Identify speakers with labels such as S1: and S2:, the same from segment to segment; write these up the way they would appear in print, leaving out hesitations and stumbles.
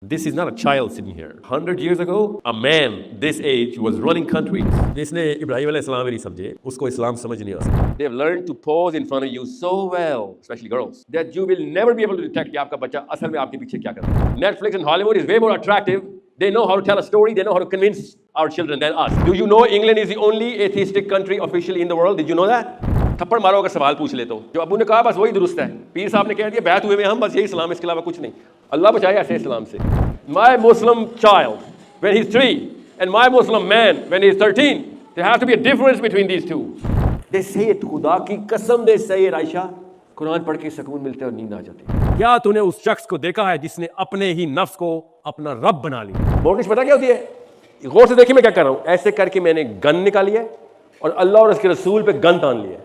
S1: This is not a child sitting here. 100 years ago, a man this age was running countries. जिसने इब्राहिम अलैहिस्सलाम नहीं समझे, उसको इस्लाम समझ नहीं आ सकता. They have learned to pose in front of you so well, especially girls, that you will never be able to detect कि आपका बच्चा असल में आपके पीछे क्या कर रहा है. Netflix and Hollywood is way more attractive. They know how to tell a story. They know how to convince our children than us. Do you know England is the only atheistic country officially in the world? Did you know that? थप्पड़ मारो अगर सवाल पूछ ले तो. जो अबू ने कहा बस वही दुरुस्त है. पीर साहब ने कह दिया बैत हुए में हम बस यही इस्लाम, इसके अलावा कुछ नहीं. अल्लाह बचाए ऐसे इस्लाम से. My Muslim child when he's 3 and my Muslim man when he's 13, there has to be a difference between these two. They say it, खुदा की कसम they say it, Ayesha. Quran पढ़ के सुकून मिलते और नींद आ जाती. क्या तूने उस शख्स को देखा है जिसने अपने ही नफ्स को अपना रब बना लिया? मोर्गेज पता क्या होती है? गौर से देखिए मैं क्या कर रहा हूं. ऐसे करके मैंने गन निकाली है और अल्लाह और उसके रसूल पे गन तान लिया.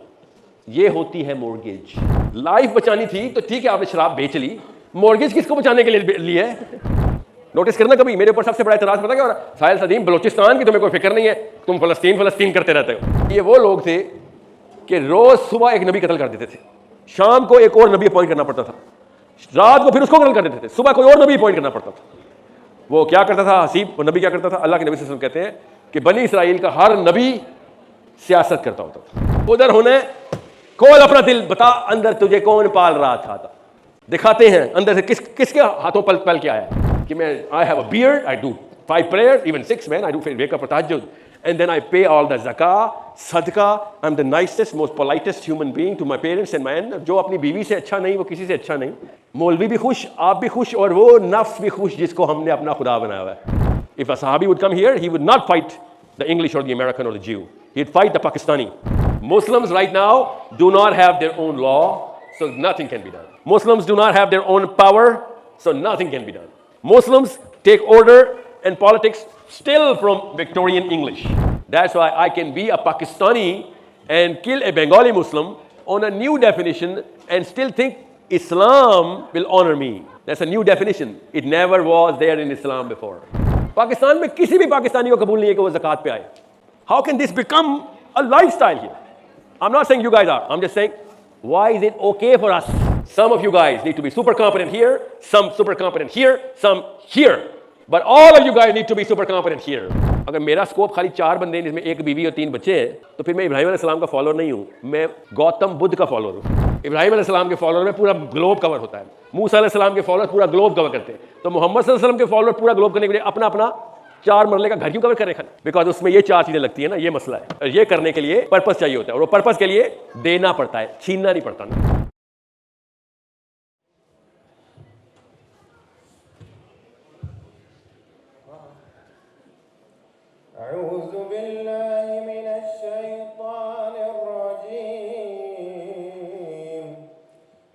S1: ये होती है मोर्गेज. लाइफ बचानी थी तो ठीक है आपने शराब बेच ली. मोर्गेज किसको बचाने के लिए ली है? नोटिस करना कभी मेरे ऊपर सबसे बड़ा इतराज पता क्या हो रहा है? साहिल सदीम बलोचिस्तान की तुम्हें कोई फिक्र नहीं है, तुम फलस्तीन करते रहते हो. ये वो लोग थे कि रोज सुबह एक नबी कत्ल कर देते थे, शाम को एक और नबी अपॉइंट करना पड़ता था, रात को फिर उसको कत्ल कर देते थे, सुबह कोई और नबी अपॉइंट करना पड़ता था. वो क्या करता था हसीब, वो नबी क्या करता था? अल्लाह के नबी सल्लल्लाहु अलैहि वसल्लम कहते हैं कि बनी इसराइल का हर नबी सियासत करता होता था. उधर होने खोल अपना दिल, बता अंदर तुझे कौन पाल रहा था. दिखाते हैं अंदर से किसके हाथों पल के आया कि मैं I have a beard, I do 5 prayers, even 6 man, I do wake up for tahajjud and then I pay all the zakah, sadaqah. I'm the nicest, most politest human being to my parents and my aunt. जो अपनी बीवी से अच्छा नहीं वो किसी से अच्छा नहीं. मौलवी भी खुश, आप भी खुश और वो नफ्स भी खुश जिसको हमने अपना खुदा बनाया हुआ है. If a sahabi would come here, he would not fight the English or the American or the Jew. He'd fight the Pakistani. Muslims right now do not have their own law, so nothing can be done. Muslims do not have their own power, so nothing can be done. Muslims take order and politics still from Victorian English. That's why I can be a Pakistani and kill a Bengali Muslim on a new definition and still think Islam will honor me. That's a new definition. It never was there in Islam before. Pakistan में किसी भी पाकिस्तानी को कबूल नहीं है कि वो ज़कात पे आए. How can this become a lifestyle here? I'm not saying you guys are. I'm just saying, why is it okay for us? Some of you guys need to be super competent here, some super competent here, some here. But all of you guys need to be super competent here. अगर मेरा scope खाली 4 बंदे हैं जिसमें 1 बीवी और 3 बच्चे हैं, तो फिर मैं इब्राहिम अलैहिस्सलाम का फॉलोअर नहीं हूँ, मैं गौतम बुद्ध का फॉलोअर हूँ. इब्राहिम अलैहिस्सलाम के फॉलोअर में पूरा ग्लोब कवर होता है, मूसा अलैहिस्सलाम के फॉलोअर पूरा ग्लोब कवर करते हैं. तो मोहम्मद सल्लल्लाहु अलैहि वसल्लम के फॉलोअर पूरा ग्लोब करने के लिए अपना अपना 4 मरले का घर क्यों कवर कर रहे हैं? बिकॉज उसमें ये 4 चीजें लगती है ना, ये मसला है. और ये करने के लिए पर्पस चाहिए होता है, और वो पर्पस के लिए देना पड़ता है, छीनना नहीं पड़ता ना.
S2: أعوذ بالله من الشيطان الرجيم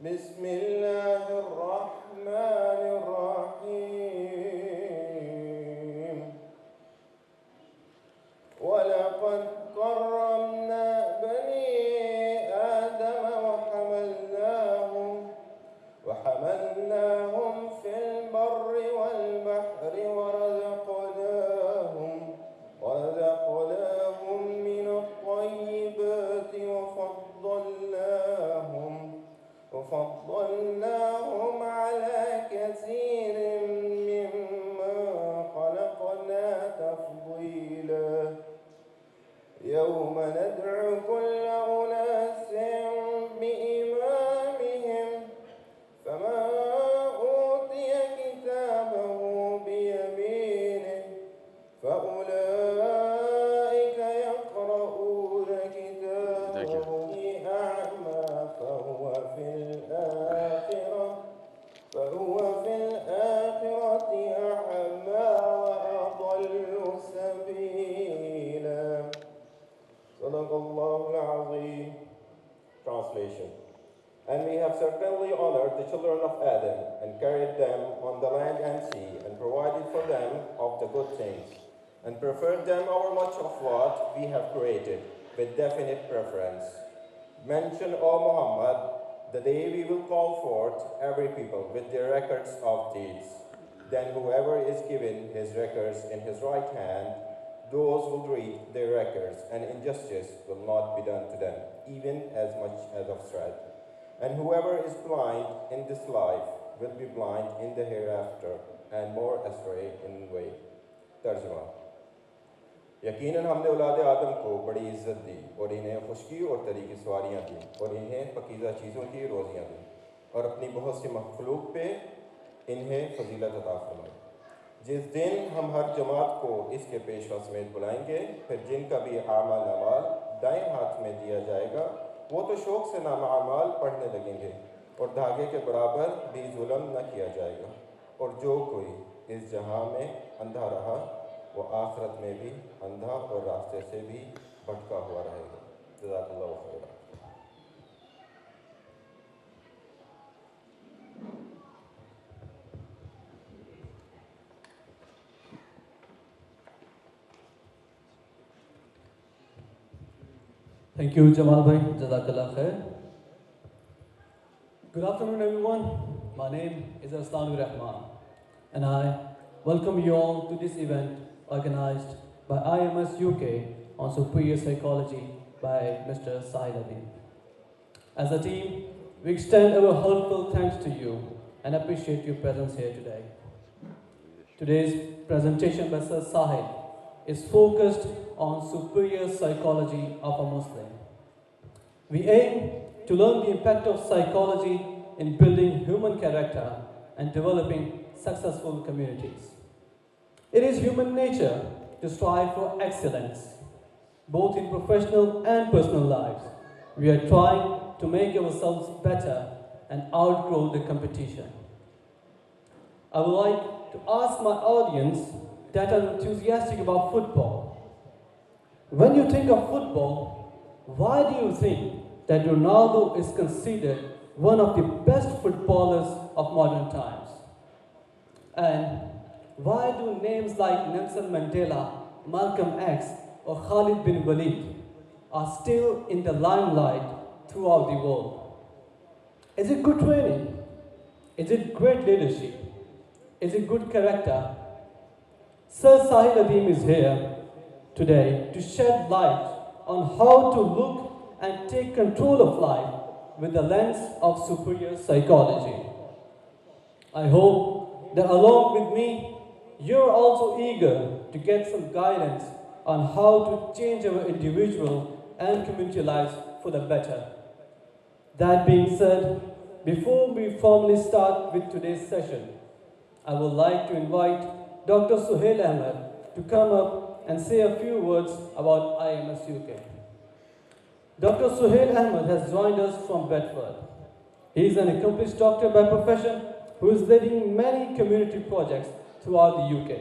S2: بسم الله الرحمن الرحيم ولقد كرمنا بني آدم وحملناهم في البر والبحر ورزقناهم من الطيبات وفضلناهم على كثير ممن خلقنا تفضيلا يوم ندعو كل أناس بإمامهم فمن أوتي كتابه بيمينه فأولئك يقرؤون كتابهم أعمى فهو في الآخرة أعمى وأضل سبيلا. صدق الله العظيم. Translation. And we have certainly honored the children of Adam and carried them on the land and sea and provided for them of the good things and preferred them over much of what we have created with definite preference. Mention, O Muhammad, the day we will call forth every people with their records of deeds. Then whoever is given his records in his right hand, those will read their records, and injustice will not be done to them, even as much as of threat. And whoever is blind in this life will be blind in the hereafter. and more astray in way. तर्जुमा यकीनन हमने औलाद आदम को बड़ी इज्जत दी और इन्हें खुशकी और तरी की सवारियाँ दी और इन्हें पकीज़ा चीज़ों की रोज़ियाँ दी और अपनी बहुत सी मखलूक पे इन्हें फजीलत अता फरमाई। जिस दिन हम हर जमात को इसके पेशवा समेत बुलाएंगे, फिर जिनका भी आमाल अमाल दाएं हाथ में दिया जाएगा, वो तो शौक़ से नाम आमाल पढ़ने लगेंगे और धागे के बराबर भी जुल्म न किया जाएगा। और जो कोई इस जहां में अंधा रहा, वो आखिरत में भी अंधा और रास्ते से भी भटका हुआ रहेगा। जज़ाकल्लाहु Khaira.
S3: Thank you, Jamal bhai. Jazakallah khair. Good afternoon, everyone. My name is Aslanur Rahman, and I welcome you all to this event organized by IMS UK on superior psychology by Mr. Sahil Adib. As a team, we extend our heartfelt thanks to you and appreciate your presence here today. Today's presentation by Sir Sahil is focused on superior psychology of a Muslim. We aim to learn the impact of psychology in building human character and developing successful communities. It is human nature to strive for excellence, both in professional and personal lives. We are trying to make ourselves better and outgrow the competition. I would like to ask my audience that are enthusiastic about football. When you think of football, why do you think that Ronaldo is considered one of the best footballers of modern times? And why do names like Nelson Mandela, Malcolm X, or Khalid bin Walid are still in the limelight throughout the world? Is it good training? Is it great leadership? Is it good character? Sir Sahil Adim is here today to shed light on how to look and take control of life with the lens of superior psychology. I hope that along with me, you're also eager to get some guidance on how to change our individual and community lives for the better. That being said, before we formally start with today's session, I would like to invite Dr. Suhail Ahmed to come up and say a few words about IMS UK. Dr. Suhail Ahmed has joined us from Bedford. He is an accomplished doctor by profession who is leading many community projects throughout the UK.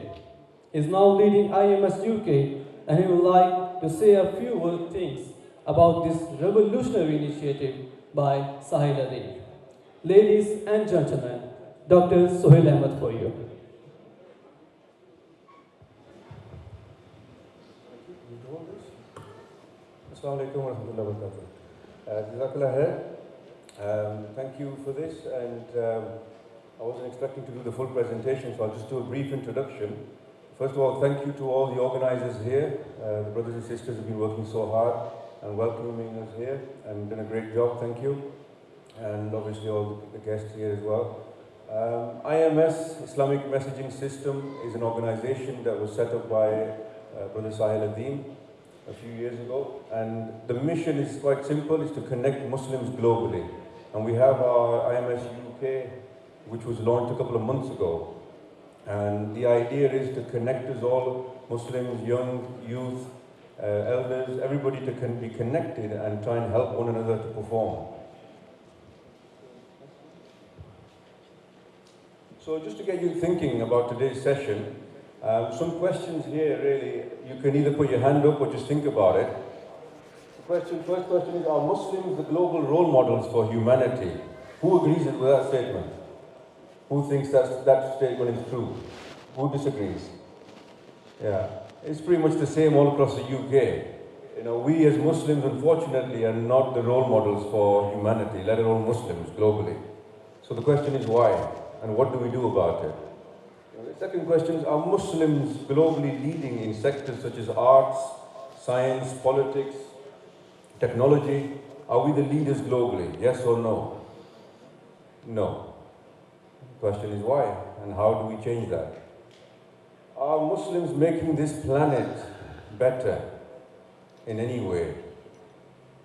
S3: He is now leading IMS UK, and he would like to say a few things about this revolutionary initiative by Sahil Adim. Ladies and gentlemen, Dr. Suhail Ahmed for you.
S4: Assalamu alaikum wa rahmatullahi wa barakatuh. Jazakallah khair. Thank you for this, and I wasn't expecting to do the full presentation, so I'll just do a brief introduction. First of all, thank you to all the organizers here. The brothers and sisters have been working so hard and welcoming us here and done a great job, thank you. And obviously all the guests here as well. IMS, Islamic Messaging System, is an organization that was set up by Brother Sahil Adim a few years ago, and the mission is quite simple, is to connect Muslims globally. And we have our IMS UK, which was launched a couple of months ago. And the idea is to connect us all, Muslims, young, youth, elders, everybody to be connected and try and help one another to perform. So just to get you thinking about today's session, some questions here really, you can either put your hand up or just think about it. First question is, are Muslims the global role models for humanity? Who agrees with that statement? Who thinks that statement is true? Who disagrees? Yeah, it's pretty much the same all across the UK. You know, we as Muslims, unfortunately, are not the role models for humanity, let alone Muslims globally. So the question is why, and what do we do about it? The second question is, are Muslims globally leading in sectors such as arts, science, politics, technology? Are we the leaders globally? Yes or no? No. The question is why? and how do we change that? Are Muslims making this planet better in any way?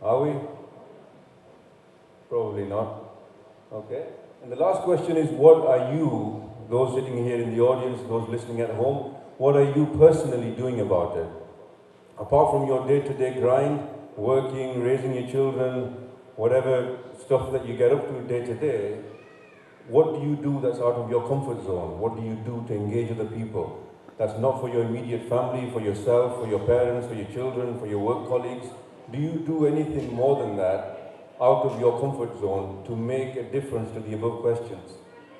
S4: Are we? Probably not. Okay. And the last question is, what are you, those sitting here in the audience, those listening at home, what are you personally doing about it? Apart from your day-to-day grind, working, raising your children, whatever stuff that you get up to day-to-day, what do you do that's out of your comfort zone? What do you do to engage other people? That's not for your immediate family, for yourself, for your parents, for your children, for your work colleagues. Do you do anything more than that out of your comfort zone to make a difference to the above questions?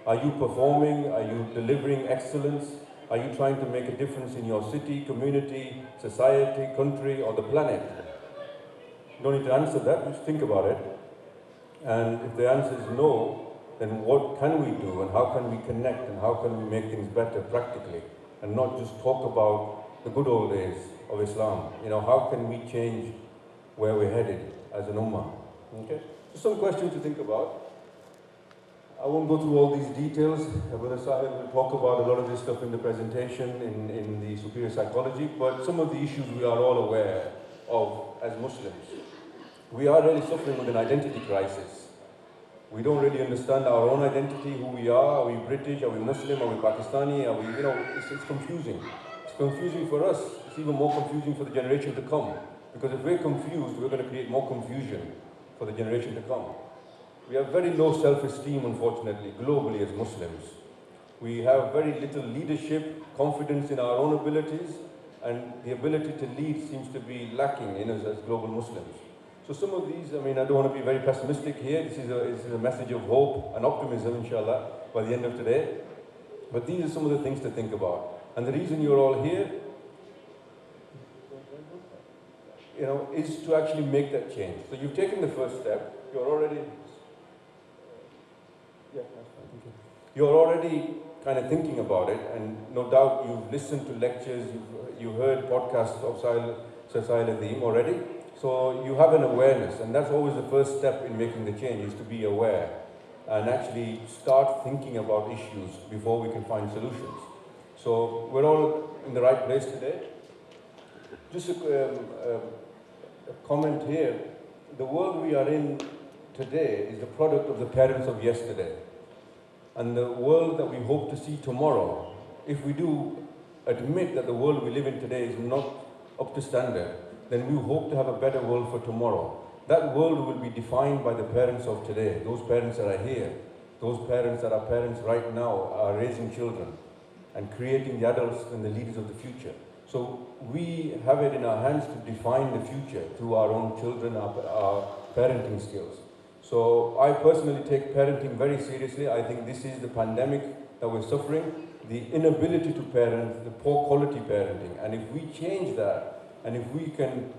S4: Are you performing? Are you delivering excellence? Are you trying to make a difference in your city, community, society, country, or the planet? You don't need to answer that, just think about it. And if the answer is no, then what can we do and how can we connect and how can we make things better practically and not just talk about the good old days of Islam? You know, how can we change where we're headed as an ummah? Okay? So some questions to think about. I won't go through all these details. Brother Sahib will talk about a lot of this stuff in the presentation in the superior psychology, but some of the issues we are all aware of as Muslims. We are really suffering with an identity crisis. We don't really understand our own identity, who we are we British, are we Muslim, are we Pakistani, are we, you know, it's confusing. It's confusing for us. It's even more confusing for the generation to come. Because if we're confused, we're going to create more confusion for the generation to come. We have very low self-esteem, unfortunately, globally as Muslims. We have very little leadership, confidence in our own abilities, and the ability to lead seems to be lacking in us as global Muslims. So some of these, I mean, I don't want to be very pessimistic here. This is a message of hope and optimism, inshallah, by the end of today. But these are some of the things to think about. And the reason you're all here, you know, is to actually make that change. So you've taken the first step. You're already... Yeah, that's fine. Thank you. You're already kind of thinking about it, and no doubt you've listened to lectures, you've heard podcasts of Sir Sahil Adeem already. So you have an awareness, and that's always the first step in making the change, is to be aware and actually start thinking about issues before we can find solutions. So we're all in the right place today. Just a comment here. The world we are in today is the product of the parents of yesterday. And the world that we hope to see tomorrow, if we do admit that the world we live in today is not up to standard, then we hope to have a better world for tomorrow. That world will be defined by the parents of today, those parents that are here, those parents that are parents right now are raising children and creating the adults and the leaders of the future. So we have it in our hands to define the future through our own children, our parenting skills. So I personally take parenting very seriously. I think this is the pandemic that we're suffering, the inability to parent, the poor quality parenting. And if we change that, and if we can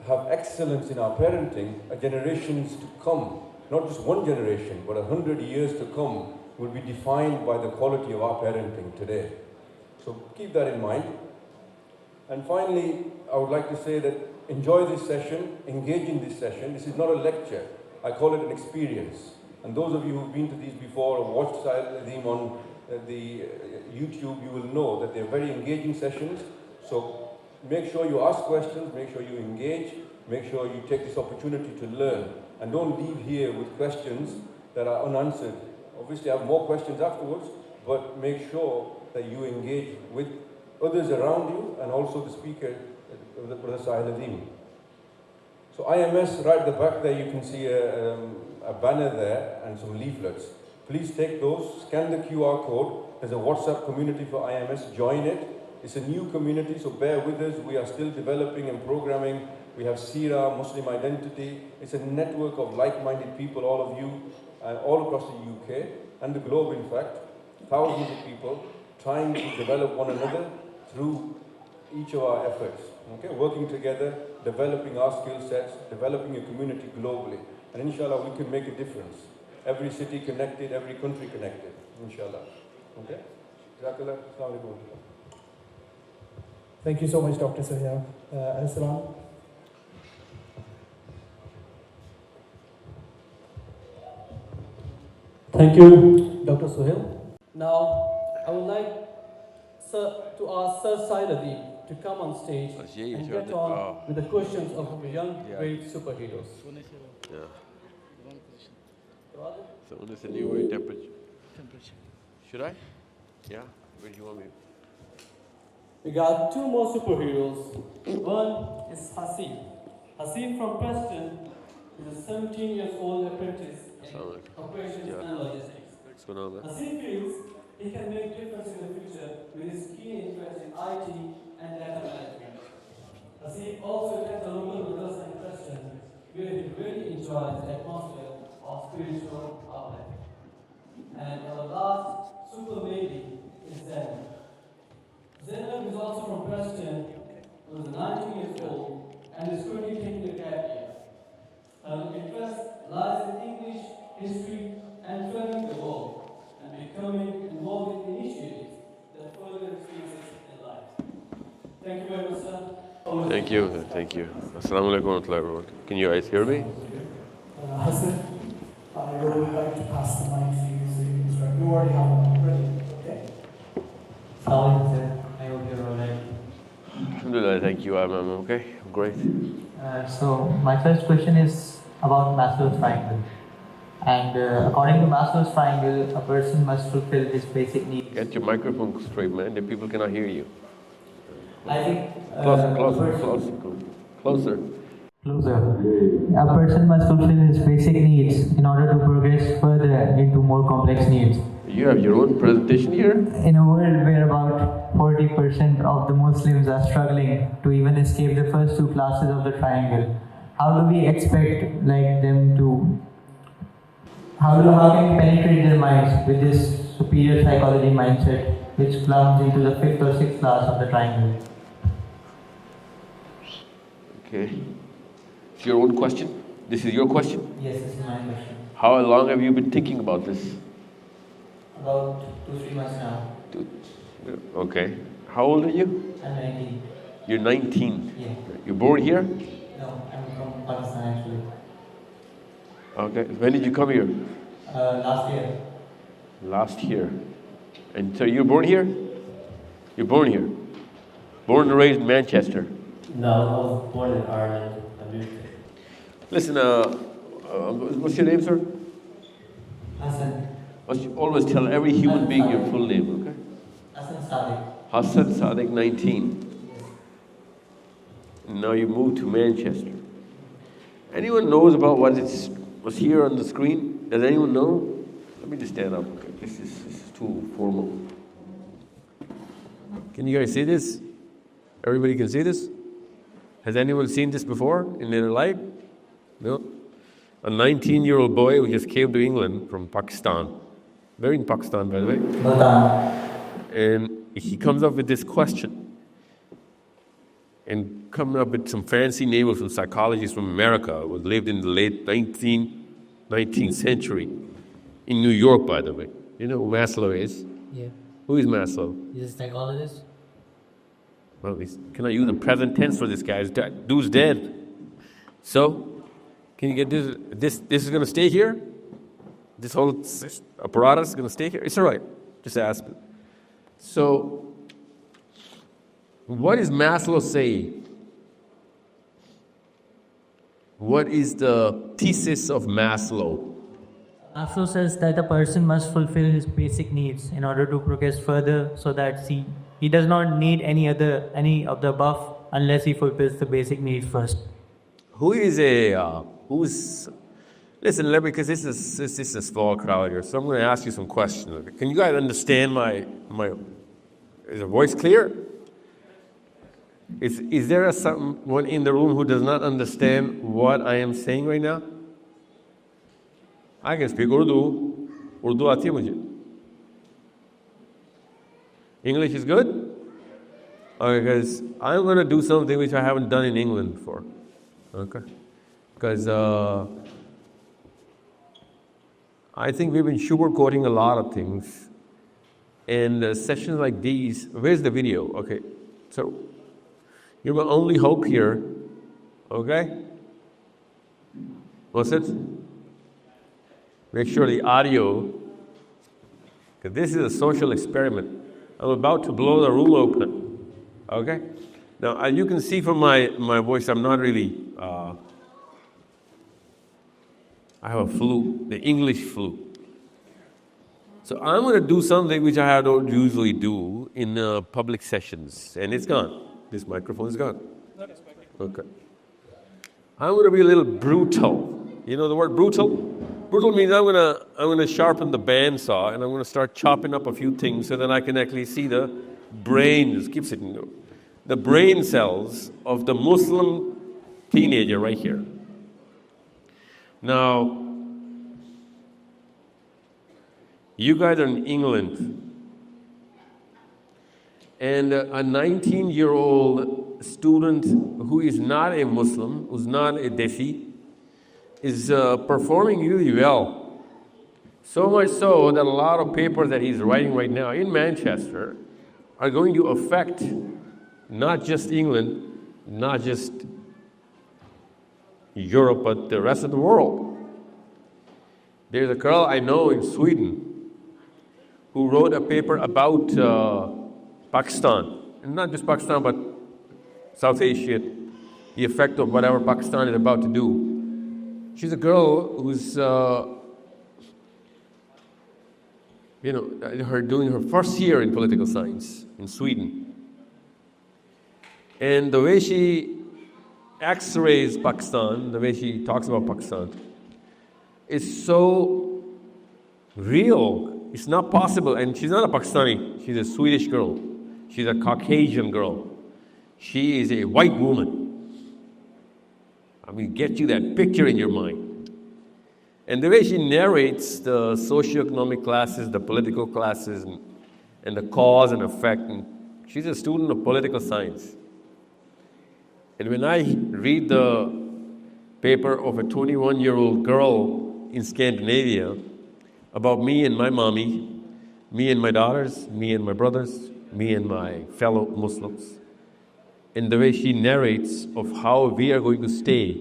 S4: have excellence in our parenting, generations to come, not just one generation, but 100 years to come, will be defined by the quality of our parenting today. So keep that in mind. And finally, I would like to say that enjoy this session, engage in this session. This is not a lecture. I call it an experience. And those of you who've been to these before or watched them on the YouTube, you will know that they're very engaging sessions. So make sure you ask questions, make sure you engage, make sure you take this opportunity to learn. And don't leave here with questions that are unanswered. Obviously, I have more questions afterwards, but make sure that you engage with others around you and also the speaker, Brother Sahil Adeem. So IMS, right at the back there, you can see a banner there and some leaflets. Please take those, scan the QR code. There's a WhatsApp community for IMS, join it. It's a new community, so bear with us. We are still developing and programming. We have Sira, Muslim identity. It's a network of like-minded people, all of you, all across the UK and the globe, in fact. Thousands of people trying to develop one another through each of our efforts. Okay, working together, developing our skill sets, developing a community globally. And inshallah, we can make a difference. Every city connected, every country connected, inshallah. Okay? Jazakallah. Assalamu alaikum.
S5: Thank you so much, Dr. Sahil. As-salam.
S3: Thank you, Dr. Sohail. Now, I would like to ask Sir Saidadi to come on stage and get on with the questions of our young great superheroes.
S1: Yeah. So it's a new way temperature. Should I? Yeah. Where do you want me?
S3: We got two more superheroes. One is Hasib. Hasib from Preston is a 17-year-old apprentice in operations and logistics.
S1: What's going on, man?
S3: Hasib feels he can make difference in the future with his keen interest in IT and data management. Hasib also attends a local madrasa in Preston, where he really enjoys the atmosphere of spiritual outlet. And our last super lady is Zainab. Zainab is also from Preston, who is 19 years old and is currently taking a gap year. Her interest lies in English, history, and traveling the world, and becoming involved in initiatives that further experiences in life. Thank you very much, sir.
S1: Thank you. Thank you. Assalamu alaikum wa rahmatullahi wa barakatuh. Can you guys hear me?
S5: Hassan, I would like to pass the mic to you so you can start. You already have one ready. Okay.
S6: Assalamu alaikum. I hope you're alright.
S1: Alhamdulillah, thank you. I'm okay. I'm great.
S6: So my first question is about Maslow's triangle. And according to Maslow's triangle, a person must fulfill his basic needs.
S1: Get your microphone straight, man. The people cannot hear you.
S6: I think
S1: Closer.
S6: A person must fulfill his basic needs in order to progress further into more complex needs.
S1: You have your own presentation here?
S6: In a world where about 40% of the Muslims are struggling to even escape the first two classes of the triangle, how do we expect them to... How can we penetrate their minds with this superior psychology mindset which plumbs into the fifth or sixth class of the triangle?
S1: Okay. It's your own question? This is your question?
S6: Yes, this is my question.
S1: How long have you been thinking about this?
S6: About 2-3 months now.
S1: Okay. How old are you?
S6: I'm 19.
S1: You're 19?
S6: Yeah.
S1: You're born here?
S6: No, I'm from Pakistan actually.
S1: Okay. When did you come here?
S6: Last year.
S1: Last year. And so you're born here? You're born here? Born and raised in Manchester?
S7: No, I was born in Ireland.
S1: Listen, what's your name, sir?
S6: Hassan.
S1: Always tell every human being your full name, okay?
S6: Hassan Sadiq.
S1: Hassan Sadiq, 19.
S6: Yes.
S1: Now you moved to Manchester. Anyone knows about what's here on the screen? Does anyone know? Let me just stand up, okay? This is too formal. Can you guys see this? Everybody can see this? Has anyone seen this before in their life? No? A 19-year-old boy who just came to England from Pakistan. They're in Pakistan, by the way. And he comes up with this question. And coming up with some fancy name of some psychologists from America who lived in the late 19th century. In New York, by the way. You know who Maslow is?
S6: Yeah.
S1: Who is Maslow?
S6: He's a psychologist.
S1: Well, can I use the present tense for this guy? Dude's dead. So, can you get this? This is going to stay here? This whole apparatus is going to stay here? It's all right. Just ask. So, what is Maslow saying? What is the thesis of Maslow?
S6: Maslow says that a person must fulfill his basic needs in order to progress further, so that he does not need any of the above unless he fulfills the basic needs first.
S1: Listen, because this is a small crowd here, so I'm going to ask you some questions. Can you guys understand my is the voice clear? Is there someone in the room who does not understand what I am saying right now? I can speak Urdu. Urdu aati hai mujhe. English is good? Okay, because I'm going to do something which I haven't done in England before. Okay? Because I think we've been sugarcoating a lot of things. And sessions like these, where's the video? Okay, so you're my only hope here. Okay? What's it? Make sure the audio, This is a social experiment. I'm about to blow the room open. Okay? Now, you can see from my voice, I'm not really, I have a flu, the English flu. So I'm going to do something which I don't usually do in public sessions, and it's gone. This microphone is gone. Okay. I'm going to be a little brutal. You know the word brutal? Brutal means I'm going to sharpen the bandsaw, and I'm going to start chopping up a few things so that I can actually see the brain. Just keep sitting there. The brain cells of the Muslim teenager right here. Now, you guys are in England, and a 19-year-old student who is not a Muslim, who's not a Defi, is performing really well. So much so that a lot of papers that he's writing right now in Manchester are going to affect not just England, not just Europe, but the rest of the world. There's a girl I know in Sweden who wrote a paper about Pakistan, and not just Pakistan, but South Asia, the effect of whatever Pakistan is about to do. She's a girl who's, doing her first year in political science in Sweden. And the way she x-rays Pakistan, the way she talks about Pakistan, is so real. It's not possible. And she's not a Pakistani. She's a Swedish girl. She's a Caucasian girl. She is a white woman. I mean, get you that picture in your mind. And the way she narrates the socioeconomic classes, the political classes, and the cause and effect. And she's a student of political science. And when I read the paper of a 21-year-old girl in Scandinavia about me and my mommy, me and my daughters, me and my brothers, me and my fellow Muslims, and the way she narrates of how we are going to stay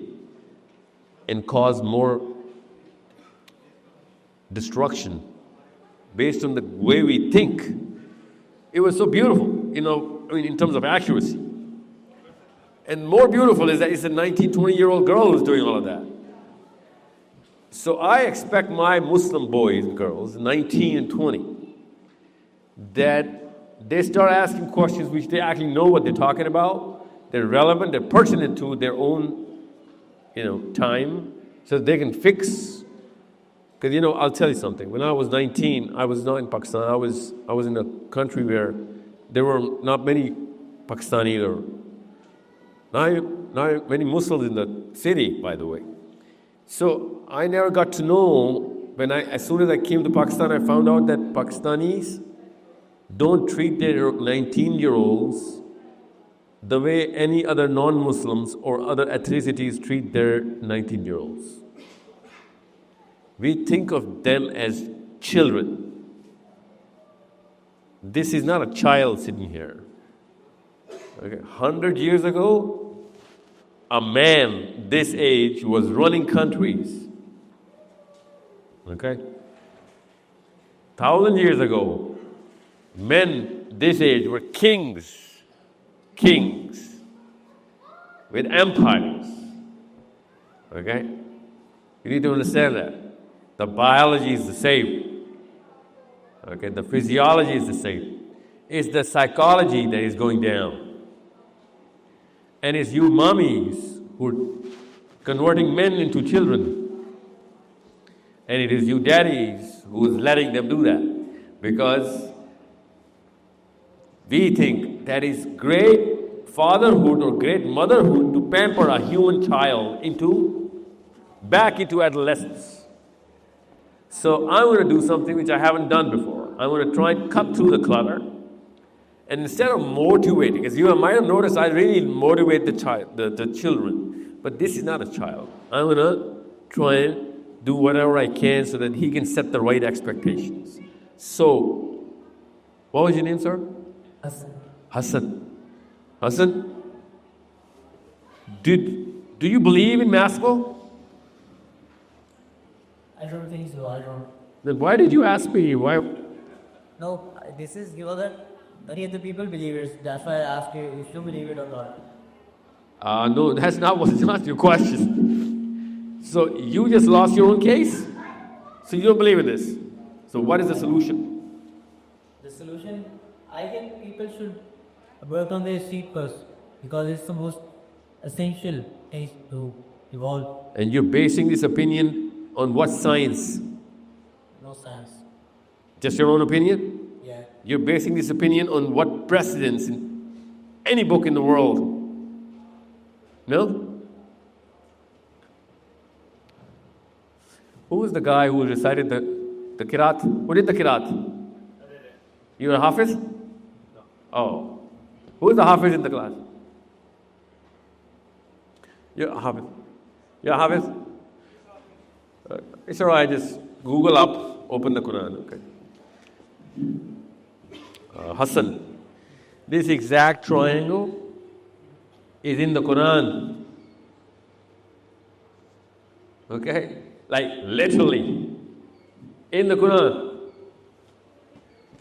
S1: and cause more destruction based on the way we think, it was so beautiful, in terms of accuracy. And more beautiful is that it's a 19, 20-year-old girl who's doing all of that. So I expect my Muslim boys and girls, 19 and 20, that they start asking questions which they actually know what they're talking about, they're relevant, they're pertinent to their own, time, so that they can fix. Because, I'll tell you something. When I was 19, I was not in Pakistan. I was in a country where there were not many Pakistanis or not many Muslims in the city, by the way. So I never got to know, as soon as I came to Pakistan, I found out that Pakistanis don't treat their 19-year-olds the way any other non-Muslims or other ethnicities treat their 19-year-olds. We think of them as children. This is not a child sitting here. Okay. 100 years ago, a man this age was running countries. Okay? 1,000 years ago, men this age were kings with empires. Okay? You need to understand that. The biology is the same. Okay? The physiology is the same. It's the psychology that is going down. And it's you mummies who are converting men into children. And it is you daddies who is letting them do that. Because we think that is great fatherhood or great motherhood to pamper a human child back into adolescence. So I'm going to do something which I haven't done before. I'm going to try and cut through the clutter. And instead of motivating, as you might have noticed, I really motivate the children. But this is not a child. I'm going to try and do whatever I can so that he can set the right expectations. So, what was your name, sir? Hassan. Hassan, do you believe in basketball?
S7: I don't think so. I don't.
S1: Then why did you ask me? Why?
S8: No, this is you that many of the people believers. That's why I asked you if you believe it or not.
S1: No, that's not your question. So you just lost your own case? So you don't believe in this? So what is the solution?
S8: The solution, I think people should work on their seat first because it's the most essential thing to evolve.
S1: And you're basing this opinion on what science?
S8: No science.
S1: Just your own opinion?
S8: Yeah.
S1: You're basing this opinion on what precedents in any book in the world? No? Who was the guy who recited the Qiraat? Who did the Qiraat? You were a Hafiz? No. Oh. Who is the Hafiz in the class? You're a Hafiz. You're a Hafiz? It's alright, just Google up, open the Quran, okay? Hassan, this exact triangle is in the Quran. Okay? Like literally in the Quran.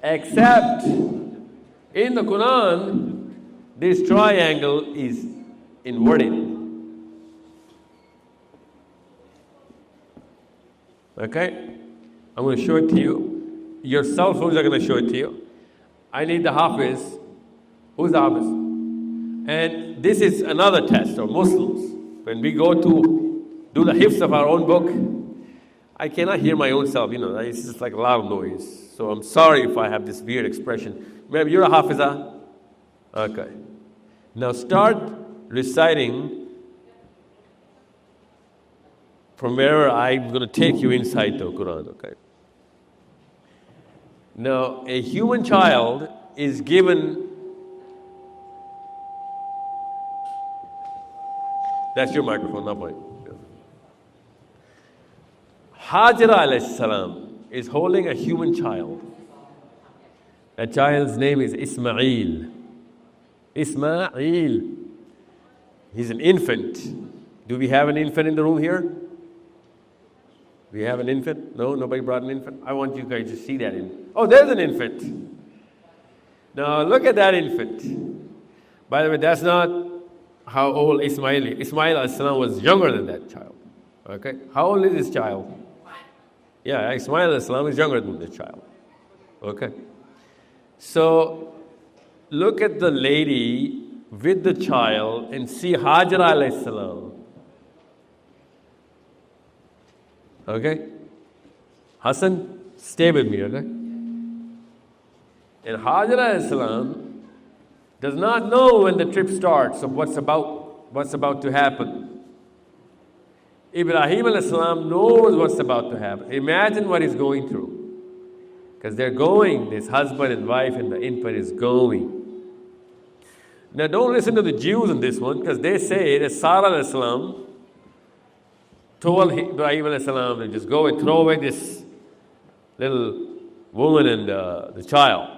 S1: Except in the Quran, this triangle is inverted. Okay? I'm going to show it to you. Your cell phones are going to show it to you. I need the Hafiz. Who's the Hafiz? And this is another test of Muslims. When we go to do the hifz of our own book, I cannot hear my own self. It's just like a loud noise. So I'm sorry if I have this weird expression. Maybe you're a Hafizah? Okay. Now start reciting from wherever I'm going to take you inside the Quran, okay? Now, a human child is given... That's your microphone, not mine. Hajra alayhi salam is holding a human child. That child's name is Ismail. Ismail. He's an infant. Do we have an infant in the room here? We have an infant? No, nobody brought an infant? I want you guys to see that infant. Oh, there's an infant. Now look at that infant. By the way, that's not how old Ismail is. Ismail as-salam was younger than that child. Okay? How old is this child? Yeah, Ismail as-salam is younger than this child. Okay? So look at the lady with the child and see Hajra alayhi salam. Okay? Hassan, stay with me, okay? And Hajra alayhi salam does not know when the trip starts of what's about to happen. Ibrahim alayhi salam knows what's about to happen. Imagine what he's going through. Because they're going, this husband and wife and the infant is going. Now don't listen to the Jews in this one, because they say that Sarah alayhi salam told Ibrahim alayhi salam to just go and throw away this little woman and the child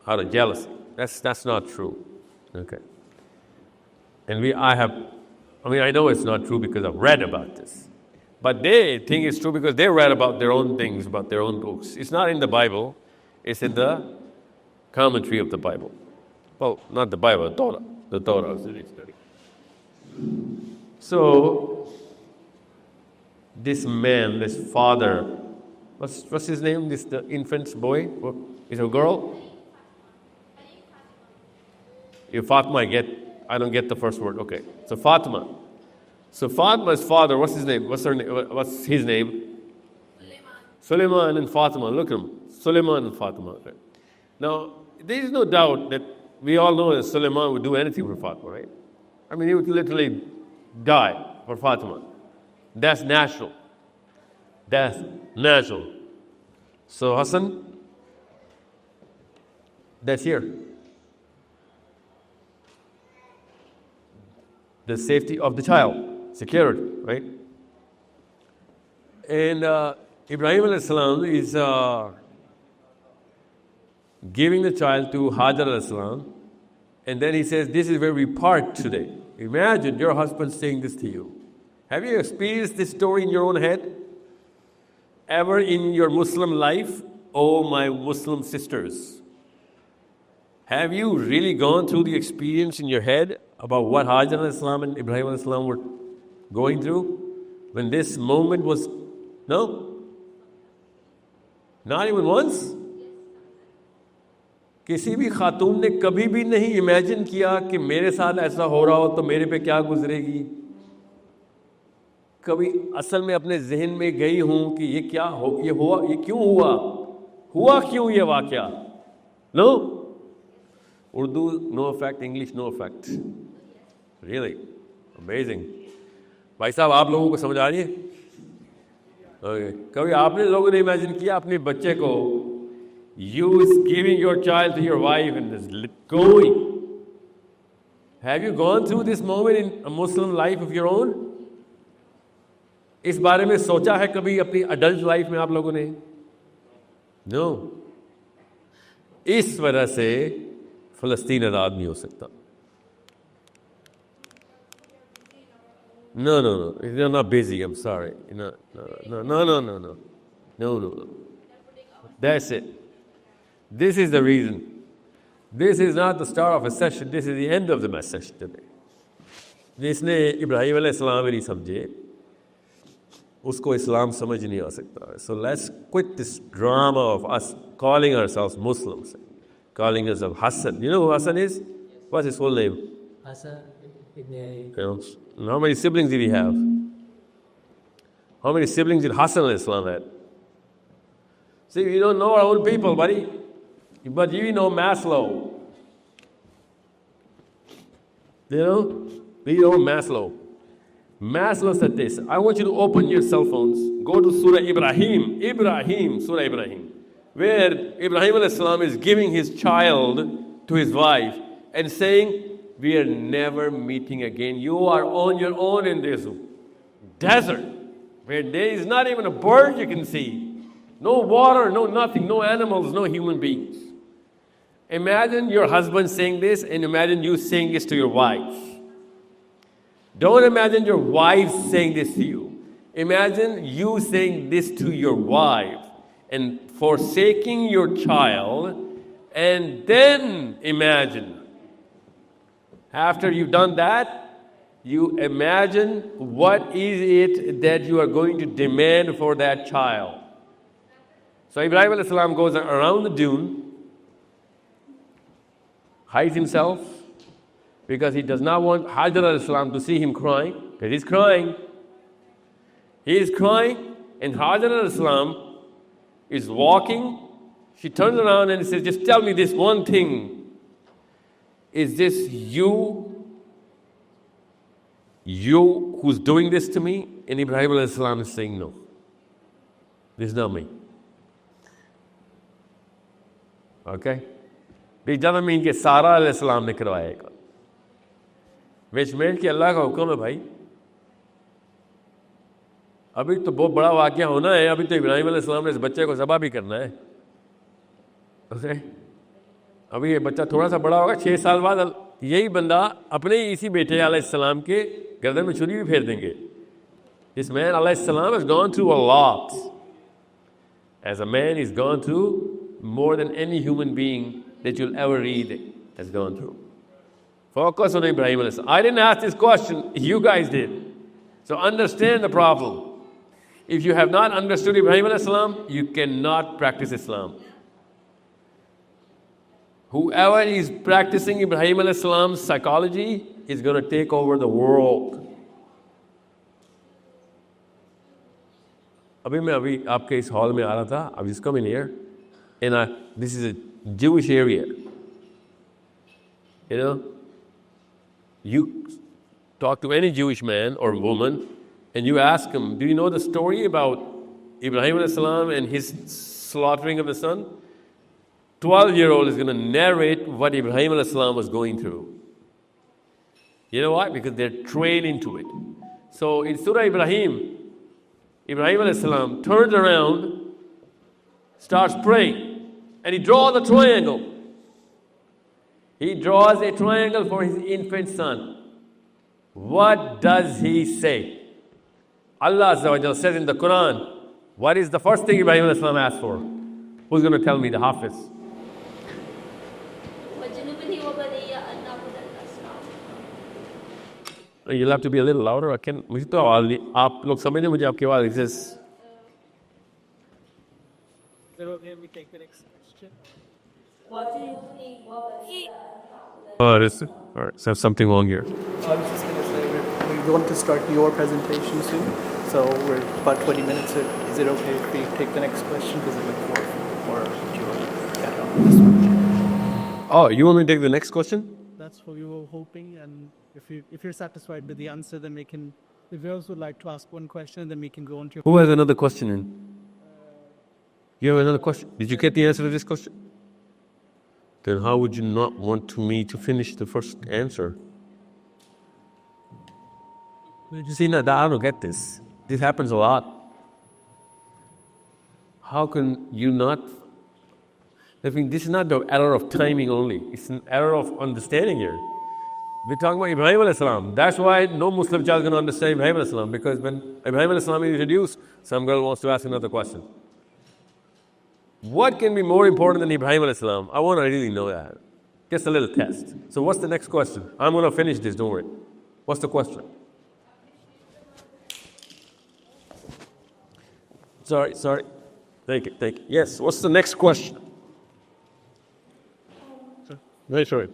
S1: out of jealousy. That's not true. Okay. And I know it's not true because I've read about this. But they think it's true because they read about their own things, about their own books. It's not in the Bible. It's in the commentary of the Bible. Well, not the Bible, the Torah. The Torah. So, this man, this father, what's his name? The infant's boy? Is it a girl? Fatima, I don't get the first word. Okay. So Fatima. So Fatima's father, what's his name? What's his name? Suleiman and Fatima. Look at him. Suleiman and Fatima. Okay. Now, there is no doubt that we all know that Suleiman would do anything for Fatima, right? I mean, he would literally die for Fatima. That's natural. That's natural. So Hassan, that's here. The safety of the child, security, right? And Ibrahim alayhi salam is giving the child to Hajar alayhi salam, and then he says, this is where we part today. Imagine your husband saying this to you. Have you experienced this story in your own head? Ever in your Muslim life? Oh, my Muslim sisters, have you really gone through the experience in your head about what Hajar al-Islam and Ibrahim al-Islam were going through when this moment was? No? Not even once? किसी भी खातून ने कभी भी नहीं imagine किया कि मेरे साथ ऐसा हो रहा हो तो मेरे पे क्या गुजरेगी? कभी असल में अपने जहन में गई हूं कि ये क्या हो, ये हुआ, ये क्यों हुआ क्यों ये वाकया? No? Urdu no effect, English no effect. Really amazing. भाई साहब, आप लोगों को समझ आ रही है? Okay. कभी आपने लोगों ने इमेजिन किया अपने बच्चे को, you is giving your child to your wife and is going? Have you gone through this moment in a Muslim life of your own? इस बारे में सोचा है कभी अपनी अडल्ट लाइफ में आप लोगों ने? नो. इस वजह से फलस्तीन आजाद नहीं हो सकता. No, you're not busy. I'm sorry. No. That's it. This is the reason. This is not the start of a session. This is the end of the message today. जिसने इब्राहिम अलैहिस्सलाम नहीं समझे, उसको इस्लाम समझ नहीं आ सकता. So let's quit this drama of us calling ourselves Muslims, calling ourselves Hassan. You know who Hassan is? What's his full name?
S8: Hassan ibn
S1: And how many siblings did he have? How many siblings did Hassan al-Islam have? See, we don't know our own people, buddy. But you know Maslow. You know? We know Maslow. Maslow said this. I want you to open your cell phones. Go to Surah Ibrahim, Surah Ibrahim, where Ibrahim al-Islam is giving his child to his wife and saying, we are never meeting again. You are on your own in this desert where there is not even a bird you can see. No water, no nothing, no animals, no human beings. Imagine your husband saying this and imagine you saying this to your wife. Don't imagine your wife saying this to you. Imagine you saying this to your wife and forsaking your child, and then imagine after you've done that, you imagine what is it that you are going to demand for that child. So Ibrahim al-Islam goes around the dune, hides himself, because he does not want Hajar al-Islam to see him crying, because he's crying. He is crying, and Hajar al-Islam is walking. She turns around and says, just tell me this one thing. Is this you who's doing this to me? And Ibrahim al-Islam is saying, no, this is not me. Okay? This doesn't mean कि सारा al-Islam ने करवाएगा. Which means कि अल्लाह का हुक्म है भाई. अभी तो बहुत बड़ा वाक़या होना है. अभी तो इब्राहिम al-Islam ने इस बच्चे को ज़बह भी करना है. Okay? अभी ये बच्चा थोड़ा सा बड़ा होगा, 6 साल बाद यही बंदा अपने इसी बेटे अलैहिस्सलाम के गर्दन में छुरी भी फेर देंगे. This man अलैहिस्सलाम has gone through a lot. As a man, he's gone through more than any human being that you'll ever read has gone through. Focus on Ibrahim al-Islam. I didn't ask this question, you guys did. So understand the problem. If you have not understood Ibrahim al-Islam, you cannot practice Islam. Whoever is practicing Ibrahim al-Islam's psychology is going to take over the world. अभी आपके इस hall में आ रहा था. I was coming here, and this is a Jewish area. You know, you talk to any Jewish man or woman, and you ask him, do you know the story about Ibrahim al-Islam and his slaughtering of the son? 12-year-old is going to narrate what Ibrahim al-Islam was going through. You know why? Because they're trained into it. So in Surah Ibrahim al-Islam turns around, starts praying, and he draws a triangle. He draws a triangle for his infant son. What does he say? Allah Azza wa Jalla says in the Quran, what is the first thing Ibrahim al-Islam asked for? Who's going to tell me the Hafiz? You'll have to be a little louder. I can. मुझे तो आवाज़ नहीं. आप लोग समझ नहीं मुझे आपकी आवाज़ exists.
S9: Is it okay if we take the next question?
S1: Oh, it is. All right. So something wrong here.
S9: I was just going to say we want to start your presentation soon, so we're about 20 minutes in. Is it okay if we take the next question? Because it's like 4, or do you want to get on this one?
S1: Oh, you want me to take the next question?
S9: That's what we were hoping, and if you're satisfied with the answer, then we can. The viewers would like to ask one question, and then we can go on to your.
S1: Who has another question in? You have another question? Did you get the answer to this question? Then how would you not want me to finish the first answer? See, no, I don't get this. This happens a lot. How can you not? I mean, this is not the error of timing only. It's an error of understanding here. We're talking about Ibrahim alayhi salam. That's why no Muslim child can understand Ibrahim alayhi salam, because when Ibrahim alayhi salam is introduced, some girl wants to ask another question. What can be more important than Ibrahim alayhi salam? I want to really know that. Just a little test. So what's the next question? I'm going to finish this, don't worry. What's the question? Sorry. Thank you. Yes, what's the next question? Very sorry.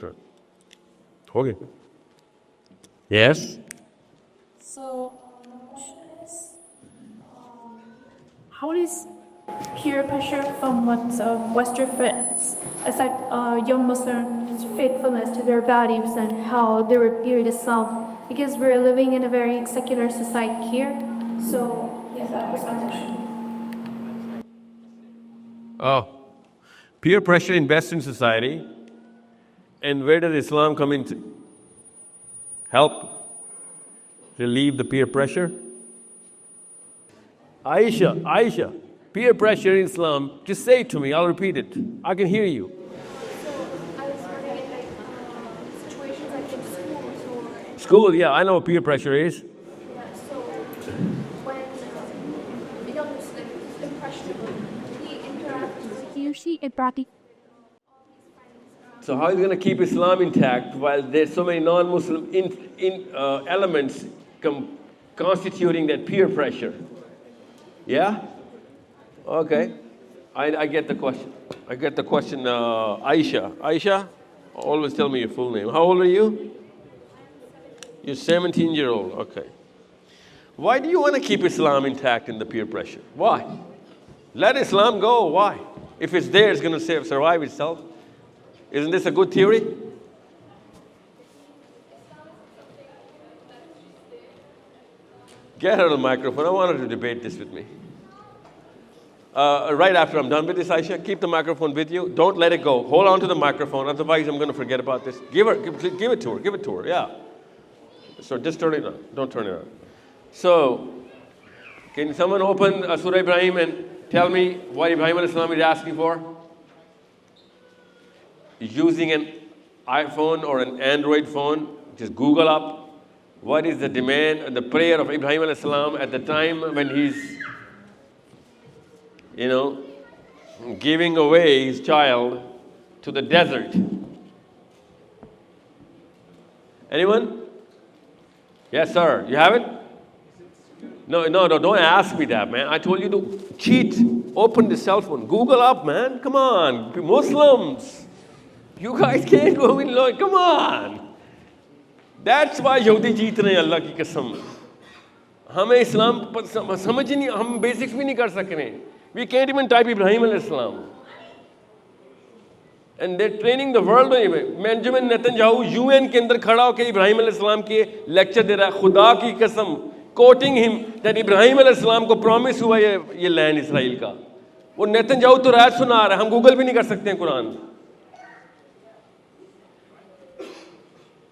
S1: Okay. Yes?
S10: So, how is peer pressure from what Western friends affect young Muslims' faithfulness to their values and how they revere Islam? Because we're living in a very secular society here. So, yes, that was my question.
S1: Oh, peer pressure in Western society. And where does Islam come into? Help relieve the peer pressure? Aisha, peer pressure in Islam, just say it to me, I'll repeat it. I can hear you.
S10: So, I was wondering if situations like in schools or...
S1: School, yeah, I know what peer pressure is.
S10: Yeah, so when a young Muslim is impressionable, he interacts with he or she in practice.
S1: So how is he going to keep Islam intact while there's so many non-Muslim elements constituting that peer pressure? Yeah? Okay. I get the question. Aisha, always tell me your full name. How old are you? You're 17-year-old. Okay. Why do you want to keep Islam intact in the peer pressure? Why? Let Islam go. Why? If it's there, it's going to survive itself. Isn't this a good theory? Get her the microphone. I want her to debate this with me. Right after I'm done with this, Aisha, keep the microphone with you. Don't let it go. Hold on to the microphone, otherwise I'm going to forget about this. Give it to her. Yeah. So just turn it on. Don't turn it on. So, can someone open Surah Ibrahim and tell me what Ibrahim alayhi salam is asking for? Using an iPhone or an Android phone, just Google up what is the demand, the prayer of Ibrahim alayhi salam at the time when he's, giving away his child to the desert. Anyone? Yes, sir. You have it? No, don't ask me that, man. I told you to cheat. Open the cell phone. Google up, man. Come on. Muslims. You guys can't go in Lord. Come on. That's why Yahudi jeet rahe hain, Allah ki qasam. हमें इस्लाम समझ ही नहीं, हम basics भी नहीं कर सक रहे. We can't even type Ibrahim alayhi salam. And they're training the world. Benjamin Netanyahu UN के अंदर खड़ा होकर इब्राहिम alayhi salam के लेक्चर दे रहा है. खुदा की कसम, quoting him that Ibrahim alayhi salam को promise हुआ ये लैंड इसराइल का. वो नेतन्याहू तो रायत सुना रहा है. हम गूगल भी नहीं कर सकते हैं Quran.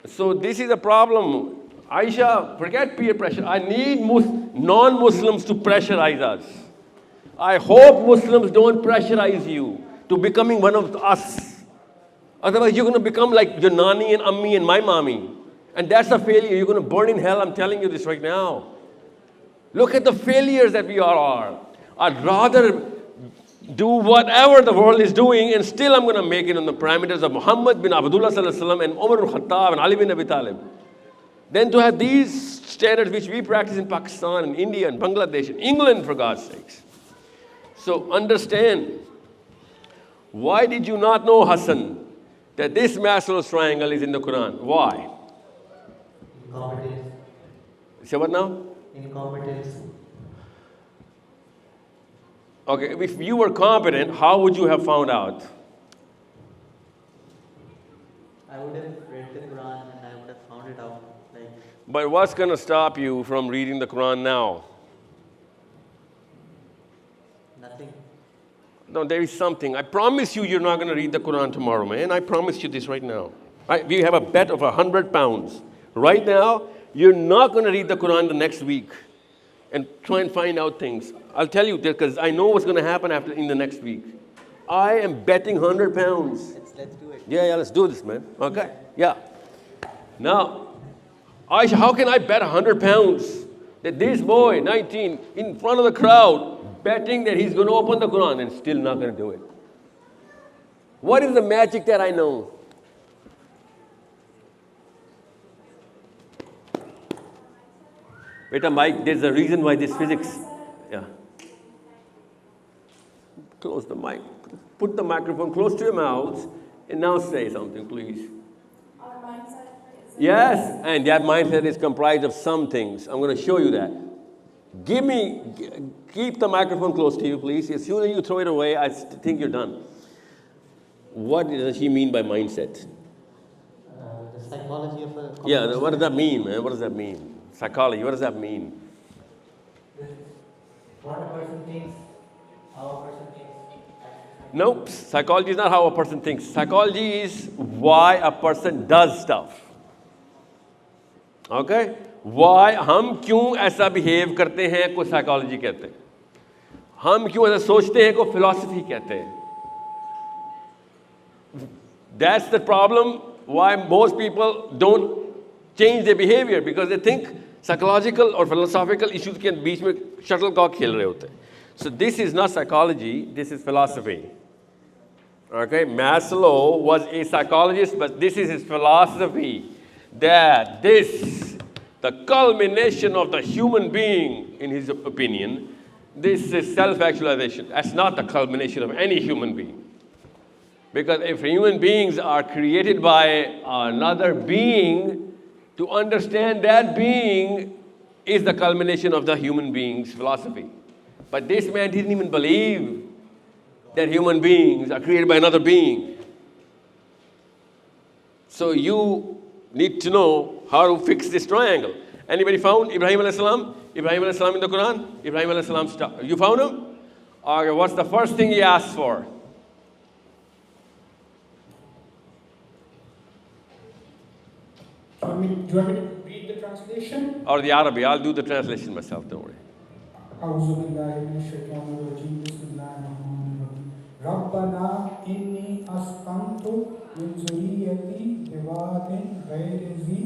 S1: So this is a problem. Aisha, forget peer pressure. I need non-Muslims to pressurize us. I hope Muslims don't pressurize you to becoming one of us. Otherwise, you're going to become like your nani and ammi and my mommy. And that's a failure. You're going to burn in hell. I'm telling you this right now. Look at the failures that we all are. I'd rather do whatever the world is doing, and still I'm going to make it on the parameters of Muhammad bin Abdullah sallallahu alaihi wasallam and Umar bin Khattab and Ali bin Abi Talib. Then to have these standards which we practice in Pakistan and India and Bangladesh and England, for God's sakes. So understand, why did you not know, Hassan, that this masculine triangle is in the Quran? Why?
S6: Incompetence.
S1: Say what now?
S6: Incompetence.
S1: Okay, if you were competent, how would you have found out?
S6: I would have read the Quran and I would have found it out.
S1: But what's going to stop you from reading the Quran now?
S6: Nothing.
S1: No, there is something. I promise you, you're not going to read the Quran tomorrow, man. I promise you this right now. We have a bet of 100 pounds. Right now, you're not going to read the Quran the next week and try and find out things. I'll tell you, because I know what's going to happen in the next week. I am betting 100 pounds.
S6: Let's do it.
S1: Yeah, let's do this, man. Okay? Yeah. Now, Aisha, how can I bet 100 pounds that this boy, 19, in front of the crowd, betting that he's going to open the Quran and still not going to do it? What is the magic that I know? Wait, Mike, there's a reason why this physics. Yeah. Close the mic. Put the microphone close to your mouth and now say something, please. Yes, and that mindset is comprised of some things. I'm going to show you that. Keep the microphone close to you, please. As soon as you throw it away, I think you're done. What does he mean by mindset?
S6: The psychology of a...
S1: Yeah, what does that mean, man? What does that mean? Psychology, what does that mean?
S6: What a person thinks, how a person thinks.
S1: Nope, psychology is not how a person thinks. Psychology is why a person does stuff. Okay? Why हम क्यों ऐसा behave करते हैं को psychology कहते हैं. हम क्यों ऐसा सोचते हैं को philosophy कहते हैं. That's the problem why most people don't change their behavior, because they think psychological or philosophical issues के बीच में shuttlecock खेल रहे होते हैं. So this is not psychology, this is philosophy. Okay, Maslow was a psychologist, but this is his philosophy, that the culmination of the human being, in his opinion, this is self-actualization. That's not the culmination of any human being. Because if human beings are created by another being, to understand that being is the culmination of the human being's philosophy. But this man didn't even believe that human beings are created by another being. So you need to know how to fix this triangle. Anybody found Ibrahim alayhi salam? Ibrahim alayhi salam in the Quran? Ibrahim alayhi salam stuff. You found him? Okay, what's the first thing he asked for?
S5: Do you want me to read the translation?
S1: Or the Arabic? I'll do the translation myself, don't worry.
S5: أعوذ بالله من الشيطان الرجيم بسم الله الرحمن الرحيم ربنا إني أسكنت من ذريتي بواد غير ذي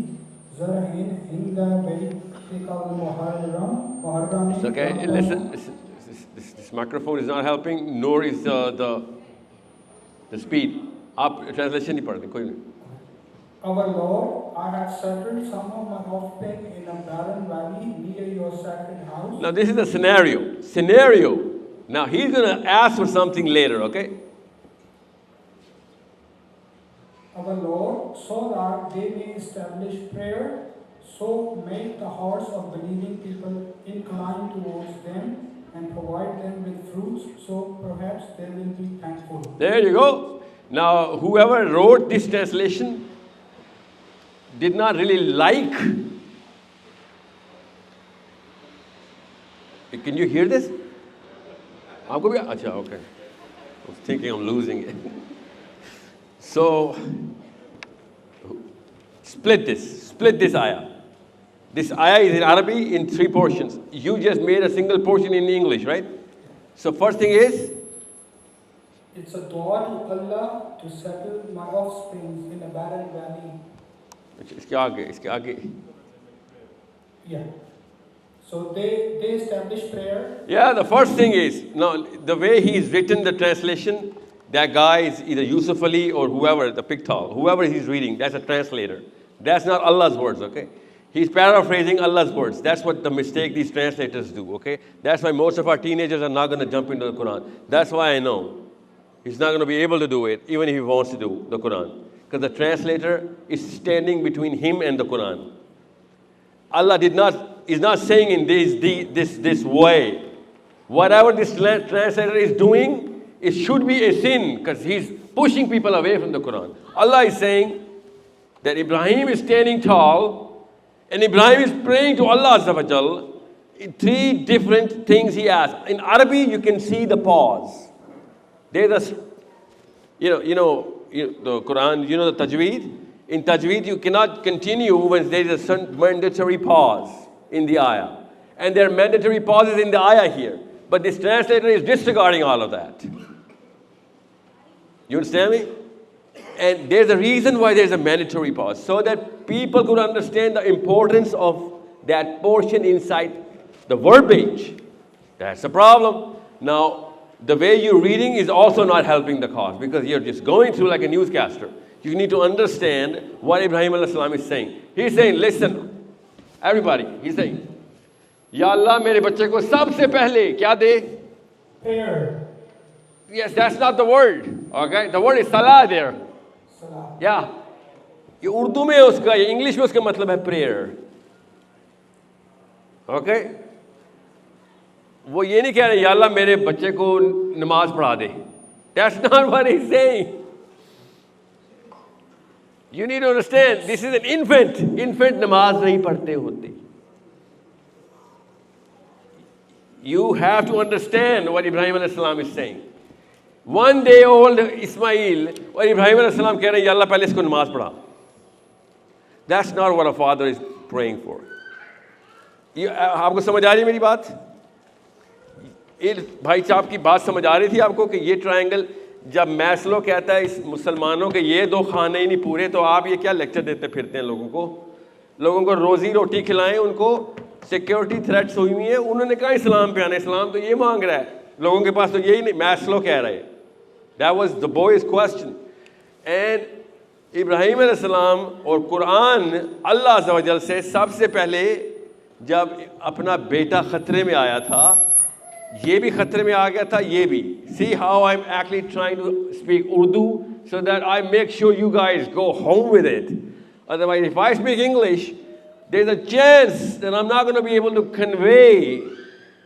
S5: زرع عند بيتك المحرم.
S1: It's okay, listen, this microphone is not helping, nor is the speed. Up translation नहीं पढ़नी कोई नहीं.
S5: Our Lord, I have settled some of my offspring in a barren valley near your sacred house.
S1: Now this is the scenario. Now he's going to ask for something later, okay?
S5: Our Lord, so that they may establish prayer, so make the hearts of believing people incline towards them and provide them with fruits, so perhaps they will be thankful.
S1: There you go. Now whoever wrote this translation did not really like. Can you hear this? Okay. I was thinking I'm losing it. So, split this ayah. This ayah is in Arabic in 3 portions. You just made a single portion in English, right? So first thing is?
S5: It's a dua to Allah to settle my offspring in a barren valley.
S1: इसके आगे
S5: Yeah. So they establish prayer.
S1: Yeah, the first thing is, now the way he's written the translation, that guy is either Yusuf Ali or whoever, the Pictal, whoever he's reading, that's a translator. That's not Allah's words, okay? He's paraphrasing Allah's words. That's what the mistake these translators do, okay? That's why most of our teenagers are not going to jump into the Quran. That's why I know he's not going to be able to do it, even if he wants to do the Quran. Because the translator is standing between him and the Quran. Allah is not saying in this way. Whatever this translator is doing, it should be a sin because he's pushing people away from the Quran. Allah is saying that Ibrahim is standing tall and Ibrahim is praying to Allah Azza wa Jal. Three different things he asked. In Arabic, you can see the pause. There's a, the Quran, the Tajweed. In Tajweed, you cannot continue when there is a mandatory pause in the ayah. And there are mandatory pauses in the ayah here. But this translator is disregarding all of that. You understand me? And there's a reason why there's a mandatory pause. So that people could understand the importance of that portion inside the verbiage. That's the problem. Now, the way you're reading is also not helping the cause because you're just going through like a newscaster. You need to understand what Ibrahim alayhi salam is saying. He's saying, listen, everybody, he's saying, Ya Allah, mere bachche ko sabse pehle kya de?
S5: Prayer.
S1: Yes, that's not the word. Okay? The word is salah there.
S5: Salah.
S1: Yeah. ये उर्दू में उसका, ये English में उसका मतलब है prayer. Okay? वो ये नहीं कह रहे, या अल्लाह मेरे बच्चे को नमाज पढ़ा दे. That's not what he's saying. You need to understand, this is an infant. Infant namaz nahi padhte hote. You have to understand what Ibrahim alayhi salam is saying. 1 day old Ismail और Ibrahim alayhi salam कह रहे हैं, या अल्लाह पहले इसको नमाज पढ़ा. That's not what a father is praying for. आपको समझ आ रही है मेरी बात? भाई साहब की बात समझ आ रही थी आपको कि ये ट्रायंगल जब मैस्लो कहता है इस मुसलमानों के ये दो खाने ही नहीं पूरे तो आप ये क्या लेक्चर देते फिरते हैं लोगों को रोजी रोटी खिलाएं उनको सिक्योरिटी थ्रेट्स हुई हुई है उन्होंने कहा इस्लाम पे आना इस्लाम तो ये मांग रहा है लोगों के पास तो यही नहीं मैस्लो कह रहे हैं that was the boys question and Ibrahim अलैहिस्सलाम और कुरान अल्लाह अज़्ज़ा व जल से सबसे पहले जब अपना बेटा खतरे में आया था ये भी खतरे में आ गया था ये भी see how I'm actually trying to speak Urdu so that I make sure you guys go home with it otherwise if I speak English there's a chance that I'm not going to be able to convey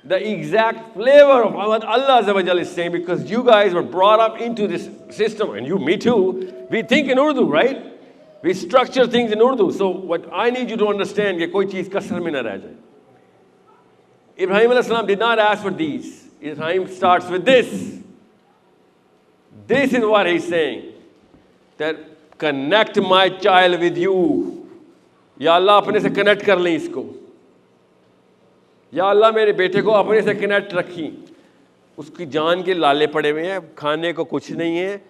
S1: the exact flavor of what Allah Azza wa Jal is saying because you guys were brought up into this system and you me too we think in Urdu right we structure things in Urdu so what I need you to understand कि कोई चीज़ कसर में न रह जाए Ibrahim alayhi salam did not ask for these. Ibrahim starts with this. This is what he's saying. That connect my child with you. Ya Allah अपने से connect कर लें इसको. या अल्लाह मेरे बेटे को अपने से connect रखी. उसकी जान के लाले पड़े हुए हैं, खाने को कुछ नहीं है,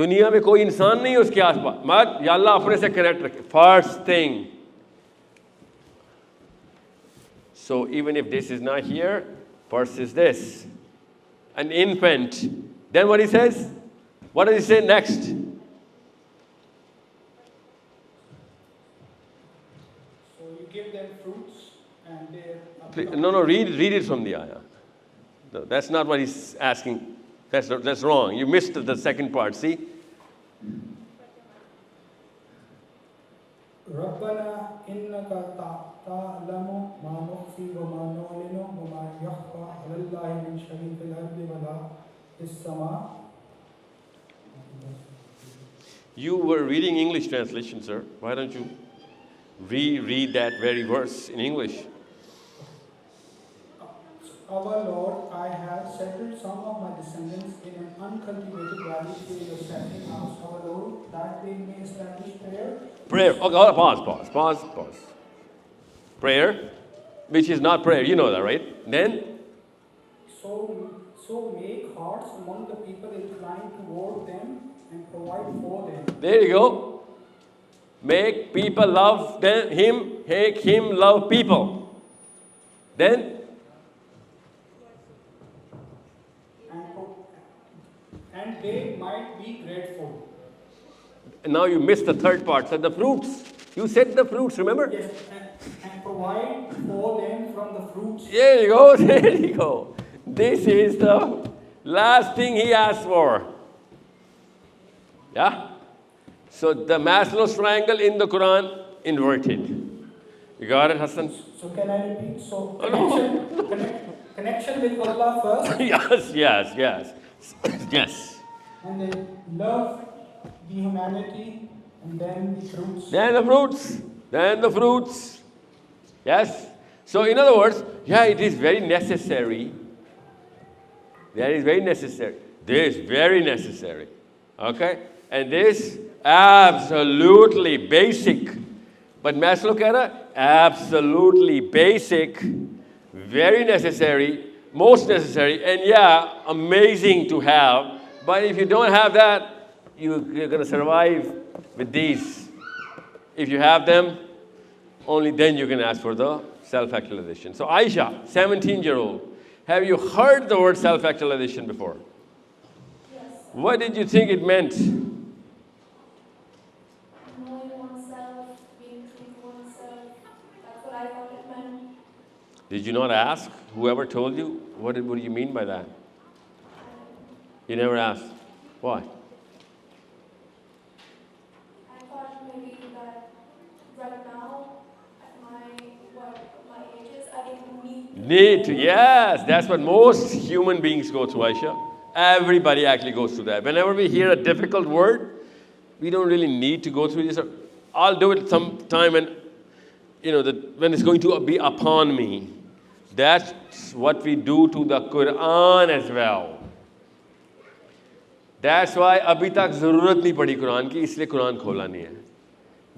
S1: दुनिया में कोई इंसान नहीं है उसके आसपास. मत या अल्लाह अपने से connect रखे. First thing. So even if this is not here, first is this. An infant. Then what he says? What does he say next?
S5: So you give them fruits and they...
S1: No, read it from the ayah. No, that's not what he's asking. That's wrong. You missed the second part, see?
S5: ربنا إنك تعلم ما نخفي وما نعلن وما يخفى على الله من شيء في الأرض ولا في السماء.
S1: You were reading English translation, sir. Why don't you reread that very verse in English?
S5: Our Lord, I have settled some of my descendants in an uncultivated valley through your setting house, our Lord, that they may establish prayer.
S1: Prayer. Okay, pause. Prayer, which is not prayer. You know that, right? Then?
S5: So make hearts among the people inclined toward them and provide for them.
S1: There you go. Make people love him, make him love people. Then,
S5: and they might be grateful.
S1: now you missed the third part. So the fruits. You said the fruits, remember?
S5: Yes, and provide for them from the fruits.
S1: There you go, there you go. This is the last thing he asked for. Yeah? So the Maslow's triangle in the Quran, inverted. You got it, Hassan?
S5: So can I repeat? So
S1: Oh,
S5: connection with Allah first.
S1: Yes, yes, yes. Yes.
S5: And then love the humanity, and then the fruits.
S1: Then the fruits. Then the fruits. Yes. So in other words, yeah, it is very necessary. That is very necessary. This is very necessary. Okay? And this absolutely basic. But Maslow keh raha, absolutely basic, very necessary, most necessary, and yeah, amazing to have. But if you don't have that, you're going to survive with these. If you have them, only then you can ask for the self-actualization. So Aisha, 17-year-old, have you heard the word self-actualization before?
S10: Yes.
S1: What did you think it meant?
S10: Knowing oneself, being true to oneself. That's what I thought it meant.
S1: Did you not ask whoever told you? What do you mean by that? You never asked. Why?
S10: I thought maybe that right now, at my ages, I don't need to.
S1: Yes, that's what most human beings go through, Aisha. Everybody actually goes through that. Whenever we hear a difficult word, we don't really need to go through this. I'll do it sometime when, when it's going to be upon me. That's what we do to the Quran as well. That's why अभी तक ज़रूरत नहीं पड़ी कुरान की, इसलिए कुरान खोला नहीं है.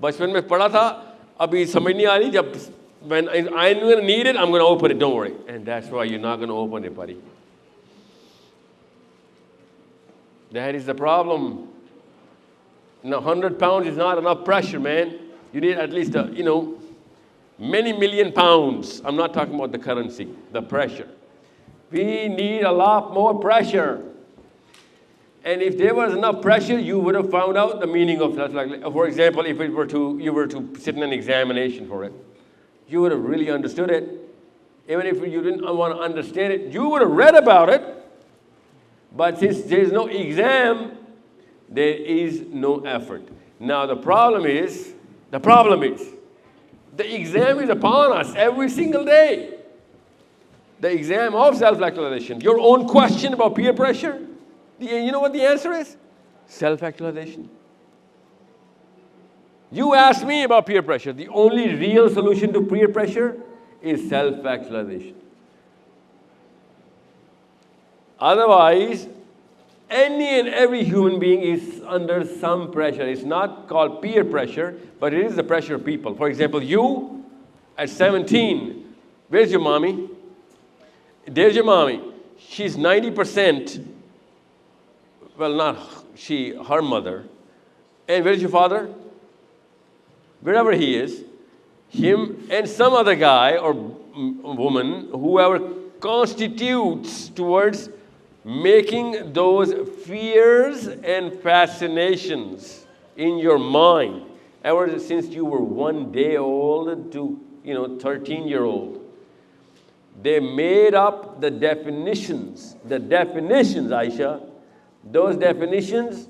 S1: बचपन में पढ़ा था, अभी समझ नहीं आ रही. जब when I'm going to need it, I'm going to open it. Don't worry. And that's why you're not going to open it, buddy. That is the problem. Now, 100 pounds is not enough pressure, man. You need at least, many million pounds. I'm not talking about the currency, the pressure. We need a lot more pressure. And if there was enough pressure, you would have found out the meaning of that. Like, for example, if you were to sit in an examination for it, you would have really understood it. Even if you didn't want to understand it, you would have read about it. But since there is no exam, there is no effort. Now the problem is, the exam is upon us every single day. The exam of self-actualization. Your own question about peer pressure. You know what the answer is? Self-actualization. You asked me about peer pressure. The only real solution to peer pressure is self-actualization. Otherwise, any and every human being is under some pressure. It's not called peer pressure, but it is the pressure of people. For example, you at 17, where's your mommy? There's your mommy. She's 90%. Well, not she, her mother. And where's your father? Wherever he is, him and some other guy or woman, whoever constitutes towards making those fears and fascinations in your mind ever since you were 1 day old to 13-year-old. They made up the definitions, Aisha. Those definitions,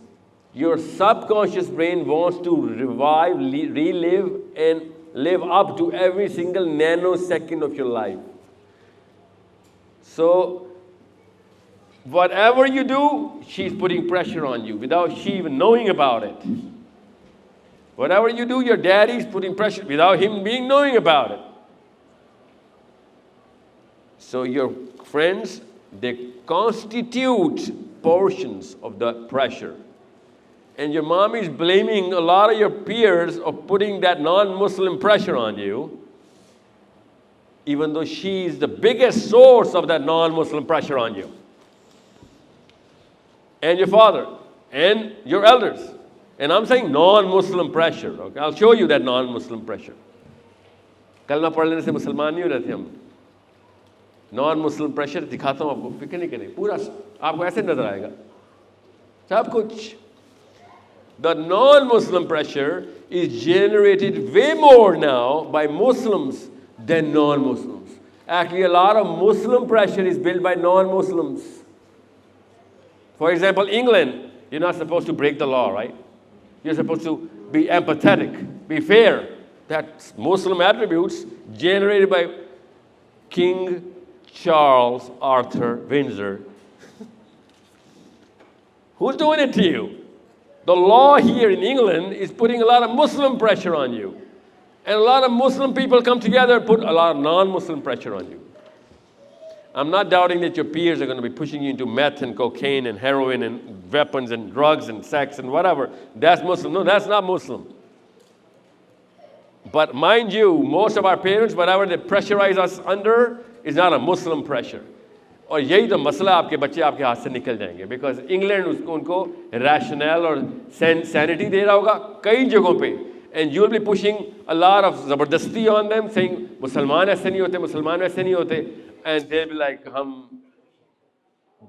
S1: your subconscious brain wants to revive, relive, and live up to every single nanosecond of your life. So, whatever you do, she's putting pressure on you without she even knowing about it. Whatever you do, your daddy's putting pressure without him knowing about it. So your friends, they constitute portions of the pressure. And your mom is blaming a lot of your peers of putting that non-Muslim pressure on you, even though she is the biggest source of that non-Muslim pressure on you. And your father, and your elders. And I'm saying non-Muslim pressure. Okay? I'll show you that non-Muslim pressure. कलमा पढ़ लेने से मुसलमान नहीं हो जाते हम. Non Muslim pressure दिखाता हूँ आपको, फिक्र नहीं करें, पूरा आपको ऐसे नजर आएगा सब कुछ. The non-Muslim pressure is generated way more now by Muslims than non-Muslims. Actually, a lot of Muslim pressure is built by non-Muslims. For example, England, you're not supposed to break the law, right? You're supposed to be empathetic, be fair. That's Muslim attributes generated by King Charles Arthur Windsor. Who's doing it to you? The law here in England is putting a lot of Muslim pressure on you. And a lot of Muslim people come together and put a lot of non-Muslim pressure on you. I'm not doubting that your peers are going to be pushing you into meth and cocaine and heroin and weapons and drugs and sex and whatever. That's Muslim. No, that's not Muslim. But mind you, most of our parents, whatever they pressurize us under, is not a Muslim pressure. और यही तो मसला, आपके बच्चे आपके हाथ से निकल जाएंगे, बिकॉज इंग्लैंड उनको रैशनल और सैनिटी दे रहा होगा कई जगहों पे, and you will be pushing a lot of ज़बरदस्ती ऑन देम, सेइंग मुसलमान ऐसे नहीं होते, मुसलमान वैसे नहीं होते, एंड दे बी लाइक हम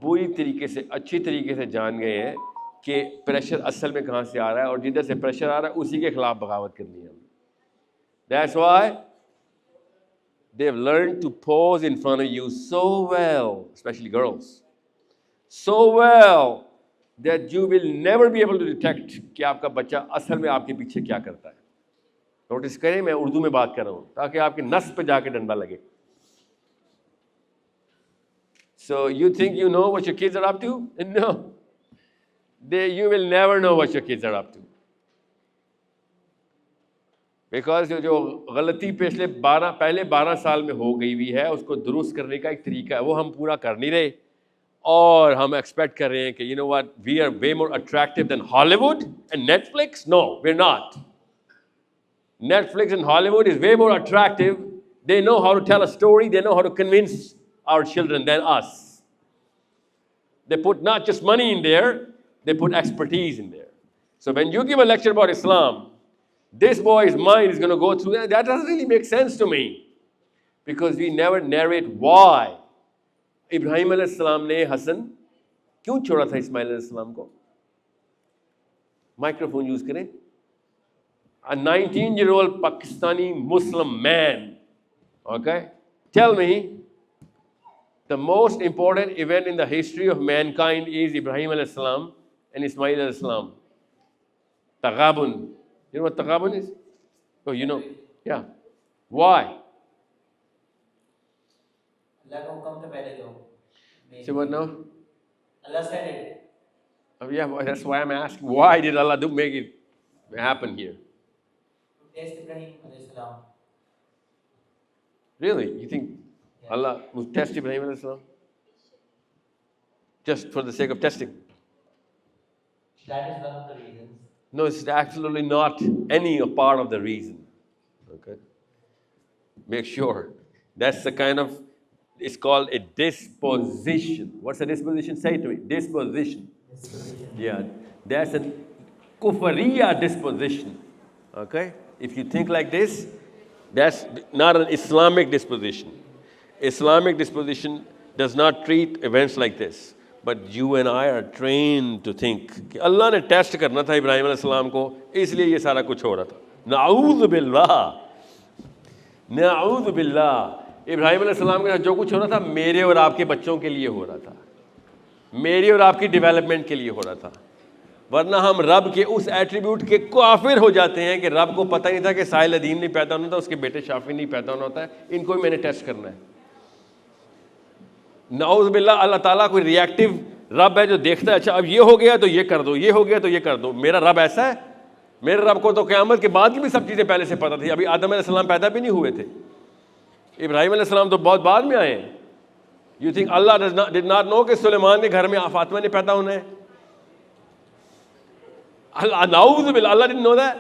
S1: बुरी तरीके से अच्छी तरीके से जान गए हैं कि प्रेशर असल में कहाँ से आ रहा है, और जिधर से प्रेशर आ रहा है उसी के खिलाफ बगावत करनी है. That's why they've learned to pose in front of you so well, especially girls, so well that you will never be able to detect कि आपका बच्चा असल में आपके पीछे क्या करता है. नोटिस करें, मैं उर्दू में बात कर रहा हूँ ताकि आपके नस पे जाके डंडा लगे. So you think you know what your kids are up to? No, you will never know what your kids are up to. Because जो गलती पहले 12 साल में हो गई हुई है, उसको दुरुस्त करने का एक तरीका है, वो हम पूरा कर नहीं रहे, और हम एक्सपेक्ट कर रहे हैं कि you know what, we are way more attractive than Hollywood and Netflix. No, we are not. Netflix and Hollywood is way more attractive. They know how to tell a story, they know how to convince our children than us. They put not just money in there, they put expertise in there. So when you give a lecture about Islam, this boy's mind is going to go through that. That doesn't really make sense to me, because we never narrate why Ibrahim alayhi salam ne Hassan क्यों छोड़ा था Ismail alayhi salam को. Microphone use करें. A 19-year-old Pakistani Muslim man, okay, tell me the most important event in the history of mankind is Ibrahim alayhi salam and Ismail alayhi salam. Taghabun. You know what taghabun is? Oh, you know? Yeah. Why? Say what now?
S8: Allah said it.
S1: Oh, yeah, well, that's why I'm asking. Why did Allah make it happen here?
S8: Test Ibrahim alayhi salam.
S1: Really? You think Allah will test Ibrahim alayhi salam? Just for the sake of testing?
S8: That is one of the reasons.
S1: No, it's absolutely not any part of the reason. Okay? Make sure. That's the kind of, it's called a disposition. What's a disposition? Say it to me. Disposition. Yeah. That's a kufariya disposition. Okay? If you think like this, that's not an Islamic disposition. Islamic disposition does not treat events like this. But you and I are trained to think कि अल्लाह ने test करना था इब्राहिम अलैहिस्सलाम को, इसलिए ये सारा कुछ हो रहा था. नाऊज़ बिल्लाह, नाऊज़ बिल्लाह. इब्राहिम अलैहिस्सलाम के साथ जो कुछ हो रहा था मेरे और आपके बच्चों के लिए हो रहा था, मेरी और आपकी डेवलपमेंट के लिए हो रहा था. वरना हम रब के उस एट्रीब्यूट के काफिर हो जाते हैं कि रब को पता नहीं था कि साहिल अदीम नहीं पैदा होना था, उसके बेटे शाफी नहीं पैदा होना होता है, इनको भी मैंने टेस्ट करना है. नाउज़ बिल्लाह, अल्लाह ताला कोई रिएक्टिव रब है जो देखता है, अच्छा अब ये हो गया तो ये कर दो, ये हो गया तो ये कर दो. मेरा रब ऐसा है? मेरे रब को तो क़यामत के बाद की भी सब चीज़ें पहले से पता थी. अभी आदम अलैहिस्सलाम पैदा भी नहीं हुए थे, इब्राहिम अलैहिस्सलाम तो बहुत बाद में आए हैं. You think Allah did not know कि सुलेमान के घर में फातिमा ने पैदा होना है? नाउज़ बिल्लाह, अल्लाह डिडंट नो दैट.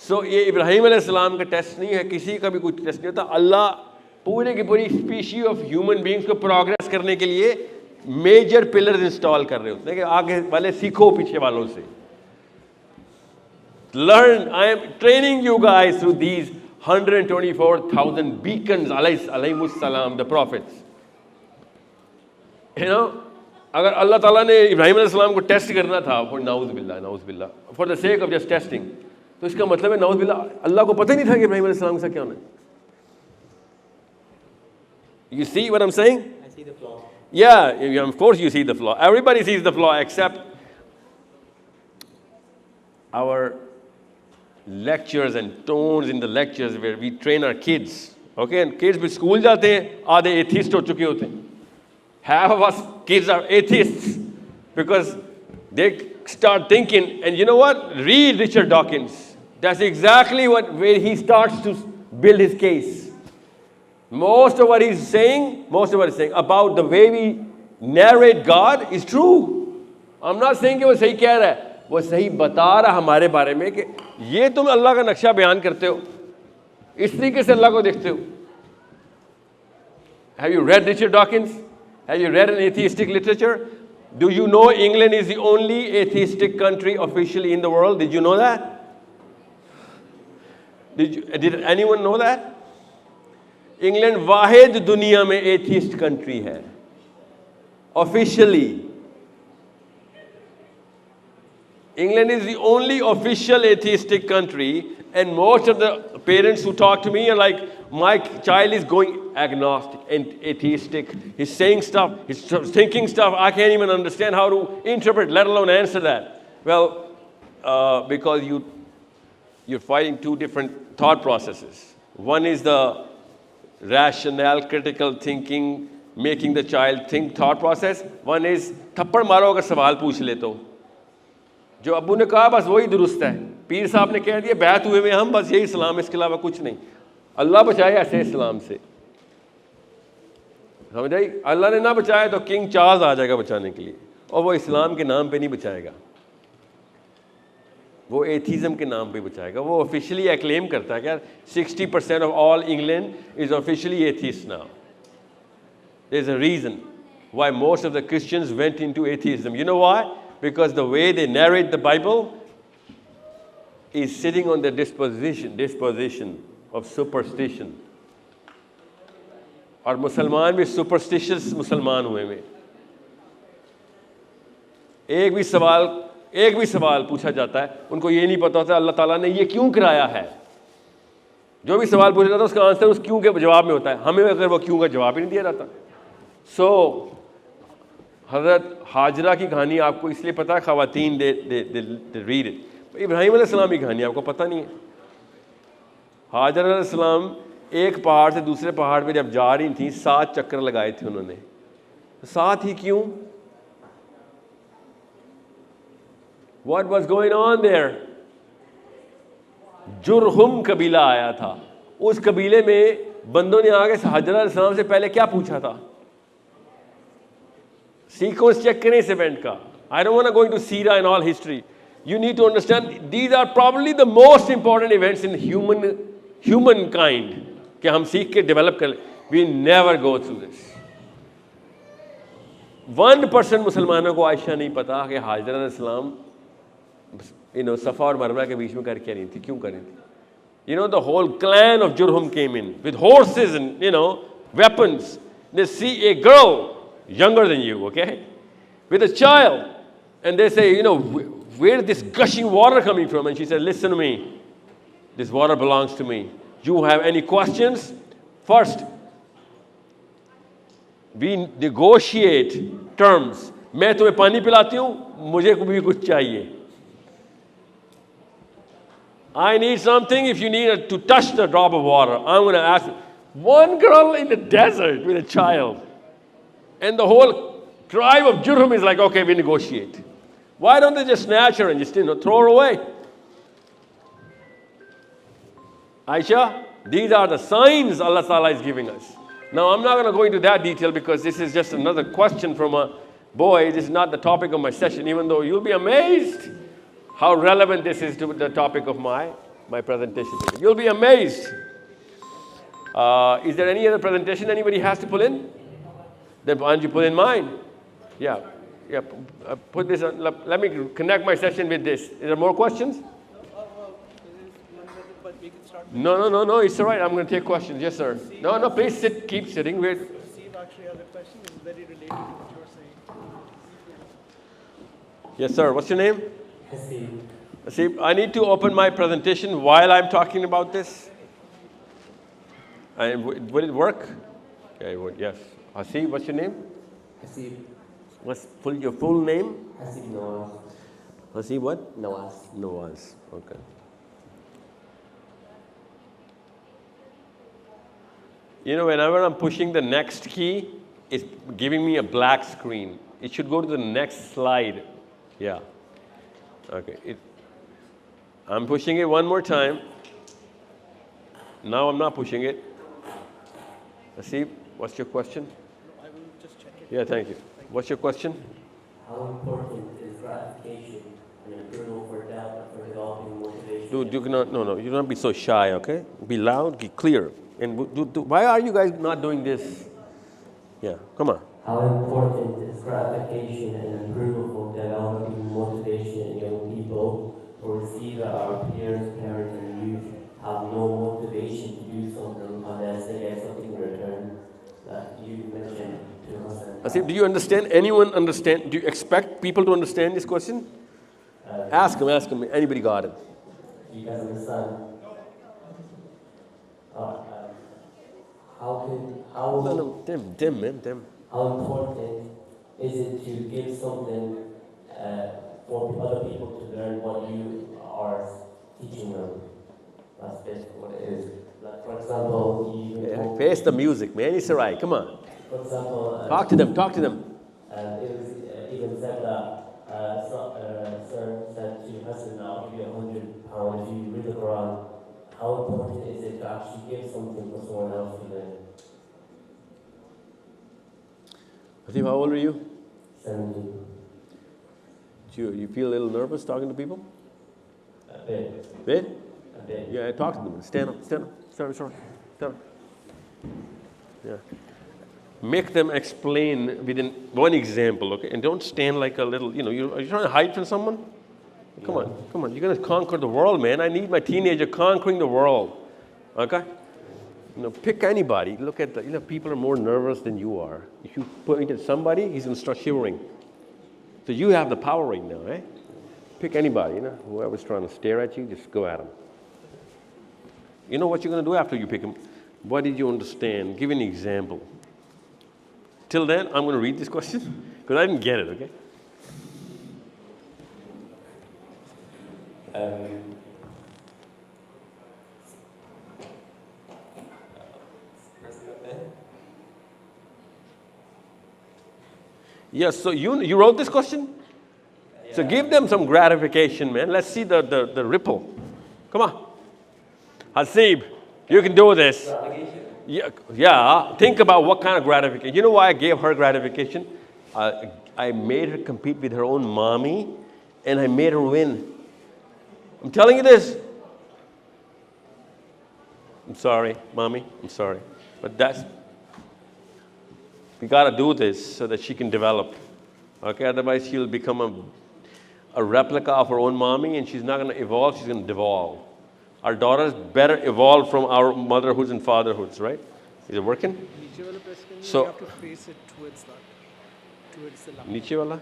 S1: सो ये इब्राहिम अलैहिस्सलाम का टेस्ट नहीं है, किसी का भी कुछ टेस्ट नहीं होता. अल्लाह पूरे की पूरी स्पीशी ऑफ ह्यूमन बींग्स को प्रोग्रेस करने के लिए मेजर पिलर्स इंस्टॉल कर रहे होते हैं कि आगे वाले सीखो पीछे वालों से. Learn, I am training you guys through these 124,000 beacons, alayhimus salam, the prophets. You know, अगर अल्लाह ताला ने इब्राहिम अलैहिस्सलाम को टेस्ट करना था फॉर नाउज़ बिल्लाह for the sake of just testing, तो इसका मतलब है नाउज़ बिल्लाह अल्लाह को पता ही नहीं था कि इब्राहिम अलैहिस्सलाम के साथ क्या होना है. You see what I'm saying?
S7: I see the flaw.
S1: Yeah, of course you see the flaw. Everybody sees the flaw except our lectures and tones in the lectures where we train our kids. Okay, and kids भी school जाते हैं आधे atheist हो चुके होते हैं. Half of us kids are atheists because they start thinking, and you know what? Read Richard Dawkins. That's exactly where he starts to build his case. Most of what he's saying about the way we narrate God is true. I'm not saying कि वो सही कह रहा है, वो सही बता रहा हमारे बारे में कि ये तुम अल्लाह का नक्शा बयान करते हो, इस तरीके से अल्लाह को देखते हो. Have you read Richard Dawkins? Have you read an atheistic literature? Do you know England is the only atheistic country officially in the world? Did you know that? Did anyone know that? England वाहिद दुनिया में atheist country है officially. England is the only official atheistic country, and most of the parents who talk to me are like, my child is going agnostic and atheistic. He's saying stuff, he's thinking stuff I can't even understand how to interpret, let alone answer that. Well, because you're fighting two different thought processes. One is the rational, critical thinking, making the child think thought process. One is थप्पड़ मारो अगर सवाल पूछ ले तो. जो अब्बू ने कहा बस वही दुरुस्त है, पीर साहब ने कह दिया बैत हुए में हम बस यही इस्लाम, इसके अलावा कुछ नहीं. अल्लाह बचाए ऐसे इस्लाम से, समझ आई? अल्लाह ने ना बचाया तो किंग चार्ल्स आ जाएगा बचाने के लिए, और वो इस्लाम के नाम पे नहीं बचाएगा, वो एथीज़म के नाम पे बचाएगा. वो ऑफिशियली एक्लेम करता है कि यार 60% of all England is officially atheist now. There is a reason why most of the Christians went into atheism. You know why? Because the way they narrate the Bible is sitting on the disposition of superstition. और मुसलमान भी superstitious मुसलमान हुए में. एक भी सवाल पूछा जाता है, उनको ये नहीं पता होता अल्लाह ताला ने ये क्यों कराया है. जो भी सवाल पूछा जाता है उसका आंसर उस क्यों के जवाब में होता है. हमें अगर वो क्यों का जवाब ही नहीं दिया जाता. सो हज़रत हाजरा की कहानी आपको इसलिए पता है, ख़वातीन दे रीड इट. इब्राहिम अलैहिस्सलाम की कहानी आपको पता नहीं है. हाजरा अलैहिस्सलाम एक पहाड़ से दूसरे पहाड़ पे जब जा रही थी 7 चक्कर लगाए थे उन्होंने. 7 ही क्यों? What was going on there? जुरहुम कबीला आया था. उस कबीले में बंदों ने आगे हाजरा अलैहिस्सलाम से पहले क्या पूछा था? सीक्वेंस चेक करें इस इवेंट का. I don't want to go into Syria and all history. You need to understand these are probably the most important events in humankind कि हम सीख के डेवलप कर. We never go through this. 1% मुसलमानों को आयशा नहीं पता कि हाजरा अलैहिस्सलाम सफ़ा और मरवा के बीच में कर क्या रही थी, क्यों कर रही थी. The whole clan of Jurhum came in with horses and weapons. They see a girl younger than you, okay, with a child, and they say, where is this gushing water coming from? And she said, listen to me, this water belongs to me. You have any questions? First, we negotiate terms. मैं तुम्हें पानी पिलाती हूँ, मुझे भी कुछ चाहिए. I need something. If you need to touch the drop of water, I'm going to ask. One girl in the desert with a child, and the whole tribe of Jurhum is like, okay, we negotiate. Why don't they just snatch her and just throw her away? Aisha, these are the signs Allah Ta'ala is giving us. Now, I'm not going to go into that detail because this is just another question from a boy. This is not the topic of my session, even though you'll be amazed how relevant this is to the topic of my presentation. You'll be amazed. Is there any other presentation anybody has to pull in? Then why don't you put in mine? Yeah. Put this on. Let me connect my session with this. Is there more questions? No. It's all right. I'm going to take questions. Yes, sir. No. Please sit. Keep sitting.
S9: Steve actually has a question. It's very related to what you were
S1: Yes, sir. What's your name?
S7: Hasib.
S1: See, I need to open my presentation while I'm talking about this. Would it work? Yeah, it would. Yes. Hasib, what's your name?
S7: Hasib.
S1: What's your full name?
S7: Hasib Nawaz.
S1: Hasib what?
S7: Nawaz.
S1: Nawaz. Okay. You know, whenever I'm pushing the next key, it's giving me a black screen. It should go to the next slide. Yeah. Okay. I'm pushing it one more time. Now I'm not pushing it. Hasib, what's your question?
S9: I will just check it.
S1: Yeah, thank you. What's your question?
S7: How important is gratification and approval for developing motivation?
S1: Dude, you cannot, no, you don't be so shy, okay? Be loud, be clear. And why are you guys not doing this? Yeah, come on.
S7: How important is gratification and approval for developing motivation in young people who see that our peers, parents, and youth have no motivation to do something unless they get something in return that you mentioned to us?
S1: Asif, do you understand? Anyone understand? Do you expect people to understand this question? Ask them. Anybody got it?
S7: You guys understand?
S1: Them.
S7: How important is it to give something for other people to learn what you are teaching them? That's basically what it is. Like, for example,
S1: Face the music, man. It's all right. Come on.
S7: For example,
S1: talk to them.
S7: It was even said that sir said to Hassan, I'll give you £100 if you read the Quran. How important is it to actually give something for someone else to learn?
S1: Hasib, how old are you?
S7: 17.
S1: You feel a little nervous talking to people?
S7: A bit.
S1: Bit?
S7: A bit.
S1: Yeah, talk to them. Stand up. Sorry. Stand up. Yeah. Make them explain within one example, okay? And don't stand like a little, are you trying to hide from someone? Come on. You're going to conquer the world, man. I need my teenager conquering the world, okay? Pick anybody. Look at people are more nervous than you are. If you point at somebody, he's going to start shivering. So you have the power right now, eh? Pick anybody, whoever's trying to stare at you, just go at him. You know what you're going to do after you pick him? What did you understand? Give an example. Till then, I'm going to read this question because I didn't get it, okay? Yes, so you wrote this question? Yeah. So give them some gratification, man. Let's see the ripple. Come on. Hasib, you can do this. Yeah. Think about what kind of gratification. You know why I gave her gratification? I made her compete with her own mommy, and I made her win. I'm telling you this. I'm sorry, mommy. I'm sorry. But we got to do this so that she can develop. Okay, otherwise she'll become a replica of her own mommy, and she's not going to evolve, she's going to devolve. Our daughters better evolve from our motherhoods and fatherhoods, right? Is it working? So,
S9: you have to face it towards the line.
S1: Niche wala?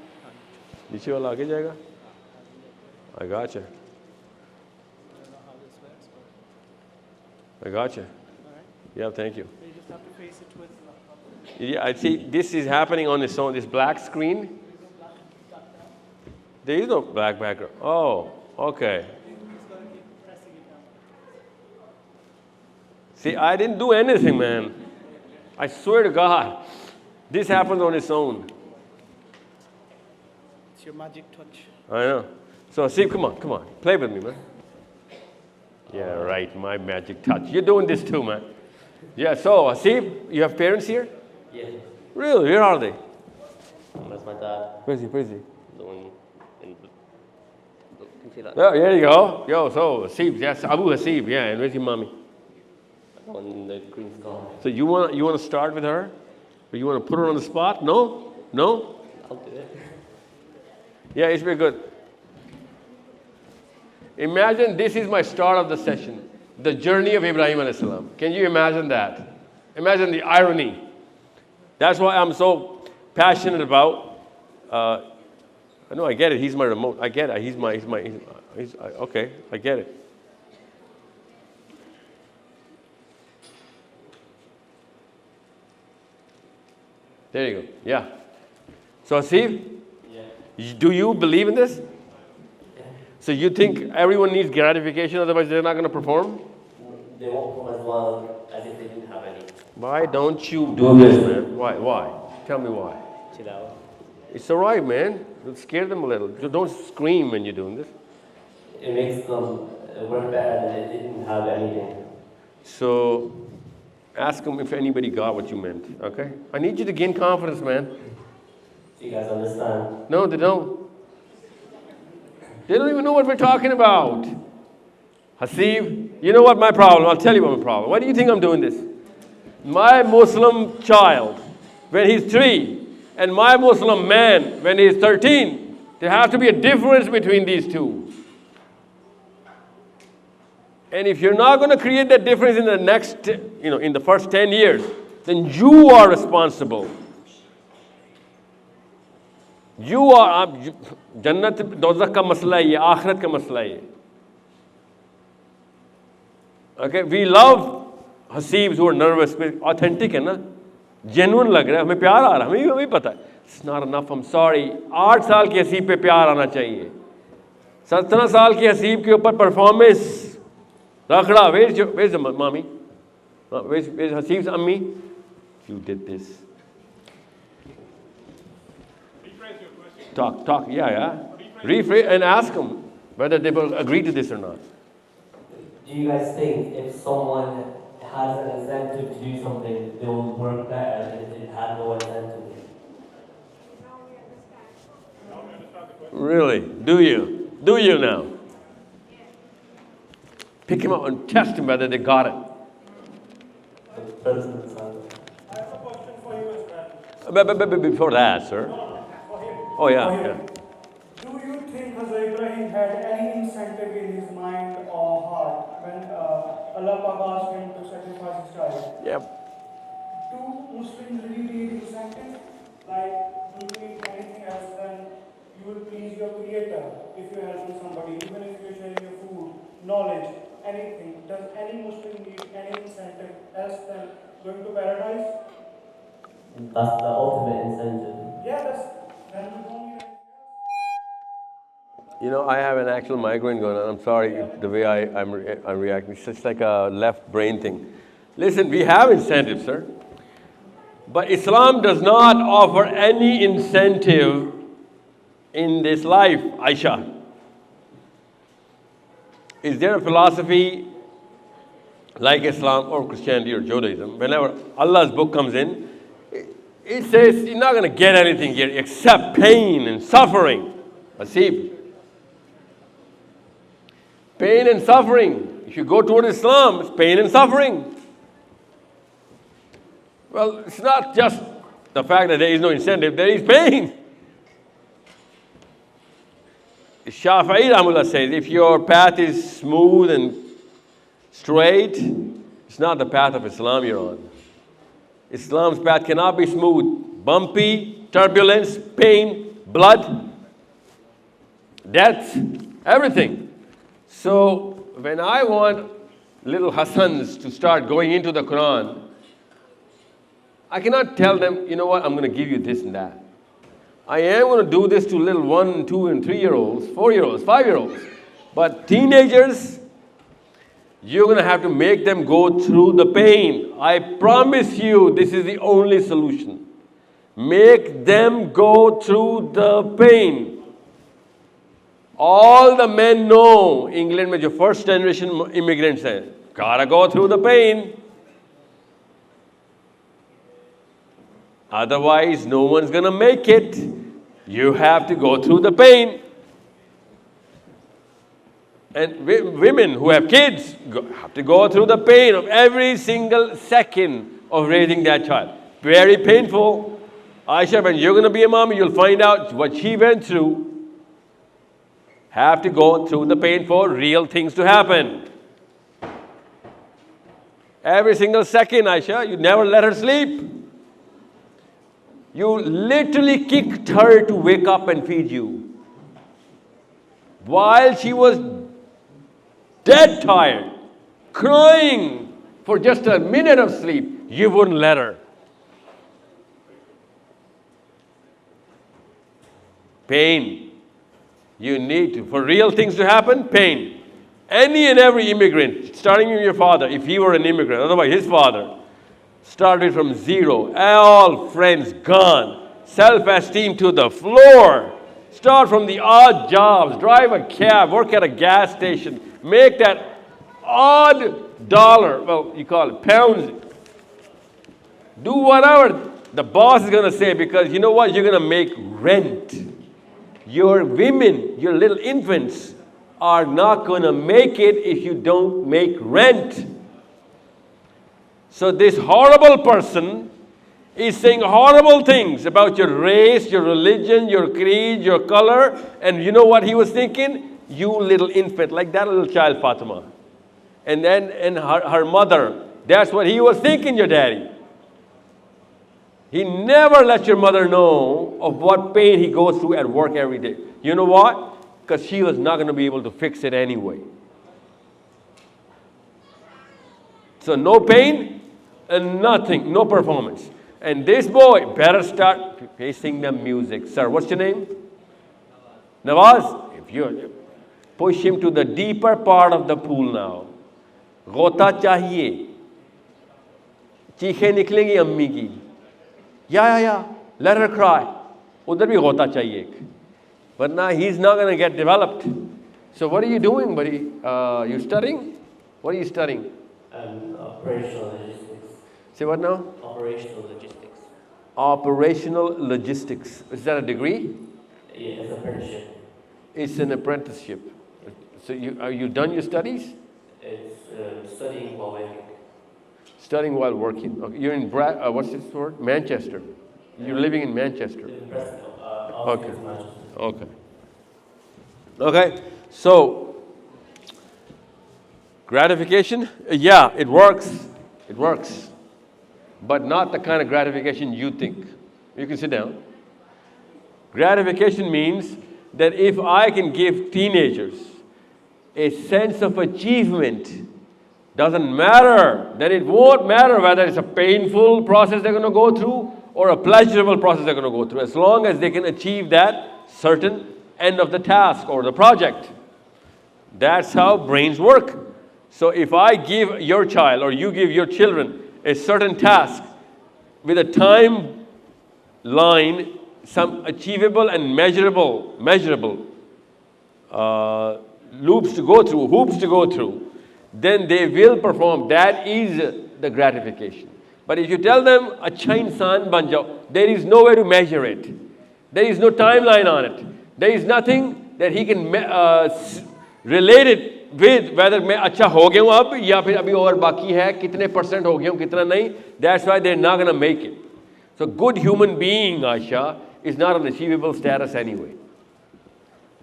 S1: Niche wala aage jayega? I gotcha. I gotcha. Yeah, thank you.
S9: You just have to face it towards the line.
S1: Yeah, I see this is happening on its own, this black screen. There is no black background. Oh, okay. See, I didn't do anything, man. I swear to God. This happens on its own.
S9: It's your magic touch.
S1: I know. So, see, come on. Play with me, man. Yeah, right, my magic touch. You're doing this too, man. Yeah, so, see, you have parents here?
S7: Yeah.
S1: Really? Where are they?
S7: That's my dad.
S1: Where's he?
S7: The one in the... Can you see that?
S1: Oh, here you go. So, Hasib, yes, Abu Hasib, yeah, and where's your mommy?
S7: The one in the green scarf.
S1: So you want to start with her? Or you want to put her on the spot? No?
S7: I'll do it.
S1: Yeah, it's very good. Imagine this is my start of the session. The journey of Ibrahim alayhi salam. Can you imagine that? Imagine the irony. That's why I'm so passionate about No, I get it. He's my remote. I get it. Okay, I get it. There you go. Yeah. So, Steve, do you believe in this? So you think everyone needs gratification, otherwise they're not going to perform?
S7: They won't perform as well as if they didn't have any.
S1: Why don't you do this, man? Why? Tell me why.
S7: Chill out.
S1: It's all right, man. Scare them a little. Don't scream when you're doing this.
S7: It makes them work better than if they didn't have anything.
S1: So ask them if anybody got what you meant, okay? I need you to gain confidence, man.
S7: So you guys understand?
S1: No, they don't. They don't even know what we're talking about. Hasib, you know what my problem? I'll tell you what my problem. Why do you think I'm doing this? My Muslim child, when he's 3, and my Muslim man, when he's 13, there has to be a difference between these two. And if you're not going to create that difference in the next, in the first 10 years, then you are responsible. You are, Jannat dozakh ka masla hai, akhirat ka masla hai. Okay, we love Hasibs who are nervous, authentic है ना, genuine लग रहा है, हमें प्यार आ रहा है, हमें भी पता है. It's not enough, I'm sorry. 8 साल की हसीब पे प्यार आना चाहिए. 17 साल की हसीब के ऊपर performance Rakhra. Where's the mommy? Where's Hasib's ammi? You did this. Talk, yeah. Rephrase and ask them whether they will agree to this or not.
S7: Do you guys think if someone has an incentive to do something, they will work better than if they had no incentive?
S1: Really? Do you? Do you now? Pick him up and test him whether they got it.
S7: I have a question for you as well.
S1: But before that, sir. Oh, yeah.
S5: Do you think Hazrat Ibrahim had any incentive in his mind or heart when Allah asked him to sacrifice his child?
S1: Yep.
S5: Do Muslims really need incentive? Like, do you need anything else than you will please your Creator if you're helping somebody, even if you're sharing your food, knowledge, anything? Does any Muslim need any incentive else than going to paradise?
S7: That's the ultimate incentive.
S5: Yeah, then we don't need anything else.
S1: I have an actual migraine going on. I'm sorry the way I'm reacting. It's just like a left brain thing. Listen, we have incentives, sir. But Islam does not offer any incentive in this life, Aisha. Is there a philosophy like Islam or Christianity or Judaism? Whenever Allah's book comes in, it says you're not going to get anything here except pain and suffering. Asif. Pain and suffering. If you go toward Islam, it's pain and suffering. Well, it's not just the fact that there is no incentive, there is pain. Shafi'i Rahmullah says, if your path is smooth and straight, it's not the path of Islam you're on. Islam's path cannot be smooth. Bumpy, turbulence, pain, blood, death, everything. So when I want little Hassans to start going into the Quran, I cannot tell them, you know what, I'm going to give you this and that. I am going to do this to little 1, 2, and 3-year-olds, 4-year-olds, 5-year-olds. But teenagers, you're going to have to make them go through the pain. I promise you, this is the only solution. Make them go through the pain. All the men know, England में जो first generation immigrants हैं, gotta go through the pain. Otherwise, no one's gonna make it. You have to go through the pain. And women who have kids have to go through the pain of every single second of raising that child. Very painful. Aisha, when you're going to be a mom, you'll find out what she went through. Have to go through the pain for real things to happen. Every single second, Aisha, you never let her sleep. You literally kicked her to wake up and feed you. while she was dead tired, crying for just a minute of sleep, you wouldn't let her. Pain. You need to. For real things to happen, pain. Any and every immigrant, starting with your father, if he were an immigrant, otherwise his father, started from zero, all friends gone, self-esteem to the floor. Start from the odd jobs, drive a cab, work at a gas station, make that odd dollar, well, you call it pounds. Do whatever the boss is going to say, because you know what? You're going to make rent. Your women, your little infants, are not going to make it if you don't make rent. So this horrible person is saying horrible things about your race, your religion, your creed, your color. And you know what he was thinking? You little infant, like that little child Fatima. And then her mother, that's what he was thinking, your daddy. He never let your mother know of what pain he goes through at work every day. You know what? Because she was not going to be able to fix it anyway. So no pain and nothing, no performance. And this boy better start facing the music. Sir, what's your name? Nawaz. If you push him to the deeper part of the pool now. Gota chahiye. Cheekhe niklengi ammi ki. Yeah. Let her cry. Udhar bhi gota chahiye. But now he's not going to get developed. So what are you doing, buddy? You studying? What are you studying?
S7: Operational logistics.
S1: Say what now?
S7: Operational logistics.
S1: Operational logistics. Is that a degree?
S7: Yeah, it's an apprenticeship.
S1: It's an apprenticeship. So are you done your studies?
S7: It's studying while working.
S1: Studying while working. Okay. You're in what's this word? Manchester. You're living in Manchester.
S7: In Preston,
S1: Okay.
S7: Manchester.
S1: Okay. So gratification, yeah, it works. It works. But not the kind of gratification you think. You can sit down. Gratification means that if I can give teenagers a sense of achievement, doesn't matter, then it won't matter whether it's a painful process they're going to go through or a pleasurable process they're going to go through, as long as they can achieve that certain end of the task or the project. That's how brains work. So if I give your child or you give your children a certain task with a time line, some achievable and measurable loops to go through, hoops to go through, then they will perform. That is the gratification. But if you tell them, "Acha insaan ban jao," there is no way to measure it. There is no timeline on it. There is nothing that he can relate it with, whether मैं अच्छा हो गया हूँ अब या फिर अभी और बाकी है, कितने % हो गया हूँ, कितना नहीं. That's why they're not going to make it. So good human being, Aisha, is not an achievable status anyway.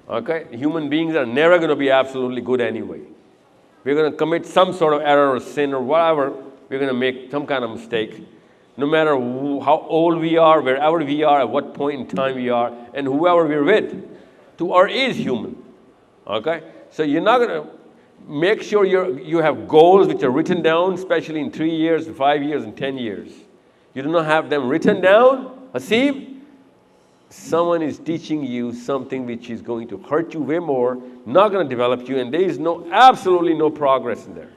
S1: Okay? Human beings are never going to be absolutely good anyway. We're going to commit some sort of error or sin or whatever. We're going to make some kind of mistake. No matter how old we are, wherever we are, at what point in time we are, and whoever we're with, to or is human. Okay? So you're not going to make sure you have goals which are written down, especially in 3 years, 5 years, and 10 years. You do not have them written down. Hasib, someone is teaching you something which is going to hurt you way more, not going to develop you, and there is absolutely no progress in there.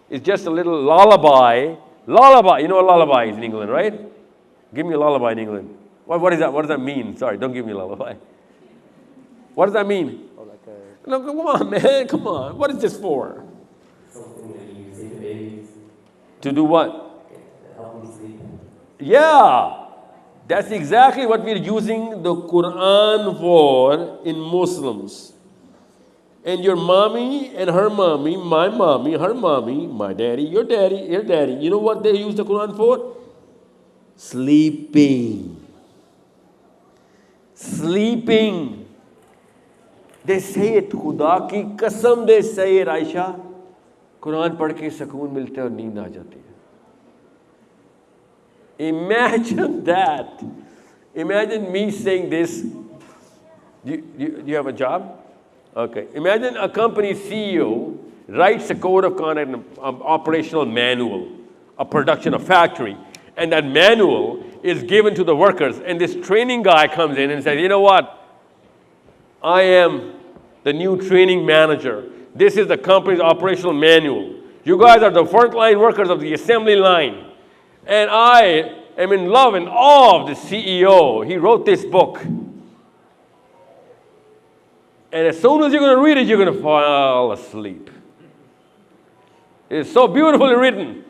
S1: It's just a little lullaby. Lullaby, you know what lullaby is in England, right? Give me a lullaby in England. What is that? What does that mean? Sorry, don't give me a lullaby. What does that mean? No, come on, man, come on. What is this for?
S7: Something that you say to babies.
S1: To do what?
S7: To help them sleep.
S1: Yeah, that's exactly what we're using the Quran for in Muslims. And your mommy and her mommy, my mommy, her mommy, my daddy, your daddy, you know what they use the Quran for? Sleeping. Sleeping. They say it, Khuda ki qasam, they say it, Aisha. Quran पढ़ के सुकून मिलता है और नींद आ जाती है. Imagine that. Imagine me saying this. Do you have a job? Okay, imagine a company CEO writes a code of conduct, an operational manual, a production, a factory, and that manual is given to the workers, and this training guy comes in and says, you know what, I am the new training manager. This is the company's operational manual. You guys are the frontline workers of the assembly line. And I am in love and awe of the CEO. He wrote this book. And as soon as you're going to read it, you're going to fall asleep. It's so beautifully written.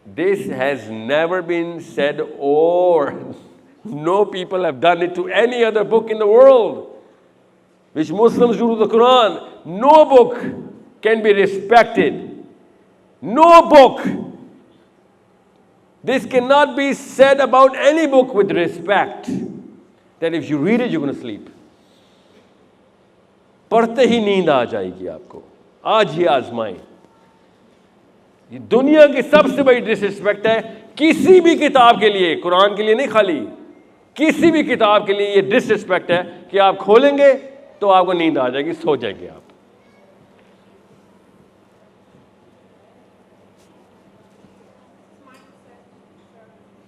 S1: This has never been said, or no people have done it to any other book in the world, which Muslims do to the Quran. No book can be respected. No book. This cannot be said about any book with respect. That if you read it, you're going to sleep. पढ़ते ही नींद आ जाएगी आपको. आज ही आजमाएं. ये दुनिया की सबसे बड़ी डिसरिस्पेक्ट है किसी भी किताब के लिए, कुरान के लिए नहीं खाली, किसी भी किताब के लिए ये डिसरिस्पेक्ट है कि आप खोलेंगे तो आपको नींद आ जाएगी, सो जाएंगे आप.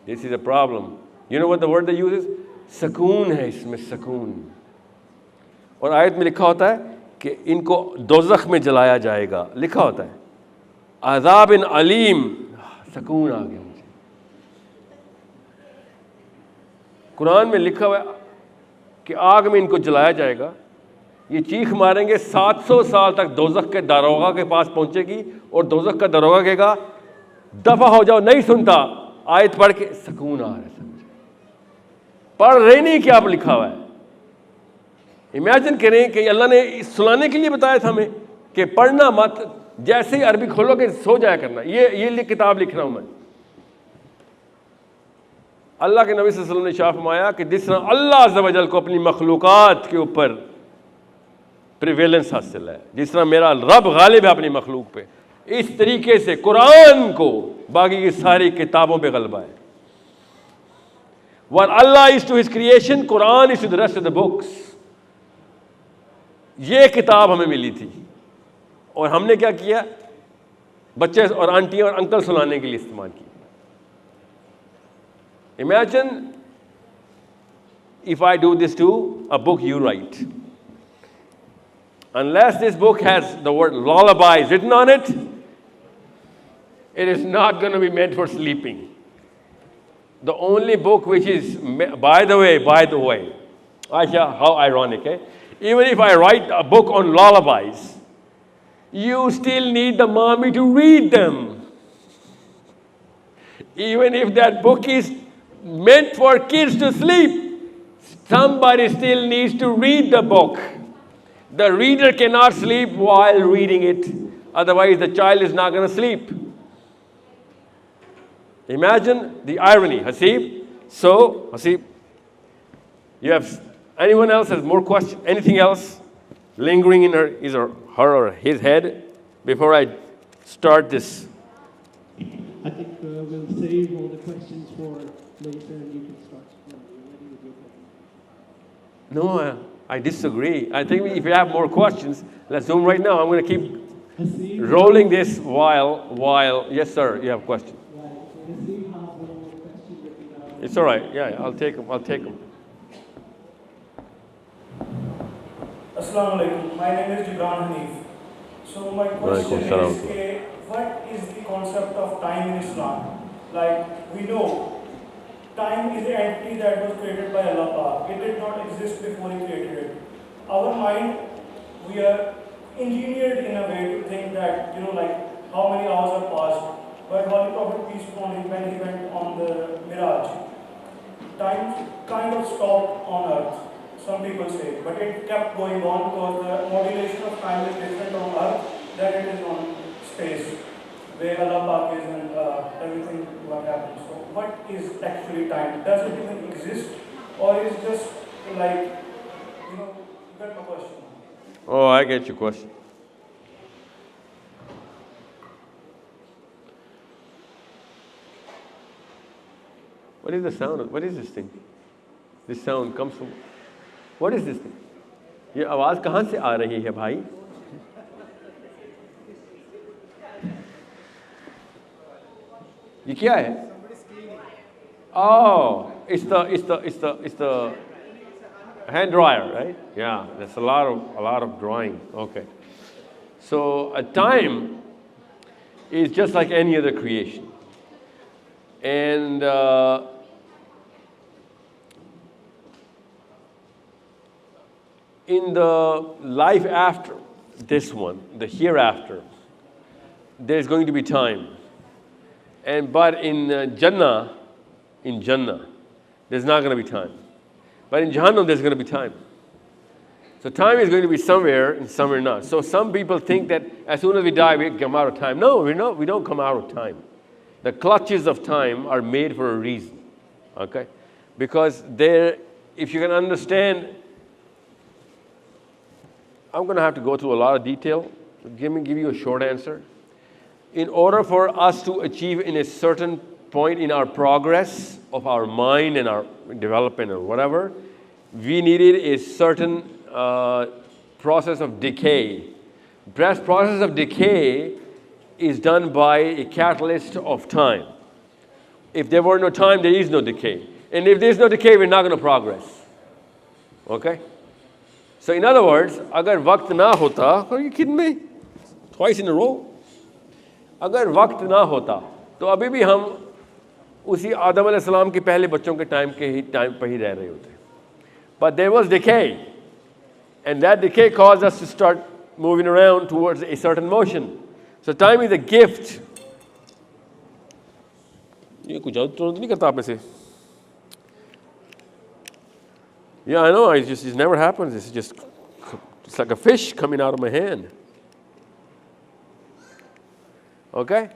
S1: This is a problem. You know what the word they use is? सकून है इसमें, सकून. और आयत में लिखा होता है कि इनको दोज़ख में जलाया जाएगा, लिखा होता है अज़ाब इन अलीम. सकून आ गया मुझे. कुरान में लिखा हुआ है कि आग में इनको जलाया जाएगा. ये चीख मारेंगे, 700 साल तक दोज़ख के दारोगा के पास पहुंचेगी और दोज़ख का दारोगा कहेगा दफा हो जाओ, नहीं सुनता. आयत पढ़ के सकून आ रहा है. समझे? पढ़ रहे नहीं क्या आप लिखा हुआ है. इमेजिन करें कि अल्लाह ने सुनाने के लिए बताया था हमें कि पढ़ना मत, जैसे ही अरबी खोलोगे सो जाया करना. ये किताब लिख रहा हूं मैं. अल्लाह के नबी सल्लल्लाहु अलैहि वसल्लम ने शाह फरमाया कि जिस तरह अल्लाह अज़्ज़ व जल को अपनी मखलूक़ात के ऊपर प्रिवेलेंस हासिल है, जिस तरह मेरा रब गालिब है अपनी मखलूक पे, इस तरीके से कुरान को बाकी की सारी किताबों पे गलबा है. What Allah is to His creation, Quran is to the rest of the books. ये किताब हमें मिली थी और हमने क्या किया, बच्चे और आंटियां और अंकल सुनाने के लिए इस्तेमाल की. Imagine if I do this to a book you write. Unless this book has the word lullabies written on it, it is not going to be meant for sleeping. The only book which is, by the way, Aisha, how ironic, eh? Even if I write a book on lullabies, you still need the mommy to read them. Even if that book is meant for kids to sleep, somebody still needs to read the book. The reader cannot sleep while reading it. Otherwise, the child is not going to sleep. Imagine the irony, Hasib. So, Hasib, you have, anyone else has more questions? Anything else lingering in her or his head before I start this?
S11: I think we'll save all the questions for later and you can start.
S1: No, I disagree. I think if you have more questions, let's zoom right now. I'm going to keep rolling this while. Yes, sir, you have a question. It's all right. Yeah, I'll take them.
S12: Assalamu alaikum. My name is Gibran Hanif. So my question is, what is the concept of time in Islam? Like, we know time is an entity that was created by Allah. It did not exist before He created it. Our mind, we are engineered in a way to think that, like how many hours have passed. But Holy Prophet, peace be upon him, when he went on the Miraj, time kind of stopped on earth, some people say. But it kept going on because the modulation of time is different on earth than it is on space, where Allah Pak is and everything what happens. So what is actually time? Does it even exist? Or is it just like, you get my question?
S1: Oh, I get your question. What is the sound? What is this thing? This sound comes from... What is this thing? ये आवाज़ कहाँ से आ रही है भाई? ये क्या है? Oh, it's the hand dryer, right? Yeah, that's a lot of drawing. Okay. So a time is just like any other creation. And in the life after this one, the hereafter, there's going to be time. But in Jannah, there's not going to be time. But in Jahannam, there's going to be time. So time is going to be somewhere and somewhere not. So some people think that as soon as we die, we come out of time. No, we don't come out of time. The clutches of time are made for a reason. Okay? Because if you can understand, I'm going to have to go through a lot of detail. So give you a short answer. In order for us to achieve in a certain point in our progress of our mind and our development or whatever, we needed a certain process of decay. This process of decay is done by a catalyst of time. If there were no time, there is no decay. And if there is no decay, we're not going to progress. Okay? So in other words, agar waqt na hota, are you kidding me? Twice in a row? अगर वक्त ना होता तो अभी भी हम उसी आदम अलैहिस्सलाम के पहले बच्चों के टाइम पर ही रह रहे होते. But there was decay, and that decay caused us to start moving around towards a certain motion. So time is a gift. ये कुछ तुरंत नहीं करता आप में से? Yeah, I know. It never happens. It's like a fish coming out of my hand. Okay?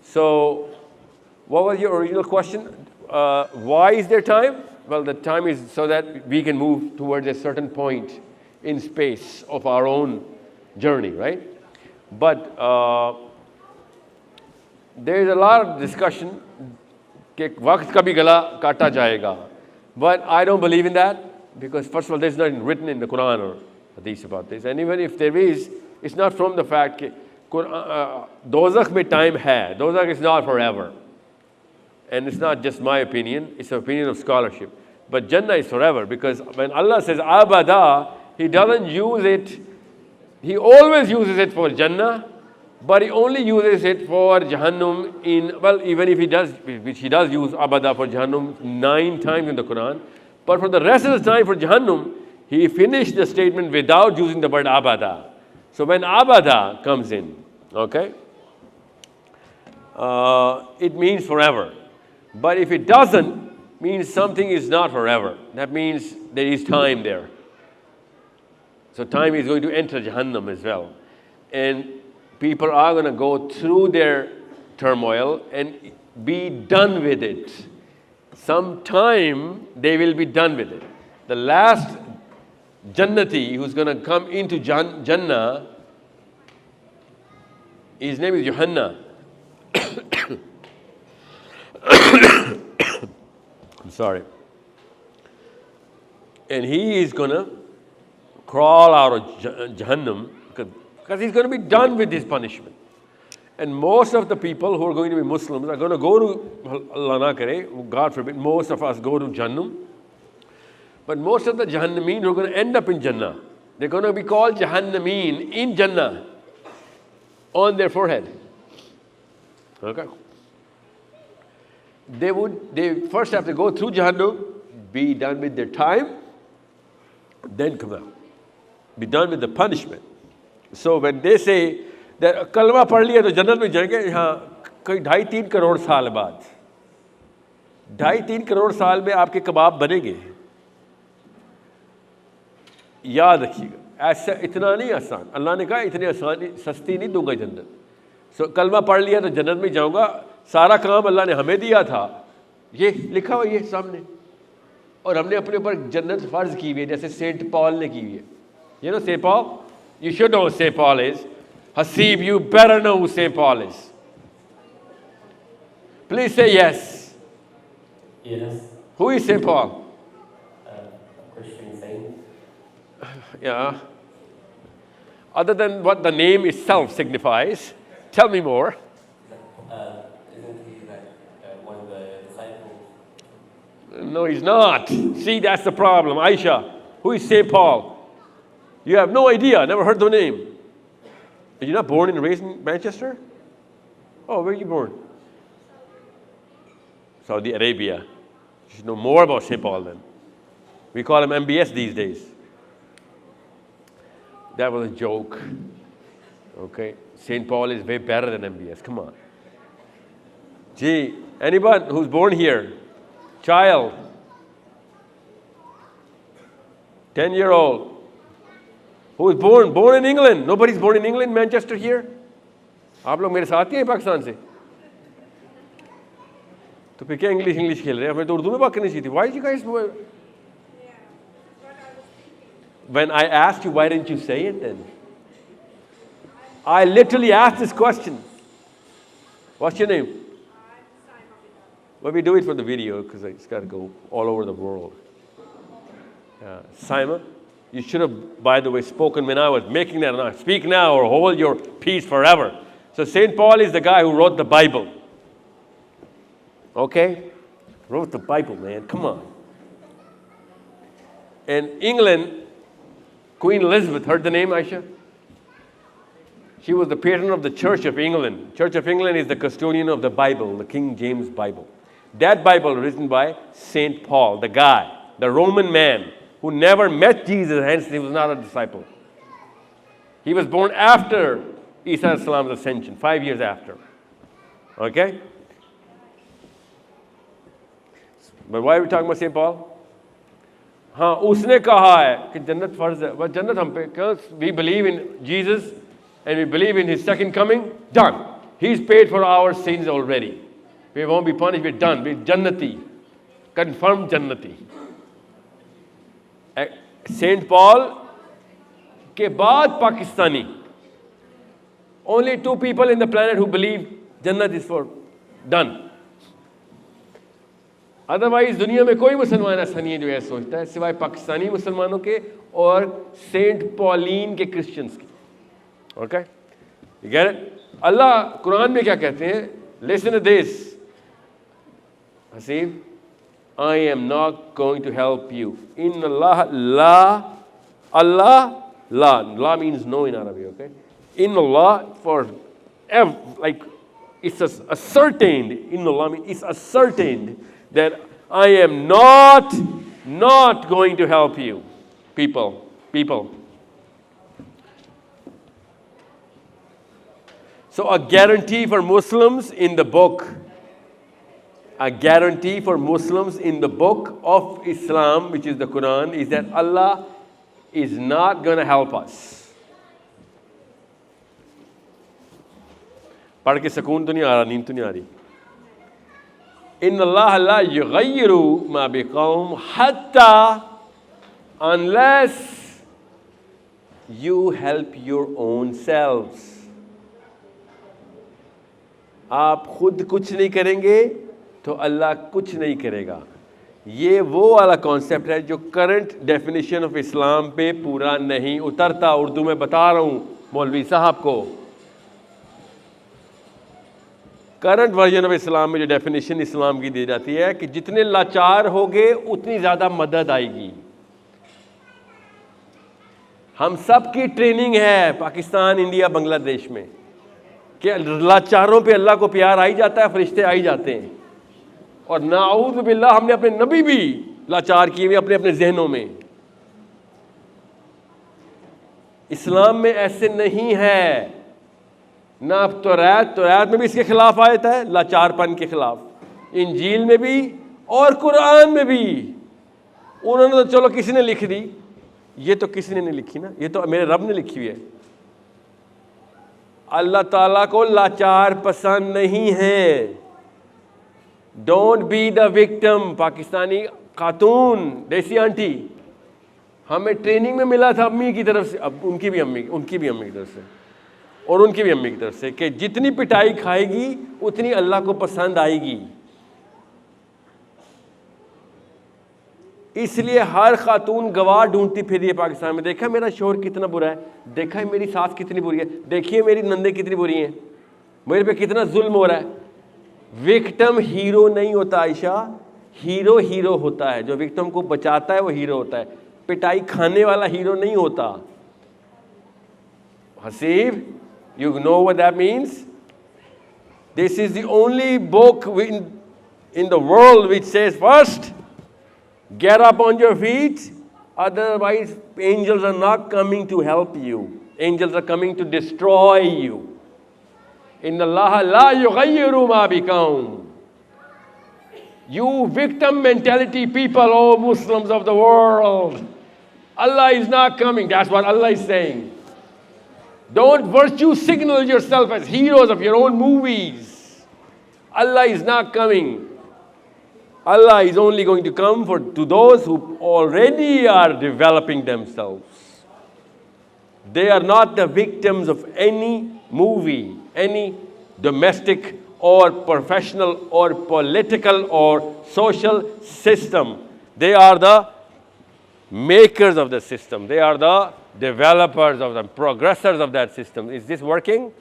S1: So, what was your original question? Why is there time? Well, the time is so that we can move towards a certain point in space of our own journey, right? But there is a lot of discussion कि वक्त कभी गला काटा जाएगा. But I don't believe in that because first of all, there's nothing written in the Quran or Hadith about this. And even if there is, it's not from the fact that Dozakh mein time hai. Dozakh is not forever. And it's not just my opinion, it's the opinion of scholarship. But Jannah is forever because when Allah says abada, He doesn't use it, He always uses it for Jannah, but He only uses it for Jahannam even if He does, which He does use abada for Jahannam 9 times in the Quran. But for the rest of the time for Jahannam, He finished the statement without using the word abada. So when abada comes in, okay, it means forever. But if it doesn't, means something is not forever. That means there is time there. So time is going to enter Jahannam as well. And people are going to go through their turmoil and be done with it. Sometime they will be done with it. The last Jannati who's going to come into Jannah, his name is Yohanna. I'm sorry. And he is going to crawl out of Jahannam because he's going to be done with his punishment. And most of the people who are going to be Muslims are going to go to, Allah na kare, God forbid, most of us go to Jahannam. But most of the Jahannameen are going to end up in Jannah. They're going to be called Jahannameen in Jannah on their forehead. Okay? They first have to go through Jahannam, be done with their time, then come out. Be done with the punishment. So when they say that kalma पढ़ लिया तो जन्नत में जाएंगे, हाँ कोई 2.5-3 करोड़ साल बाद 2.5-3 करोड़ साल में आपके कबाब बनेंगे. याद रखिएगा, ऐसा इतना नहीं आसान. अल्लाह ने कहा इतनी आसानी सस्ती नहीं दूंगा जन्नत. सो कलमा पढ़ लिया तो जन्नत में जाऊंगा. सारा काम अल्लाह ने हमें दिया था, ये लिखा हुआ ये सामने, और हमने अपने ऊपर जन्नत फर्ज की हुई है जैसे सेंट पॉल ने की हुई है. You know St. Paul? You should know who St. Paul is. Hasib, you better know who St. Paul is. Please say yes.
S7: Yes.
S1: Who is St. Paul?
S7: A Christian saint.
S1: Yeah. Other than what the name itself signifies, tell me more.
S7: Isn't he like one of the disciples?
S1: No, he's not. See, that's the problem. Aisha, who is St. Paul? You have no idea, never heard the name. You're not born and raised in Manchester? Oh, where are you born? Saudi Arabia. You should know more about St. Paul then. We call him MBS these days. That was a joke. Okay? St. Paul is way better than MBS. Come on. Gee, anyone who's born here, child, 10-year-old, who was born in England. Nobody's born in England, Manchester here. आप लोग मेरे साथ ही हैं पाकिस्तान से तो फिर क्या English खेल रहे हैं हमें तो उर्दू में बात करनी चाहिए थी. Why did you guys when I asked you why didn't you say it then? I literally asked this question. What's your name? Well, we do it for the video because it's got to go all over the world. Simon, you should have, by the way, spoken when I was making that announcement. Speak now or hold your peace forever. So St. Paul is the guy who wrote the Bible. Okay? Wrote the Bible, man. Come on. In England, Queen Elizabeth, heard the name, Aisha? She was the patron of the Church of England. Church of England is the custodian of the Bible, the King James Bible. That Bible written by St. Paul, the guy, the Roman man who never met Jesus, hence he was not a disciple. He was born after Isa as-Salam's ascension, 5 years after. Okay? But why are we talking about St. Paul? हाँ, उसने कहा है कि जन्नत फर्ज है. वह जन्नत हम पे, because we believe in Jesus and we believe in his second coming, done. He's paid for our sins already. We won't be punished, we're done. We're Jannati. Confirmed Jannati. St. Paul के बाद Pakistani. Only 2 people in the planet who believe Jannat is for done. Otherwise दुनिया में कोई मुसलमान ऐसा नहीं है जो ऐसा सोचता है सिवाय पाकिस्तानी मुसलमानों के और सेंट पॉलिन के क्रिश्चियंस के. Okay? You get it? Allah Quran में क्या कहते हैं? Listen to this Haseeb, I am not going to help you. In Allah ला मीन्स नो इन अरबी. Okay? In Allah for like it's ascertained, in Allah it's ascertained that I am not going to help you. People. So a guarantee for Muslims in the book, of Islam, which is the Quran, is that Allah is not going to help us. पढ़ के सुकून तो नहीं आ रहा, नींद तो नहीं आ रही. इन्नल्लाह ला युग़य्यिरु मा बिक़ौम हत्ता, unless you help your own selves. आप खुद कुछ नहीं करेंगे तो अल्लाह कुछ नहीं करेगा. ये वो वाला कॉन्सेप्ट है जो करंट डेफिनेशन ऑफ इस्लाम पे पूरा नहीं उतरता. उर्दू में बता रहा हूँ मौलवी साहब को. करंट वर्जन ऑफ इस्लाम में जो डेफिनेशन इस्लाम की दी जाती है कि जितने लाचार होगे उतनी ज़्यादा मदद आएगी. हम सब की ट्रेनिंग है पाकिस्तान, इंडिया, बांग्लादेश में कि लाचारों पे अल्लाह को प्यार आ ही जाता है, फरिश्ते आ ही जाते हैं. और नाऊज़ बिल्लाह हमने अपने नबी भी लाचार किए हुए अपने अपने जहनों में. इस्लाम में ऐसे नहीं है. ना तौरात में भी इसके खिलाफ आयत है, लाचारपन के खिलाफ. इंजील में भी और कुरान में भी. उन्होंने तो चलो किसी ने लिख दी, ये तो किसी ने नहीं लिखी ना, ये तो मेरे रब ने लिखी हुई है. अल्लाह ताला को लाचार पसंद नहीं है. Don't be the victim. Pakistani खातून, देसी आंटी, हमें ट्रेनिंग में मिला था अम्मी की तरफ से, अब उनकी भी अम्मी की तरफ से और उनकी भी अम्मी की तरफ से कि जितनी पिटाई खाएगी उतनी अल्लाह को पसंद आएगी. इसलिए हर खातून गवाह ढूंढती फिर ये पाकिस्तान में, देखा मेरा शोहर कितना बुरा है, देखा मेरी सास कितनी बुरी है, देखिए मेरी नंदे कितनी बुरी हैं, मेरे पे कितना जुल्म हो रहा है। विक्टिम हीरो नहीं होता आयशा, हीरो हीरो होता है। जो विक्टिम को बचाता है वो हीरो होता है, पिटाई खाने वाला हीरो नहीं होता। Haseeb, you know what that means? This is the only book in the world which says first, get up on your feet, otherwise angels are not coming to help you. Angels are coming to destroy you. Inna Allah la yughayyiru ma biqawm. You victim mentality people, oh Muslims of the world, Allah is not coming. That's what Allah is saying. Don't virtue signal yourself as heroes of your own movies. Allah is not coming. Allah is only going to come to those who already are developing themselves. They are not the victims of any movie, any domestic or professional or political or social system. They are the makers of the system. They are the developers of the progressors of that system. Is this working?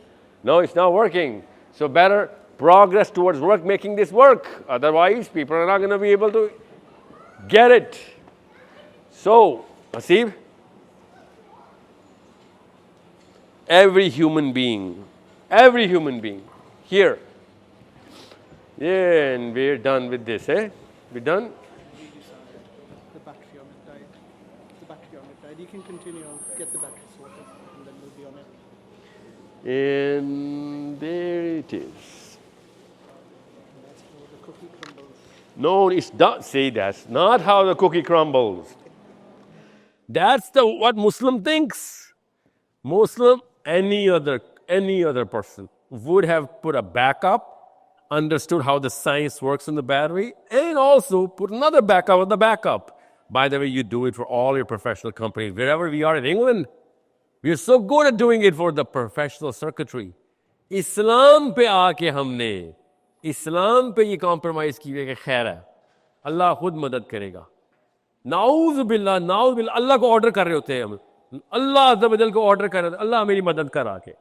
S1: No, it's not working. So better progress towards making this work. Otherwise, people are not going to be able to get it. So, Asif, every human being here, yeah, and we're done with this, eh? We're done?
S9: The battery on it died. The battery on it died. You can continue. I'll get the battery sorted, and then we'll be on it.
S1: And there it is.
S9: That's how the cookie crumbles.
S1: No, it's not. Say that's not how the cookie crumbles. That's what Muslim thinks. Muslim, any other person would have put a backup, understood how the science works in the battery, and also put another backup on the backup. By the way, you do it for all your professional companies. Wherever we are in England, we are so good at doing it for the professional circuitry. Islam pe aake humne, Islam pe ye compromise kiye कि खैर है, अल्लाह खुद मदद करेगा. नाउज़ बिल्लाह, अल्लाह को order कर रहे होते हैं हम. अल्लाह अज़्ज़ वजल को ऑर्डर कर रहे होते हैं, अल्लाह मेरी मदद कर आके.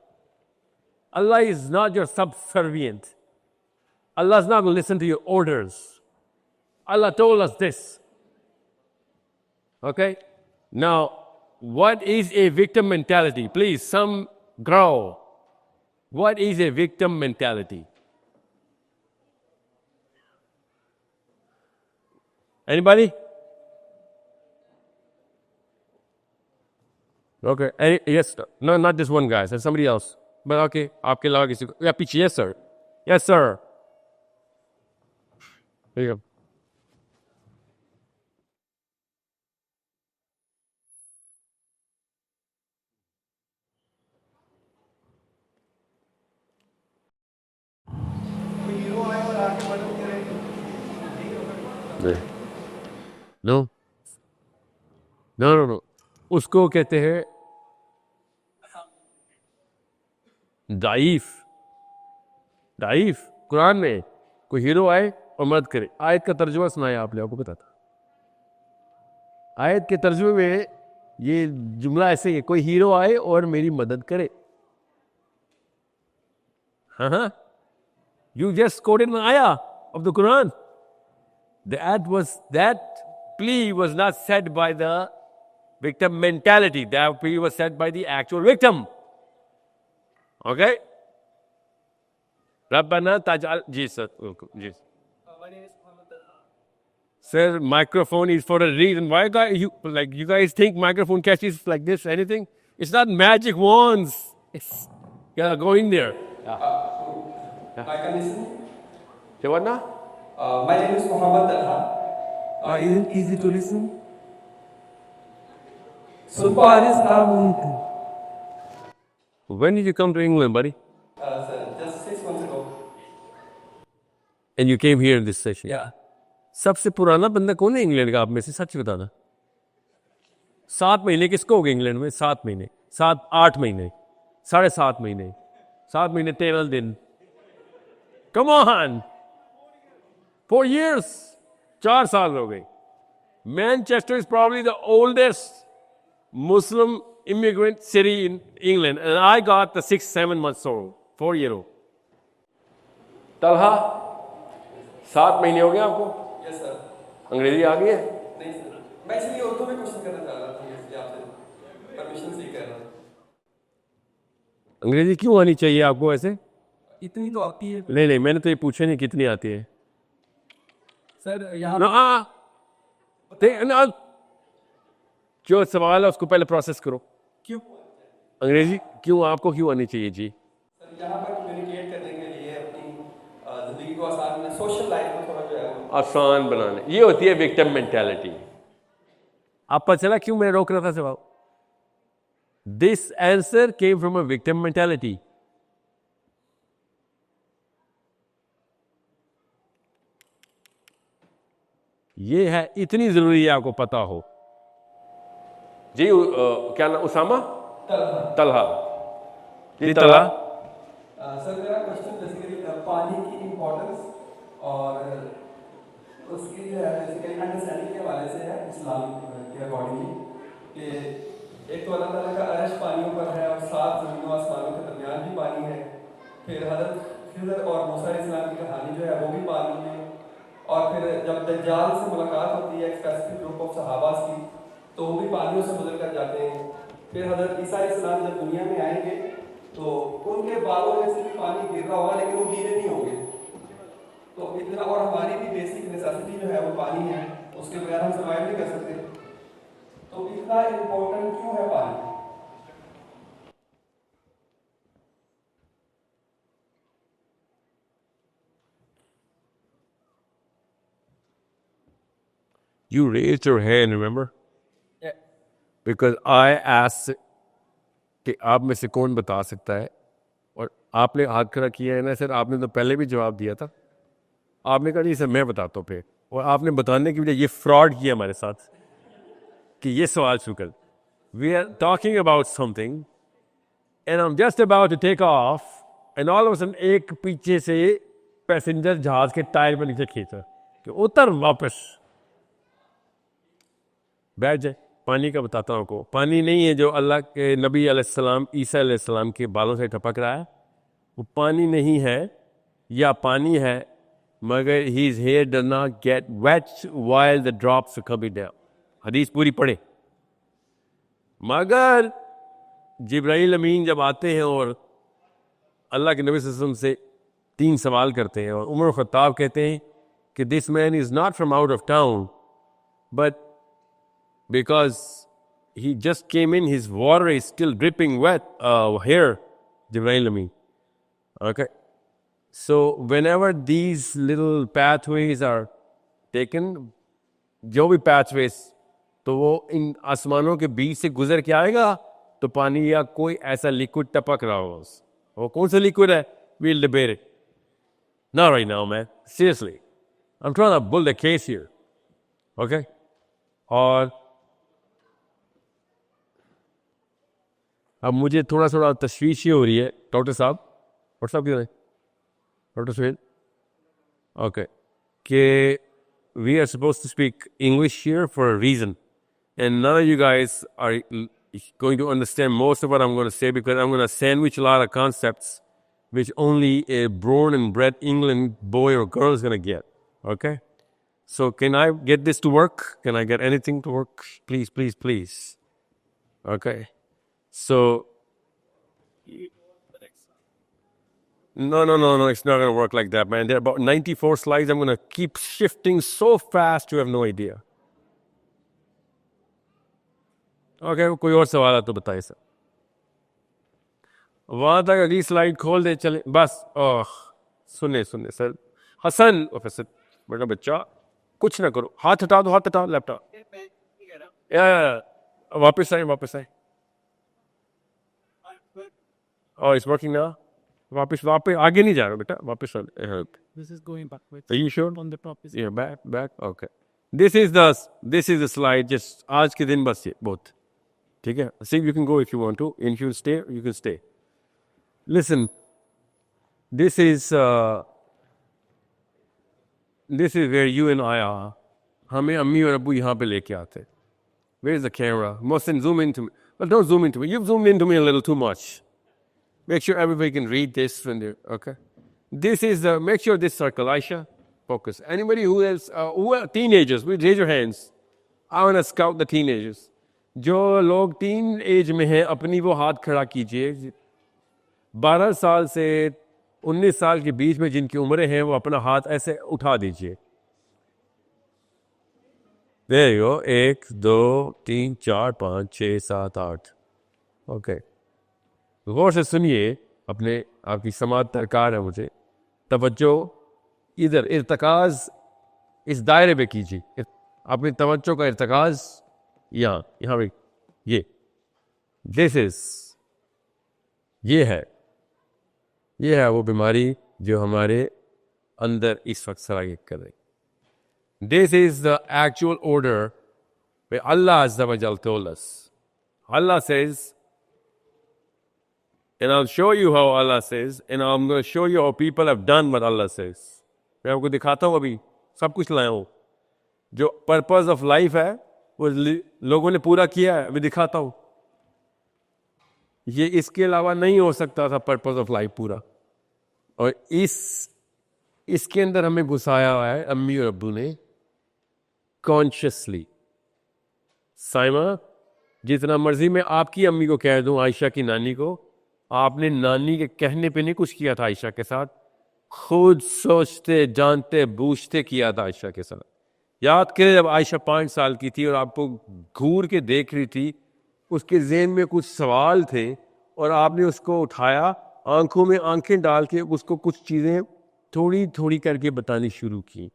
S1: Allah is not your subservient. Allah is not going to listen to your orders. Allah told us this. Okay? Now, what is a victim mentality? Please, some grow. What is a victim mentality? Anybody? Okay. Yes, sir. No, not this one guy. There's somebody else. But okay, आपके अलावा किसी को? Yeah, पीछे. Yes, sir. Yes, sir. There you go. No. उसको कहते हैं दाइफ. कुरान में कोई हीरो आए और मदद करे. आयत का तर्जुमा सुनाया आपने, आपको पता था. आयत के तर्जुमे में ये जुमला ऐसे ही है, कोई हीरो आए और मेरी मदद करे. You just quoted an ayah of the Quran. That plea was not said by the victim mentality. That plea was said by the actual victim. Okay? Rabbana taj'al. Ji, sir. Ji. Sir, microphone is for a reason. Why you guys think microphone catches like this, anything? It's not magic wands. It's go in there.
S13: I can listen.
S1: Say what now?
S13: My name is Muhammad Talha.
S14: Is it easy to listen?
S13: So far is
S1: When did you come to England, buddy?
S13: Sir, just 6 months ago.
S1: And you came here in this session?
S14: Yeah.
S1: सबसे पुराना बंदा कौन है England का आप में से? सच बताना. 7 महीने किसको हो गए इंग्लैंड में? 7 महीने, 8 महीने, 7.5 महीने, 7 महीने 13 दिन. Come on! 4 years. 4 साल हो गए. Manchester is probably the oldest Muslim immigrant city in England, and I got the 6-7 months old, 4-year-old. Talha 7 महीने हो गए आपको?
S13: Yes sir.
S1: अंग्रेजी आ गई है?
S13: नहीं सर, मैं इसलिए उर्दू में क्वेश्चन करना चाह रहा था, इसलिए आपसे परमिशन सीख कर रहा हूँ.
S1: अंग्रेजी क्यों आनी चाहिए आपको ऐसे?
S9: इतनी तो आती है
S1: नहीं, मैंने तो ये पूछा नहीं कितनी आती है.
S9: सर. यहाँ
S1: ना, जो सवाल है उसको पहले प्रोसेस करो.
S9: क्यों
S1: अंग्रेजी क्यों आपको क्यों आनी चाहिए जी?
S13: सर यहाँ पर कम्युनिकेट करने के लिए अपनी ज़िंदगी को आसान बनाने, सोशल लाइफ को थोड़ा जो है वो
S1: आसान बनाने, ये होती है विक्टिम मेंटालिटी. आप पता चला क्यों मैं रोक रहा था सवाल? This answer came from a victim mentality. ये है, इतनी जरूरी है आपको पता हो जी. क्या नाम? उसामा? तलहा. जी तलहा.
S13: सर मेरा क्वेश्चन बेसिकली पानी की इम्पोर्टेंस और उसकी जो है बेसिकली अंडरस्टैंडिंग के हवाले से है इस्लाम के अकॉर्डिंगली कि एक तो अल्लाह ताला का अर्श पानियों पर है और 7 ज़मीनों आसमानों के दरमियान भी पानी है. फिर हज़रत खिज़र और मूसा अलैहिस्सलाम की कहानी जो है वो भी पानी में. और फिर जब दज्जाल से मुलाकात होती है एक स्पेसिफिक ग्रुप ऑफ सहाबास की तो वो भी पानियों से गुजर कर जाते हैं. फिर हज़रत ईसा अलैहिस्सलाम जब दुनिया में आएंगे तो उनके बालों में से भी पानी गिर रहा होगा लेकिन वो गीले नहीं होंगे. तो इतना, और हमारी भी बेसिक नेसेसिटी जो है वो पानी है, उसके बगैर हम सर्वाइव नहीं कर सकते. तो इतना इम्पोर्टेंट क्यों है पानी?
S1: You raised your hand, remember?
S9: Yeah.
S1: Because I asked कि आप में से कौन बता सकता है, और आपने हाथ खड़ा किया है ना सर. आपने तो पहले भी जवाब दिया था. आपने कहा नहीं सर मैं बताता हूँ फिर, और आपने बताने की वजह ये फ्रॉड किया हमारे साथ कि ये सवाल शुरू कर. We are talking about something and I am just about to take off and all of a sudden एक पीछे से पैसेंजर जहाज के टायर पर नीचे खींचा कि उतर वापस बैठ जाए. पानी का बताता हूँ आपको. पानी नहीं है जो अल्लाह के नबी अलैहिस्सलाम ईसा अलैहिस्सलाम के बालों से टपक रहा है, वो पानी नहीं है. या पानी है मगर his hair does not get wet while the drops are coming down. हदीस पूरी पढ़े. मगर जिब्राइल अमीन जब आते हैं और अल्लाह के नबी सल्लल्लाहु अलैहि वसल्लम से 3 सवाल करते हैं, और उमर ख़त्ताब कहते हैं कि this man is not from out of town but because he just came in, his water is still dripping wet here, Jibreel Amin. Okay. So whenever these little pathways are taken, जो भी pathways, तो वो इन आसमानों के बीच से गुजर के आएगा तो पानी या कोई ऐसा लिक्विड टपक रहा होगा. वो कौन सा लिक्विड है? We'll debate it. Not right now, man. Seriously. I'm trying to build a case here. Okay. और अब मुझे थोड़ा तशवीश ये हो रही है डॉक्टर साहब. डॉक्टर साहब किधर है? डॉक्टर सुहेल. ओके. कि we are suppose to speak English here for a reason and none of you guys are going to understand most of what I'm going to say because I'm going to sandwich a lot of concepts which only a born and bred England boy or girl is going to get. Okay? So can I get this to work? Can I get anything to work? Please, please, please. Okay. So, no, it's not going to work like that, man. There are about 94 slides. I'm going to keep shifting so fast you have no idea. Okay, कोई और सवाल है तो बताइए sir. वहाँ तक अगली slide खोल दे चले बस. सुने सर. हसन प्रोफेसर बेटा बच्चा कुछ ना करो. हाथ हटा दो, हाथ हटाओ. लैपटॉप वापस आए. Oh, it's working now. वापस आगे नहीं जा रहा बेटा. वापस
S9: This is going backwards.
S1: Are you sure?
S9: On the top is.
S1: Yeah, back. Okay. This is the slide. Just आज के दिन बस ये बहुत ठीक है. See, you can go if you want to. And if you stay, you can stay. Listen, this is where you and I are हमें अम्मी और अब्बू यहाँ पे लेके आते. Where's the camera? Mohsin, zoom into me. Well, don't zoom into me. You've zoomed into me a little too much. Make sure everybody can read this when they're, okay? This is, make sure this circle, Aisha, focus. Anybody who are teenagers, raise your hands. I want to scout the teenagers. जो लोग teen age में हैं अपनी वो हाथ खड़ा कीजिए. 12 साल से 19 साल के बीच में जिनकी उम्रें हैं वो अपना हाथ ऐसे उठा दीजिए. There you go. 1, 2, 3, 4, 5, 6, 7, 8. ओके. गौर से सुनिए. अपने आपकी समात दरकार है मुझे. तवज्जो इधर इर्तकाज इस दायरे पे कीजिए. अपनी तवज्जो का इर्तकाज यहाँ पे ये. दिस इज ये है वो बीमारी जो हमारे अंदर इस वक्त सरागित कर रही. This is the actual order where Allah Azza wa Jal told us. Allah says, and I'll show you how Allah says, and I'm going to show you how people have done what Allah says. मैं आपको दिखाता हूँ अभी सब कुछ लाया हूँ. जो पर्पस ऑफ लाइफ है वो लोगों ने पूरा किया है. मैं दिखाता हूँ. ये इसके अलावा नहीं हो सकता था पर्पस ऑफ लाइफ पूरा. और इसके अंदर हमें घुसाया हुआ है अम्मी और अब्बू ने कॉन्शियसली. साइमा, जितना मर्जी मैं आपकी अम्मी को कह दूं, आयशा की नानी को, आपने नानी के कहने पे नहीं कुछ किया था आयशा के साथ. खुद सोचते जानते बूझते किया था आयशा के साथ. याद करें जब आयशा 5 साल की थी और आपको घूर के देख रही थी, उसके ज़हन में कुछ सवाल थे और आपने उसको उठाया, आंखों में आंखें डाल के उसको कुछ चीज़ें थोड़ी थोड़ी करके बतानी शुरू की.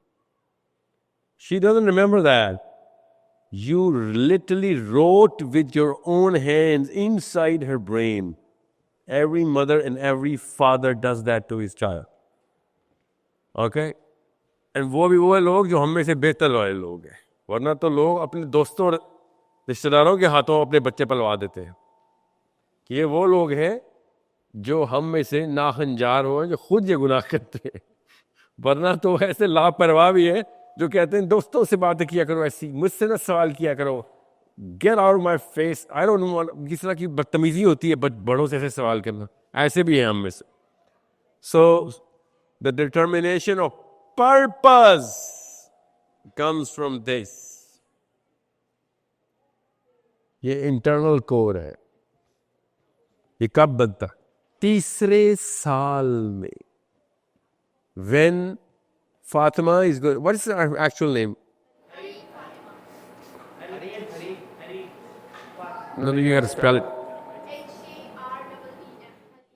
S1: She doesn't remember that. You literally wrote with your own hands inside her brain. Every mother and every father does that to his child. Okay? And वो भी वो लोग जो हम में से बेहतर वाले लोग हैं. वरना तो लोग अपने दोस्तों और रिश्तेदारों के हाथों अपने बच्चे पलवा देते हैं. कि ये वो लोग हैं जो हम में से नाखंजार हो, जो खुद ये गुनाह करते हैं. वरना तो ऐसे लापरवाह भी है जो कहते हैं दोस्तों से बातें किया करो, ऐसी मुझसे ना सवाल किया करो. Get out my face. I don't no किस तरह की बदतमीजी होती है बड़ों से ऐसे सवाल करना. ऐसे भी हैं हम में से. So the determination of purpose comes from this. ये इंटरनल कोर है. ये कब बनता? 3रे साल में. When Fatima is good. What is her actual name? No, you got to spell it.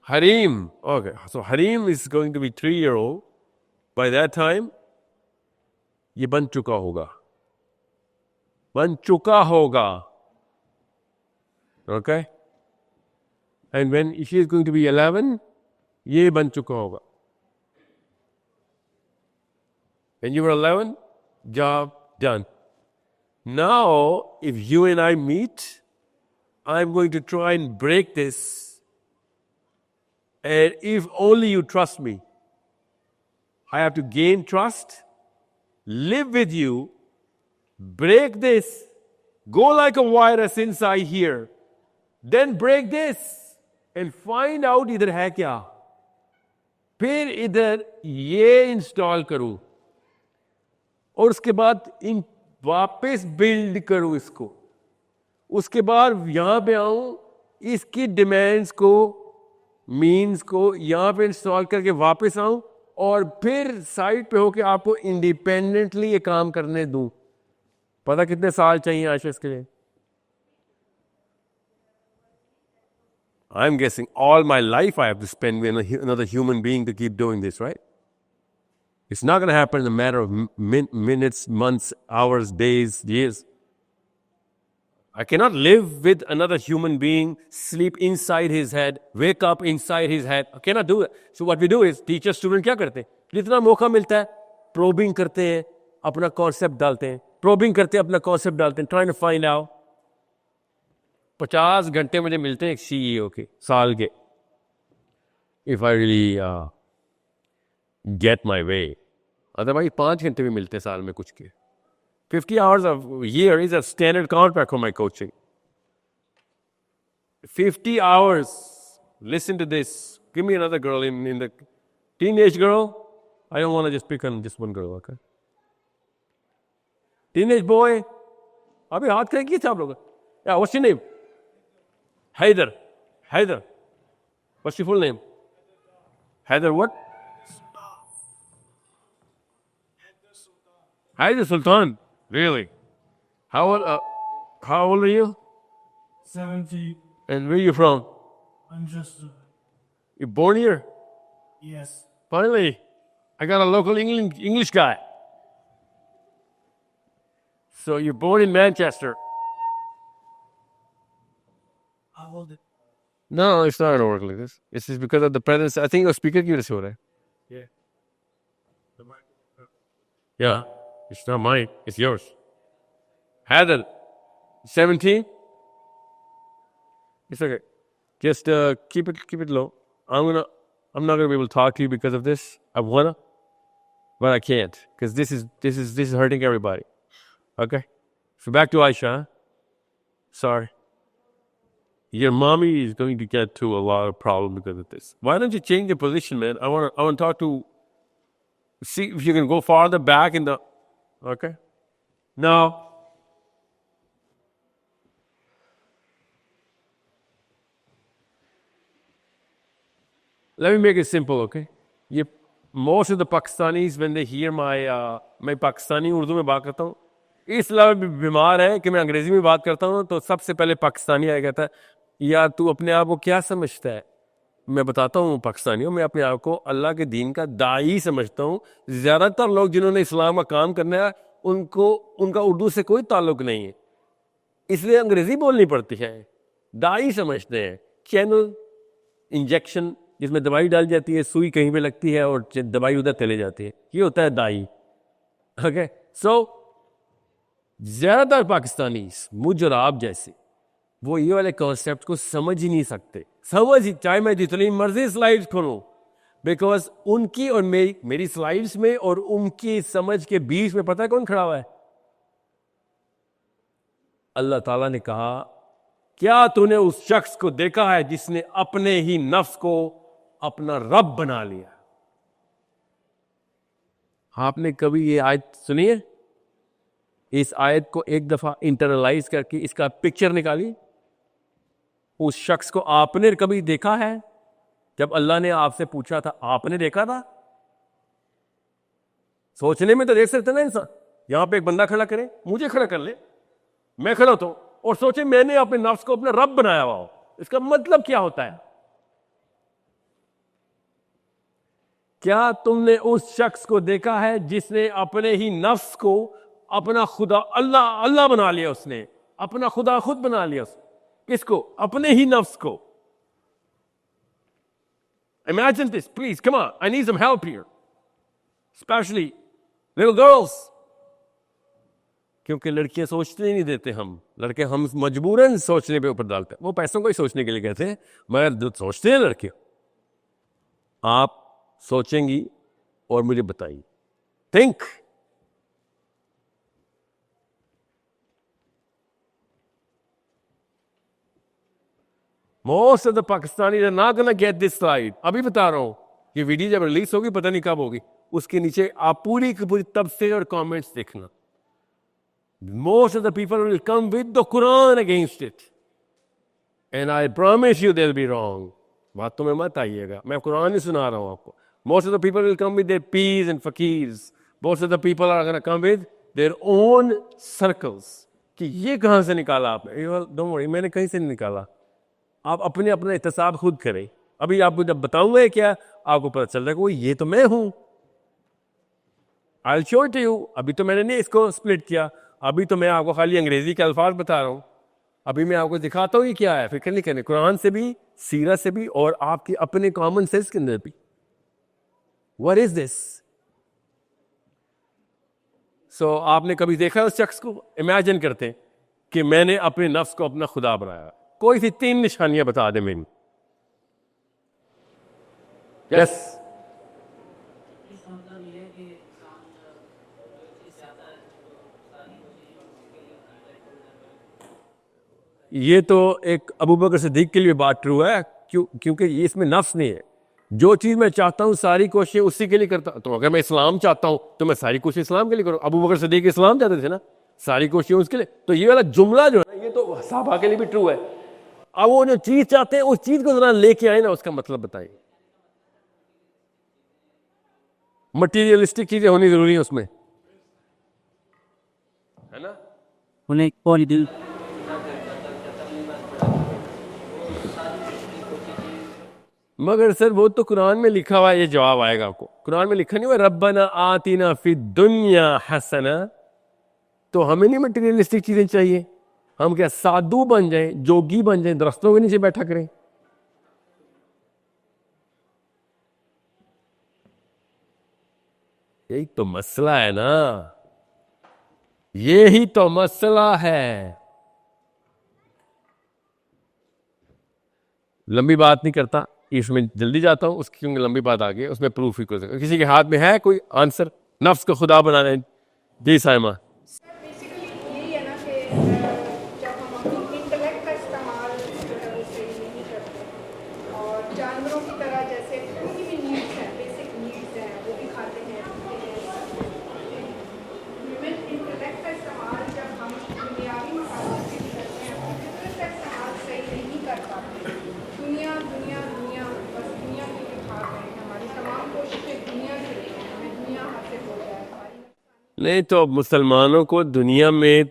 S1: Harim. Okay, so Harim is going to be 3-year-old. By that time, ये बन चुका होगा. Okay? And when she is going to be 11, ये बन चुका होगा. When you were 11, job done. Now, if you and I meet, I'm going to try and break this. And if only you trust me, I have to gain trust, live with you, break this, go like a virus inside here, then break this and find out इधर है क्या. फिर इधर ये install करूं और उसके बाद इन वापस बिल्ड करूं इसको. उसके बाद यहां पे आऊं, इसकी डिमांड्स को, मीन्स को यहां पे इंस्टॉल करके वापस आऊं और फिर साइड पे होके आपको इंडिपेंडेंटली ये काम करने दूं. पता कितने साल चाहिए आशा इसके लिए? I'm guessing all my life I have to spend with another human being to keep doing this, right? It's not going to happen in a matter of minutes, months, hours, days, years. I cannot live with another human being, sleep inside his head, wake up inside his head. I cannot do that. So what we do is, teacher, student क्या करते हैं? जितना मौका मिलता है, probing करते हैं, अपना concept डालते हैं. Probing करते हैं, अपना concept डालते हैं, trying to find out. 50 घंटे मुझे मिलते हैं एक CEO के, साल के. If I really get my way. Otherwise 5 घंटे भी मिलते हैं साल में कुछ के. 50 hours a year is a standard contract for my coaching. 50 hours. Listen to this. Give me another girl in the teenage girl. I don't want to just pick on just one girl, okay? Teenage boy. Abhi haath kare kiye the aap log? Yeah, what's your name? Haider. Haider. What's your full name? Haider what? Haider Sultan. Really? How old are you?
S14: 17.
S1: And where are you from?
S14: Manchester.
S1: You born here?
S14: Yes.
S1: Finally, I got a local English guy. So you're born in Manchester.
S14: How old?
S1: No, it's not gonna work like this. It's just because of the presence. I think your speaker की वजह से हो रहा है.
S14: Yeah.
S1: Yeah, it's not mine. It's yours. Hadal, 17. It's okay. Just keep it low. I'm not gonna be able to talk to you because of this. I wanna, but I can't because this is hurting everybody. Okay. So back to Aisha. Huh? Sorry. Your mommy is going to get to a lot of problems because of this. Why don't you change your position, man? I want to talk to. See if you can go farther back in the. Okay. No. Let me make it simple, okay? Most of the Pakistanis, when they hear मैं पाकिस्तानी उर्दू में बात करता हूँ, इस level बीमार है कि मैं अंग्रेजी में बात करता हूँ तो सबसे पहले पाकिस्तानी आया कहता है यार तू अपने आप को क्या समझता है? मैं बताता हूँ पाकिस्तानियों, मैं अपने आप को अल्लाह के दीन का दाई समझता हूँ. ज़्यादातर लोग जिन्होंने इस्लाम का काम करना है उनका उर्दू से कोई ताल्लुक नहीं है, इसलिए अंग्रेजी बोलनी पड़ती है. दाई समझते हैं. चैनल इंजेक्शन जिसमें दवाई डाल जाती है, सुई कहीं पे लगती है और दवाई उधर चले जाती है, ये होता है दाई. ओके. सो ज़्यादातर पाकिस्तानी मुझ और आप जैसे वो ये वाले कॉन्सेप्ट को समझ ही नहीं सकते. चाहे मैं जितनी मर्जी स्लाइड्स खोलूं, बिकॉज उनकी और मेरी स्लाइड्स में और उनकी समझ के बीच में पता है कौन खड़ा हुआ है? अल्लाह ताला ने कहा क्या तूने उस शख्स को देखा है जिसने अपने ही नफ्स को अपना रब बना लिया? आपने कभी ये आयत सुनी है? इस आयत को एक दफा इंटरलाइज करके इसका पिक्चर निकाली. उस शख्स को आपने कभी देखा है? जब अल्लाह ने आपसे पूछा था आपने देखा था? सोचने में तो देख सकते ना इंसान. यहां पे एक बंदा खड़ा करे, मुझे खड़ा कर ले, मैं खड़ा होता हूं और सोचे मैंने अपने नफ्स को अपना रब बनाया हुआ हो. इसका मतलब क्या होता है? क्या तुमने उस शख्स को देखा है जिसने अपने ही नफ्स को अपना खुदा अल्लाह बना लिया? उसने अपना खुदा खुद बना लिया. किसको? अपने ही नफ्स को. Imagine this, please. Come on, I need some help here, especially little girls. क्योंकि लड़कियां सोचने नहीं देते. हम लड़के हम मजबूरन सोचने पे ऊपर डालते हैं. वो पैसों को ही सोचने के लिए कहते हैं, मगर जो सोचते हैं लड़के, आप सोचेंगी और मुझे बताइए. Think. Most of the Pakistanis are not gonna get this slide. अभी बता रहा हूं, ये वीडियो जब रिलीज होगी पता नहीं कब होगी, उसके नीचे आप पूरी की पूरी तबसरे और कमेंट्स देखना. Most of the people will come with the Quran against it, and I promise you they'll be wrong. बातों में मत आइएगा, मैं कुरान ही सुना रहा हूं आपको. Most of the people will come with their peas and fakirs. Most of the people are gonna come with their own circles. कि ये कहां से निकाला आपने? Don't worry, मैंने कहीं से नहीं निकाला. आप अपने अपना एहतसाब खुद करें. अभी आपको जब बताऊंगा क्या, आपको पता चल रहा है कि ये तो मैं हूं. I'll show it to you. अभी तो मैंने नहीं इसको स्प्लिट किया. अभी तो मैं आपको खाली अंग्रेजी के अल्फाज बता रहा हूं. अभी मैं आपको दिखाता हूं ये क्या है. फिक्र नहीं करने, कुरान से भी, सीरत से भी और आपके अपने कॉमन सेंस के अंदर भी. What is this? So आपने कभी देखा उस शख्स को? इमेजिन करते हैं कि मैंने अपने नफ्स को अपना खुदा बनाया. कोई सी 3 निशानियां बता दे मेरी. यस. ये तो एक अबू बकर सिद्दीक के लिए बात ट्रू है, क्योंकि ये इसमें नफ्स नहीं है। जो चीज़ मैं चाहता हूँ सारी कोशिशें उसी के लिए करता। तो अगर मैं इस्लाम चाहता हूँ तो मैं सारी कोशिश इस्लाम के लिए करूँ। अबू बकर सिद्दीक इस्लाम चाहते थे ना, सारी कोशिशें उसके लिए। तो ये वाला जुमला जो है ना, ये तो सहाबा के लिए भी ट्रू है। अब वो जो चीज़ चाहते हैं उस चीज़ को जरा लेके आए ना, उसका मतलब बताइए। मटीरियलिस्टिक चीज़ें होनी जरूरी है उसमें, है ना।
S8: उन्हें कौन दिल
S1: मगर सर वो तो कुरान में लिखा हुआ है, ये जवाब आएगा आपको। कुरान में लिखा नहीं हुआ रब्बना आतिना फिद दुनिया हसना। तो हमें नहीं मटेरियलिस्टिक चीजें चाहिए। हम क्या साधु बन जाएं, जोगी बन जाएं, दरख्तों के नीचे बैठा करें? यही तो मसला है ना, यही तो मसला है। लंबी बात नहीं करता, इसमें जल्दी जाता हूं उसकी, क्योंकि लंबी बात आ गई। उसमें प्रूफ ही कर सकता। किसी के हाथ में है कोई आंसर नफ्स को खुदा बनाना है? जी साइमा। नहीं तो मुसलमानों को दुनिया में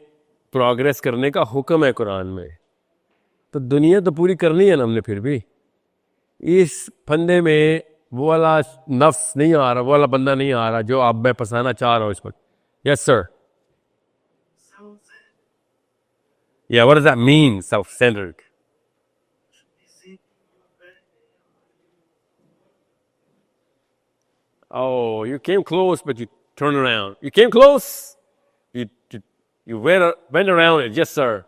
S1: प्रोग्रेस करने का हुक्म है कुरान में। तो दुनिया तो पूरी करनी है ना हमने। फिर भी इस फंदे में वो वाला नफ्स नहीं आ रहा, वो वाला बंदा नहीं आ रहा जो आप मैं फंसाना चाह रहा हूं इस वक्त। Yes sir. Yeah, what does that mean, self-centered? Oh, you came close, but you turned around. You came close. You went around it. Yes, sir.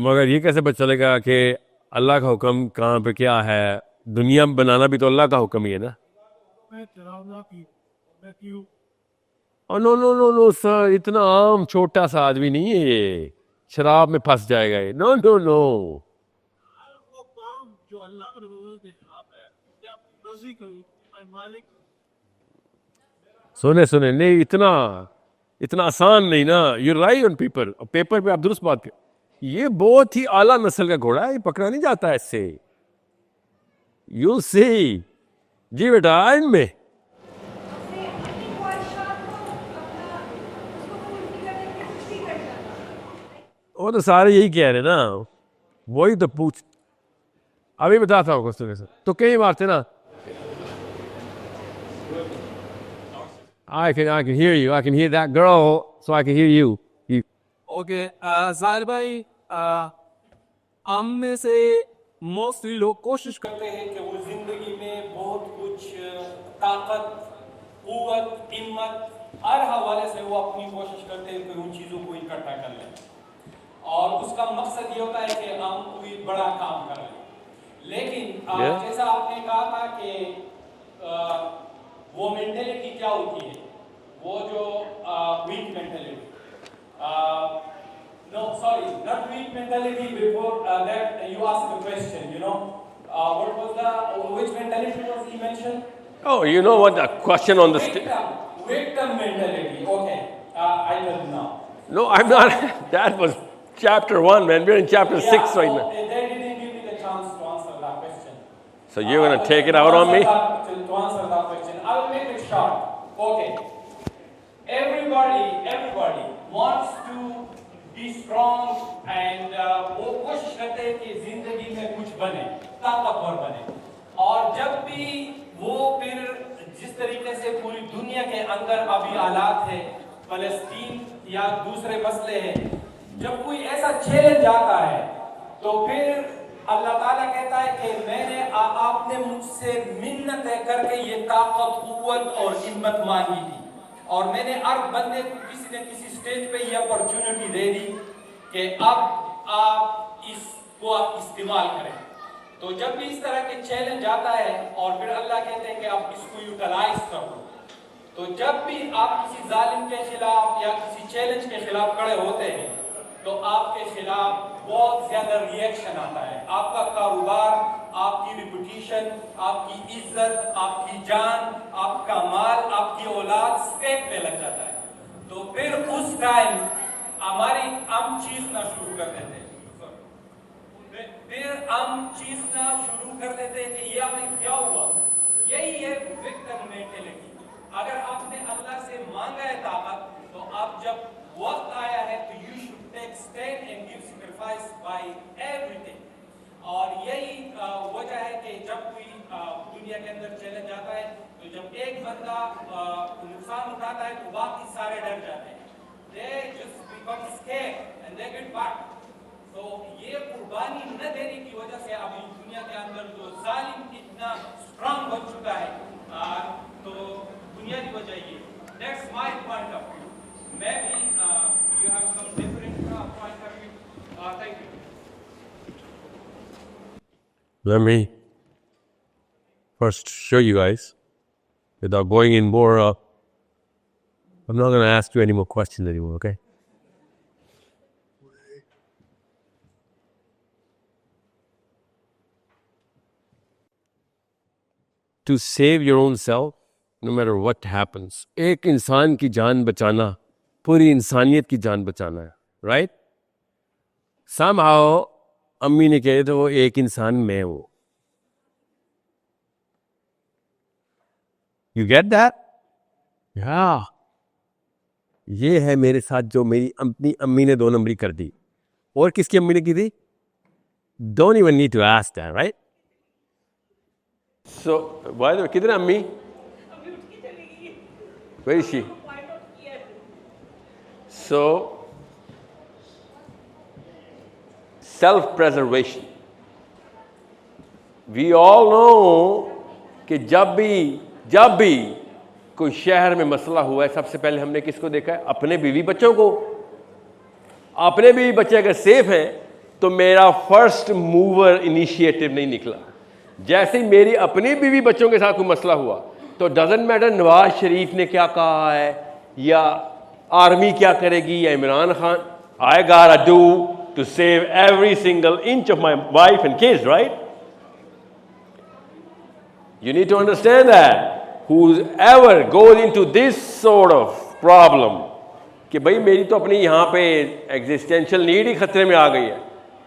S1: मगर ये कैसे पता चलेगा कि अल्लाह का हुक्म कहाँ पे क्या है? दुनिया बनाना भी तो अल्लाह का हुक्म ही है ना। No no no no sir, इतना आम छोटा सा आदमी नहीं है ये, शराब में फंस जाएगा ये। No no no. सुने सुने नहीं, इतना आसान नहीं ना। यू राइट ऑन पेपर पे आप दुरुस्त बात कर। ये बहुत ही आला नस्ल का घोड़ा है, ये पकड़ा नहीं जाता ऐसे। यू सी जी बेटा इनमें वो तो सारे यही कह रहे ना, वही तो पूछ। अभी बताता हूँ कुछ तो कई मारते ना। I can hear you. I can hear that girl, so I can hear you.
S15: Okay, ज़ाहिर भाई, हम में से मोस्टली लोग कोशिश करते हैं कि वो जिंदगी में बहुत कुछ ताकत, क़ुव्वत, हिम्मत हर हवाले से वो अपनी कोशिश करते हैं कि उन चीज़ों को इकट्ठा कर लें, और उसका मकसद ये होता है कि हम कोई बड़ा काम कर लें। लेकिन जैसा आपने कहा था कि वो मेंटेलिटी क्या होती है, वो जो weak mentality, no sorry, not weak mentality. Before that you asked the question, what was which mentality was he mentioned?
S1: Oh, you know what the question on the
S15: victim mentality. Okay, I don't know.
S1: No, I'm not. That was chapter 1, man. We're in chapter 6 right now.
S15: They didn't give me the chance to answer that question.
S1: So you're going to take it out on me?
S15: To answer that question, I will make it short. Okay. Everybody wants to be strong and वो कोशिश करते हैं कि जिंदगी में कुछ बने, ताकतवर बने। और जब भी वो फिर जिस तरीके से पूरी दुनिया के अंदर अभी हालात है, फलस्तीन या दूसरे मसले हैं, जब कोई ऐसा चैलेंज आता है तो फिर अल्लाह ताला कहता है कि आपने मुझसे मिन्नतें करके ये ताकत, कुव्वत और हिम्मत मांगी थी, और मैंने हर बंदे को किसी न किसी स्टेज पे ये अपॉर्चुनिटी दे दी कि अब आप इसको इस्तेमाल करें। तो जब भी इस तरह के चैलेंज आता है और फिर अल्लाह कहते हैं कि आप इसको यूटिलाइज करो, तो जब भी आप किसी जालिम के खिलाफ या किसी चैलेंज के खिलाफ खड़े होते हैं तो आपके खिलाफ बहुत ज्यादा रिएक्शन आता है। आपका कारोबार, आपकी रिपुटेशन, आपकी इज्जत, आपकी जान, आपका माल, आपकी औलाद स्टेक पे लग जाता है। तो फिर उस टाइम हम चीखना शुरू कर देते हैं। फिर हम चीखना शुरू कर देते हैं कि ये हमें क्या हुआ। यही है विक्टिम मेंटालिटी। अगर आपने अल्लाह से मांगा है ताकत, तो आप जब वक्त आया है तो you should take stand and give sacrifice by everything. और यही वजह है कि जब कोई दुनिया के अंदर चैलेंज आता है तो जब एक बंदा नुकसान उठाता है तो बाकी सारे डर जाते हैं। They just become scared and they get back. तो ये कुर्बानी न देने की वजह से अभी दुनिया के अंदर जो जालिम इतना स्ट्रांग बन चुका है, तो बुनियादी वजह ये। That's my point of view. Maybe you have some different point of view. Thank you.
S1: Let me first show you guys, without going in more, I'm not going to ask you any more questions anymore, okay? To save your own self, no matter what happens, एक इंसान की जान बचाना पूरी इंसानियत की जान बचाना है, right? Somehow अम्मी ने कहे तो वो एक इंसान मैं हूं। You get that? Yeah. ये है मेरे साथ जो मेरी अपनी अम्मी ने 2 नंबरी कर दी। और किसकी अम्मी ने की थी? Don't even need to ask that, right? So, by the way, किधर अम्मी? Where is she? So, self-preservation. We all know कि जब भी कोई शहर में मसला हुआ है, सबसे पहले हमने किसको देखा है? अपने बीवी बच्चों को। अपने बीवी बच्चे अगर सेफ हैं तो मेरा फर्स्ट मूवर इनिशिएटिव नहीं निकला। जैसे ही मेरी अपनी बीवी बच्चों के साथ कोई मसला हुआ तो डजंट मैटर नवाज शरीफ ने क्या कहा है या आर्मी क्या करेगी या Imran Khan, I got to do to save every single inch of my wife and kids, right? You need to understand that whoever goes into this sort of problem कि भाई मेरी तो अपनी यहाँ पे एग्जिस्टेंशियल नीड ही खतरे में आ गई है,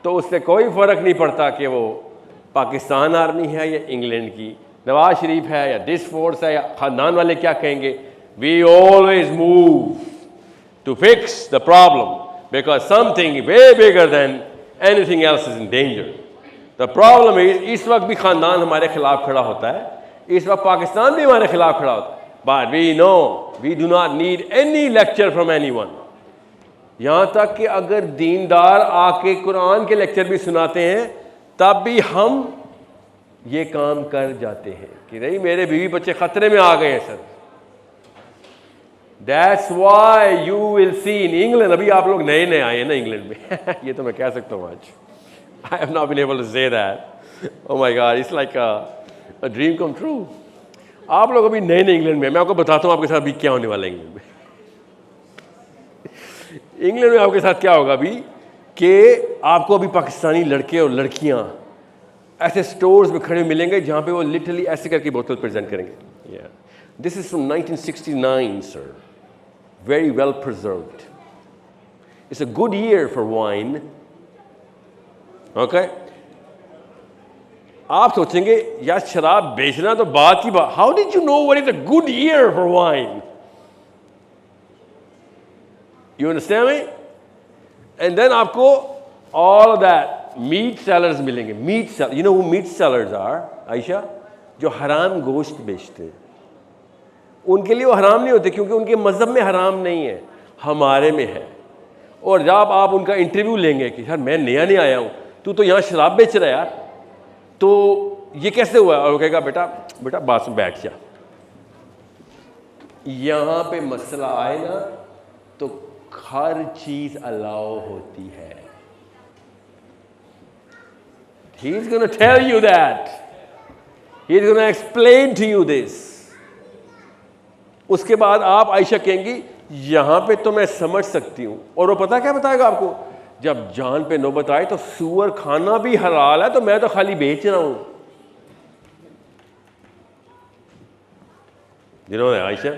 S1: तो उससे कोई फ़र्क नहीं पड़ता कि वो पाकिस्तान आर्मी है या इंग्लैंड की, नवाज शरीफ है या दिस फोर्स है या ख़ानदान वाले क्या कहेंगे। We always move to fix the problem because something way bigger than anything else is in danger. The problem is इस वक्त भी ख़ानदान हमारे खिलाफ खड़ा होता है, इस वक्त पाकिस्तान भी हमारे खिलाफ खड़ा होता है, but we know we do not need any lecture from anyone. यहाँ तक कि अगर दीनदार आके कुरान के लेक्चर भी सुनाते हैं तब भी हम ये काम कर जाते हैं कि नहीं मेरे बीवी बच्चे खतरे में आ गए हैं sir. That's why you will see in England, अभी आप लोग नए नए आए हैं ना इंग्लैंड में ये तो मैं कह सकता हूँ आज। I have not been able to say that. Oh my god, it's like a dream come true. आप लोग अभी नए नए इंग्लैंड में, मैं आपको बताता हूँ आपके साथ अभी क्या होने वाला है इंग्लैंड में। इंग्लैंड में आपके साथ क्या होगा अभी कि आपको अभी पाकिस्तानी लड़के और लड़कियां ऐसे स्टोर्स में खड़े मिलेंगे जहां पे वो लिटरली ऐसे करके बोतल प्रेजेंट करेंगे। This is from 1969 sir, very well preserved. It's a good year for wine. Okay, आप सोचेंगे यार शराब बेचना तो बात की बात, how did you know what is a good year for wine? You understand me? And then आपको all of that meat sellers मिलेंगे। Meat sellers, you know who meat sellers are, Ayesha? जो हराम गोश्त बेचते हैं। उनके लिए वो हराम नहीं होते क्योंकि उनके मज़हब में हराम नहीं है, हमारे में है। और जब आप उनका इंटरव्यू लेंगे कि यार मैं नया नहीं आया हूँ, तू तो यहाँ शराब बेच रहा है यार, तो ये कैसे हुआ? और वो कहेगा बेटा बेटा बात में बैठ जा, यहाँ पे मसला आए ना तो हर चीज अलाउ होती है। He is going to tell you that. He is going to explain to you this. उसके बाद आप आयशा कहेंगी यहां पे तो मैं समझ सकती हूं, और वो पता क्या बताएगा आपको, जब जान पे नौबत आए तो सूअर खाना भी हलाल है तो मैं तो खाली बेच रहा हूं। जिन्होंने आयशा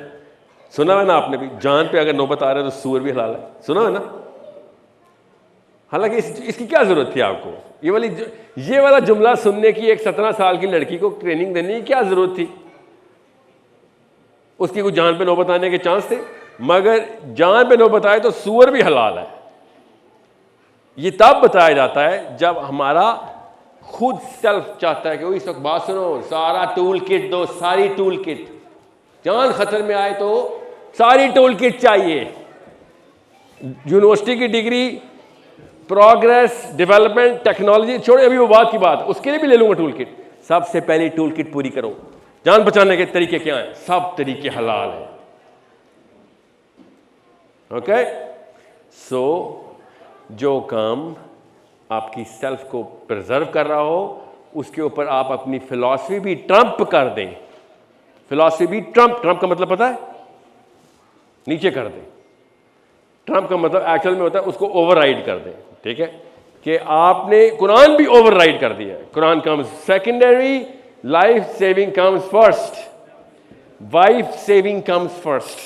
S1: सुना है ना आपने भी, जान पे अगर नौबत आ रहा है तो सूअर भी हलाल है, सुना है ना। हालांकि इसकी क्या जरूरत थी आपको, ये वाला जुमला सुनने की एक 17 साल की लड़की को ट्रेनिंग देने की क्या जरूरत थी। उसकी कुछ जान पे नौबत आने के चांस थे, मगर जान पे नौबत आए तो सूअर भी हलाल है। ये तब बताया जाता है जब हमारा खुद सेल्फ चाहता है कि इस वक्त बात सुनो, सारा टूल किट दो, सारी टूल किट, जान खतरे में आए तो सारी टूल किट चाहिए। यूनिवर्सिटी की डिग्री, प्रोग्रेस, डेवलपमेंट, टेक्नोलॉजी छोड़े, अभी वो बात की बात, उसके लिए भी ले लूंगा टूल किट। सबसे पहले टूल किट पूरी करो। जान बचाने के तरीके क्या हैं? सब तरीके हलाल हैं। ओके, सो जो काम आपकी सेल्फ को प्रिजर्व कर रहा हो उसके ऊपर आप अपनी फिलॉसफी भी ट्रम्प कर दें। फिलॉसफी भी ट्रम्प का मतलब पता है? नीचे कर दें। ट्रम्प का मतलब एक्चुअल में होता है उसको ओवरराइड कर दें। ठीक है, कि आपने कुरान भी ओवरराइड कर दिया है। Quran comes secondary, life saving comes first, wife saving comes first,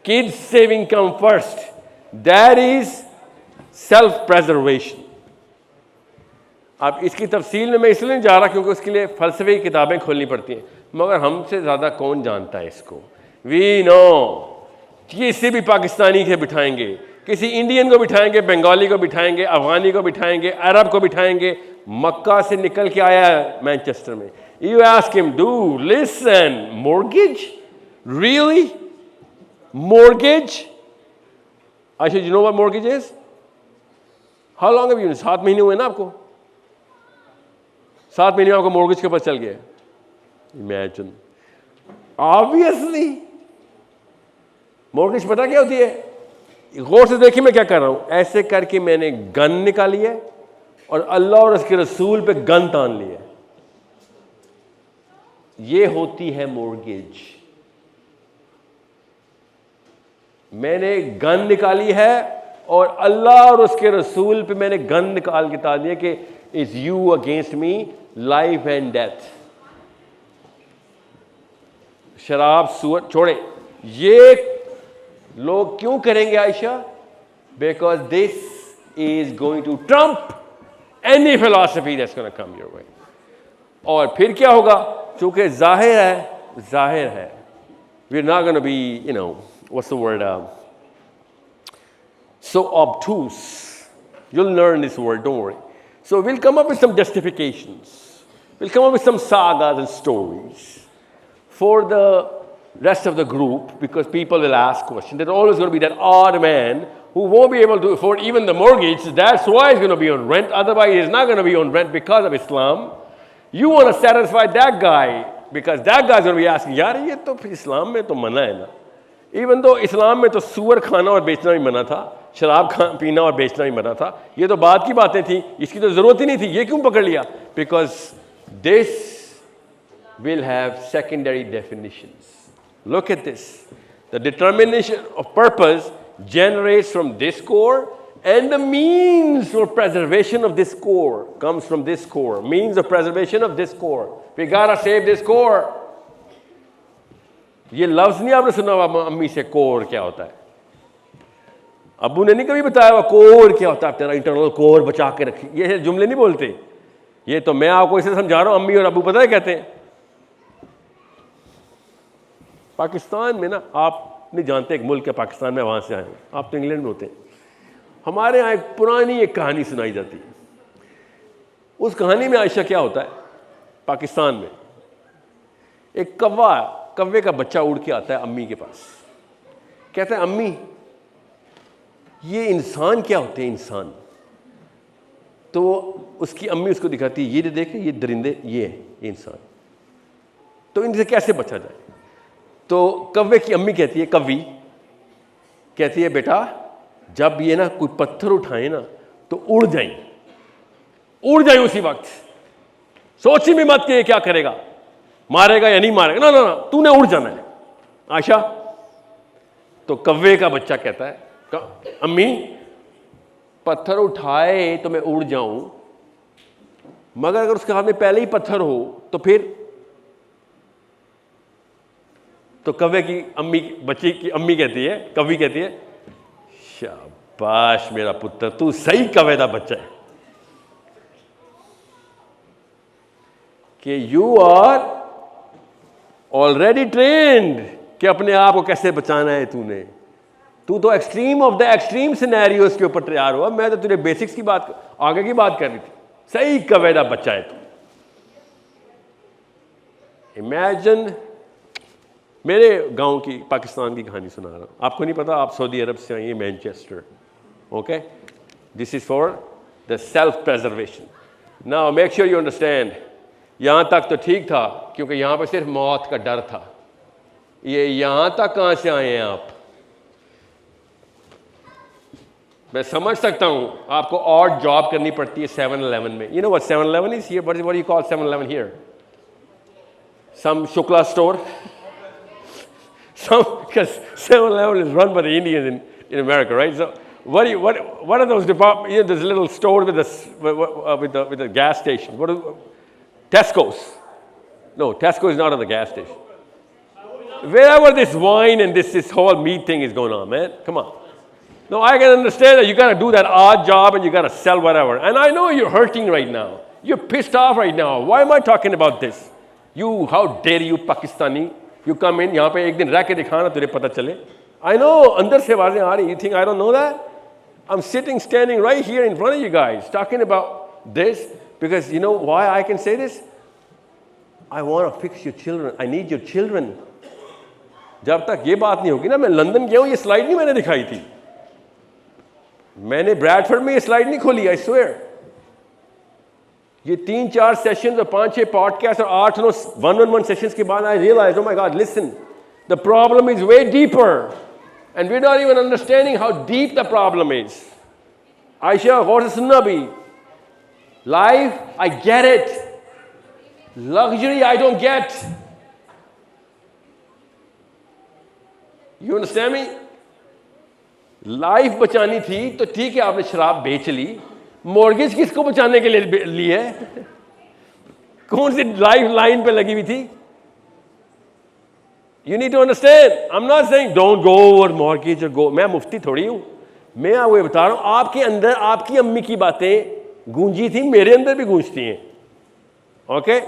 S1: kids saving come first, that is self preservation. अब इसकी तफसील में मैं इसलिए नहीं जा रहा क्योंकि उसके लिए फलसफे की किताबें खोलनी पड़ती हैं, मगर हमसे ज़्यादा कौन जानता है इसको। वी नो, किसी भी पाकिस्तानी से बिठाएंगे, किसी इंडियन को बिठाएंगे, बंगाली को बिठाएंगे, अफगानी को बिठाएंगे, अरब को बिठाएंगे, मक्का से निकल के आया है मैनचेस्टर में, you ask him, do listen, mortgage, really mortgage? I should you know what mortgage is? How long have you? 7 महीने हुए ना आपको, 7 महीने में आपको मॉर्गेज के पास चल गया। इमेजिन, ऑब्वियसली मॉर्गेज पता क्या होती है? गौर से देखिए मैं क्या कर रहा हूं, ऐसे करके मैंने गन निकाली है और अल्लाह और उसके रसूल पे गन तान लिया। ये होती है मॉर्गेज। मैंने गन निकाली है और अल्लाह और उसके रसूल पे मैंने गन निकाल के तान दिया कि is you against me, life and death. शराब सूअर छोड़े, ये लोग क्यों करेंगे Ayesha? Because this is going to trump any philosophy that's gonna come your way. और फिर क्या होगा? चूंकि जाहिर है, we are not gonna be, you know, what's the word, so obtuse. You'll learn this word, don't worry. So we'll come up with some justifications. We'll come up with some sagas and stories for the rest of the group, because people will ask questions. There's always going to be that odd man who won't be able to afford even the mortgage. That's why he's going to be on rent. Otherwise, he's not going to be on rent because of Islam. You want to satisfy that guy because that guy's going to be asking, यार ये तो फिर इस्लाम में तो मना है ना। Even though इस्लाम में तो सूअर खाना और बेचना भी मना था, शराब पीना और बेचना भी मना था, ये तो बाद की बातें थी, इसकी तो ज़रूरत ही नहीं थी, ये क्यों पकड़ लिया? Because this will have secondary definitions. Look at this. The determination of purpose generates from this core, and the means for preservation of this core comes from this core. Means of preservation of this core. We gotta save this core. ये लफ्ज नहीं आपने सुना हुआ अम्मी से, core क्या होता है? अब्बू ने नहीं कभी बताया हुआ कोर क्या होता है, तेरा इंटरनल कोर बचा के रखी। ये जुमले नहीं बोलते, ये तो मैं आपको इसे समझा रहा हूं। अम्मी और अब्बू पता है कहते हैं। पाकिस्तान में ना, आप नहीं जानते, एक मुल्क है पाकिस्तान में, वहां से आए, आप तो इंग्लैंड में होते हैं। हमारे यहाँ एक पुरानी एक कहानी सुनाई जाती है। उस कहानी में आयशा क्या होता है, पाकिस्तान में एक कव्वे का बच्चा उड़ के आता है अम्मी के पास, कहता है अम्मी ये इंसान क्या होते हैं, इंसान। तो उसकी अम्मी उसको दिखाती है, ये देखे ये दरिंदे, ये है ये इंसान, तो इनसे कैसे बचा जाए? तो कव्वे की अम्मी कहती है, कव्वी कहती है, बेटा जब ये ना कोई पत्थर उठाए ना तो उड़ जाए उसी वक्त, सोची भी मत कि ये क्या करेगा, मारेगा या नहीं मारेगा, ना ना ना, तूने उड़ जाना है। आशा, तो कव्वे का बच्चा कहता है अम्मी पत्थर उठाए तो मैं उड़ जाऊं, मगर अगर उसके हाथ में पहले ही पत्थर हो तो फिर, तो कव्वे की अम्मी, बच्ची की अम्मी कहती है, कवि कहती है शाबाश मेरा पुत्र, तू सही कव्वे दा बच्चा है कि यू आर ऑलरेडी ट्रेन्ड कि अपने आप को कैसे बचाना है तूने। तू तो extreme of the extreme scenarios के ऊपर तैयार हुआ, मैं तो तुझे बेसिक्स की बात, आगे की बात कर रही थी। सही कवेदा बच्चा है तू। इमेजिन, मेरे गांव की, पाकिस्तान की कहानी सुना रहा हूं, आपको नहीं पता, आप सऊदी अरब से आइए, Manchester, okay, this is for the self preservation. Now make sure you understand, यहां तक तो ठीक था क्योंकि यहां पर सिर्फ मौत का डर था, ये यहां तक कहां से आए हैं आप? मैं समझ सकता हूं आपको और जॉब करनी पड़ती है 7-Eleven में। You know what 7-Eleven is here, what you call 7-Eleven here? Some Shukla store, some, because 7-Eleven is run by the Indians in America, right? So what are those departments? You know, there's a little store with a gas station. What are Tesco's? No, Tesco is not on the gas station. Wherever this wine and this whole meat thing is going on, man, come on. No, I can understand that you got to do that odd job and you got to sell whatever. And I know you're hurting right now. You're pissed off right now. Why am I talking about this? You, how dare you, Pakistani? You come in, यहाँ पे एक दिन रह के दिखाना तुझे पता चले. I know, अंदर से आवाजें आ रही. You think I don't know that? I'm standing right here in front of you guys, talking about this because you know why I can say this? I want to fix your children. I need your children. जब तक ये बात नहीं होगी ना, मैं London गया हूँ, ये स्लाइड नहीं मैंने दिखाई थी. मैंने ब्रैडफोर्ड में ये स्लाइड नहीं खोली, I swear. ये 3-4 सेशंस और 5-6 पॉडकास्ट और 8-9 1-on-1 सेशंस के बाद I realized, oh my God, listen, the problem is way deeper and we're not even understanding how deep the problem is. Aisha, गौर से सुनना भी. Life, I get it. Luxury, I don't get. You understand me? Life बचानी थी तो ठीक है, आपने शराब बेच ली. मॉर्गेज किसको बचाने के लिए है? कौन सी लाइफ लाइन पे लगी हुई थी? You need to understand. I am not saying don't go over mortgage और गो. मैं मुफ्ती थोड़ी हूं. मैं आपको ये बता रहा हूं, आपके अंदर आपकी अम्मी की बातें गूंजी थी, मेरे अंदर भी गूंजती हैं. ओके,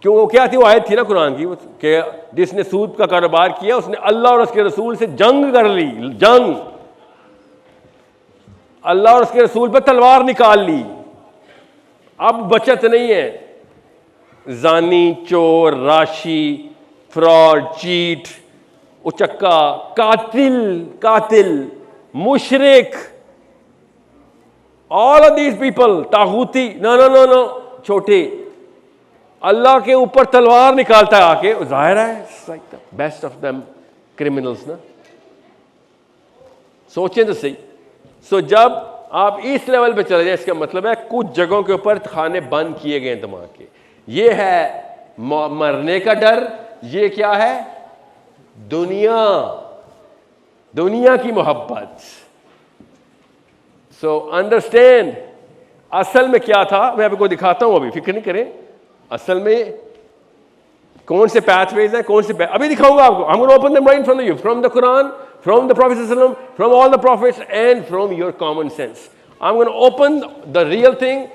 S1: क्यों? वो क्या थी? वो आयत थी ना कुरान की कि जिसने सूद का कारोबार किया उसने अल्लाह और उसके रसूल से जंग कर ली. जंग, अल्लाह और उसके रसूल पर तलवार निकाल ली. अब बचत नहीं है. जानी, चोर, राशि, फ्रॉड, चीट, उचक्का, कातिल, मुशरिक, ऑल ऑफ दीज पीपल, तागूती, नो, छोटे, अल्लाह के ऊपर तलवार निकालता है आके. जाहिर है like the best of them criminals ना. सोचें तो सही. सो जब आप इस लेवल पे चले जाए, इसका मतलब है कुछ जगहों के ऊपर खाने बंद किए गए दिमाग के. ये है मरने का डर. ये क्या है? दुनिया की मोहब्बत. सो अंडरस्टैंड असल में क्या था. मैं आपको दिखाता हूं, अभी फिक्र नहीं करें. असल में कौन से पैथवेज हैं, कौन से अभी दिखाऊंगा आपको. I'm going to open them right in front of you, from the Quran, from the Prophet ﷺ, from all the prophets, and from your common sense. I'm going to open the real thing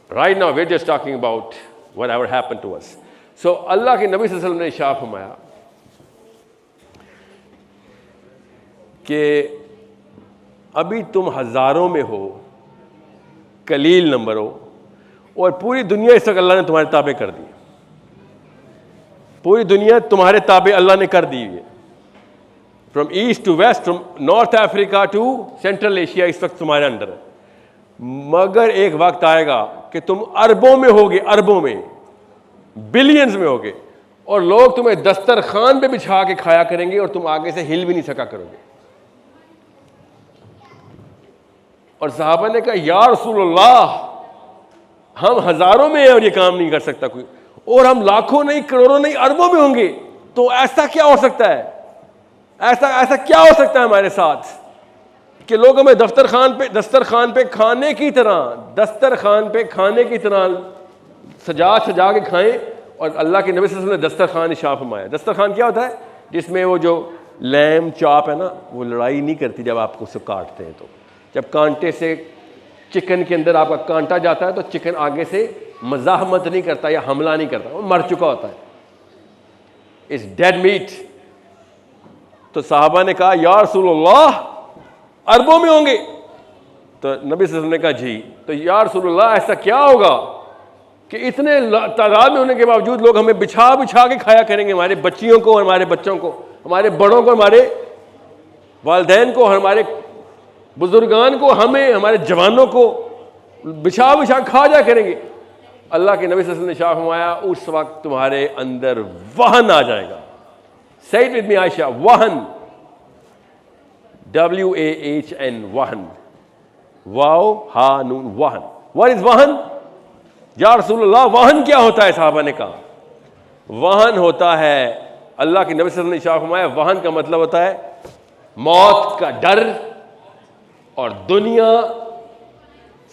S1: right now. We're just talking about whatever happened to us. So अल्लाह के नबी सल्लल्लाहु अलैहि वसल्लम ने इरशाद फरमाया कि अभी तुम हजारों में हो, कलील नंबर हो, और पूरी दुनिया इस वक्त अल्लाह ने तुम्हारे ताबे कर दी. पूरी दुनिया तुम्हारे ताबे अल्लाह ने कर दी है. From east to west, from north Africa to central Asia इस वक्त तुम्हारे अंडर है. मगर एक वक्त आएगा कि तुम अरबों में होगे, अरबों में, बिलियंस में होगे, और लोग तुम्हें दस्तरखान पे बिछा के खाया करेंगे और तुम आगे से हिल भी नहीं सका करोगे. और सहाबा ने कहा, या रसूलल्लाह, हम हजारों में हैं और ये काम नहीं कर सकता कोई, और हम लाखों नहीं, करोड़ों नहीं, अरबों में होंगे. तो ऐसा क्या हो सकता है, ऐसा क्या हो सकता है हमारे साथ कि लोग हमें दस्तरखान पे खाने की तरह सजा के खाएं, और अल्लाह के नबी सल्लल्लाहु अलैहि वसल्लम ने दस्तरखान इशाफ़ फरमाया। दस्तरखान क्या होता है? जिसमें वो जो लैम चॉप है ना, वो लड़ाई नहीं करती जब आप उसको काटते हैं। तो जब कांटे से चिकन के अंदर आपका कांटा जाता है तो चिकन आगे से मज़ाहमत नहीं करता या हमला नहीं करता, वो मर चुका होता है, इट्स डेड मीट। तो साहबा ने कहा या रसूलल्लाह अरबों में होंगे? तो नबी सल्लल्लाहु अलैहि वसल्लम ने कहा जी। तो या रसूलल्लाह ऐसा क्या होगा कि इतने तादाद में होने के बावजूद लोग हमें बिछा के खाया करेंगे, हमारे बच्चियों को, हमारे बच्चों को, हमारे बड़ों को, हमारे वालिदैन को, हमारे बुजुर्गान को, हमें, हमारे जवानों को बिछा खा जा करेंगे। अल्लाह के नबी सल्लल्लाहु अलैहि वसल्लम ने शाह फरमाया उस वक्त तुम्हारे अंदर वहन आ जाएगा। से इट विद मी आयशा, वहन, WAHN, वहन, वाओ हा नून, वहन। व्हाट इज वहन? या रसूलल्लाह वहन क्या होता है? साहबा ने कहा वहन होता है, अल्लाह के नबी सल्लल्लाहु अलैहि वसल्लम ने इरशाद फरमाया वहन का मतलब होता है मौत का डर और दुनिया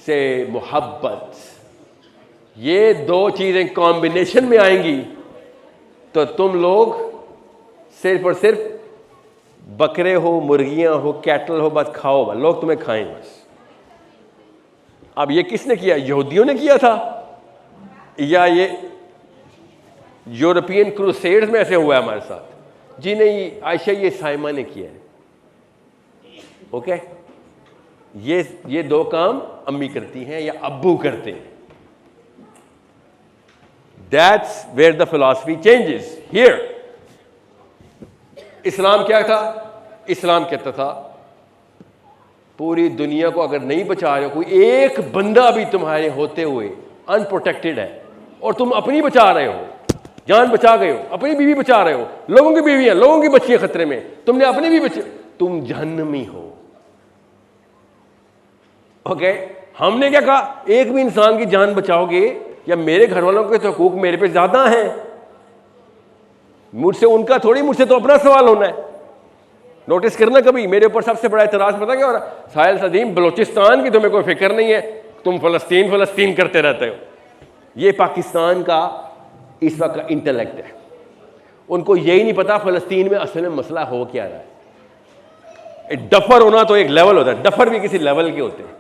S1: से मोहब्बत। ये दो चीजें कॉम्बिनेशन में आएंगी तो तुम लोग सिर्फ और सिर्फ बकरे हो, मुर्गियां हो, कैटल हो, बस खाओ, बस लोग तुम्हें खाएं बस। अब ये किसने किया? यहूदियों ने किया था या ये यूरोपियन क्रूसेड्स में ऐसे हुआ है हमारे साथ? जी नहीं, आयशा ये साइमा ने किया है। ओके, ये दो काम अम्मी करती हैं या अब्बू करते हैं। That's where the philosophy changes here. Islam क्या था? इस्लाम कहता था पूरी दुनिया को अगर नहीं बचा रहे हो, कोई एक बंदा भी तुम्हारे होते हुए अनप्रोटेक्टेड है और तुम अपनी बचा रहे हो, जान बचा गए हो, अपनी बीवी बचा रहे हो, लोगों की बीवियां, लोगों की बच्चियां खतरे में, तुमने अपनी भी बच्चे, तुम जहन्नमी हो। ओके, हमने क्या कहा? एक भी इंसान की जान बचाओगे या मेरे घर वालों के तो हकूक मेरे पे ज्यादा हैं, मुझसे उनका थोड़ी, मुझसे तो अपना सवाल होना है। नोटिस करना कभी मेरे ऊपर सबसे बड़ा इतराज पता क्या हो रहा? साहिल सदीम, बलोचिस्तान की तुम्हें कोई फिक्र नहीं है, तुम फलस्तीन करते रहते हो। ये पाकिस्तान का इस वक्त का इंटेलेक्ट है। उनको यही नहीं पता फलस्तीन में असल में मसला हो क्या रहा है। डफर होना तो एक लेवल होता है, डफर भी किसी लेवल के होते हैं।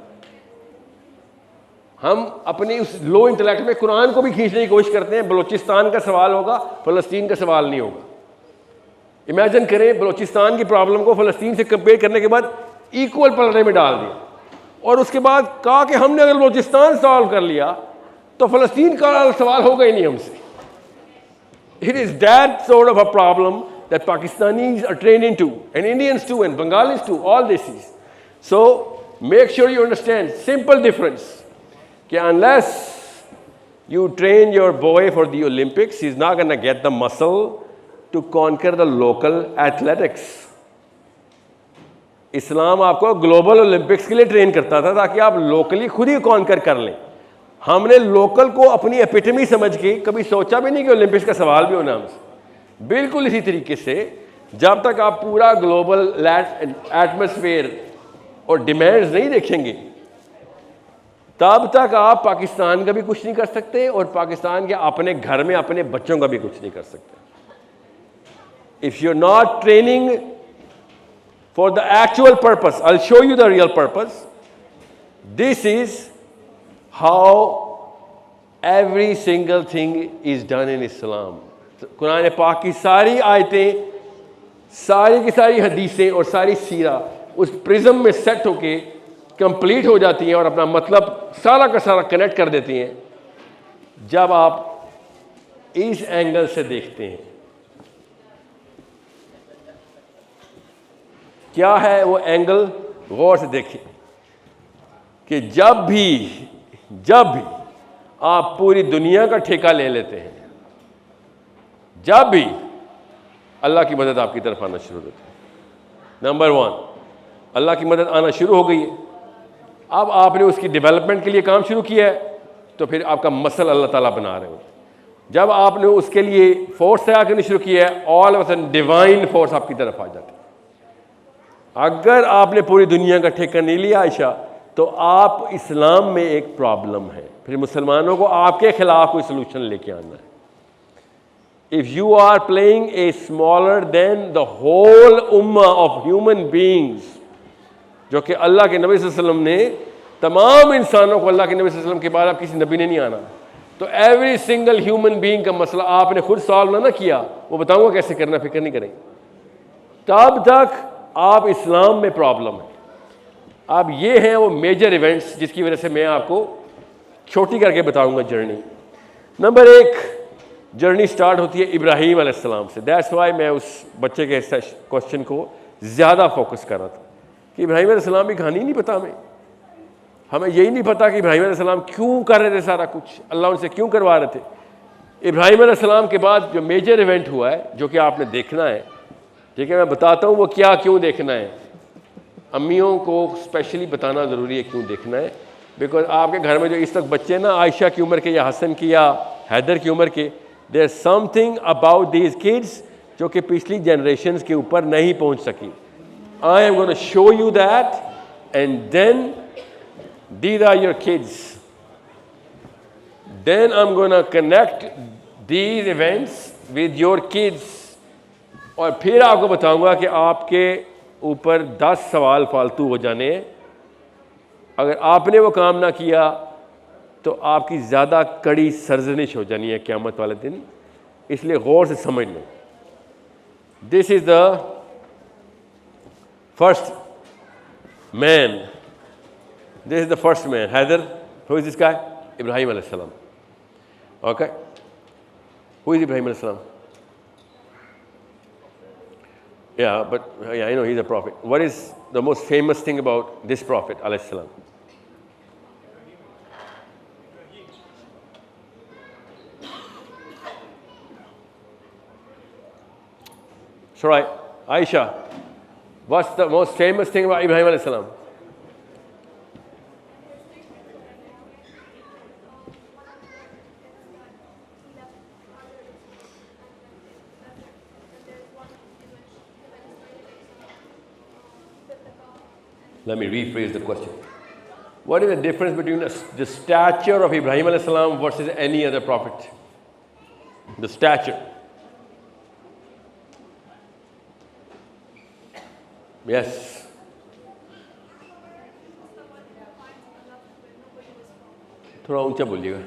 S1: हम अपनी उस लो इंटेलेक्ट में कुरान को भी खींचने की कोशिश करते हैं। बलोचिस्तान का सवाल होगा, फलस्तीन का सवाल नहीं होगा। इमेजिन करें बलोचिस्तान की प्रॉब्लम को फलस्तीन से कंपेयर करने के बाद इक्वल पलड़े में डाल दिया और उसके बाद कहा कि हमने अगर बलोचिस्तान सॉल्व कर लिया तो फलस्तीन का सवाल होगा ही नहीं हमसे। It is that sort of a problem that Pakistanis are trained into, and Indians too, and Bengalis too, all this is. So make sure you understand simple difference. That unless you train your boy for the Olympics, he's not going to get the muscle to conquer the local athletics. इस्लाम आपको global Olympics के लिए train करता था ताकि आप locally खुद ही conquer कर लें। हमने लोकल को अपनी एपिटमी समझ के कभी सोचा भी नहीं कि ओलंपिक्स का सवाल भी होना हमसे। बिल्कुल इसी तरीके से जब तक आप पूरा ग्लोबल एटमॉस्फेयर और डिमांड्स नहीं देखेंगे तब तक आप पाकिस्तान का भी कुछ नहीं कर सकते और पाकिस्तान के अपने घर में अपने बच्चों का भी कुछ नहीं कर सकते। If you are not training for the actual purpose, I will show you the real purpose. This is how every single thing is done in Islam. Quran पाक की सारी आयतें, सारी की सारी हदीसें और सारी सीरा उस प्रिज्म में सेट होके कंप्लीट हो जाती हैं और अपना मतलब सारा का सारा कनेक्ट कर देती हैं जब आप इस एंगल से देखते हैं। क्या है वो एंगल? गौर से देखें कि जब भी आप पूरी दुनिया का ठेका ले लेते हैं, जब भी अल्लाह की मदद आपकी तरफ आना शुरू होती है। नंबर 1, अल्लाह की मदद आना शुरू हो गई है, अब आपने उसकी डेवलपमेंट के लिए काम शुरू किया है तो फिर आपका मसल अल्लाह ताला बना रहे हो। जब आपने उसके लिए फोर्स तैयार करनी शुरू की है, all of sudden divine force आपकी तरफ आ जाती है। अगर आपने पूरी दुनिया का ठेका नहीं लिया आयशा, तो आप इस्लाम में एक प्रॉब्लम है। फिर मुसलमानों को आपके खिलाफ कोई सोल्यूशन लेके आना है। If you are playing a smaller than the whole उम्मा ऑफ ह्यूमन बींग्स, जो कि अल्लाह के नबी सल्लल्लाहु अलैहि वसल्लम ने तमाम इंसानों को, अल्लाह के नबी सल्लल्लाहु अलैहि वसल्लम के बाद अब किसी नबी ने नहीं आना, तो एवरी सिंगल ह्यूमन बीइंग का मसला आपने खुद सॉल्व ना किया, वो बताऊंगा कैसे करना, फिक्र नहीं करें, तब तक आप इस्लाम में प्रॉब्लम है। अब ये हैं वो मेजर इवेंट्स जिसकी वजह से मैं आपको छोटी करके बताऊंगा जर्नी। नंबर 1, जर्नी स्टार्ट होती है इब्राहीम अलैहिस्सलाम से। दैट्स वाई मैं उस बच्चे के क्वेश्चन को ज़्यादा फोकस कर रहा था कि इब्राहीम अलैहिस्सलाम की कहानी नहीं पता हमें यही नहीं पता कि इब्राहीम अलैहिस्सलाम क्यों कर रहे थे सारा कुछ, अल्लाह उनसे क्यों करवा रहे थे। इब्राहीम अलैहिस्सलाम के बाद जो मेजर इवेंट हुआ है, जो कि आपने देखना है, ठीक है, मैं बताता हूँ वो क्या क्यों देखना है। अम्मियों को स्पेशली बताना ज़रूरी है क्यों देखना है, बिकॉज आपके घर में जो इस वक्त बच्चे ना आयशा की उम्र के या हसन की या हैदर की उम्र के, there something about these kids जो कि पिछली जनरेशन्स के ऊपर नहीं पहुँच सकी। I am gonna show you that and then these are your kids. Then I'm going to connect these events with your kids. और फिर आपको बताऊंगा कि आपके ऊपर 10 सवाल फालतू हो जाने हैं। अगर आपने वो काम ना किया तो आपकी ज़्यादा कड़ी सरजनिश हो जानी है क़यामत वाले दिन, इसलिए गौर से समझ लो। This is the first man, this is the first man. Haidar, who is this guy? Ibrahim alayhi salam. Okay, who is Ibrahim alayhi salam? Yeah, but yeah, I know he's a prophet. What is the most famous thing about this prophet alayhi salam? That's right, Aisha, what's the most famous thing about Ibrahim alayhi salam? Let me rephrase the question. What is the difference between the stature of Ibrahim alayhi salam versus any other prophet? The stature. Yes. थोड़ा ऊंचा बोलिएगा।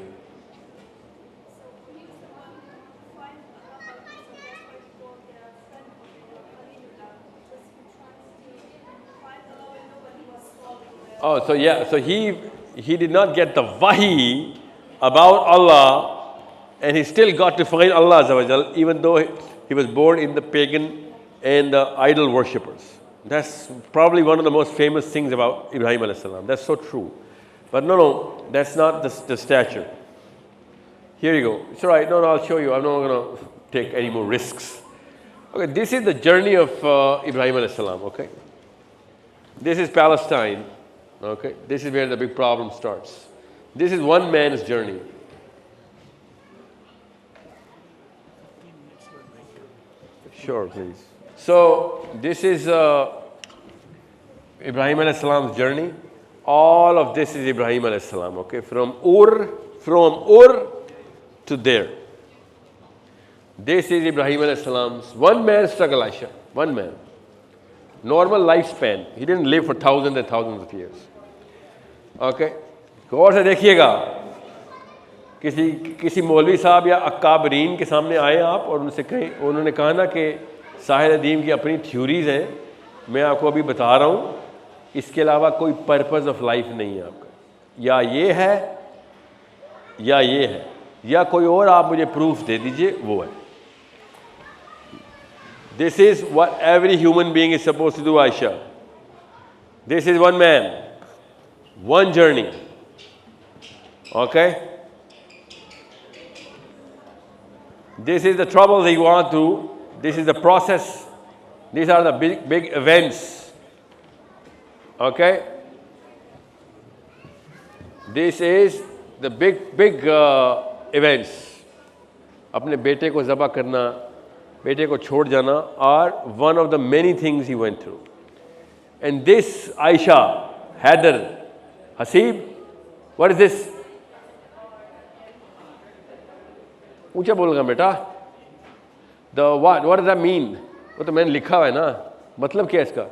S1: Oh, so yeah, so he did not get the wahi about Allah, and he still got to find Allah Azza wa Jal, even though he was born in the pagan and the idol worshippers. That's probably one of the most famous things about Ibrahim alayhi salam. That's so true. But no, that's not the stature. Here you go. It's all right. No, I'll show you. I'm not going to take any more risks. Okay, this is the journey of Ibrahim alayhi salam, okay? This is Palestine. Okay, this is where the big problem starts. This is one man's journey. Sure, please. So this is Ibrahim alayhi salam's journey. All of this is Ibrahim alayhi salam. Okay, from Ur to there. This is Ibrahim alayhi salam's one man struggle, Aisha. One man. Normal lifespan. He didn't live for thousands and thousands of years. Okay, गौर से देखिएगा, किसी मौलवी साहब या अक्काबरीन के सामने आए आप और उनसे कहें, उन्होंने कहा ना कि साहिर अदीम की अपनी थ्योरीज़ हैं, मैं आपको अभी बता रहा हूँ, इसके अलावा कोई पर्पज़ ऑफ लाइफ नहीं है आपका, या ये है या ये है, या कोई और आप मुझे प्रूफ दे दीजिए, वो है। This is what every human being is supposed to do Ayesha. This is one man, one journey. Okay, this is the trouble they want to, this is the process, these are the big events. Okay, this is the big events. अपने बेटे को ज़बह करना, बेटे को छोड़ जाना are one of the many things he went through. And this Aisha, Haider, Hasib, what is this? ऊंचा बोलगा बेटा. The what does that mean? वो तो मैंने लिखा हुआ है ना, मतलब क्या है इसका?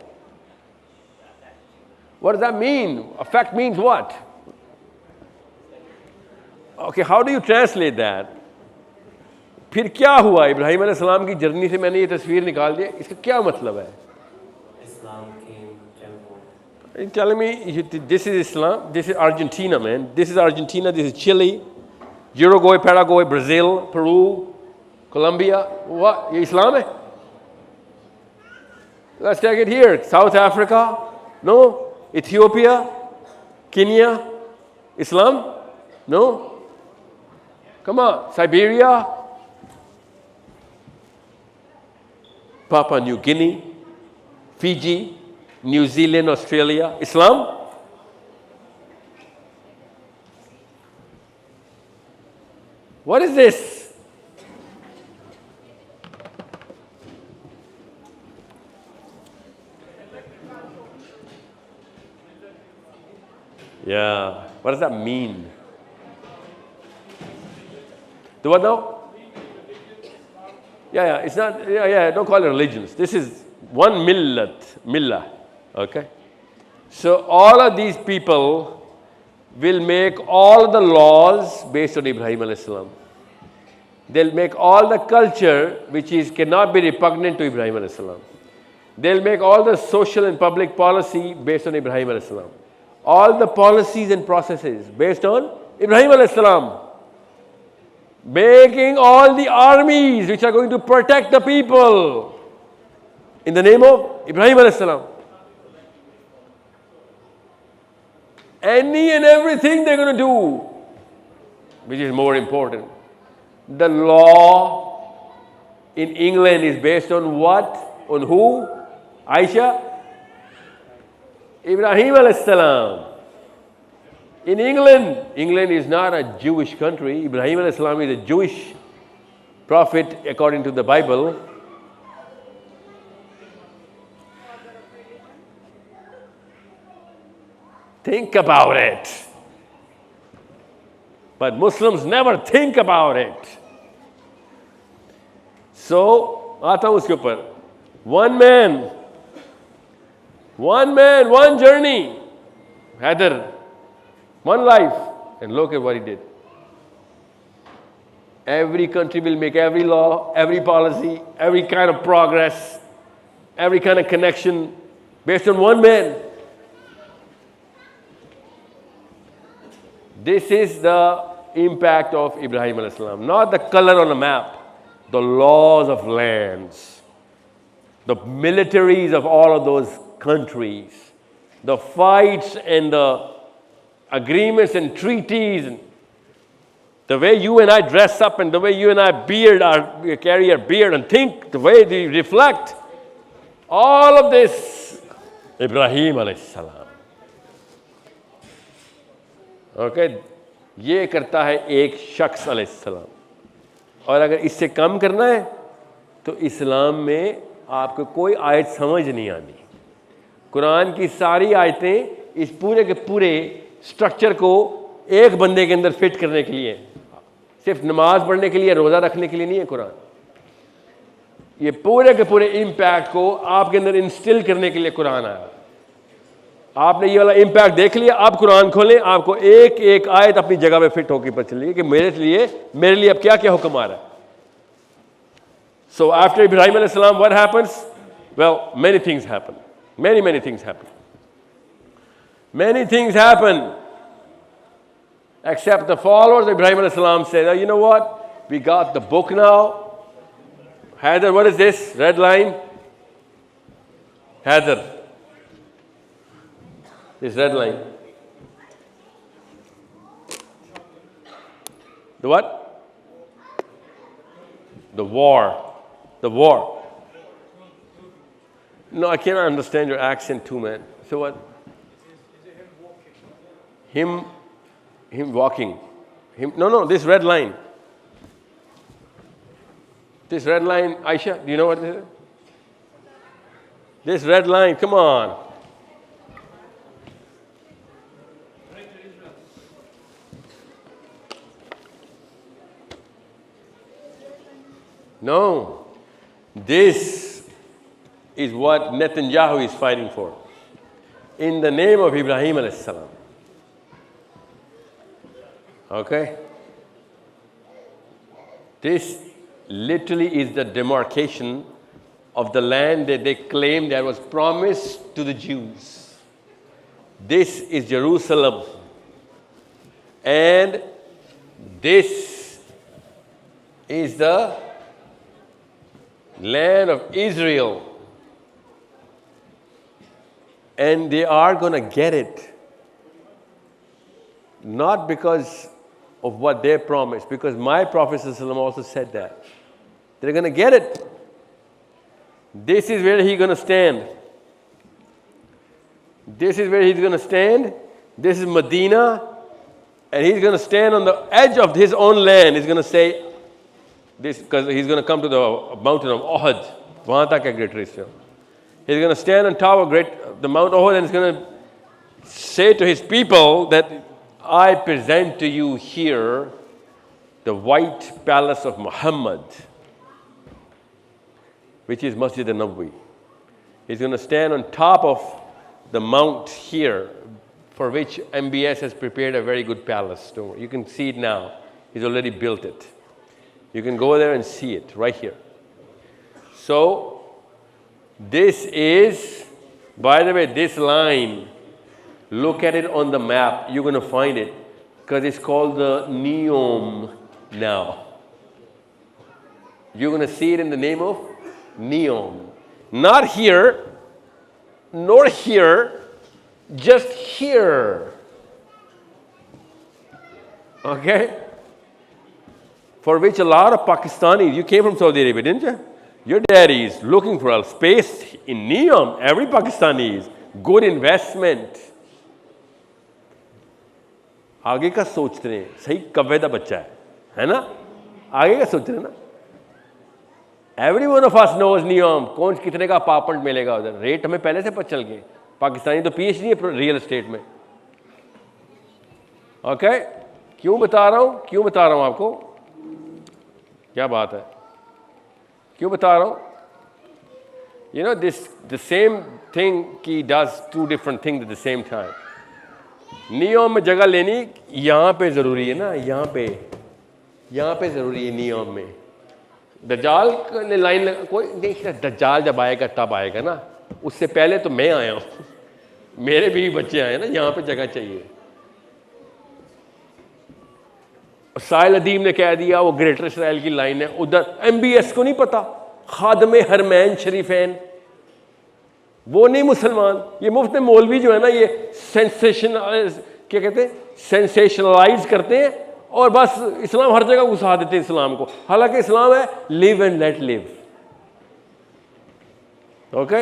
S1: What does that mean? A fact means what? Okay, how do you translate that? फिर क्या हुआ? इब्राहिम अलैहिस्सलाम की जर्नी से मैंने ये तस्वीर निकाल दी, इसका क्या मतलब है?
S7: Islam came temple.
S1: Are you telling me this is Islam? This is Argentina, man. This is Argentina, this is Chile, Uruguay, Paraguay, Brazil, Peru, Colombia. What? ये Islam है? Let's take it here. South Africa? No. Ethiopia? Kenya? Islam? No. Come on. Siberia? Papua New Guinea? Fiji? New Zealand? Australia? Islam? What is this? Yeah. What does that mean? The what now? Yeah, it's not, don't call it religions. This is one millah, okay? So all of these people will make all the laws based on Ibrahim alayhi salam. They'll make all the culture which cannot be repugnant to Ibrahim alayhi salam. They'll make all the social and public policy based on Ibrahim alayhi salam. All the policies and processes based on Ibrahim alayhi salam. Making all the armies which are going to protect the people in the name of Ibrahim alayhi salam. Any and everything they're going to do, which is more important. The law in England is based on what? On who? Aisha? Ibrahim alayhi salam. In England is not a Jewish country. Ibrahim alayhi salam is a Jewish prophet according to the Bible. Think about it. But Muslims never think about it. So, आता हूँ उसके ऊपर. One man, one journey. Haider, one life. And look at what he did. Every country will make every law, every policy, every kind of progress, every kind of connection based on one man. This is the impact of Ibrahim alayhi salam. Not the color on a map, the laws of lands, the militaries of all of those countries, the fights and the agreements and treaties, the way you and I dress up and the way you and I carry our beard and think, the way we reflect, all of this, Ibrahim alayhi salam. Okay ये करता है एक शख्स अलैहिस्सलाम. और अगर इससे कम करना है तो इस्लाम में आपको कोई आयत समझ नहीं आनी. कुरान की सारी आयतें इस पूरे के पूरे स्ट्रक्चर को एक बंदे के अंदर फिट करने के लिए, सिर्फ नमाज पढ़ने के लिए, रोज़ा रखने के लिए नहीं है कुरान. ये पूरे के पूरे इम्पैक्ट को आपके अंदर इंस्टिल करने के लिए कुरान आया. आपने ये वाला इम्पैक्ट देख लिया, आप कुरान खोलें, आपको एक एक आयत अपनी जगह पे फिट होकर पता चलिए कि मेरे लिए अब क्या क्या हुक्म आ रहा है. So after Ibrahim alayhi salam, what happens? Well, many things happen. Many things happen. Many things happen. Except the followers of Ibrahim alayhi salam said, oh, you know what? We got the book now. Haider, what is this? Red line. Haider. This red line. The what? The war. The war. No, I cannot understand your accent too, man. So what? Him walking. No, this red line. This red line, Aisha, do you know what this is? This red line, come on. No. This is what Netanyahu is fighting for. In the name of Ibrahim alayhi salam. Okay? This literally is the demarcation of the land that they claim that was promised to the Jews. This is Jerusalem. And this is the land of Israel. And they are going to get it. Not because of what they promised, because my Prophet ﷺ also said that. They're going to get it. This is where he's going to stand. This is where he's going to stand. This is Medina. And he's going to stand on the edge of his own land. He's going to say this, because he's going to come to the mountain of Uhud. Wahan tak hai greater Israel. He's going to stand on top of the Mount Uhud, and he's going to say to his people that I present to you here the white palace of Muhammad, which is Masjid al-Nabawi. He's going to stand on top of the mount here, for which MBS has prepared a very good palace. You can see it now. He's already built it. You can go there and see it right here. So, this is, by the way, this line, look at it on the map. You're going to find it, because it's called the Neom now. You're going to see it in the name of Neom. Not here, nor here, just here. Okay? For which a lot of Pakistanis, you came from Saudi Arabia, didn't you? Your daddy is looking for a space in Neom. Every Pakistani is. Good investment. आगे का सोचते हैं, सही कव्वे दा बच्चा है ना? आगे का सोच रहे हैं ना? Every one of us knows Neom. कौन कितने का अपार्टमेंट मिलेगा उधर? रेट हमें पहले से पता चल गए. पाकिस्तानी तो PhD है रियल एस्टेट में. ओके? क्यों बता रहा हूँ? क्यों बता रहा हूँ आपको? क्या बात है? क्यों बता रहा हूँ? You know, the same thing he does two different things at the same time. नियम में जगह लेनी यहाँ पे ज़रूरी है ना, यहाँ पे ज़रूरी है नियम में. दज्जाल ने लाइन लगा, कोई नहीं, दज्जाल जब आएगा तब आएगा ना, उससे पहले तो मैं आया हूँ, मेरे भी बच्चे आए ना, यहाँ पे जगह चाहिए. साहिल अदीम ने कह दिया वो ग्रेटर इसराइल की लाइन है, उधर MBS को नहीं पता, खादमे हरमैन शरीफैन, वो नहीं मुसलमान. ये मुफ्त मौलवी जो है ना, ये क्या कहते हैं, सेंसेशनलाइज करते हैं और बस इस्लाम हर जगह घुसा देते हैं इस्लाम को. हालांकि इस्लाम है live and let live. Okay,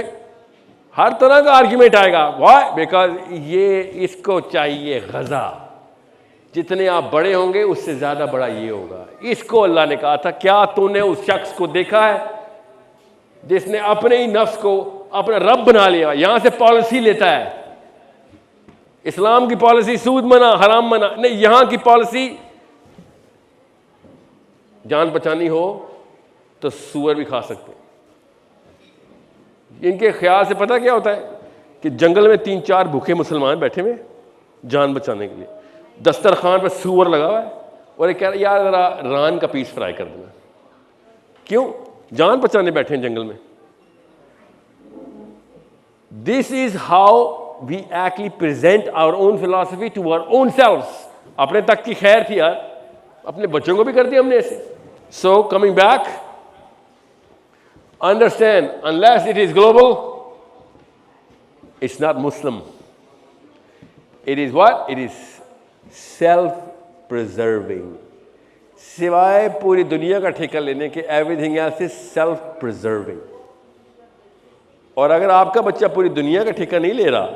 S1: हर तरह का आर्ग्यूमेंट आएगा. व्हाई? बिकॉज ये इसको चाहिए गजा. जितने आप बड़े होंगे उससे ज्यादा बड़ा ये होगा. इसको अल्लाह ने कहा था, क्या तूने उस शख्स को देखा है जिसने अपने ही नफ्स को अपना रब बना लिया? यहां से पॉलिसी लेता है. इस्लाम की पॉलिसी सूद मना, हराम मना नहीं. यहां की पॉलिसी जान बचानी हो तो सूअर भी खा सकते हैं. इनके ख्याल से पता क्या होता है कि जंगल में 3-4 भूखे मुसलमान बैठे हुए जान बचाने के लिए, दस्तरखान पर सूअर लगा हुआ है और एक कह रहा यार जरा रान का पीस फ्राई कर देना. क्यों? जान बचाने बैठे हैं जंगल में. This is how we actually present our own philosophy to our own selves. अपने तक की खैर थी यार, अपने बच्चों को भी कर दिया हमने ऐसे. So coming back, understand, unless it is global, it's not Muslim. It is what? It is self-preserving. सिवाय पूरी दुनिया का ठेका लेने के, everything else is self-preserving. और अगर आपका बच्चा पूरी दुनिया का ठेका नहीं ले रहा,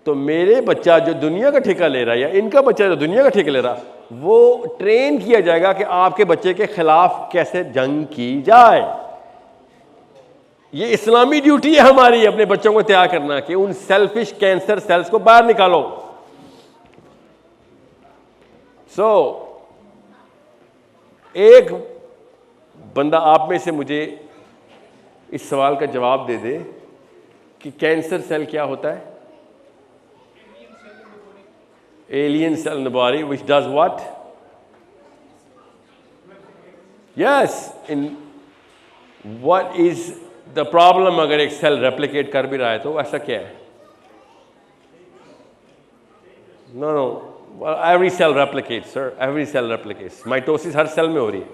S1: तो मेरे बच्चा जो दुनिया का ठेका ले रहा है या इनका बच्चा जो दुनिया का ठेका ले रहा, वो ट्रेन किया जाएगा कि आपके बच्चे के खिलाफ कैसे जंग की जाए। ये इस्लामी ड्यूटी है हमारी, अपने बच्चों को तैयार करना कि उन सेल्फिश कैंसर सेल्स को बाहर निकालो। एक बंदा आप में से मुझे इस सवाल का जवाब दे दे कि कैंसर सेल क्या होता है? Alien cell in the body which does what? Yes, in what is the problem? अगर एक सेल रेप्लिकेट कर भी रहा है तो ऐसा क्या है? No, well, every cell replicates, sir. Every cell replicates. Mitosis हर सेल में हो रही है.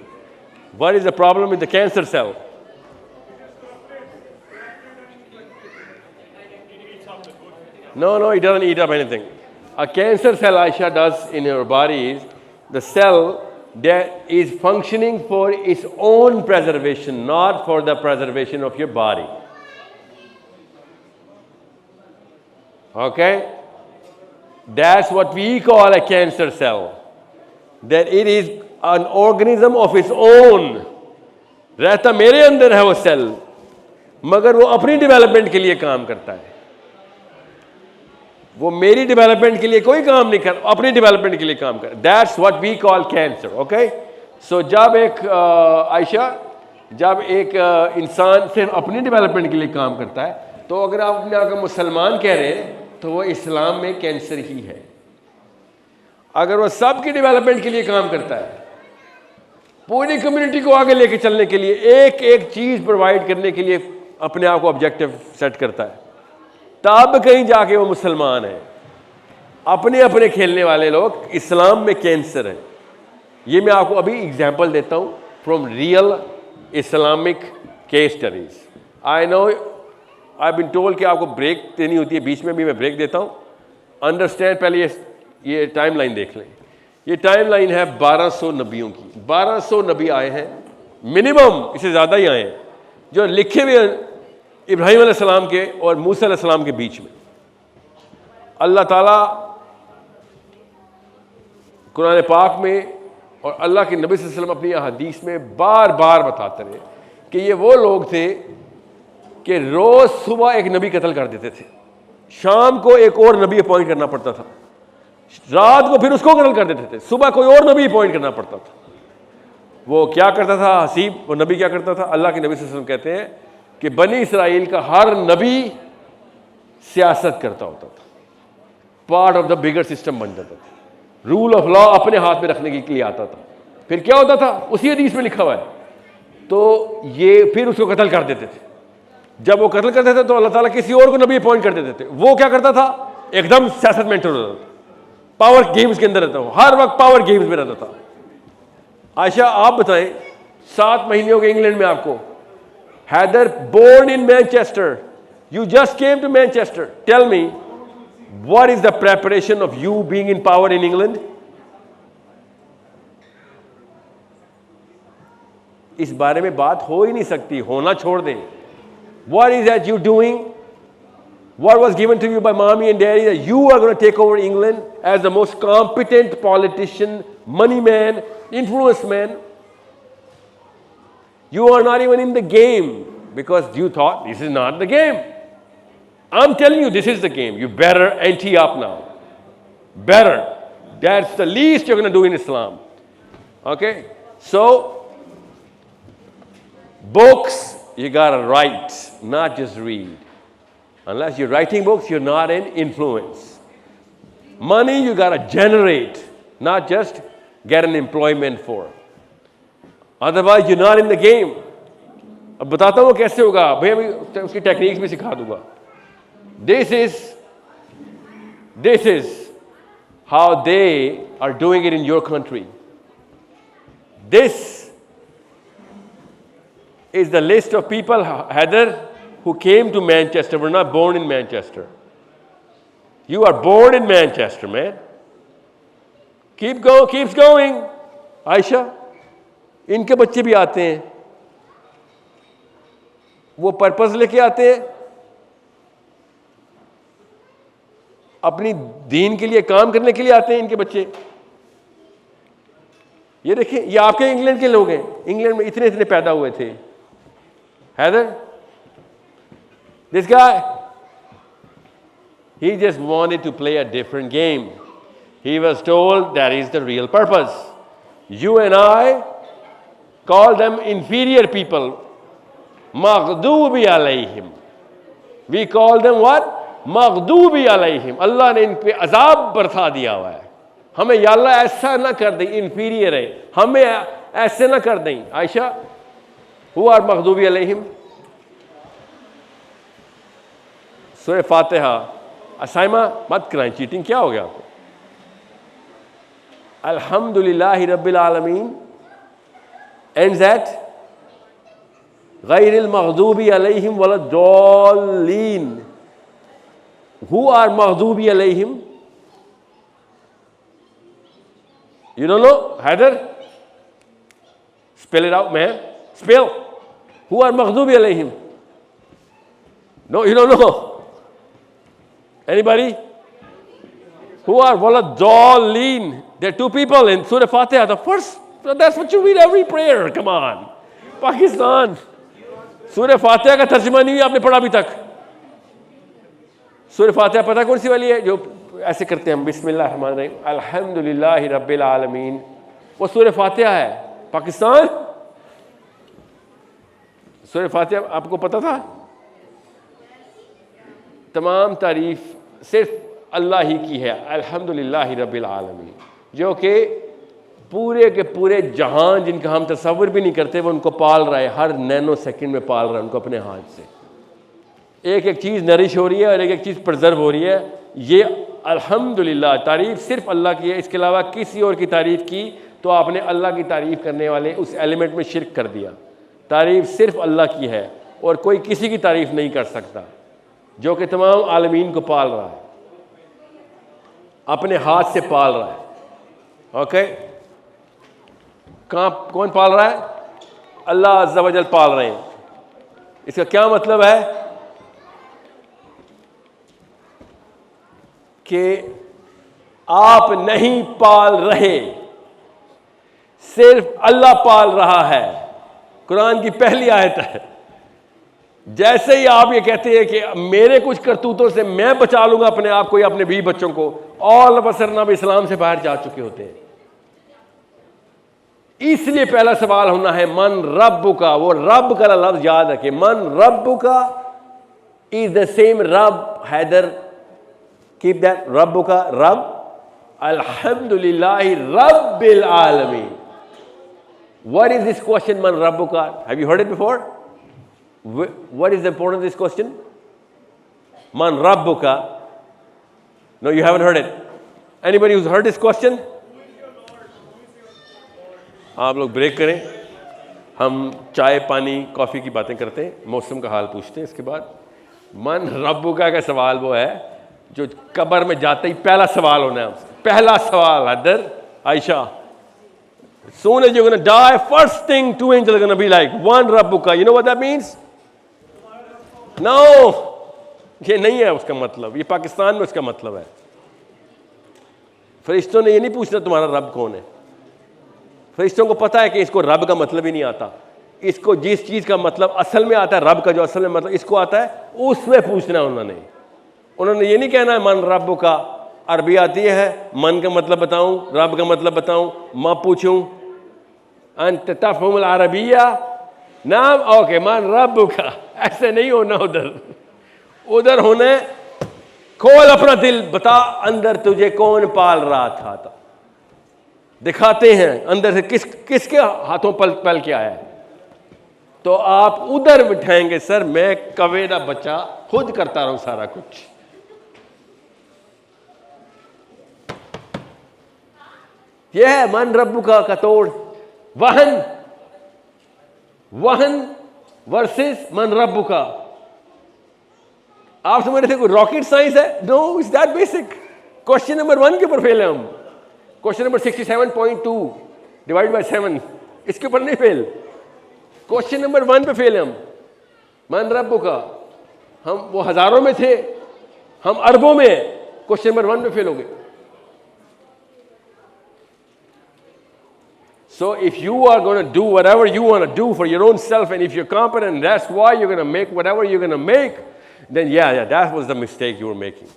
S1: What is the problem with the cancer cell? No, it doesn't eat up anything. A cancer cell, Aisha, does in your body is the cell that is functioning for its own preservation, not for the preservation of your body. Okay? That's what we call a cancer cell. That it is an organism of its own. रहता मेरे अंदर है वो cell, मगर वो अपनी development के लिए काम करता है। वो मेरी डेवलपमेंट के लिए कोई काम नहीं कर, अपनी डेवलपमेंट के लिए काम कर। That's what we call cancer. Okay, so जब एक आयशा, जब एक इंसान सिर्फ अपनी डेवलपमेंट के लिए काम करता है, तो अगर आप अपने आप को मुसलमान कह रहे हैं तो वो इस्लाम में कैंसर ही है। अगर वो सबकी डेवलपमेंट के लिए काम करता है, पूरी कम्युनिटी को आगे लेके चलने के लिए, एक एक चीज प्रोवाइड करने के लिए अपने आप को ऑब्जेक्टिव सेट करता है, तब कहीं जाके वो मुसलमान है। अपने अपने खेलने वाले लोग इस्लाम में कैंसर है। ये मैं आपको अभी एग्जांपल देता हूँ from real Islamic case studies. I know I been told कि आपको ब्रेक देनी होती है, बीच में भी मैं ब्रेक देता हूँ। अंडरस्टैंड, पहले ये टाइम लाइन देख लें। ये टाइम लाइन है 1200 नबियों की। 1200 नबी आए हैं, मिनिमम इससे ज़्यादा ही आए हैं, जो लिखे हुए इब्राहीम अलैहिस्सलाम के और मूसा अलैहिस्सलाम के बीच में। अल्लाह ताला कुरान पाक में और अल्लाह के नबी सल्लल्लाहु अलैहि वसल्लम अपनी हदीस में बार बार बताते रहे कि ये वो लोग थे कि रोज़ सुबह एक नबी कत्ल कर देते थे, शाम को एक और नबी अपॉइंट करना पड़ता था, रात को फिर उसको कत्ल कर देते थे, सुबह कोई और नबी अपॉइंट करना पड़ता था। वो क्या करता था हसीब, वो नबी क्या करता था? अल्लाह के नबी सल्लल्लाहु अलैहि वसल्लम कहते हैं कि बनी इसराइल का हर नबी सियासत करता होता था, part of the bigger system बन जाता था, रूल ऑफ लॉ अपने हाथ में रखने के लिए आता था। फिर क्या होता था? उसी हदीस में लिखा हुआ है। तो ये फिर उसको कत्ल कर देते थे। जब वो कत्ल करते थे तो अल्लाह ताला किसी और को नबी अपॉइंट कर देते थे। वो क्या करता था? एकदम सियासत में एंटर होता था, पावर गेम्स के अंदर रहता हूँ, हर वक्त पावर गेम्स में रहता था। आयशा आप बताएं, 7 महीने हो गए इंग्लैंड में आपको। Heather, born in Manchester, you just came to Manchester. Tell me, what is the preparation of you being in power in England? इस बारे में बात हो ही नहीं सकती, होना छोड़ दें। What is that you doing? What was given to you by mommy and daddy that you are going to take over England as the most competent politician, money man, influence man? You are not even in the game because you thought this is not the game. I'm telling you, this is the game. You better ante up now. Better. That's the least you're going to do in Islam. Okay? So, books, you got to write, not just read. Unless you're writing books, you're not in influence. Money, you got to generate, not just get an employment for. Otherwise, you're not in the game. अब बताता हूँ कैसे होगा भैया, मैं उसकी techniques भी सिखा दूंगा। This is how they are doing it in your country. This is the list of people, Heather, who came to Manchester, were not born in Manchester. You are born in Manchester, man. Keeps going. Aisha, इनके बच्चे भी आते हैं, वो purpose लेके आते हैं अपनी दीन के लिए काम करने के लिए आते हैं इनके बच्चे। ये देखिए, ये आपके इंग्लैंड के लोग हैं, इंग्लैंड में इतने इतने पैदा हुए थे। Haider, this guy, he just wanted to play a different game. He was told that is the real purpose. You and I call them inferior people. Maghdubi alayhim. We call them what? Maghdubi alayhim. अल्लाह ने इन पे अजाब बरसा दिया हुआ है। हमें या अल्लाह ऐसा ना कर दें, इंफीरियर है, हमें ऐसे ना कर दें। Ayesha, who are maghdubi alayhim? सूरह फातिहा। असाइमा मत कराएं, चीटिंग क्या हो गया आपको? अल्हम्दुलिल्लाहि रब्बिल आलमीन ends at गैरिल मग़दूबी अलैहिम वलद्दॉल्लीन। Who are मग़दूबी अलैहिम? You don't know? Haider? Spell it out, man. Spell. Who are मग़दूबी अलैहिम? No, you don't know. Anybody? Who are waladdallin? There are two people in Surah Fatiha. The first, that's what you read every prayer. Come on. Pakistan. Surah Fatiha का तर्जुमा नहीं आपने पढ़ा अभी तक? Surah Fatiha पता कौन सी वाली है? जो ऐसे करते हैं, बिस्मिल्लाहिर्रहमानिर्रहीम, अल्हम्दुलिल्लाहि रब्बिल आलमीन। वो Surah Fatiha है। पाकिस्तान, Surah Fatiha आपको पता था? तमाम तारीफ सिर्फ अल्लाह ही की है, अल्हम्दुलिल्लाहि रब्बिल आलमीन, जो कि पूरे के पूरे जहान जिनका हम तसव्वुर भी नहीं करते वो उनको पाल रहा है, हर नैनो सेकंड में पाल रहा है उनको अपने हाथ से। एक एक चीज़ नरिश हो रही है और एक एक चीज़ प्रिजर्व हो रही है। ये अल्हम्दुलिल्लाह तारीफ़ सिर्फ अल्लाह की है। इसके अलावा किसी और की तारीफ़ की तो आपने अल्लाह की तारीफ़ करने वाले उस एलिमेंट में शिरक कर दिया। तारीफ़ सिर्फ अल्लाह की है और कोई किसी की तारीफ़ नहीं कर सकता, जो कि तमाम आलमीन को पाल रहा है, अपने हाथ से पाल रहा है। ओके, कहाँ कौन पाल रहा है? अल्लाह अज़्ज़ा वजल पाल रहे हैं। इसका क्या मतलब है कि आप नहीं पाल रहे, सिर्फ अल्लाह पाल रहा है। कुरान की पहली आयत है। जैसे ही आप ये कहते हैं कि मेरे कुछ करतूतों से मैं बचा लूंगा अपने आप को या अपने बीवी बच्चों को, ऑल ऑफ अ सडन आप इस्लाम से बाहर जा चुके होते हैं। इसलिए पहला सवाल होना है मन रब्बुका। वो रब का लफ्ज याद रखे, मन रब्बुका इज द सेम रब। हैदर, कीप दैट, रब्बुका रब, अल्हम्दुलिल्लाहि रब्बिल आलमीन। व्हाट इज दिस क्वेश्चन मन रब्बुका? Have you heard it before? What is the importance of this question? Man Rabbuka. No, you haven't heard it. Anybody who's heard this question? आप लोग break करें, हम चाय पानी कॉफ़ी की बातें करते हैं, मौसम का हाल पूछते हैं। इसके बाद मन रब्बुका का सवाल वो है जो कब्र में जाते ही पहला सवाल होना है। पहला सवाल Haider, Ayesha, soon as you're going to die, first thing two angels are going to be like, one Rabbuka. You know what that means? No, ये नहीं है उसका मतलब। ये पाकिस्तान में उसका मतलब है। फरिश्तों ने ये नहीं पूछना तुम्हारा रब कौन है। फरिश्तों को पता है कि इसको रब का मतलब ही नहीं आता। इसको जिस चीज़ का मतलब असल में आता है, रब का जो असल में मतलब इसको आता है, उसमें पूछना है उन्होंने ये नहीं कहना है मन रब्बुका। अरबी आती है, मन का मतलब बताऊं, रब का मतलब बताऊं, मैं पूछूं अंत तफ़हुमुल अरबिया नाम, ओके मन रब्बुका। ऐसे नहीं होना, उधर होना है खोल अपना दिल, बता अंदर तुझे कौन पाल रहा था। दिखाते हैं अंदर से किसके हाथों पल के आया है। तो आप उधर बिठाएंगे, सर मैं कवेदा बच्चा खुद करता रहूं सारा कुछ। यह है मन रब्बुका का तोड़। वहन वर्सेस मन रब्बुका। आप समझ रहे थे कोई रॉकेट साइंस है? No, it's that basic. Question number 1 के ऊपर फेल है हम। क्वेश्चन नंबर 67.2 डिवाइड बाय 7, इसके ऊपर नहीं फेल। क्वेश्चन नंबर 1 पे फेल है हम। मन रब्बुका, हम वो हजारों में थे, हम अरबों में। क्वेश्चन नंबर 1 में फेल हो गए. So if you are going to do whatever you want to do for your own self, and if you're competent, that's why you're going to make whatever you're going to make, then yeah, that was the mistake you were making.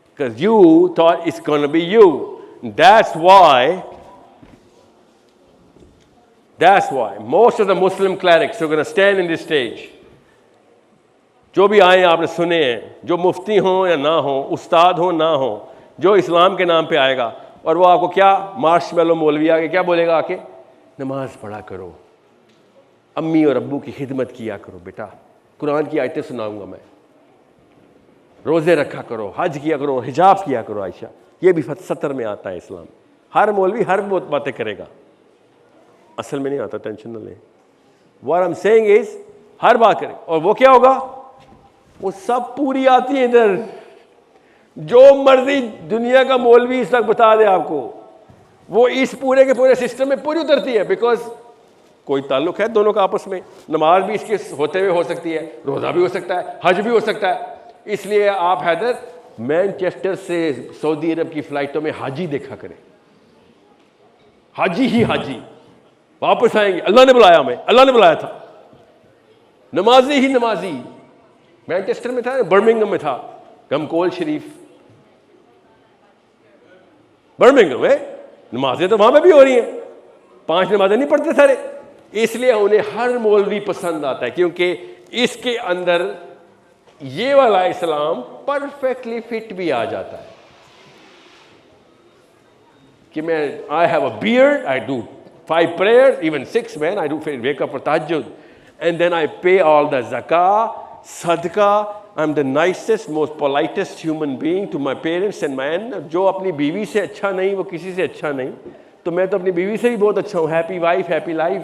S1: Because you thought it's going to be you. That's why most of the Muslim clerics are going to stand in this stage. जो भी आए आपने सुने हैं, जो मुफ्ती हों या ना हों, उस्ताद हों ना हों, जो इस्लाम के नाम पे आएगा, और वो आपको क्या मार्शमेलो मौलवी आके क्या बोलेगा, आके नमाज पढ़ा करो, अम्मी और अब्बू की खिदमत किया करो बेटा, कुरान की आयतें सुनाऊंगा मैं, रोज़े रखा करो, हज किया करो, हिजाब किया करो आयशा. ये भी 70 में आता है इस्लाम. हर मौलवी हर बातें करेगा, असल में नहीं आता, टेंशन न लें. What I'm saying is हर बात करें. और वो क्या होगा, वो सब पूरी आती है इधर. जो मर्जी दुनिया का मौलवी इस तक बता दे आपको, वो इस पूरे के पूरे सिस्टम में पूरी उतरती है. बिकॉज कोई ताल्लुक है दोनों का आपस में. नमाज भी इसके होते हुए हो सकती है, रोज़ा भी हो सकता है, हज भी हो सकता है. इसलिए आप हैदर मैनचेस्टर से सऊदी अरब की फ़्लाइटों में हाजी देखा करें. हाजी ही हाजी वापस आएंगे. अल्लाह ने बुलाया, हमें अल्लाह ने बुलाया था. नमाजी ही नमाजी. मैनचेस्टर में था, बर्मिंघम में था, गमकोल शरीफ बर्मिंघम में. नमाजें तो वहां पे भी हो रही हैं, 5 नमाजें नहीं पढ़ते सारे. इसलिए उन्हें हर मौलवी पसंद आता है, क्योंकि इसके अंदर ये वाला इस्लाम परफेक्टली फिट भी आ जाता है. कि मैं I have a beard, I do 5 prayers, even 6 man, I do wake up for tahajjud, and then I pay all the zakah, sadaqah. I'm the nicest, most politest human being to my parents and my aunt. जो अपनी बीवी से अच्छा नहीं वो किसी से अच्छा नहीं, तो मैं तो अपनी बीवी से भी बहुत अच्छा हूँ. Happy wife happy life.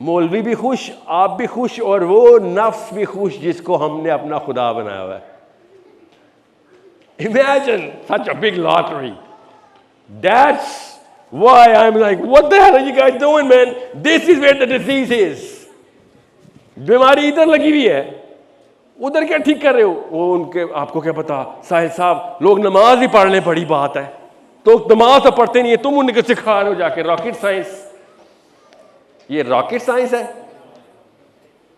S1: मौलवी भी खुश, आप भी खुश, और वो नफ्स भी खुश जिसको हमने अपना खुदा बनाया हुआ है. Imagine such a big lottery. That's why I'm like, what the hell are you guys doing, man? This is where the disease is. बीमारी इधर लगी हुई है, उधर क्या ठीक कर रहे हो. वो उनके आपको क्या पता साहिल साहब, लोग नमाज ही पढ़ लें बड़ी बात है, तो नमाज तो पढ़ते नहीं है, तुम उनको सिखा रहे हो जाके रॉकेट साइंस. ये रॉकेट साइंस है.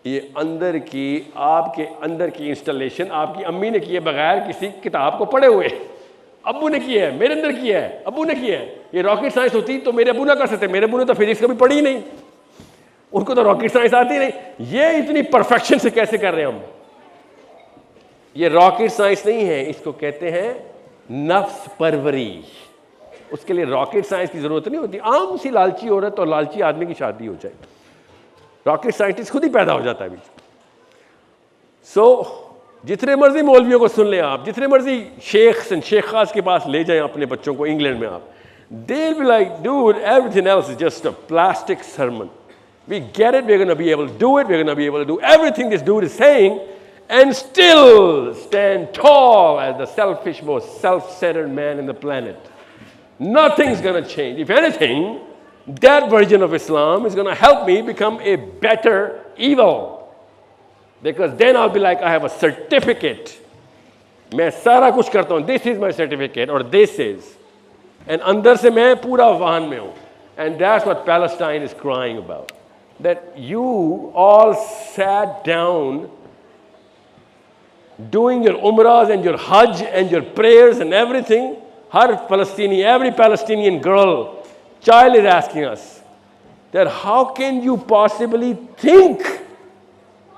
S1: ये अंदर की, आपके अंदर की इंस्टॉलेशन आपकी अम्मी ने की है बगैर किसी किताब को पढ़े हुए. अब्बू ने किया है, मेरे अंदर किया है, अब्बू ने किया है. ये रॉकेट साइंस होती तो मेरे अब्बू ना कर सकते. मेरे अब्बू ने तो फिजिक्स कभी पढ़ी ही नहीं, उनको तो रॉकेट साइंस आती नहीं. ये इतनी परफेक्शन से कैसे कर रहे हैं हम. ये रॉकेट साइंस नहीं है, इसको कहते हैं नफ्स परवरी. उसके लिए रॉकेट साइंस की जरूरत नहीं होती. आम सी लालची औरत और लालची आदमी की शादी हो जाए, रॉकेट साइंटिस्ट खुद ही पैदा हो जाता है बीच. सो जितने मर्जी मौलवियों को सुन लें आप, जितने मर्जी शेख्स एंड शेखास के पास ले जाएं अपने बच्चों को इंग्लैंड में आप, they'll be like, dude, everything else is just a plastic sermon. We get it, we're going to be able to do it, we're going to be able to do everything this dude is saying, and still stand tall as the selfish, most self-centered man in the planet. Nothing's going to change. If anything, that version of Islam is going to help me become a better evil. Because then I'll be like, I have a certificate. मैं सारा कुछ करता हूँ. This is my certificate, or this is. And अंदर से मैं पूरा वाहन में हूँ. And that's what Palestine is crying about. That you all sat down doing your umrahs and your hajj and your prayers and everything. Every Palestinian girl, child is asking us that how can you possibly think,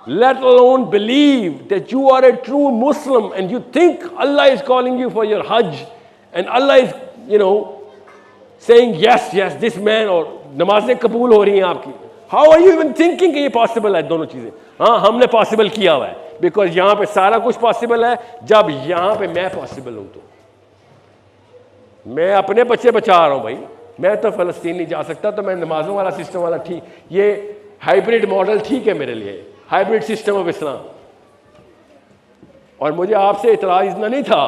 S1: let alone believe, that you are a true Muslim and you think Allah is calling you for your hajj and Allah is, saying yes, this man, or नमाज़ें कबूल हो रही हैं आपकी. How are you even thinking कि ये possible है. दोनों चीज़ें हाँ हमने possible किया हुआ है. Because यहाँ पे सारा कुछ possible है. जब यहाँ पे मैं possible हूँ, तो मैं अपने बच्चे बचा रहा हूँ भाई. मैं तो फ़लस्तीन नहीं जा सकता, तो मैं नमाज़ों वाला सिस्टम वाला ठीक, ये हाइब्रिड मॉडल ठीक है मेरे लिए, हाइब्रिड सिस्टम ऑफ इस्लाम. और मुझे आपसे इतराज़ इतना नहीं था.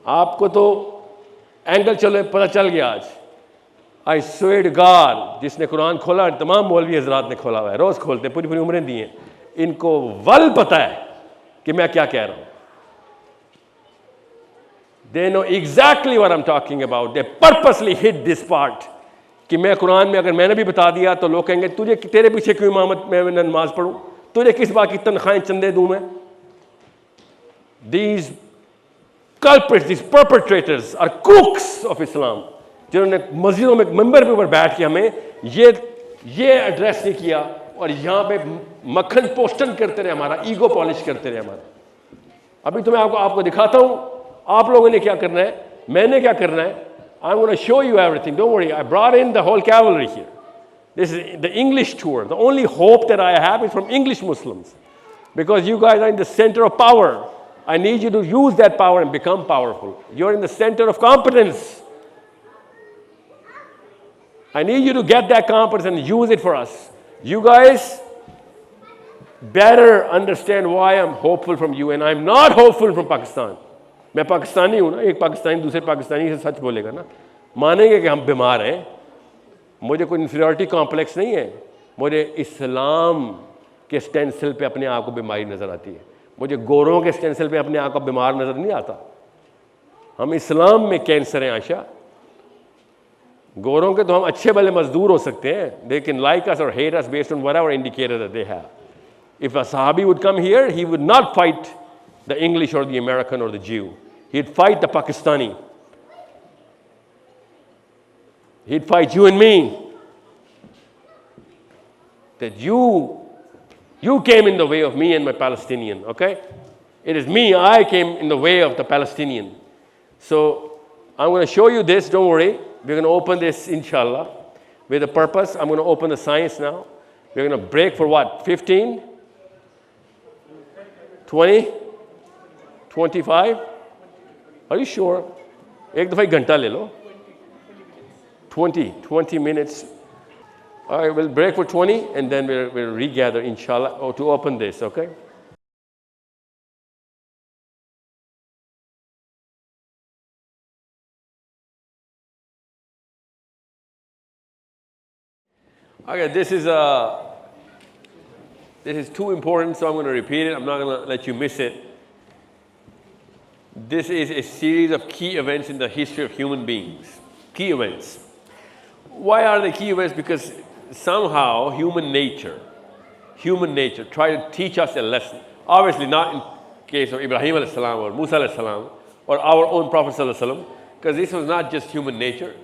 S1: आपको तो एंगल चलो पता चल गया आज. आई स्वेयर टू गॉड, जिसने कुरान खोला, तमाम मौलवी हजरात ने खोला हुआ है, रोज़ खोलते हैं, पूरी पूरी उम्रें दी हैं. इनको वल पता है कि मैं क्या कह रहा हूं. They know exactly what I'm talking about. They purposely hid this part. कि मैं कुरान में अगर मैंने भी बता दिया तो लोग कहेंगे तुझे तेरे पीछे क्यों इमामत मैं नमाज पढ़ूं, तुझे किस बात की तनख्वाहें चंदे दूं मैं. These culprits, these perpetrators are crooks of Islam. जिन्होंने मस्जिदों में मंबर पे ऊपर बैठ के हमें ये एड्रेस नहीं किया और यहाँ पे मक्खन पोस्टन करते रहे, हमारा ईगो पॉलिश करते रहे हमारा. अभी तो मैं आपको दिखाता हूँ आप लोगों ने क्या करना है, मैंने क्या करना है. I'm going to show you everything. Don't worry. I brought in the whole cavalry here. This is the English tour. The only hope that I have is from English Muslims. Because you guys are in the center of power. I need you to use that power and become powerful. You're in the center of competence. I need you to get that competence and use it for us. You guys better understand why I'm hopeful from you and I'm not hopeful from Pakistan. मैं पाकिस्तानी हूँ ना, एक पाकिस्तानी दूसरे पाकिस्तानी से सच बोलेगा ना, मानेंगे कि हम बीमार हैं. मुझे कोई इन्फीरियरिटी कॉम्प्लेक्स नहीं है. मुझे इस्लाम के स्टेंसिल पे अपने आप को बीमारी नज़र आती है. मुझे गोरों के स्टेंसिल पे अपने आप को बीमार नज़र नहीं आता. हम इस्लाम में कैंसर हैं आशा. गोरों के तो हम अच्छे भले मजदूर हो सकते हैं. They can like us or hate us based on whatever indicator that they have. If a Sahabi would come here, he would not fight the English or the American or the Jew. He'd fight the Pakistani. He'd fight you and me. That you came in the way of me and my Palestinian, okay? It is me, I came in the way of the Palestinian. So I'm going to show you this, don't worry. We're going to open this, inshallah, with a purpose. I'm going to open the science now. We're going to break for what? 15? 20? 25? Are you sure? एक दफ़ा घंटा ले लो. 20 minutes. All right, we'll break for 20 and then we'll regather, inshallah, to open this, okay? Okay, this is too important, so I'm going to repeat it. I'm not going to let you miss it. This is a series of key events in the history of human beings. Key events. Why are they key events? Because somehow human nature tried to teach us a lesson. Obviously not in case of Ibrahim alayhi salam or Musa alayhi salam or our own Prophet sallallahu alaihi wasallam, because this was not just human nature.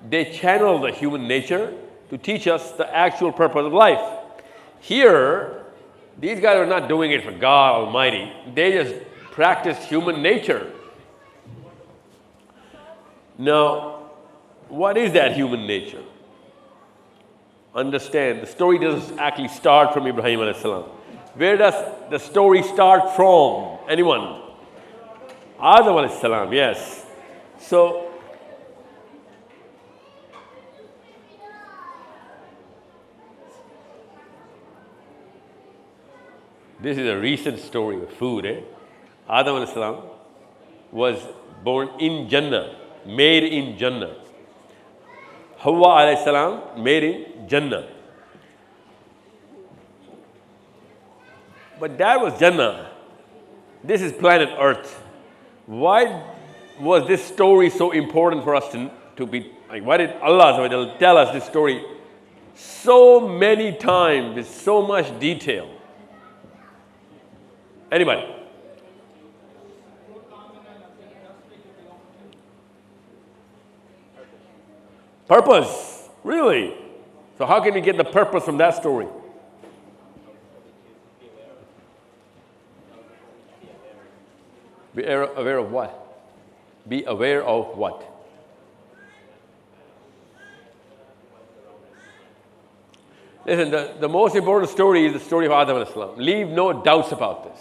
S1: They channeled the human nature to teach us the actual purpose of life. Here, these guys are not doing it for God Almighty. They just practice human nature. Now, what is that human nature? Understand, the story doesn't actually start from Ibrahim alayhi salam. Where does the story start from? Anyone? Adam alayhi salam, yes. So, this is a recent story of food. Adam alayhi salam was born in Jannah, made in Jannah. Hawa alayhi salam made in Jannah. But that was Jannah. This is planet Earth. Why was this story so important for us to be, like, why did Allah tell us this story so many times with so much detail? Anybody? Purpose? Really? So how can we get the purpose from that story? Be aware of what? Be aware of what? Listen, the most important story is the story of Adam alayhi salam. Leave no doubts about this.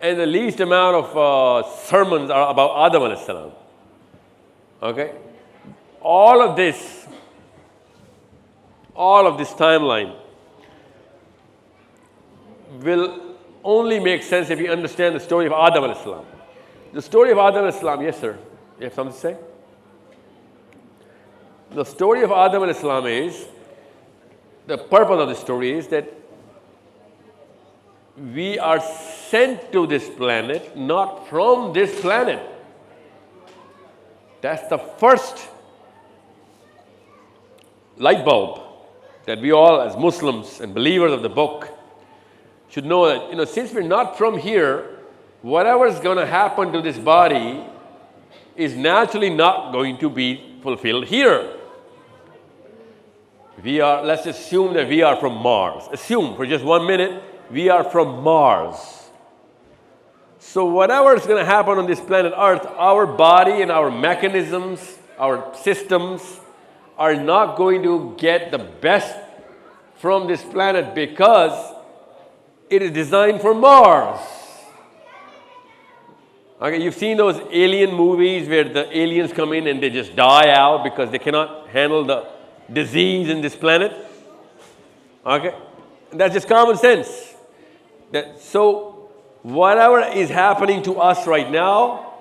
S1: And the least amount of sermons are about Adam alayhi salam. Okay? All of this timeline will only make sense if you understand the story of Adam alayhi salam. The story of Adam alayhi salam, yes sir, you have something to say? The story of Adam alayhi salam is, the purpose of the story is that we are sent to this planet, not from this planet. That's the first light bulb that we all, as Muslims and believers of the book, should know that, since we're not from here, whatever is going to happen to this body is naturally not going to be fulfilled here. Let's assume that we are from Mars. Assume for just 1 minute, we are from Mars. So whatever is going to happen on this planet Earth, our body and our mechanisms, our systems are not going to get the best from this planet because it is designed for Mars. Okay, you've seen those alien movies where the aliens come in and they just die out because they cannot handle the disease in this planet. Okay, that's just common sense. So whatever is happening to us right now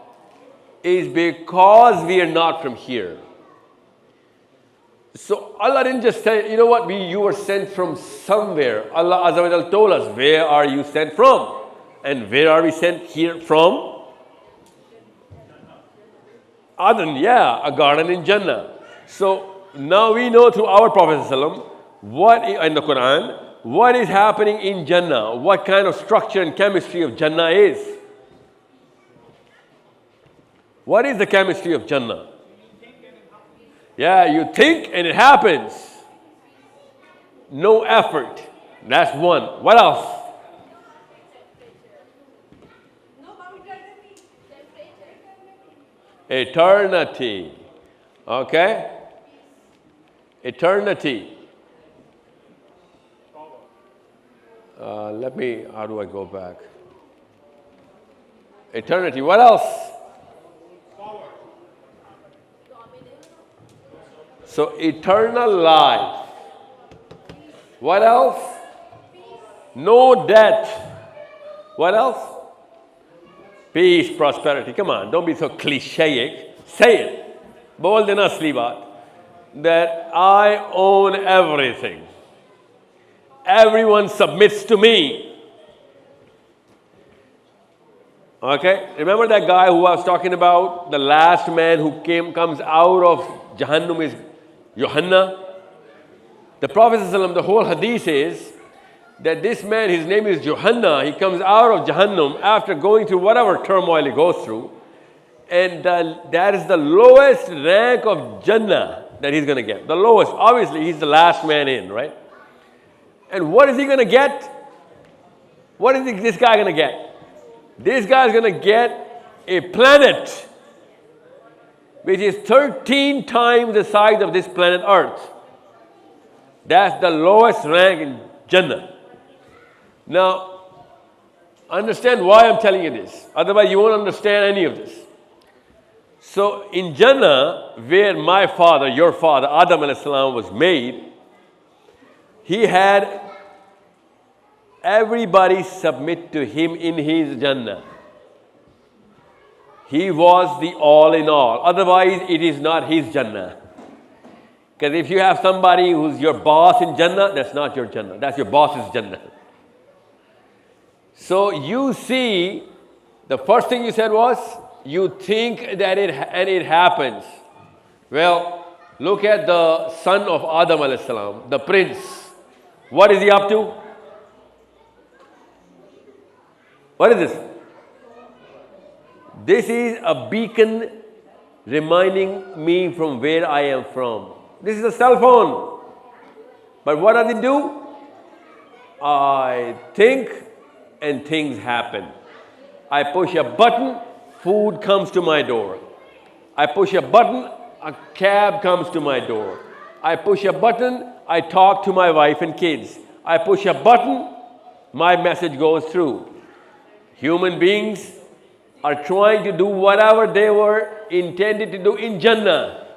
S1: is because we are not from here. So Allah didn't just say, you know what, you were sent from somewhere. Allah Azza wa Jal told us, where are you sent from? And where are we sent here from? Adan, a garden in Jannah. So now we know through our Prophet ﷺ, in the Quran, what is happening in Jannah, what kind of structure and chemistry of Jannah is. What is the chemistry of Jannah? You think and it happens. No effort. That's one. What else? Eternity. Okay? Eternity. How do I go back? Eternity. What else? So eternal life. What else? No death. What else? Peace, prosperity. Come on, don't be so cliche. Say it. Bol dena asli baat. That I own everything. Everyone submits to me. Okay? Remember that guy who I was talking about? The last man who comes out of Jahannam is Yohanna. The Prophet ﷺ, the whole hadith is that this man, his name is Yohanna, he comes out of Jahannam after going through whatever turmoil he goes through. And that is the lowest rank of Jannah that he's going to get. The lowest. Obviously, he's the last man in, right? And what is he going to get? What is this guy going to get? This guy is going to get a planet which is 13 times the size of this planet Earth. That's the lowest rank in Jannah. Now, understand why I'm telling you this. Otherwise, you won't understand any of this. So, in Jannah, where my father, your father, Adam a.s. was made, he had everybody submit to him in his Jannah. He was the all in all. Otherwise, it is not his Jannah. Because if you have somebody who's your boss in Jannah, that's not your Jannah. That's your boss's Jannah. So you see, the first thing you said was, you think that it happens. Well, look at the son of Adam alayhi salam, the prince. What is he up to? What is this? This is a beacon reminding me from where I am from. This is a cell phone. But what does it do? I think and things happen. I push a button, food comes to my door. I push a button, a cab comes to my door. I push a button, I talk to my wife and kids. I push a button, my message goes through. Human beings are trying to do whatever they were intended to do in Jannah.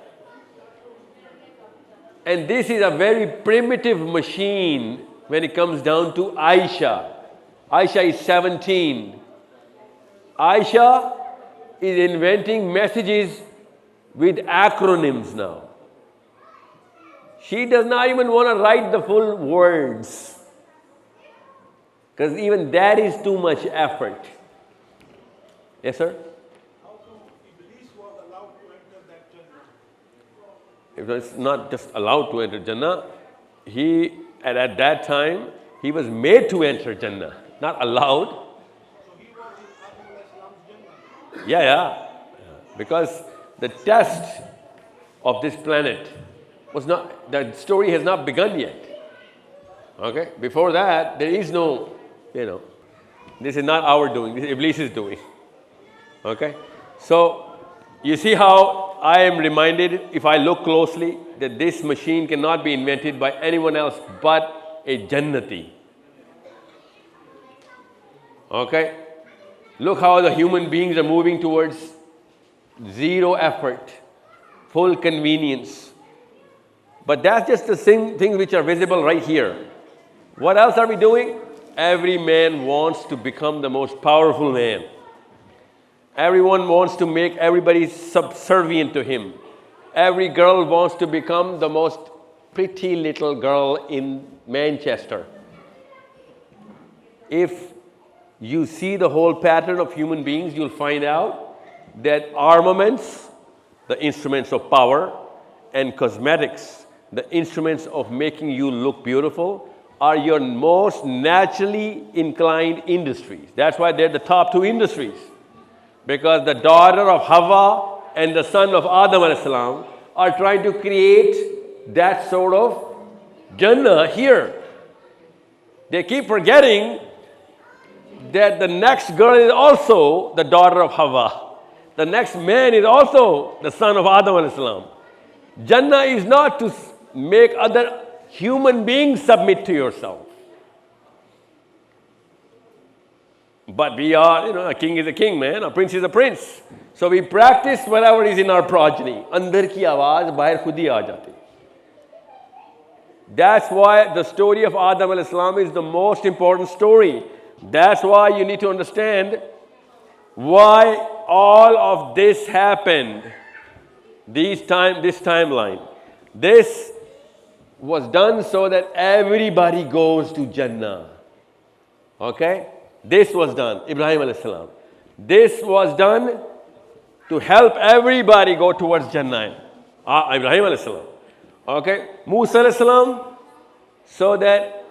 S1: And this is a very primitive machine when it comes down to Aisha. Aisha is 17. Aisha is inventing messages with acronyms now. She does not even want to write the full words. Because even that is too much effort. Yes, sir? It was not just allowed to enter Jannah. At that time, he was made to enter Jannah, not allowed. Yeah. Because the test of this planet was not, the story has not begun yet. Okay? Before that, there is no, this is not our doing, this is Iblis' doing. Okay? So, you see how I am reminded, if I look closely, that this machine cannot be invented by anyone else but a Jannati. Okay? Look how the human beings are moving towards zero effort, full convenience. But that's just the things which are visible right here. What else are we doing? Every man wants to become the most powerful man. Everyone wants to make everybody subservient to him. Every girl wants to become the most pretty little girl in Manchester. If you see the whole pattern of human beings, you'll find out that armaments, the instruments of power, and cosmetics, the instruments of making you look beautiful, are your most naturally inclined industries. That's why they're the top two industries. Because the daughter of Hawa and the son of Adam alayhi salam are trying to create that sort of Jannah here. They keep forgetting that the next girl is also the daughter of Hawa. The next man is also the son of Adam alayhi salam. Jannah is not to make other human beings submit to yourself. But we are, a king is a king, man. A prince is a prince. So we practice whatever is in our progeny. Andar ki awaaz bahar khud hi aa jati. That's why the story of Adam alayhi salam is the most important story. That's why you need to understand why all of this happened. This timeline. This was done so that everybody goes to Jannah. Okay? This was done, Ibrahim alayhi salam. This was done to help everybody go towards Jannah. Ibrahim alayhi salam. Okay? Musa alayhi salam, so that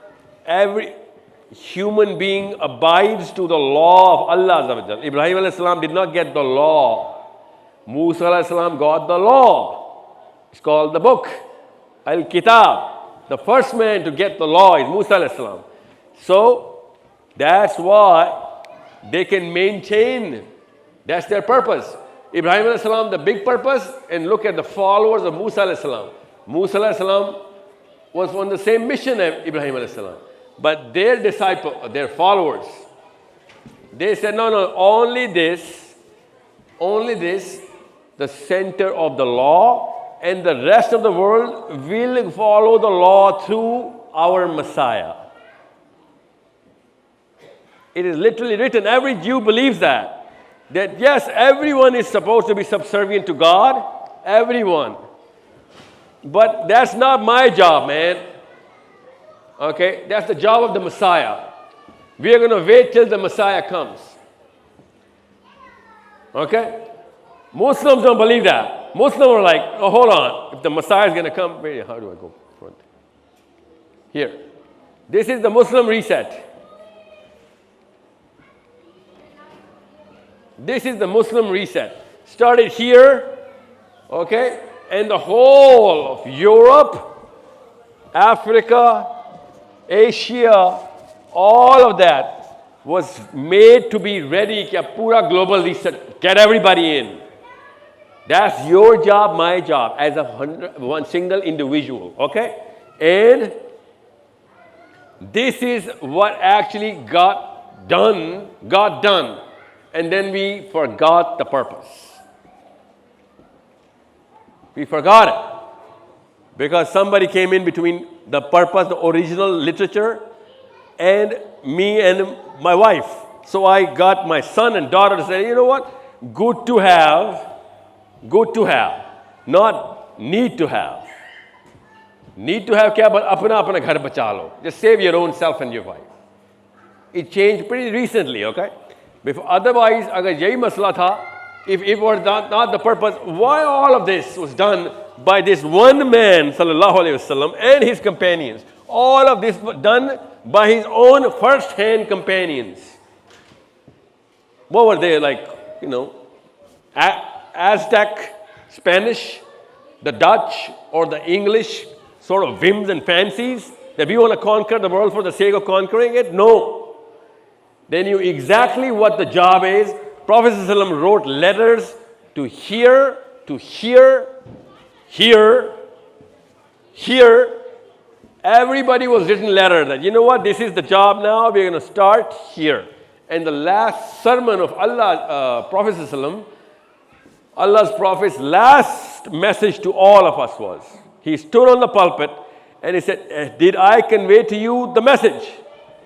S1: every human being abides to the law of Allah. Ibrahim alayhi salam did not get the law. Musa alayhi salam got the law. It's called the book, Al-Kitab. The first man to get the law is Musa alayhi salam. So, that's why they can maintain. That's their purpose. Ibrahim alayhi salam, the big purpose, and look at the followers of Musa alayhi salam. Musa alayhi salam was on the same mission as Ibrahim alayhi salam. But their disciples, their followers, they said, no, only this, the center of the law, and the rest of the world will follow the law through our Messiah. It is literally written, every Jew believes that yes, everyone is supposed to be subservient to God, everyone. But that's not my job, man. Okay, that's the job of the Messiah. We are going to wait till the Messiah comes. Okay? Muslims don't believe that. Muslims are like, oh, hold on. If the Messiah is going to come, wait, how do I go front? Here. This is the Muslim reset. This is the Muslim reset. Started here, okay? And the whole of Europe, Africa, Asia, all of that was made to be ready. Pura global reset. Get everybody in. That's your job, my job, as one single individual, okay? And this is what actually got done. And then we forgot the purpose. We forgot it. Because somebody came in between the purpose, the original literature, and me and my wife. So I got my son and daughter to say, you know what? Good to have, not need to have. Need to have kya? But apna ghar bacha lo. Just save your own self and your wife. It changed pretty recently, okay? Before, otherwise, agar yahi masla tha, if it were not the purpose, why all of this was done by this one man, sallallahu alaihi wasallam, and his companions. All of this was done by his own first-hand companions. What were they like? You know, Aztec, Spanish, the Dutch, or the English sort of whims and fancies that we want to conquer the world for the sake of conquering it? No. They knew exactly what the job is. Prophet ﷺ wrote letters to here. Everybody was written letter that, you know what, this is the job now, we're going to start here. And the last sermon of Allah, Prophet ﷺ, Allah's Prophet's last message to all of us was, he stood on the pulpit and he said, did I convey to you the message?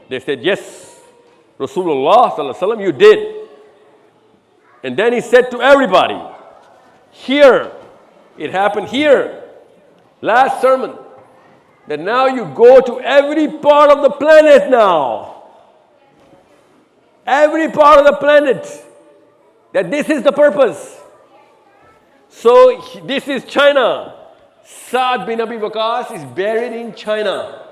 S1: They said, yes, Rasulullah sallallahu alaihi wasallam, you did. And then he said to everybody, here, it happened here, last sermon, that now you go to every part of the planet now. Every part of the planet. That this is the purpose. So this is China. Saad bin Abi Waqqas is buried in China.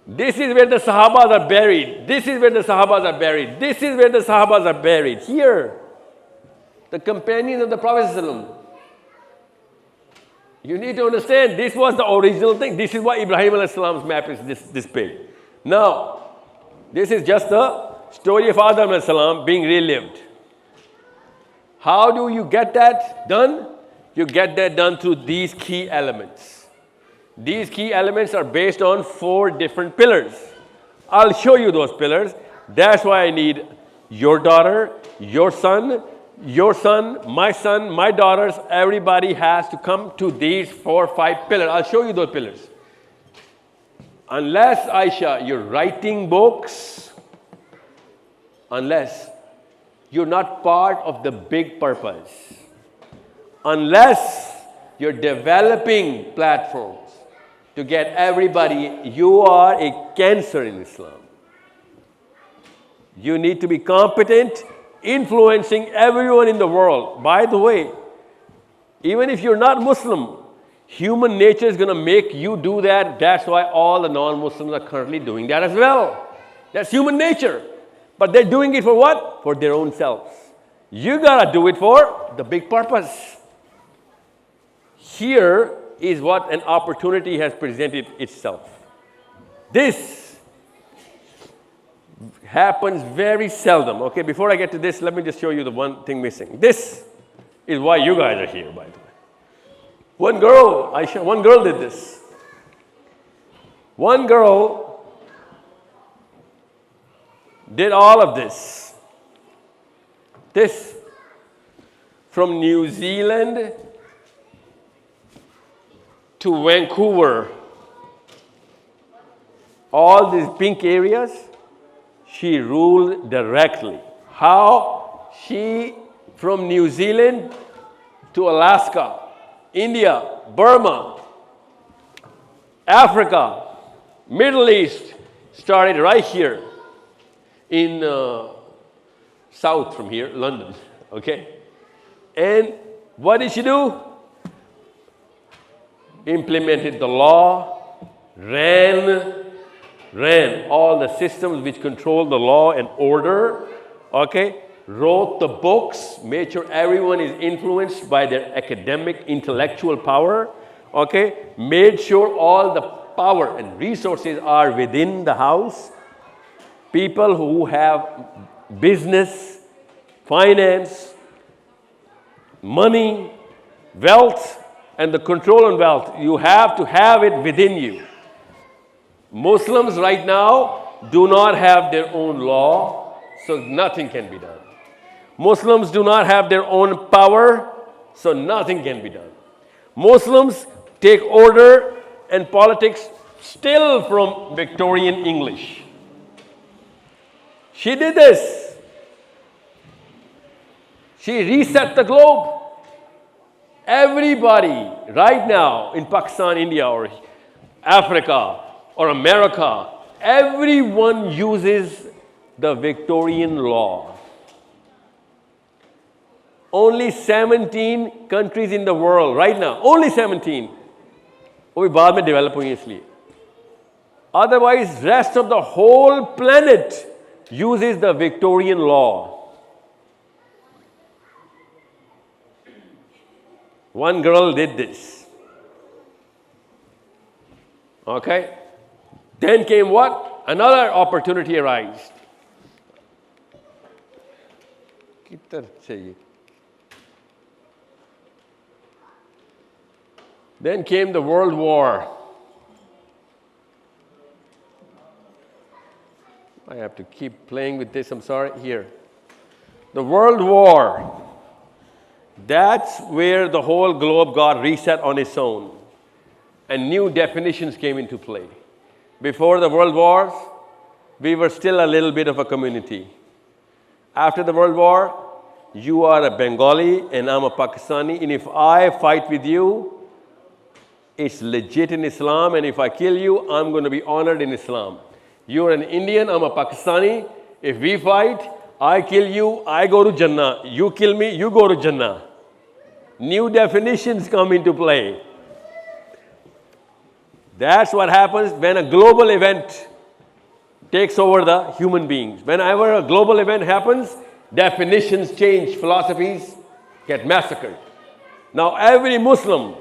S1: This is where the Sahabas are buried. This is where the Sahabas are buried. This is where the Sahabas are buried. Here. The companions of the Prophet ﷺ. You need to understand, this was the original thing. This is why Ibrahim a.s. map is this big. Now, this is just the story of Adam a.s. being relived. How do you get that done? You get that done through these key elements. These key elements are based on 4 different pillars. I'll show you those pillars. That's why I need your daughter, your son, my daughters. Everybody has to come to these 4 or 5 pillars. I'll show you those pillars. Unless, Aisha, you're writing books, unless you're not part of the big purpose, unless you're developing platforms to get everybody, you are a cancer in Islam. You need to be competent, influencing everyone in the world. By the way, even if you're not Muslim, human nature is going to make you do that. That's why all the non-Muslims are currently doing that as well. That's human nature. But they're doing it for what? For their own selves. You got to do it for the big purpose. Here is what an opportunity has presented itself. This happens very seldom. Okay, before I get to this, let me just show you the one thing missing. This is why you guys are here, by the way. One girl, Aisha, one girl did this. One girl did all of this. This from New Zealand to Vancouver. All these pink areas, she ruled directly. How? She, from New Zealand to Alaska, India, Burma, Africa, Middle East, started right here in south from here, London, okay? And what did she do? Implemented the law, ran all the systems which control the law and order, okay? Wrote the books, made sure everyone is influenced by their academic, intellectual power, okay? Made sure all the power and resources are within the house. People who have business, finance, money, wealth, and the control on wealth, you have to have it within you. Muslims right now do not have their own law, so nothing can be done. Muslims do not have their own power, so nothing can be done. Muslims take order and politics still from Victorian English. She did this. She reset the globe. Everybody right now in Pakistan, India, or Africa, or America, Everyone uses the Victorian law. Only 17 countries in the world right now, only 17. वो भी बाद में develop हुई इसलिए. Otherwise, rest of the whole planet uses the Victorian law. One girl did this. Okay? Then came what? Another opportunity arose. Then came the World War. I have to keep playing with this, I'm sorry. Here. The World War. That's where the whole globe got reset on its own. And new definitions came into play. Before the World Wars, we were still a little bit of a community. After the World War, you are a Bengali and I'm a Pakistani, and if I fight with you, it's legit in Islam, and if I kill you, I'm going to be honored in Islam. You're an Indian, I'm a Pakistani. If we fight, I kill you, I go to Jannah. You kill me, you go to Jannah. New definitions come into play. That's what happens when a global event takes over the human beings. Whenever a global event happens, definitions change, philosophies get massacred. Now every Muslim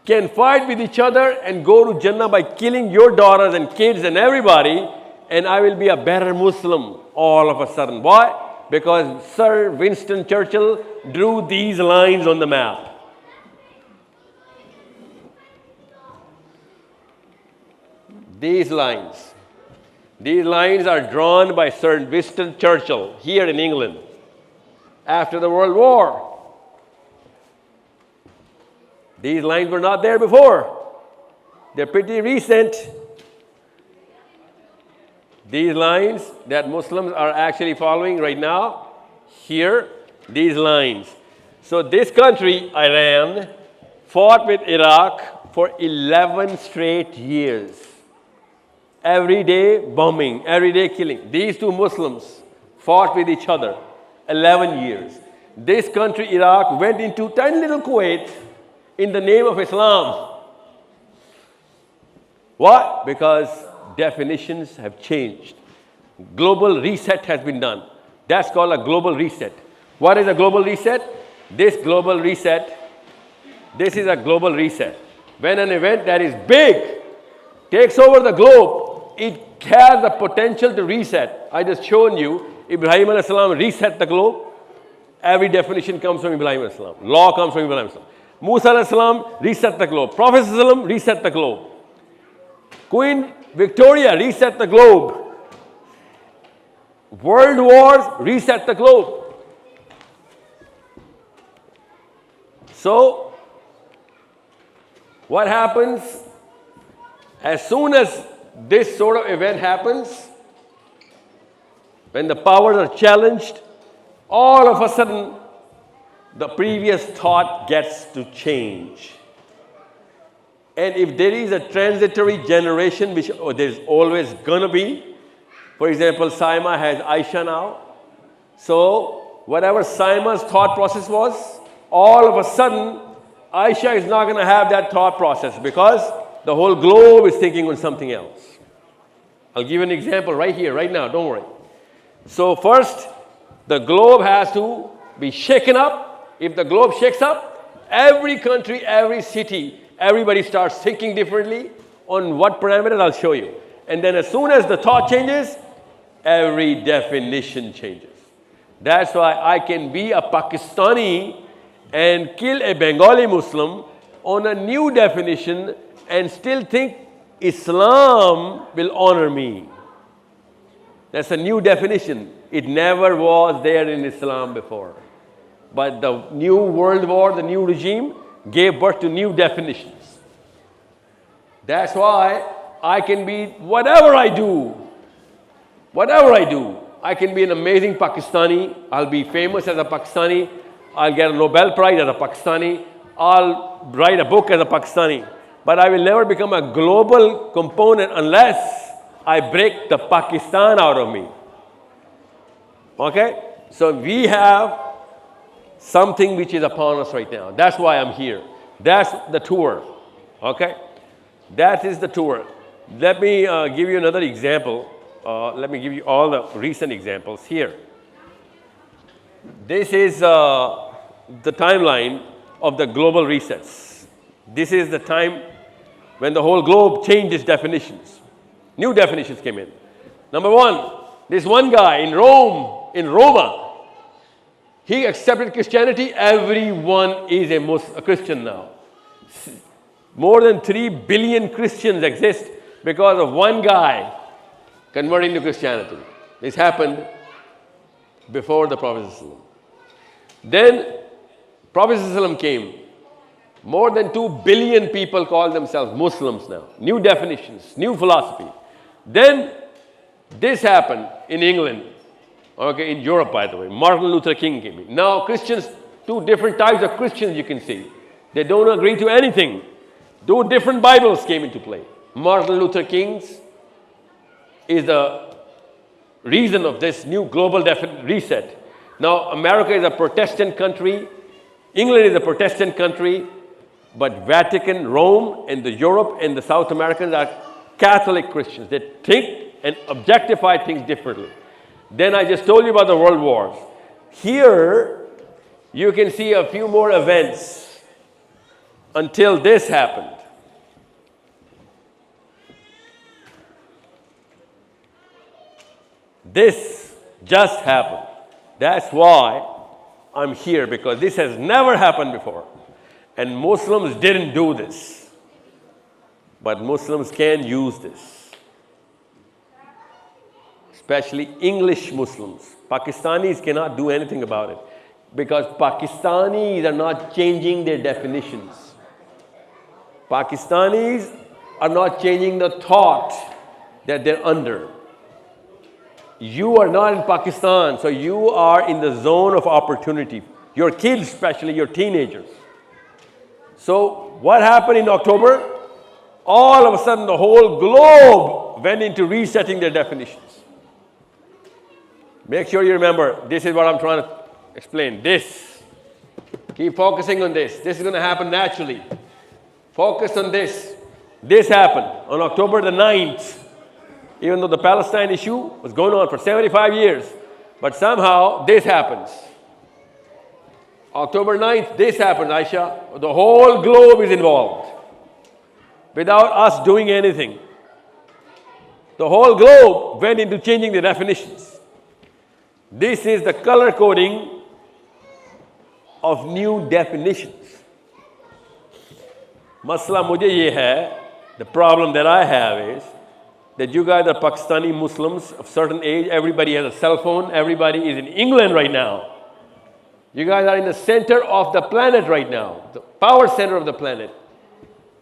S1: can fight with each other and go to Jannah by killing your daughters and kids and everybody, and I will be a better Muslim all of a sudden. Why? Because Sir Winston Churchill drew these lines on the map. These lines are drawn by Sir Winston Churchill here in England after the World War. These lines were not there before. They're pretty recent. These lines that Muslims are actually following right now, here, these lines. So this country, Iran, fought with Iraq for 11 straight years. Every day bombing, every day killing. These two Muslims fought with each other 11 years. This country, Iraq, went into tiny little Kuwait in the name of Islam. Why? Because definitions have changed. Global reset has been done. That's called a global reset. What is a global reset? This is a global reset. When an event that is big takes over the globe, it has the potential to reset. I just shown you, Ibrahim alayhi salam reset the globe. Every definition comes from Ibrahim alayhi salam. Law comes from Ibrahim alayhi salam. Musa alayhi salam reset the globe. Prophet alayhi salam reset the globe. Queen Victoria reset the globe. World wars reset the globe. So, what happens as soon as this sort of event happens, when the powers are challenged, all of a sudden, the previous thought gets to change. And if there is a transitory generation, which there's always going to be, for example, Saima has Aisha now. So, whatever Saima's thought process was, all of a sudden, Aisha is not going to have that thought process because the whole globe is thinking on something else. I'll give you an example right here, right now, don't worry. So first, the globe has to be shaken up. If the globe shakes up, every country, every city, everybody starts thinking differently. On what parameters, I'll show you. And then as soon as the thought changes, every definition changes. That's why I can be a Pakistani and kill a Bengali Muslim on a new definition and still think Islam will honor me. That's a new definition. It never was there in Islam before. But the new world war, the new regime, gave birth to new definitions. That's why I can be whatever I do. I can be an amazing Pakistani. I'll be famous as a Pakistani. I'll get a Nobel Prize as a Pakistani. I'll write a book as a Pakistani. but I will never become a global component unless I break the Pakistan out of me. Okay? So we have something which is upon us right now. That's why I'm here. That's the tour. Okay? That is the tour. Let me give you another example. Let me give you all the recent examples here. This is the timeline of the global resets. This is the time when the whole globe changed its definitions. New definitions came in. Number one, this one guy in Roma, he accepted Christianity. Everyone is a Christian now. More than 3 billion Christians exist because of one guy converting to Christianity. This happened before the Prophet ﷺ. Then Prophet ﷺ came. More than 2 billion people call themselves Muslims now. New definitions, new philosophy. Then this happened in England, okay, in Europe, by the way. Martin Luther King came in. Now Christians, 2 different types of Christians you can see. They don't agree to anything. 2 different Bibles came into play. Martin Luther King's is the reason of this new global reset. Now America is a Protestant country. England is a Protestant country. But Vatican, Rome, and the Europe and the South Americans are Catholic Christians. They think and objectify things differently. Then I just told you about the world wars. Here, you can see a few more events until this happened. This just happened. That's why I'm here, because this has never happened before. And Muslims didn't do this. But Muslims can use this. Especially English Muslims. Pakistanis cannot do anything about it, because Pakistanis are not changing their definitions. Pakistanis are not changing the thought that they're under. You are not in Pakistan, so you are in the zone of opportunity. Your kids, especially your teenagers. So what happened in October? All of a sudden the whole globe went into resetting their definitions. Make sure you remember, this is what I'm trying to explain. This. Keep focusing on this. This is going to happen naturally. Focus on this. This happened on October the 9th. Even though the Palestine issue was going on for 75 years. But somehow this happens. October 9th, this happened, Aisha. The whole globe is involved. Without us doing anything. The whole globe went into changing the definitions. This is the color coding of new definitions. Masla mujhe ye hai, the problem that I have is that you guys are Pakistani Muslims of certain age. Everybody has a cell phone. Everybody is in England right now. You guys are in the center of the planet right now, the power center of the planet.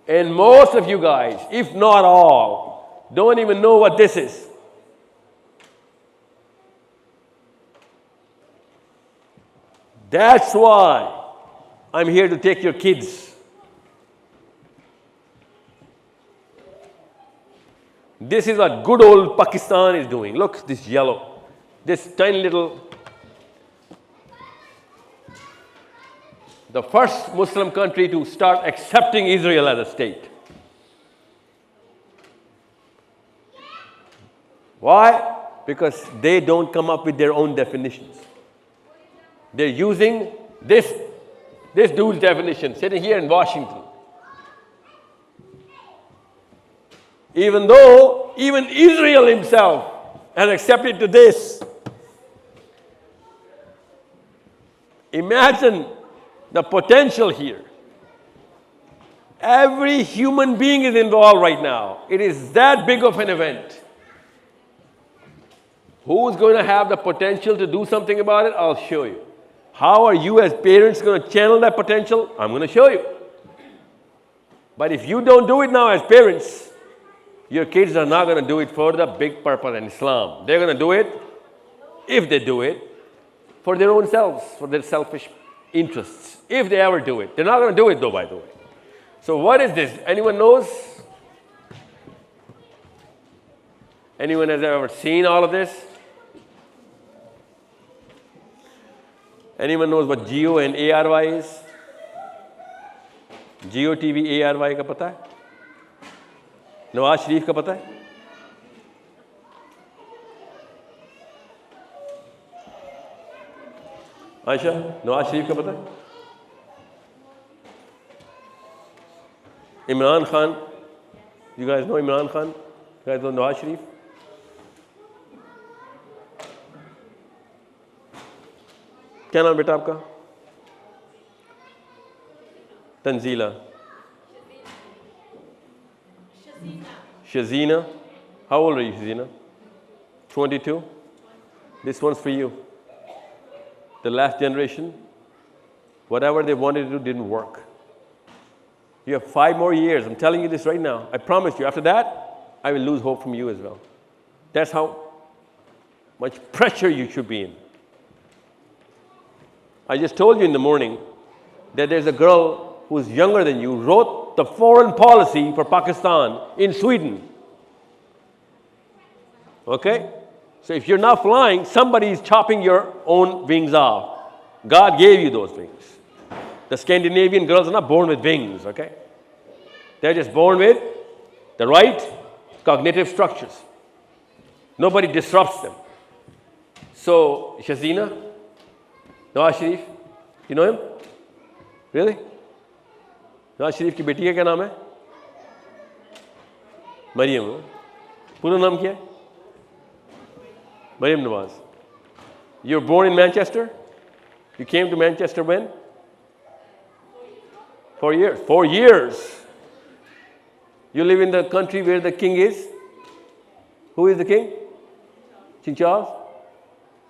S1: And most of you guys, if not all, don't even know what this is. That's why I'm here to take your kids. This is what good old Pakistan is doing. Look, this yellow, this tiny little. The first Muslim country to start accepting Israel as a state. Why? Because they don't come up with their own definitions. They're using this dude's definition, sitting here in Washington. Even though even Israel himself has accepted to this. Imagine the potential here. Every human being is involved right now. It is that big of an event. Who's going to have the potential to do something about it? I'll show you. How are you as parents going to channel that potential? I'm going to show you. But if you don't do it now as parents, your kids are not going to do it for the big purpose in Islam. They're going to do it, if they do it, for their own selves, for their selfish interests. If they ever do it. They're not going to do it though, by the way. So what is this? Anyone knows? Anyone has ever seen all of this? Anyone knows what Geo and ARY is? Geo TV ARY का पता है? नवाज शरीफ का पता है? आयशा, नवाज शरीफ का पता है? Imran Khan, you guys know Imran Khan? You guys know Nawaz Sharif? क्या नाम बेटा आपका? Tanzila, Shazina. How old are you, Shazina? 22? This one's for you. The last generation, whatever they wanted to do didn't work. You have 5 more years. I'm telling you this right now. I promise you, after that, I will lose hope from you as well. That's how much pressure you should be in. I just told you in the morning that there's a girl who's younger than you, wrote the foreign policy for Pakistan in Sweden. Okay? So if you're not flying, somebody is chopping your own wings off. God gave you those wings. The Scandinavian girls are not born with wings, okay? They're just born with the right cognitive structures. Nobody disrupts them. So, Shazina, Nawaz Sharif, you know him? Really? Nawaz Sharif की बेटी का क्या नाम है? मरियम. पूरा नाम क्या है? Maryam Nawaz. You were born in Manchester? You came to Manchester when? 4 years. 4 years. You live in the country where the king is? Who is the king? King Charles?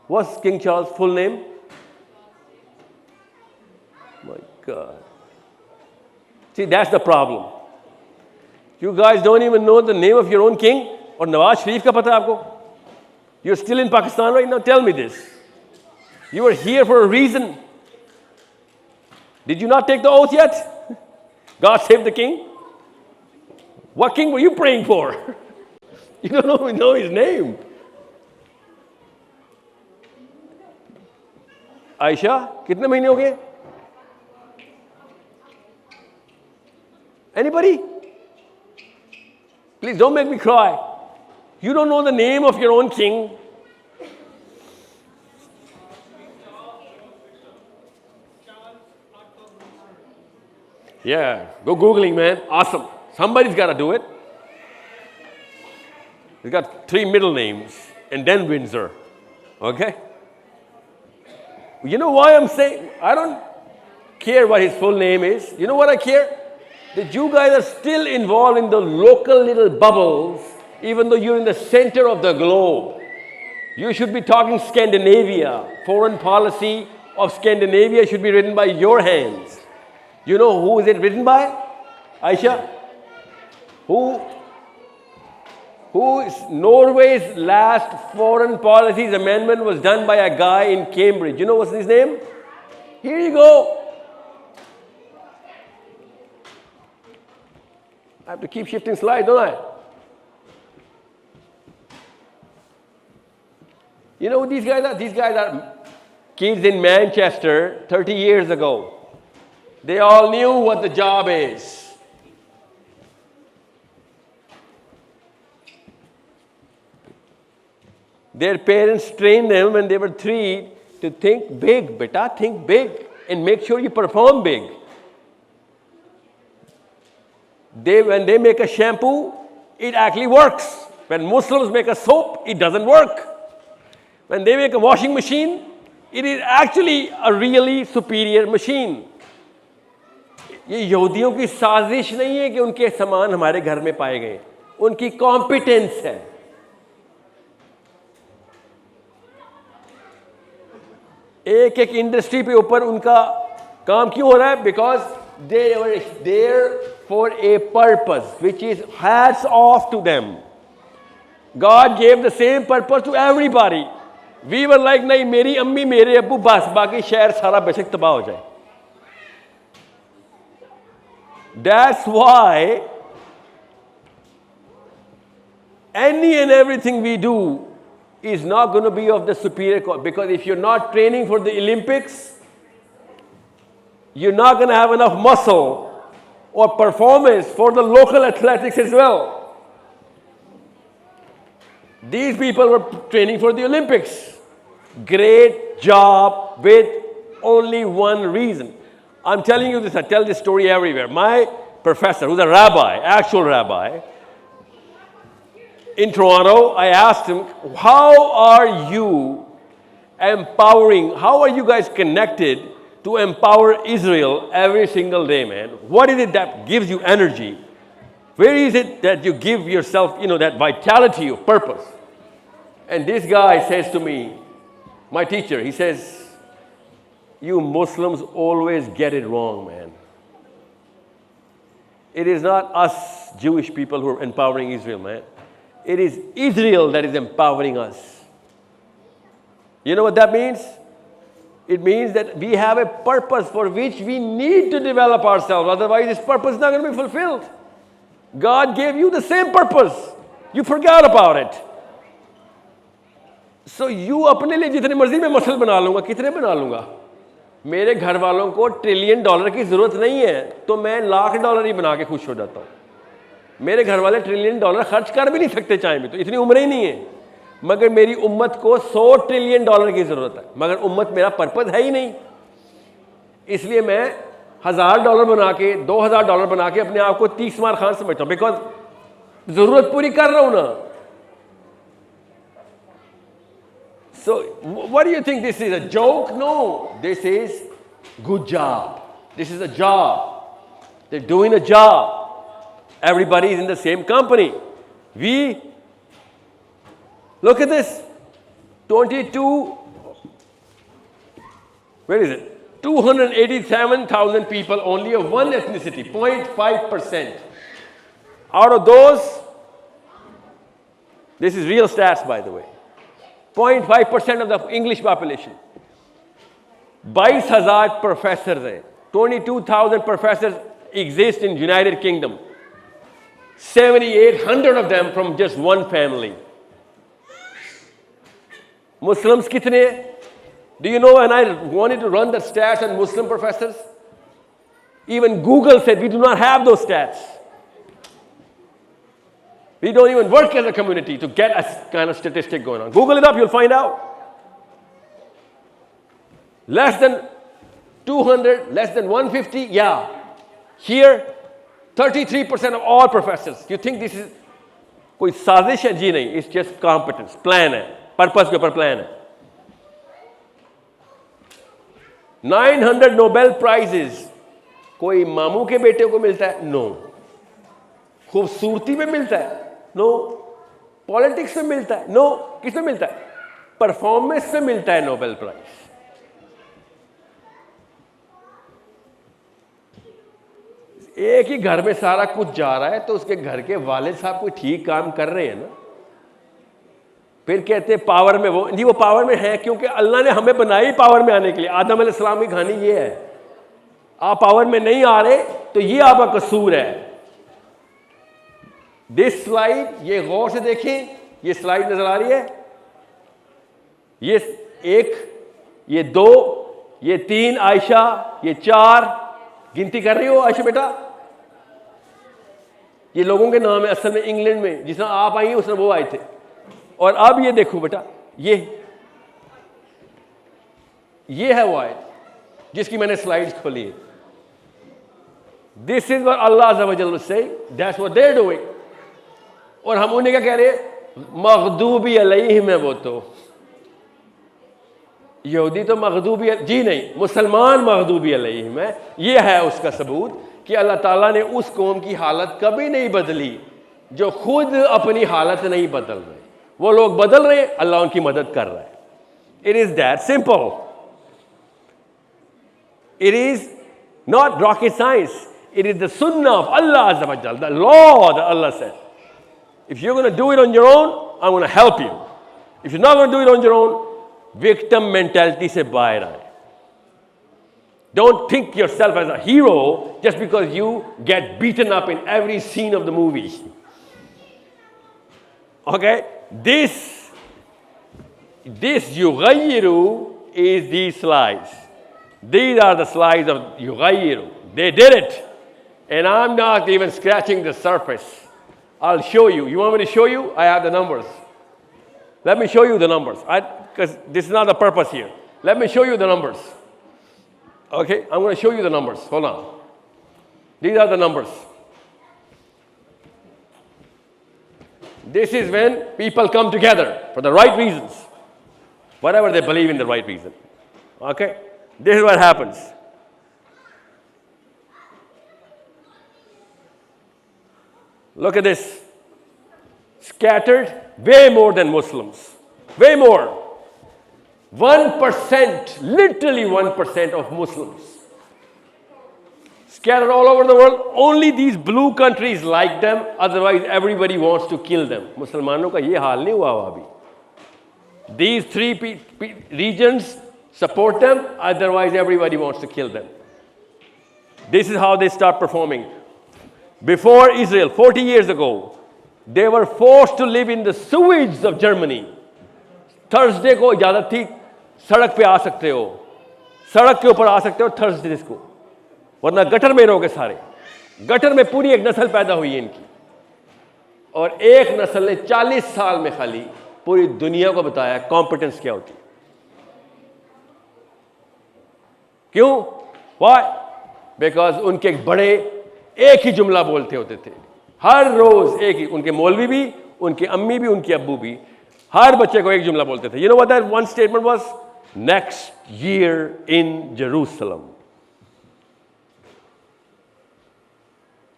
S1: What's King Charles' full name? My God. See, that's the problem. You guys don't even know the name of your own king? Or Nawaz Sharif का पता है आपको? You're still in Pakistan right now? Tell me this. You were here for a reason. Did you not take the oath yet? God save the king? What king were you praying for? You don't even know his name. Aisha, कितने महीने हो गए? Anybody? Please don't make me cry. You don't know the name of your own king. Yeah, go Googling, man. Awesome. Somebody's got to do it. He's got 3 middle names and then Windsor. Okay? You know why I'm saying? I don't care what his full name is. You know what I care? That you guys are still involved in the local little bubbles, even though you're in the center of the globe. You should be talking Scandinavia. Foreign policy of Scandinavia should be written by your hands. You know who is it written by? Aisha? Who is Norway's last foreign policies amendment was done by a guy in Cambridge. You know what's his name? Here you go. I have to keep shifting slides, don't I? You know who these guys are? These guys are kids in Manchester 30 years ago. They all knew what the job is. Their parents trained them when they were 3 to think big, beta, think big and make sure you perform big. When they make a shampoo, it actually works. When Muslims make a soap, it doesn't work. When they make a washing machine, it is actually a really superior machine. ये यहूदियों की साजिश नहीं है कि उनके सामान हमारे घर में पाए गए, उनकी कॉम्पिटेंस है. एक एक इंडस्ट्री पे ऊपर उनका काम क्यों हो रहा है? Because they were there for a purpose which is hats off to them. God gave the same purpose to everybody. We were like, नहीं मेरी अम्मी मेरे अब्बू बस, बाकी शहर सारा बेशक तबाह हो जाए. That's why any and everything we do is not going to be of the superior quality. Because if you're not training for the Olympics, you're not going to have enough muscle or performance for the local athletics as well. These people were training for the Olympics. Great job with only one reason. I'm telling you this, I tell this story everywhere. My professor, who's a rabbi, actual rabbi, in Toronto, I asked him, how are you empowering, how are you guys connected to empower Israel every single day, man? What is it that gives you energy? Where is it that you give yourself, that vitality of purpose? And this guy says to me, my teacher, he says, you Muslims always get it wrong, man. It is not us Jewish people who are empowering Israel, man. It is Israel that is empowering us. You know what that means? It means that we have a purpose for which we need to develop ourselves. Otherwise, this purpose is not going to be fulfilled. God gave you the same purpose. You forgot about it. So you अपने लिए जितनी मर्जी मैं muscle बना लूँगा, कितने बना लूँगा? मेरे घर वालों को $1 ट्रिलियन की ज़रूरत नहीं है, तो मैं $1,00,000 ही बना के खुश हो जाता हूँ. मेरे घर वाले $1 ट्रिलियन खर्च कर भी नहीं सकते चाहे भी, तो इतनी उम्र ही नहीं है. मगर मेरी उम्मत को $100 ट्रिलियन की ज़रूरत है, मगर उम्मत मेरा पर्पस है ही नहीं. इसलिए मैं $1,000 बना के, $2,000 बना के अपने आप को 30 मार खान समझता हूँ, बिकॉज ज़रूरत पूरी कर रहा हूँ ना. So, what do you think this is? A joke? No, this is good job. This is a job. They're doing a job. Everybody is in the same company. Look at this. 22, where is it? 287,000 people only of one ethnicity, 0.5%. Out of those, this is real stats by the way, 0.5% of the English population. 22,000 professors हैं. 22,000 professors exist in United Kingdom. 7,800 of them from just one family. Muslims kitne? Do you know when I wanted to run the stats on Muslim professors? Even Google said we do not have those stats. We don't even work as a community to get a kind of statistic going on. Google it up, you'll find out. Less than 200, less than 150, yeah. Here, 33% of all professors. You think this is कोई साजिश है? जी नहीं, it's just competence, plan है, purpose के ऊपर plan है. 900 Nobel prizes, कोई मामू के बेटे को मिलता है? No. खूबसूरती में मिलता है? नो. पॉलिटिक्स में मिलता है? नो. किस में मिलता है? परफॉर्मेंस में मिलता है नोबेल प्राइज. एक ही घर में सारा कुछ जा रहा है तो उसके घर के वालिद साहब कोई ठीक काम कर रहे हैं ना. फिर कहते हैं पावर में वो नहीं, वो पावर में है क्योंकि अल्लाह ने हमें बनाई पावर में आने के लिए. आदम अलैहिस्सलाम की कहानी ये है. आप पावर में नहीं आ रहे तो ये आपका कसूर है. दिस स्लाइड, ये गौर से देखें, ये स्लाइड नजर आ रही है. ये 1, ये 2, ये 3 आयशा, ये 4. गिनती कर रही हो आयशा बेटा? ये लोगों के नाम है असल में इंग्लैंड में, जिस तरह आप आई हैं उस तरह वो आए थे. और अब ये देखो बेटा, ये है वो आयत जिसकी मैंने स्लाइड्स खोली है. दिस इज व्हाट अल्लाह अज़्ज़ा व जल्ल से, that's what they are doing. और हम उन्हें क्या कह रहे हैं? मग़दूबी अलैहिम है. वो तो यहूदी तो मग़दूबी, जी नहीं, मुसलमान मग़दूबी अलैहिम है. ये है उसका सबूत कि अल्लाह ताला ने उस कौम की हालत कभी नहीं बदली जो खुद अपनी हालत नहीं बदल रहे. वो लोग बदल रहे, अल्लाह उनकी मदद कर रहा है. It is that simple. It is not rocket science. It is the सुन्ना ऑफ अल्लाह अज़्ज़ा व जल्ल, the law that Allah said. If you're going to do it on your own, I'm going to help you. If you're not going to do it on your own, victim mentality से बाहर आए. Don't think yourself as a hero just because you get beaten up in every scene of the movie. Okay? This yughayyiru is these slides. These are the slides of yughayyiru. They did it. And I'm not even scratching the surface. I'll show you. You want me to show you? I have the numbers. Let me show you the numbers. Because this is not the purpose here. Let me show you the numbers. Okay? I'm going to show you the numbers. Hold on. These are the numbers. This is when people come together for the right reasons. Whatever they believe in the right reason. Okay? This is what happens. Look at this. Scattered way more than Muslims. Way more. 1%, literally 1% of Muslims. Scattered all over the world. Only these blue countries like them. Otherwise, everybody wants to kill them. Muslimano ka ye haal nahi hua abhi. These three regions support them. Otherwise, everybody wants to kill them. This is how they start performing. Before Israel, 40 years ago, they were forced to live in the sewage of Germany. Thursday को इजाज़त थी सड़क पे आ सकते हो, सड़क के ऊपर आ सकते हो थर्सडे को, वरना गटर में रहोगे सारे. गटर में पूरी एक नस्ल पैदा हुई है इनकी, और एक नस्ल ने 40 साल में खाली पूरी दुनिया को बताया कॉम्पिटेंस क्या होती. क्यों? Why? Because उनके एक बड़े एक ही जुमला बोलते होते थे हर रोज. एक ही, उनके मौलवी भी, उनके अम्मी भी, उनके अब्बू भी, हर बच्चे को एक जुमला बोलते थे. You know what that one statement was? Next year in Jerusalem.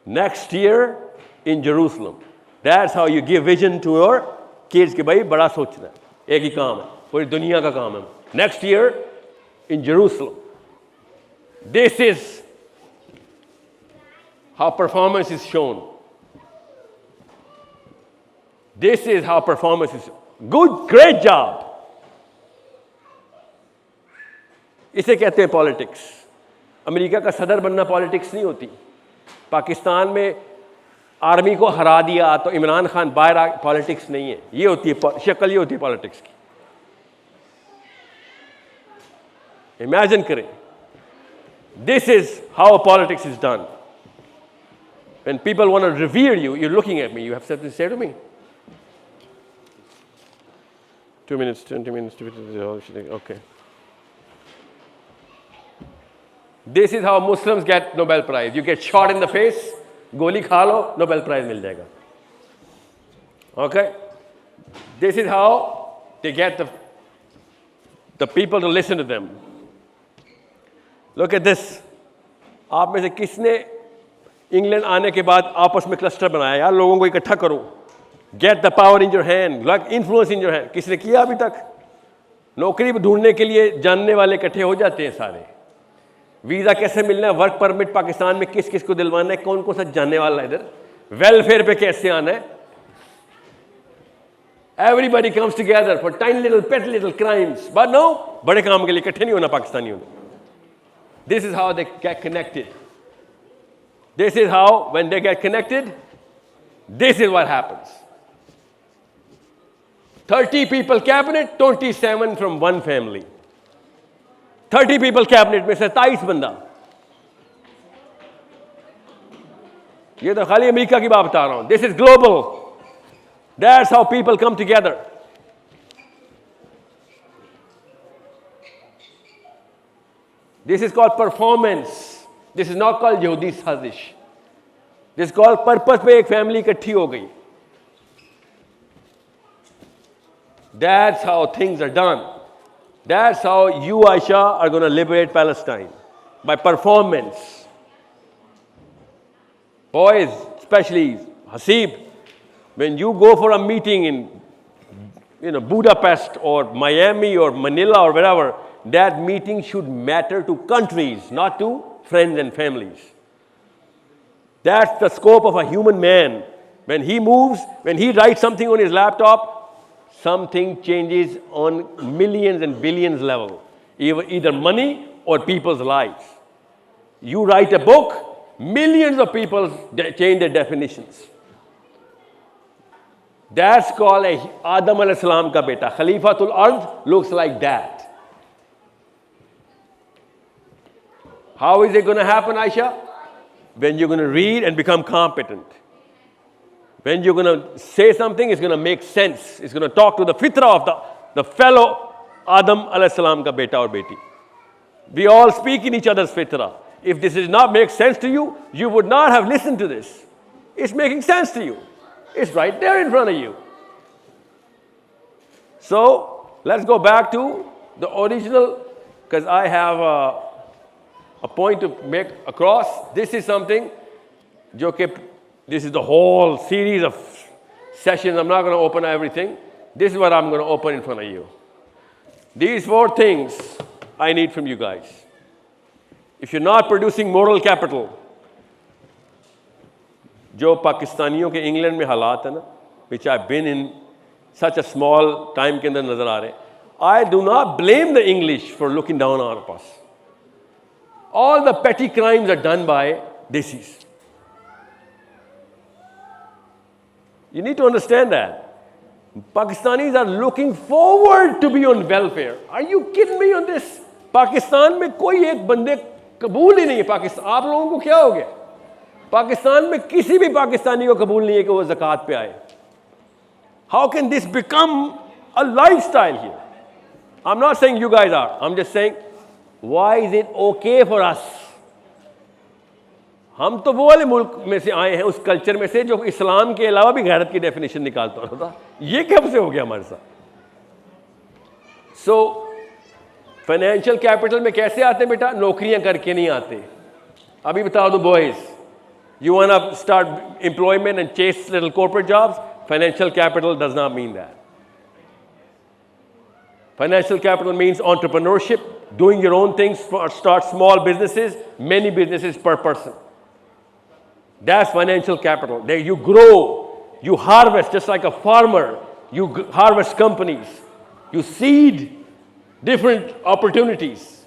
S1: Next year in Jerusalem. That's how you give vision to your kids कि भाई बड़ा सोचना है, एक ही काम है, पूरी दुनिया का काम है. Next year in Jerusalem. This is how performance is shown. This is how performance is. Good, great job. इसे कहते हैं पॉलिटिक्स. अमेरिका का सदर बनना पॉलिटिक्स नहीं होती. पाकिस्तान में आर्मी को हरा दिया तो इमरान खान बाहर आ, पॉलिटिक्स नहीं है. ये होती है शक्ल, ये होती है पॉलिटिक्स की. इमेजिन करें. This is how politics is done. When people want to revere you, you're looking at me, you have something to say to me. 2 minutes, 20 minutes, okay. This is how Muslims get Nobel Prize. You get shot in the face, goli kha lo, Nobel Prize mil jayega. Okay? This is how they get the people to listen to them. Look at this. आप में से किसने England आने के बाद आपस में cluster बनाया? यार लोगों को इकट्ठा करो. Get the power in your hand, like influence in your hand. किसने किया अभी तक? नौकरी ढूंढने के लिए जानने वाले इकट्ठे हो जाते हैं सारे. वीज़ा कैसे मिलना है, वर्क परमिट पाकिस्तान में किस किस को दिलवाना है, कौन कौन सा जानने वाला है इधर, वेलफेयर पे कैसे आना है. Everybody comes together for tiny little pet little crimes. But no, बड़े काम के लिए इकट्ठे नहीं होना पाकिस्तानियों ने. This is how they get connected. This is how, when they get connected, this is what happens. 30 people cabinet, 27 from one family. 30 people cabinet में 27 बंदा. ये तो खाली अमेरिका की बात बता रहा हूं. This is global. That's how people come together. This is called performance. This is not called Yahudi sazish. This is called purpose पे एक family इकट्ठी हो गई. That's how things are done. That's how you, Aisha, are going to liberate Palestine. By performance. Boys, especially Hasib, when you go for a meeting in Budapest or Miami or Manila or wherever, that meeting should matter to countries, not to friends and families. That's the scope of a human man. When he moves, when he writes something on his laptop, something changes on millions and billions level, either money or people's lives. You write a book, millions of people change their definitions. That's called a Adam alayhi salam ka beta. Khalifatul Ard looks like that. How is it going to happen, Aisha? When you're going to read and become competent. When you're going to say something, it's going to make sense. It's going to talk to the fitrah of the fellow Adam alayhi salam ka beta or beti. We all speak in each other's fitrah. If this does not make sense to you, you would not have listened to this. It's making sense to you. It's right there in front of you. So, let's go back to the original, because I have a point to make across. This is something, this is the whole series of sessions. I'm not going to open everything. This is what I'm going to open in front of you. These 4 things I need from you guys. If you're not producing moral capital, जो पाकिस्तानियों के England में हालात है ना, which I've been in such a small time के अंदर नजर आ रहे, I do not blame the English for looking down on us. All the petty crimes are done by desis. You need to understand that. Pakistanis are looking forward to be on welfare. Are you kidding me on this? Pakistan में कोई एक बंदे कबूल ही नहीं है. पाकिस्तान, आप लोगों को क्या हो गया? पाकिस्तान में किसी भी पाकिस्तानी को कबूल नहीं है कि वो ज़कात पे आए. How can this become a lifestyle here? I'm not saying you guys are. I'm just saying, why is it okay for us? हम तो वो वाले मुल्क में से आए हैं, उस कल्चर में से जो इस्लाम के अलावा भी गैरत की डेफिनेशन निकालता था. ये कब से हो गया हमारे साथ? So, फाइनेंशियल कैपिटल में कैसे आते हैं बेटा? नौकरियां करके नहीं आते. अभी बता दो boys, you want to start employment and chase little corporate jobs? Financial capital does not mean that. Financial capital means entrepreneurship, doing your own things, start small businesses, many businesses per person. That's financial capital. There you grow, you harvest just like a farmer. You harvest companies, you seed different opportunities.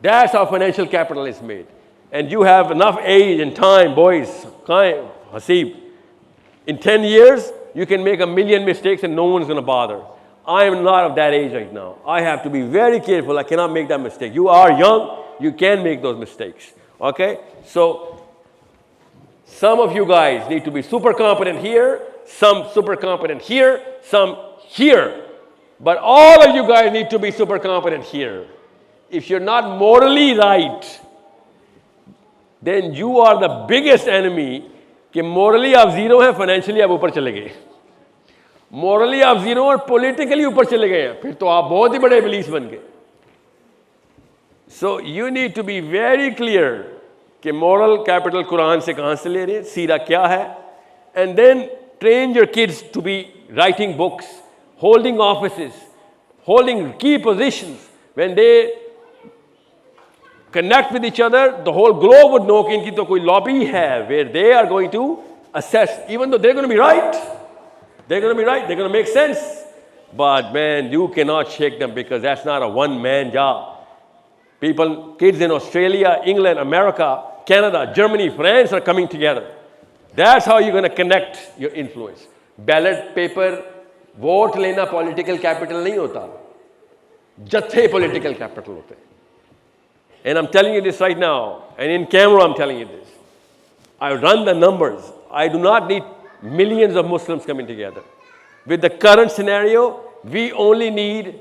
S1: That's how financial capital is made. And you have enough age and time, boys, Hasib. In 10 years, you can make 1 million mistakes and no one's going to bother. I am not of that age right now. I have to be very careful. I cannot make that mistake. You are young. You can make those mistakes. Okay? So, some of you guys need to be super competent here, some super competent here, some here. But all of you guys need to be super competent here. If you're not morally right, then you are the biggest enemy. कि morally आप zero हैं, financially आप ऊपर चले गए. Morally आप zero और politically ऊपर चले गए हैं, फिर तो आप बहुत ही बड़े इब्लीस बन गए. So you need to be very clear कि moral capital कुरान से कहाँ से ले रहे हैं, सीरा क्या है, and then train your kids to be writing books, holding offices, holding key positions. When they connect with each other, the whole globe would know कि इनकी तो कोई lobby है, where they are going to assess, even though they're going to be right. They're going to be right. They're going to make sense. But man, you cannot shake them because that's not a one-man job. People, kids in Australia, England, America, Canada, Germany, France are coming together. That's how you're going to connect your influence. Ballot paper, vote lena political capital नहीं होता. जत्थे political capital होते. And I'm telling you this right now, and in camera I'm telling you this. I run the numbers. I do not need millions of Muslims coming together. With the current scenario, we only need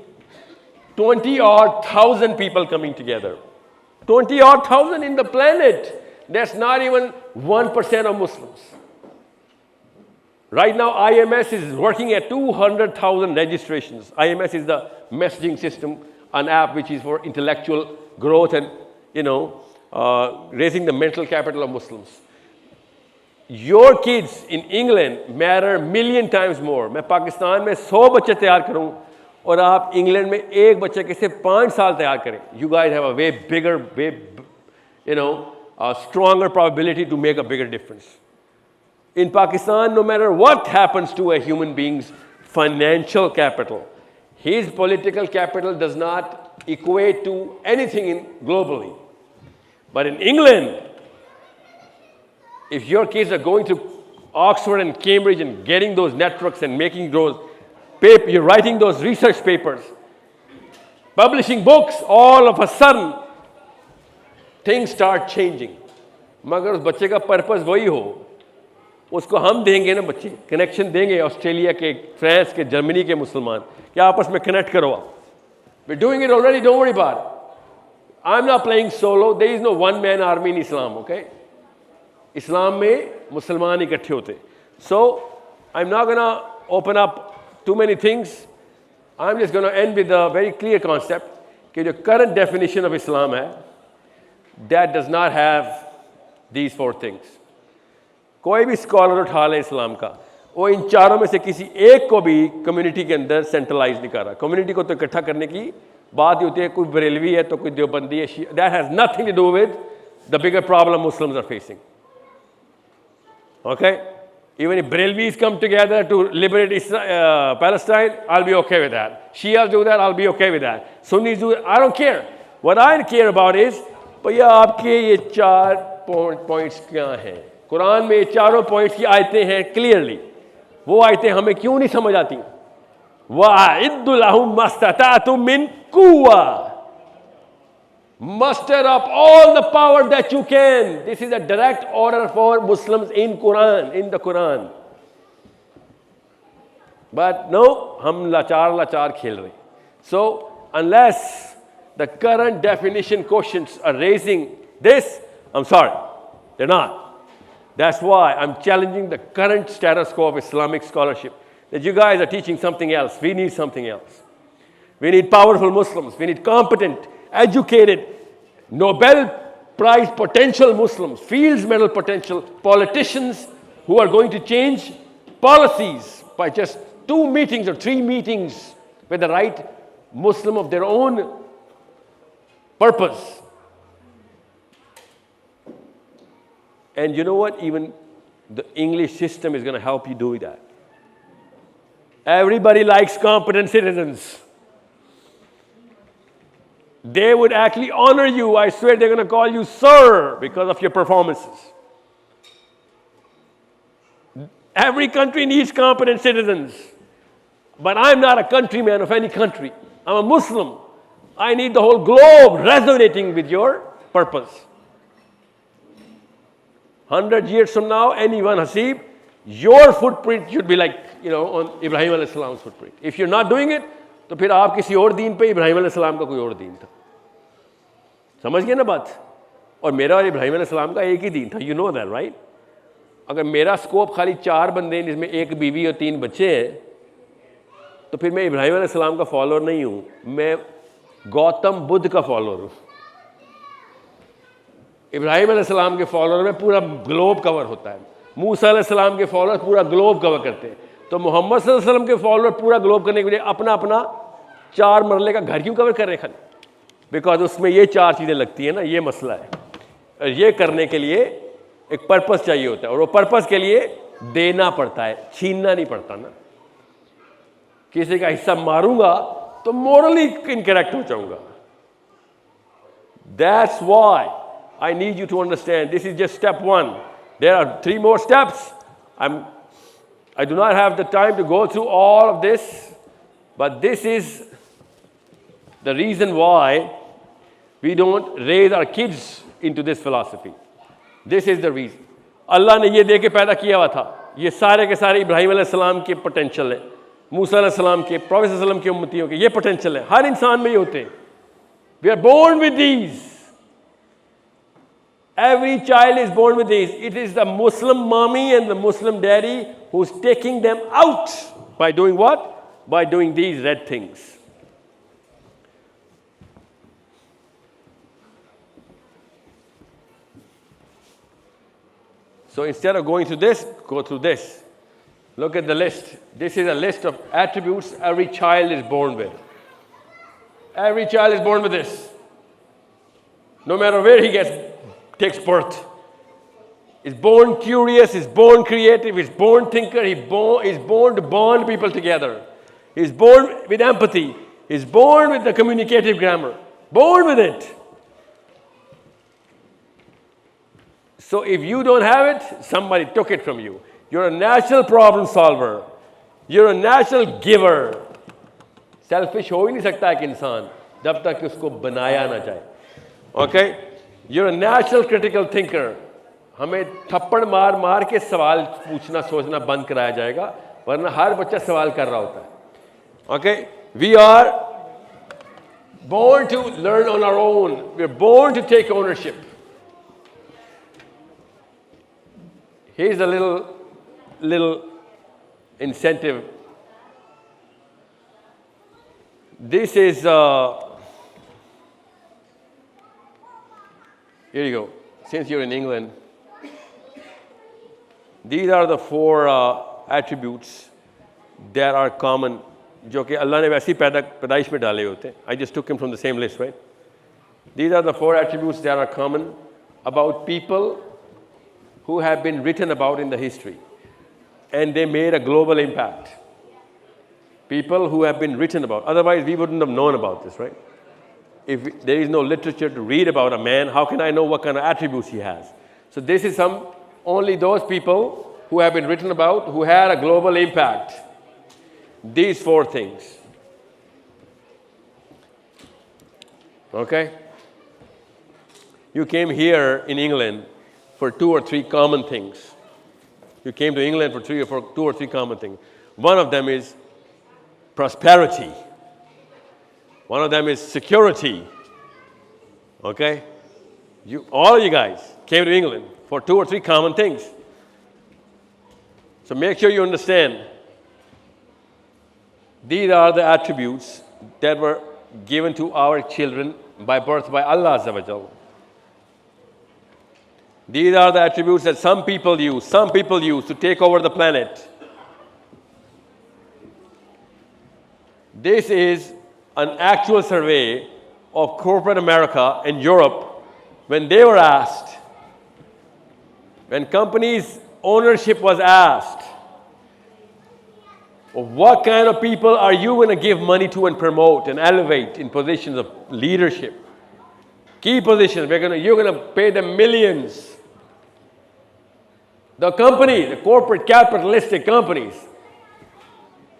S1: 20,000 people coming together. 20,000 in the planet. That's not even 1% of Muslims. Right now, IMS is working at 200,000 registrations. IMS is the messaging system, an app which is for intellectual growth and, raising the mental capital of Muslims. Your kids in England matter a million times more. मैं पाकिस्तान में 100 बच्चे तैयार करूं और आप England में एक बच्चे के से 5 साल तैयार करें. You guys have a way bigger, a stronger probability to make a bigger difference. In Pakistan, no matter what happens to a human being's financial capital, his political capital does not equate to anything globally. But in England, if your kids are going to Oxford and Cambridge and getting those networks and making those papers, you're writing those research papers, publishing books, all of a sudden, things start changing. मगर उस बच्चे का purpose वही हो, उसको हम देंगे ना बच्चे, कनेक्शन देंगे ऑस्ट्रेलिया के, फ्रांस के, जर्मनी के मुसलमान, कि आपस में कनेक्ट करो आप. We're doing it already, don't worry about it. I'm not playing solo, there is no one man army in Islam, okay? Islam में मुसलमान इकट्ठे होते. So, I'm not going to open up too many things. I'm just going to end with a very clear concept कि जो current definition of Islam है, that does not have these four things. कोई भी scholar उठा ले इस्लाम का, वो इन चारों में से किसी एक को भी कम्युनिटी के अंदर सेंट्रलाइज नहीं कर रहा. कम्युनिटी को तो इकट्ठा करने की बात होती है, कोई बरेलवी है तो कोई देवबंदी है. That has nothing to do with the bigger problem Muslims are facing. Okay? Even if Brelvis come together to liberate Palestine, I'll be okay with that. Shias do that, I'll be okay with that. Sunnis do it, I don't care. What I care about is, भैया आपके ये 4 points क्या हैं? कुरान में ये चारों points की आयतें हैं क्लियरली. वो आयतें हमें क्यों नहीं समझ आती? वअइद्दु लहुम मस्ततातुम मिन कुव्वा. Muster up all the power that you can. This is a direct order for Muslims in the Quran. But no, हम लाचार खेल रहे. So, unless the current definition questions are raising this, I'm sorry, they're not. That's why I'm challenging the current status quo of Islamic scholarship. That you guys are teaching something else. We need something else. We need powerful Muslims. We need competent, educated, Nobel Prize potential Muslims, Fields Medal potential politicians who are going to change policies by just 2 meetings or 3 meetings with the right Muslim of their own purpose. And you know what? Even the English system is going to help you do that. Everybody likes competent citizens. They would actually honor you. I swear they're going to call you sir because of your performances. Every country needs competent citizens. But I'm not a countryman of any country. I'm a Muslim. I need the whole globe resonating with your purpose. 100 years from now, anyone, Hasib, your footprint should be like, on Ibrahim alayhi salam's footprint. If you're not doing it, तो फिर आप किसी और दीन पे, इब्राहिम अलैहिस्सलाम का कोई और दीन था. समझ गए ना बात? और मेरा और इब्राहिम अलैहिस्सलाम का एक ही दीन था. You know that, right? अगर मेरा स्कोप खाली 4 बंदे हैं जिसमें 1 बीवी और 3 बच्चे हैं, तो फिर मैं इब्राहिम अलैहिस्सलाम का फॉलोअर नहीं हूँ, मैं गौतम बुद्ध का फॉलोअर हूँ. इब्राहिम अलैहिस्सलाम के फॉलोअर में पूरा ग्लोब कवर होता है. मूसा अलैहिस्सलाम के फॉलोअर पूरा ग्लोब कवर करते हैं. तो मोहम्मद सल्लल्लाहु अलैहि वसल्लम के फॉलोअर पूरा ग्लोब करने के लिए अपना अपना 4 मरले का घर क्यों कवर कर रहे हैं? बिकॉज उसमें ये 4 चीज़ें लगती हैं ना, ये मसला है. और ये करने के लिए एक पर्पस चाहिए होता है, और वो पर्पस के लिए देना पड़ता है, छीनना नहीं पड़ता ना. किसी का हिस्सा मारूंगा तो मोरली इनकरेक्ट हो जाऊंगा. That's why I need you to understand, this is just step 1. There are 3 more steps. I do not have the time to go through all of this, but this is the reason why we don't raise our kids into this philosophy. This is the reason. Allah ने ये दे के पैदा किया हुआ था. ये सारे के सारे इब्राहिम अलैहिस्सलाम के पोटेंशियल है, मूसा अलैहिस्सलाम के, प्रॉफेट सल्लल्लाहु अलैहि वसल्लम के उम्मतियों के ये पोटेंशियल है. हर इंसान में ये होते हैं. We are born with these. Every child is born with these. It is the Muslim mommy and the Muslim daddy who's taking them out by doing what? By doing these red things. So instead of going through this, go through this. Look at the list. This is a list of attributes every child is born with. Every child is born with this. No matter where he takes birth. He's born curious, he's born creative, he's born thinker, he's born to bond people together. He's born with empathy. He's born with the communicative grammar. Born with it. So if you don't have it, somebody took it from you. You're a natural problem solver. You're a natural giver. Selfish हो ही नहीं सकता एक इंसान जब तक उसको बनाया ना जाए. Okay? You're a natural critical thinker. हमें थप्पड़ मार मार के सवाल पूछना सोचना बंद कराया जाएगा, वरना हर बच्चा सवाल कर रहा होता है. Okay? We are born to learn on our own. We're born to take ownership. Here's a little incentive. This is, here you go. Since you're in England, these are the 4 attributes that are common, जो कि अल्लाह ने वैसी पैदाइश में डाले होते हैं. I just took them from the same list, right? These are the 4 attributes that are common about people who have been written about in the history, and they made a global impact. People who have been written about. Otherwise, we wouldn't have known about this, right? If there is no literature to read about a man, how can I know what kind of attributes he has? So this is only those people who have been written about, who had a global impact. These 4 things. Okay? You came here in England for 2 or 3 common things. You came to England for 2 or 3 common things. One of them is prosperity. One of them is security. Okay? All of you guys came to England for 2 or 3 common things. So make sure you understand. These are the attributes that were given to our children by birth by Allah Azza wa Jal. These are the attributes that some people use to take over the planet. This is an actual survey of corporate America and Europe when they were asked, when companies' ownership was asked, what kind of people are you going to give money to and promote and elevate in positions of leadership? Key positions, you're going to pay them millions. The corporate capitalistic companies,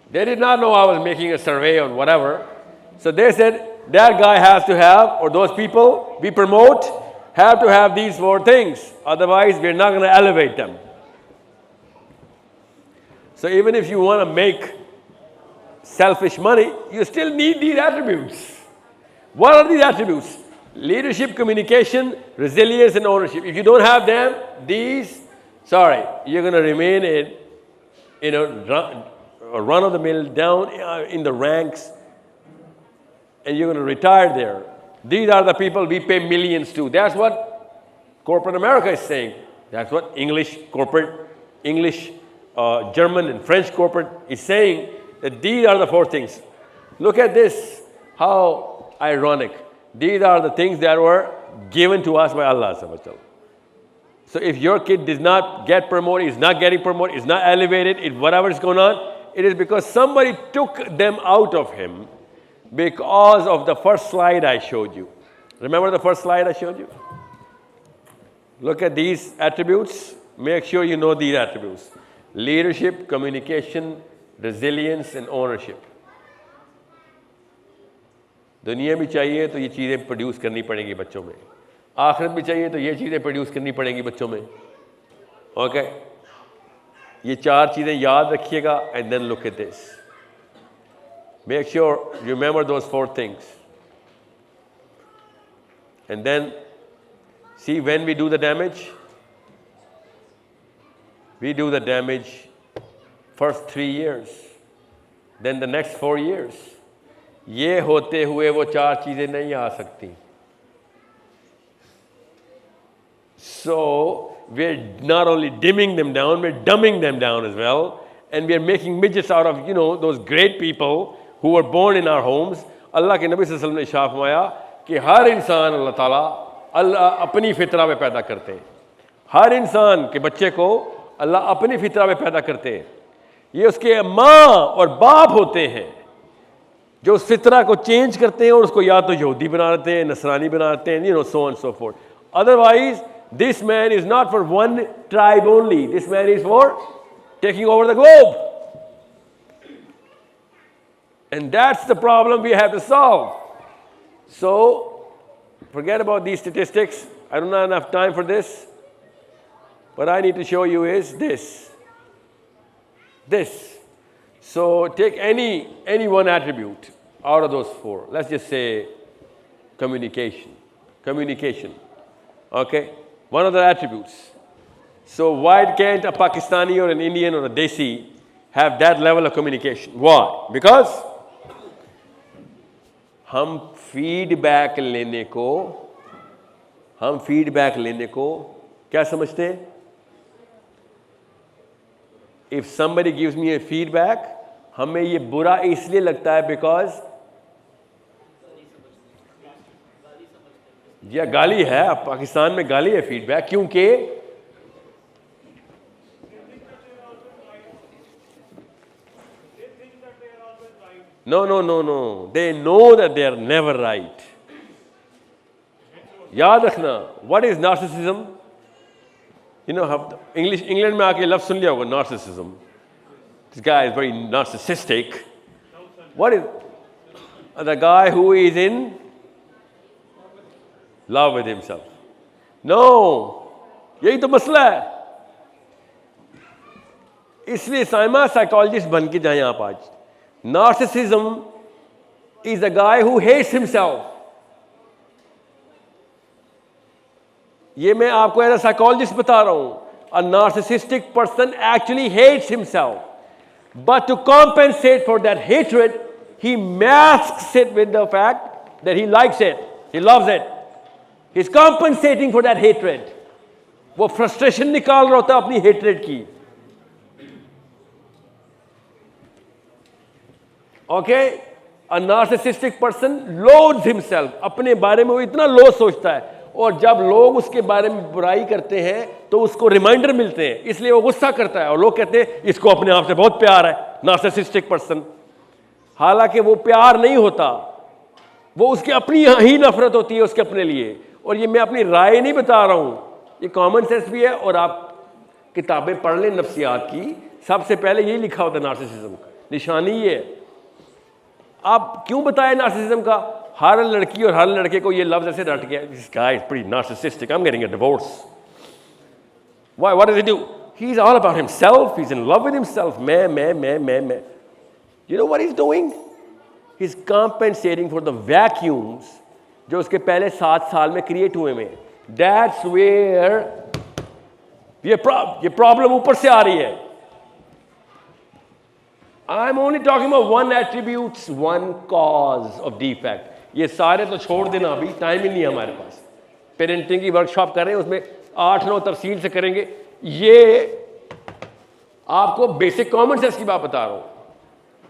S1: they did not know I was making a survey on whatever. So they said, that guy has to have, or those people we promote, have to have these 4 things. Otherwise, we're not going to elevate them. So even if you want to make selfish money, you still need these attributes. What are these attributes? Leadership, communication, resilience, and ownership. If you don't have them, you're going to remain in a run-of-the-mill, down in the ranks, and you're going to retire there. These are the people we pay millions to. That's what corporate America is saying. That's what German and French corporate is saying, that these are the 4 things. Look at this. How ironic. These are the things that were given to us by Allah Subhanahu wa Ta'ala. So if your kid does not get promoted, is not getting promoted, is not elevated, whatever is going on, it is because somebody took them out of him because of the first slide I showed you. Remember the first slide I showed you? Look at these attributes. Make sure you know these attributes. Leadership, communication, resilience, and ownership. दुनिया भी चाहिए तो ये चीज़ें produce करनी पड़ेंगी बच्चों में. आखिरत भी चाहिए तो ये चीज़ें प्रोड्यूस करनी पड़ेंगी बच्चों में. ओके, ये 4 चीज़ें याद रखिएगा. And then look at this. Make sure you remember those 4 things. And then see when we do the damage, we do the damage first 3 years, then the next 4 years. ये होते हुए वो 4 चीज़ें नहीं आ सकती. So we're not only dimming them down, we're dumbing them down as well, and we're making midgets out of those great people who were born in our homes. अल्लाह के नबी सल्लल्लाहु अलैहि वसल्लम ने इरशाद फरमाया कि हर इंसान अल्लाह अपनी फितरा में पैदा करते हैं. हर इंसान के बच्चे को अल्लाह अपनी फितरा में पैदा करते हैं. ये उसके माँ और बाप होते हैं जो उस फितरा को चेंज करते हैं और उसको या तो यहूदी बना देते हैं, नसरानी बना देते हैं, so on and so forth. Otherwise, This man is not for one tribe only. This man is for taking over the globe. And that's the problem we have to solve. So, forget about these statistics. I don't have enough time for this. What I need to show you is this. This. So, take any one attribute out of those four. Let's just say communication. Communication. Okay? One of the attributes. So, why can't a Pakistani or an Indian or a Desi have that level of communication? Why? Because हम feedback लेने को क्या समझते हैं? If somebody gives me a feedback, हमें ये बुरा इसलिए लगता है because या गाली है, पाकिस्तान में गाली है फीडबैक, क्योंकि No. They know that they are never right. याद रखना, what is narcissism? You know, England में आके लफ्ज़ सुन लिया होगा narcissism. This guy is very narcissistic. What is the guy who is in love with himself? No, यही तो मसला है. इसलिए साइमा साइकोलॉजिस्ट बन के जाएं आप आज. Narcissism is a guy who hates himself. ये मैं आपको एज अ साइकोलॉजिस्ट बता रहा हूं. A narcissistic person actually hates himself, but to compensate for that hatred, he masks it with the fact that he likes it, he loves it. He's compensating for that hatred. वो frustration निकाल रहा होता है अपनी hatred की. Okay? A narcissistic person loathes himself. अपने बारे में वो इतना लो सोचता है, और जब लोग उसके बारे में बुराई करते हैं तो उसको रिमाइंडर मिलते हैं, इसलिए वो गुस्सा करता है और लोग कहते हैं इसको अपने आप से बहुत प्यार है, नार्सिसिस्टिक पर्सन. हालांकि वो प्यार नहीं होता, वो उसकी अपनी ही नफरत होती है उसके अपने लिए. और ये मैं अपनी राय नहीं बता रहा हूँ, ये कॉमन सेंस भी है. और आप किताबें पढ़ लें नफ्सियात की, सबसे पहले यही लिखा होता है नार्सिसिज्म का. निशानी ये है. आप क्यों बताएं नार्सिसिज्म का? हर लड़की और हर लड़के को ये लफ्ज ऐसे रट गया, this guy is pretty narcissistic, I am getting a divorce. Why? What does he do? He is all about himself, he is in love with himself. मैं. You know what he is doing? He is compensating for the vacuums जो उसके पहले 7 साल में create हुए में. That's where ये problem ऊपर से आ रही है. I'm only talking about one attribute, one cause of defect. ये सारे तो छोड़ देना, अभी टाइम ही नहीं है हमारे पास. पेरेंटिंग की वर्कशॉप कर रहे हैं, उसमें 8-9 तफसील से करेंगे. ये आपको बेसिक कॉमन सेंस की बात बता रहा हूँ.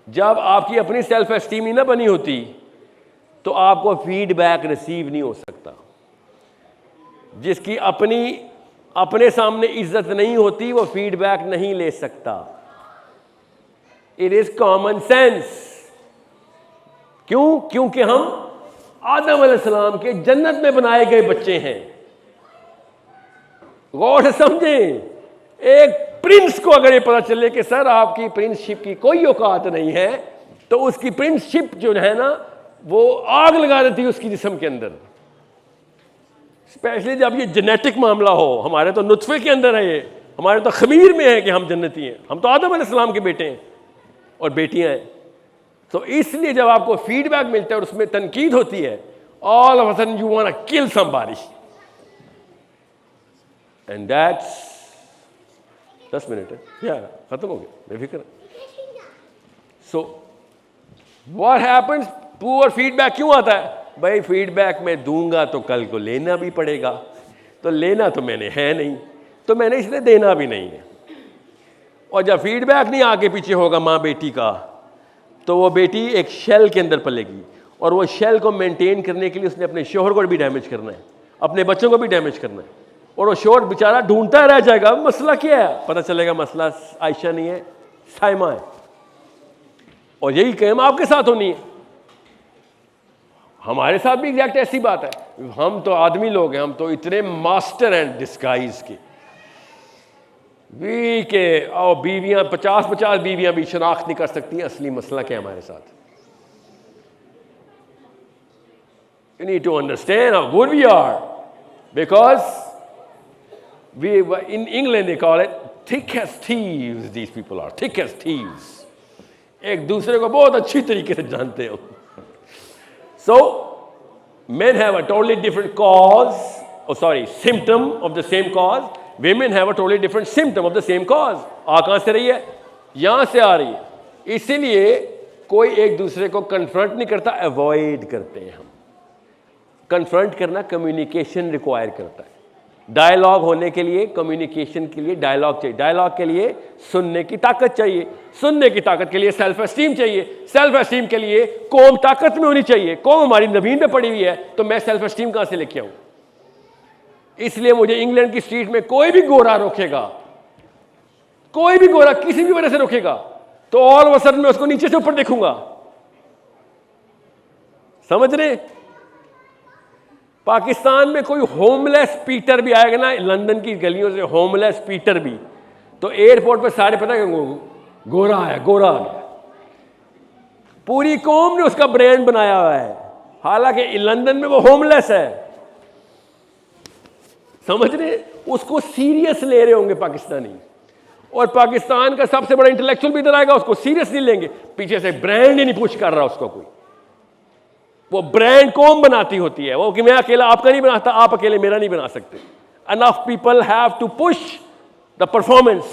S1: जब आपकी अपनी सेल्फ एस्टीम ही ना बनी होती तो आपको फीडबैक रिसीव नहीं हो सकता. जिसकी अपने सामने इज्जत नहीं होती वो फीडबैक नहीं ले सकता. It is common sense. क्यों? क्योंकि हम आदम अलैहिस्सलाम के जन्नत में बनाए गए बच्चे हैं. गौर से समझें. एक प्रिंस को अगर ये पता चले कि सर आपकी प्रिंसशिप की कोई औकात नहीं है, तो उसकी प्रिंसशिप जो है ना वो आग लगा देती है उसकी जिस्म के अंदर. स्पेशली जब ये जेनेटिक मामला हो. हमारे तो नुत्फे के अंदर है ये, हमारे तो खमीर में है कि हम जन्नती हैं. हम तो आदम अलैहिस्सलाम के बेटे हैं और बेटियां हैं. तो इसलिए जब आपको फीडबैक मिलता है और उसमें तनकीद होती है, all of a sudden you want to kill somebody. And that's 10 minute है या खत्म हो गया, बेफिक्र. So what happens? Poor feedback क्यों आता है? भाई फीडबैक मैं दूंगा तो कल को लेना भी पड़ेगा. तो लेना तो मैंने है नहीं, तो मैंने इसलिए देना भी नहीं है. और जब फीडबैक नहीं आगे पीछे होगा माँ बेटी का, तो वो बेटी एक शेल के अंदर पलेगी. और वो शेल को मेंटेन करने के लिए उसने अपने शोहर को भी डैमेज करना है, अपने बच्चों को भी डैमेज करना है. और वो शोहर बेचारा ढूंढता रह जाएगा मसला क्या है. पता चलेगा मसला आयशा नहीं है, साइमा है. और यही काम आपके साथ होनी है. हमारे साथ भी एग्जैक्ट ऐसी बात है। हम तो आदमी लोग हैं, हम तो इतने मास्टर हैं डिस्गाइज के भी के और बीवियां 50-50 बीवियां भी शनाख्त नहीं कर सकती असली मसला क्या है हमारे साथ। You need to understand how good we are, because in England they call it thick as thieves. These people are thick as thieves. एक दूसरे को बहुत अच्छी तरीके से जानते हो। So men have a totally different symptom of the same cause. Women have a totally different symptom of the same cause. आ कहाँ से रही है? यहाँ से आ रही है। इसीलिए कोई एक दूसरे को कन्फ्रंट नहीं करता, अवॉइड करते हैं हम। कन्फ्रंट करना कम्युनिकेशन रिक्वायर करता है। डायलॉग होने के लिए, कम्युनिकेशन के लिए डायलॉग चाहिए। डायलॉग के लिए सुनने की ताकत चाहिए। सुनने की ताकत के लिए सेल्फ एस्टीम चाहिए। सेल्फ एस्टीम के लिए कौम ताकत में होनी चाहिए। कौम हमारी ज़मीन पे पड़ी हुई है, तो मैं सेल्फ एस्टीम कहाँ से लेके आऊँ? इसलिए मुझे इंग्लैंड की स्ट्रीट में कोई भी गोरा रोकेगा, कोई भी गोरा किसी भी वजह से रोकेगा, तो ऑल ऑफ अ सडन मैं उसको नीचे से ऊपर देखूंगा। समझ रहे? पाकिस्तान में कोई होमलेस पीटर भी आएगा ना, लंदन की गलियों से होमलेस पीटर भी, तो एयरपोर्ट पे सारे पता है गोरा आया, गोरा आ गया। पूरी कौम ने उसका ब्रांड बनाया हुआ है, हालांकि लंदन में वो होमलेस है। समझ रहे? उसको सीरियस ले रहे होंगे पाकिस्तानी, और पाकिस्तान का सबसे बड़ा इंटेलेक्चुअल भी इधर आएगा, उसको सीरियस नहीं लेंगे। पीछे से ब्रांड ही नहीं पुश कर रहा उसको कोई। वो ब्रांड कौन बनाती होती है? वो कि मैं अकेला आपका नहीं बनाता, आप अकेले मेरा नहीं बना सकते। Enough people have to push the performance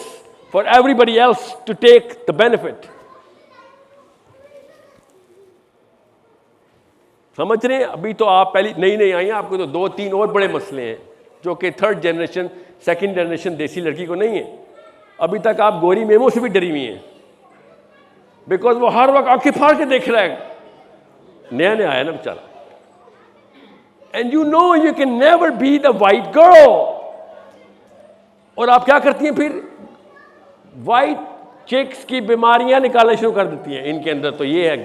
S1: for everybody else to take the benefit. समझ रहे हैं? अभी तो आप पहली नई आई हैं, आपको तो 2-3 और बड़े मसले हैं जो कि थर्ड जनरेशन, सेकंड जनरेशन देसी लड़की को नहीं है। अभी तक आप गोरी मेमो से भी डरी हुई हैं, बिकॉज वो हर वक्त आंखें फाड़ के देख रहा है, नया नया आया ना बेचारा। And you know you can never be the white girl. और आप क्या करती हैं फिर? वाइट चिक्स की बीमारियां निकालना शुरू कर देती हैं इनके अंदर। तो ये है,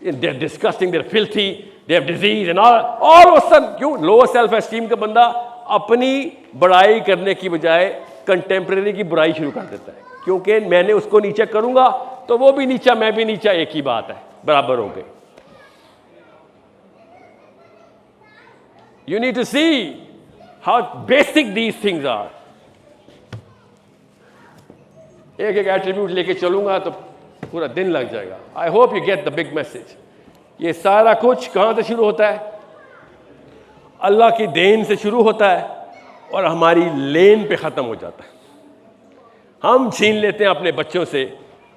S1: they are disgusting, they are filthy, they have disease and all of sudden. क्यों? लो सेल्फ एस्टीम का बंदा अपनी बड़ाई करने की बजाय कंटेम्प्रेरी की बुराई शुरू कर देता है, क्योंकि मैंने उसको नीचा करूंगा तो वो भी नीचा, मैं भी नीचा, एक ही बात है, बराबर हो गए। You need to see how basic these things are. एक एक एट्रीब्यूट लेके चलूंगा तो पूरा दिन लग जाएगा। I hope you get the big message. ये सारा कुछ कहाँ से शुरू होता है? अल्लाह की देन से शुरू होता है और हमारी लेन पे ख़त्म हो जाता है। हम छीन लेते हैं अपने बच्चों से।